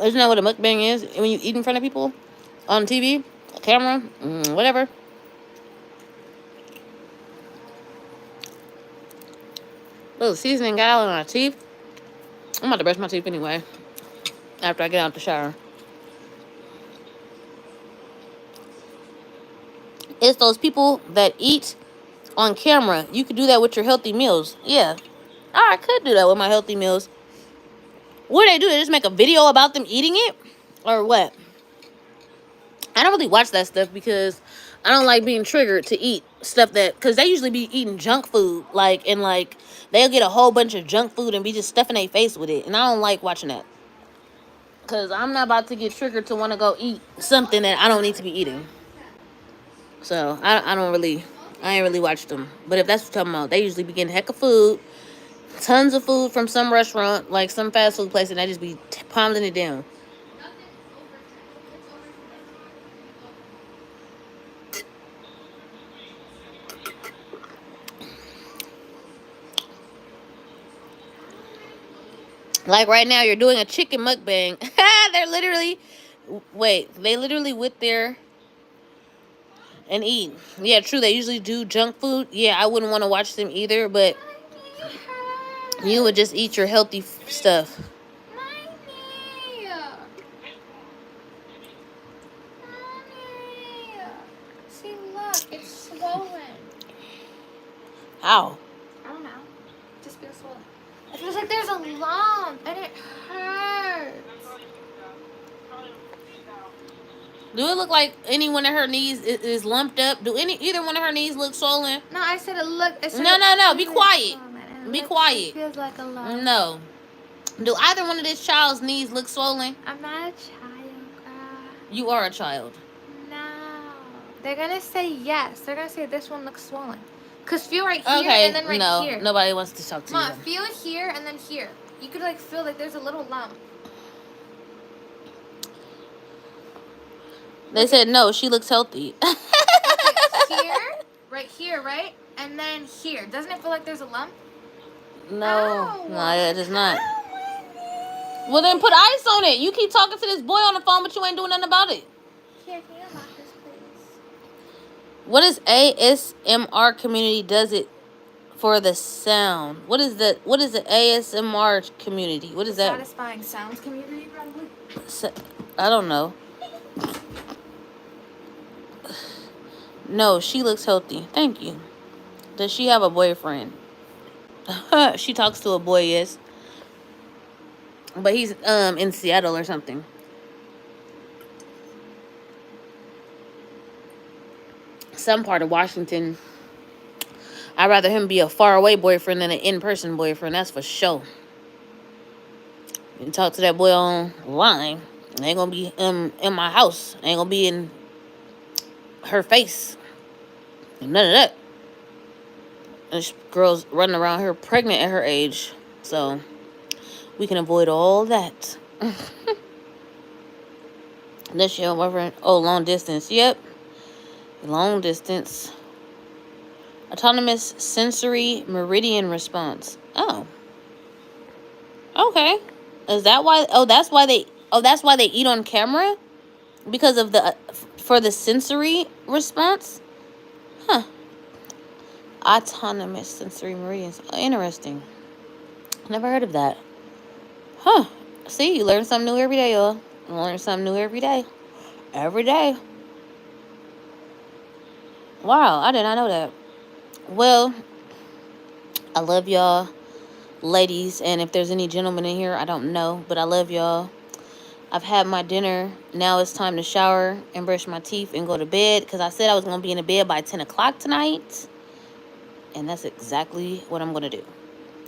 S1: Isn't that what a mukbang is? When you eat in front of people? On TV? A camera? Whatever. Little seasoning got out of my teeth. I'm about to brush my teeth anyway. After I get out the shower. It's those people that eat on camera. You could do that with your healthy meals. Yeah. I could do that with my healthy meals. What do they do? They just make a video about them eating it? Or what? I don't really watch that stuff because I don't like being triggered to eat stuff that, because they usually be eating junk food, like, and like they'll get a whole bunch of junk food and be just stuffing their face with it, and I don't like watching that because I'm not about to get triggered to want to go eat something that I don't need to be eating. So I don't really, I ain't really watched them. But if that's what you're talking about, they usually be getting heck of food, tons of food from some restaurant, like some fast food place, and they just be pounding it down. Like right now, you're doing a chicken mukbang. They're literally, wait, they literally with their and eat. Yeah, true. They usually do junk food. Yeah, I wouldn't want to watch them either, but you would just eat your healthy stuff.
S2: Mommy. See, look, it's swollen.
S1: How?
S2: I don't know. It just feels swollen. It feels like there's a lump and it hurts.
S1: Do it look like any one of her knees is lumped up? Do either one of her knees look swollen?
S2: No, I said it look.
S1: No. Be quiet. Be quiet.
S2: It feels like a lump.
S1: No. Do either one of this child's knees look swollen?
S2: I'm not a child, girl.
S1: You are a child.
S2: No. They're gonna say yes. They're gonna say this one looks swollen. Cause feel right here and then right here.
S1: No, nobody wants to talk to
S2: Mom,
S1: you.
S2: feel it here and then here. You could like feel like there's a little lump.
S1: They said no, she looks healthy.
S2: Okay, here, right? And then here. Doesn't it feel like there's a lump?
S1: No, it is not. Well, then put ice on it. You keep talking to this boy on the phone, but you ain't doing nothing about it.
S2: Here, can you unlock this, please?
S1: What is ASMR community does it for the sound? What is the ASMR community? What is that?
S2: Satisfying sounds community, probably.
S1: I don't know. No, she looks healthy. Thank you. Does she have a boyfriend? She talks to a boy, yes. But he's in Seattle or something. Some part of Washington. I'd rather him be a faraway boyfriend than an in-person boyfriend. That's for sure. You can talk to that boy online. Ain't gonna be in my house. Ain't gonna be in her face. None of that. And this girl's running around here pregnant at her age. So we can avoid all that. That's your boyfriend. Oh, long distance. Yep. Long distance. Autonomous sensory meridian response. Oh. Okay. Is that why? That's why they eat on camera? Because of for the sensory response? Huh. Autonomous sensory meridians. Interesting. Never heard of that. Huh. See, you learn something new every day, y'all. You learn something new every day. Every day. Wow, I did not know that. Well, I love y'all, ladies, and if there's any gentlemen in here, I don't know, but I love y'all. I've had my dinner. Now it's time to shower and brush my teeth and go to bed, because I said I was going to be in the bed by 10 o'clock tonight, and that's exactly what I'm going to do.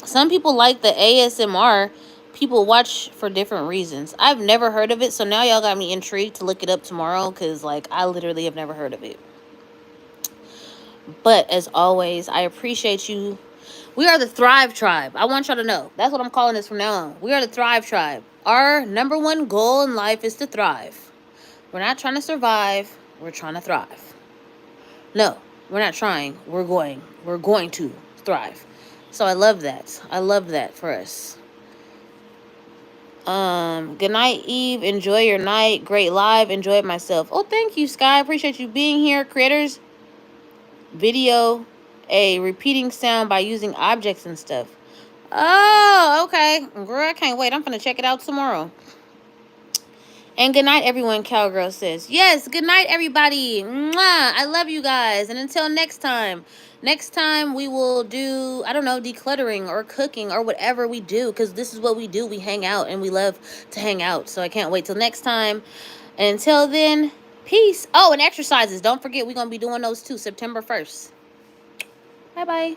S1: Some people like the ASMR. People watch for different reasons. I've never heard of it, so now y'all got me intrigued to look it up tomorrow, because, like, I literally have never heard of it. But, as always, I appreciate you. We are the Thrive Tribe. I want y'all to know. That's what I'm calling this from now on. We are the Thrive Tribe. Our number one goal in life is to thrive. We're not trying to survive. We're trying to thrive. No, we're not trying. We're going. We're going to thrive. So I love that. I love that for us. Good night, Eve. Enjoy your night. Great live. Enjoy it myself. Oh, thank you, Sky. Appreciate you being here. Creators, video, a repeating sound by using objects and stuff. Oh, okay. Girl, I can't wait. I'm gonna check it out tomorrow. And good night, everyone, Cowgirl says. Yes, good night, everybody. Mwah! I love you guys. And until next time we will do, I don't know, decluttering or cooking or whatever we do, because this is what we do. We hang out and we love to hang out. So I can't wait till next time. And until then, peace. Oh, and exercises. Don't forget, we're going to be doing those too, September 1st. Bye-bye.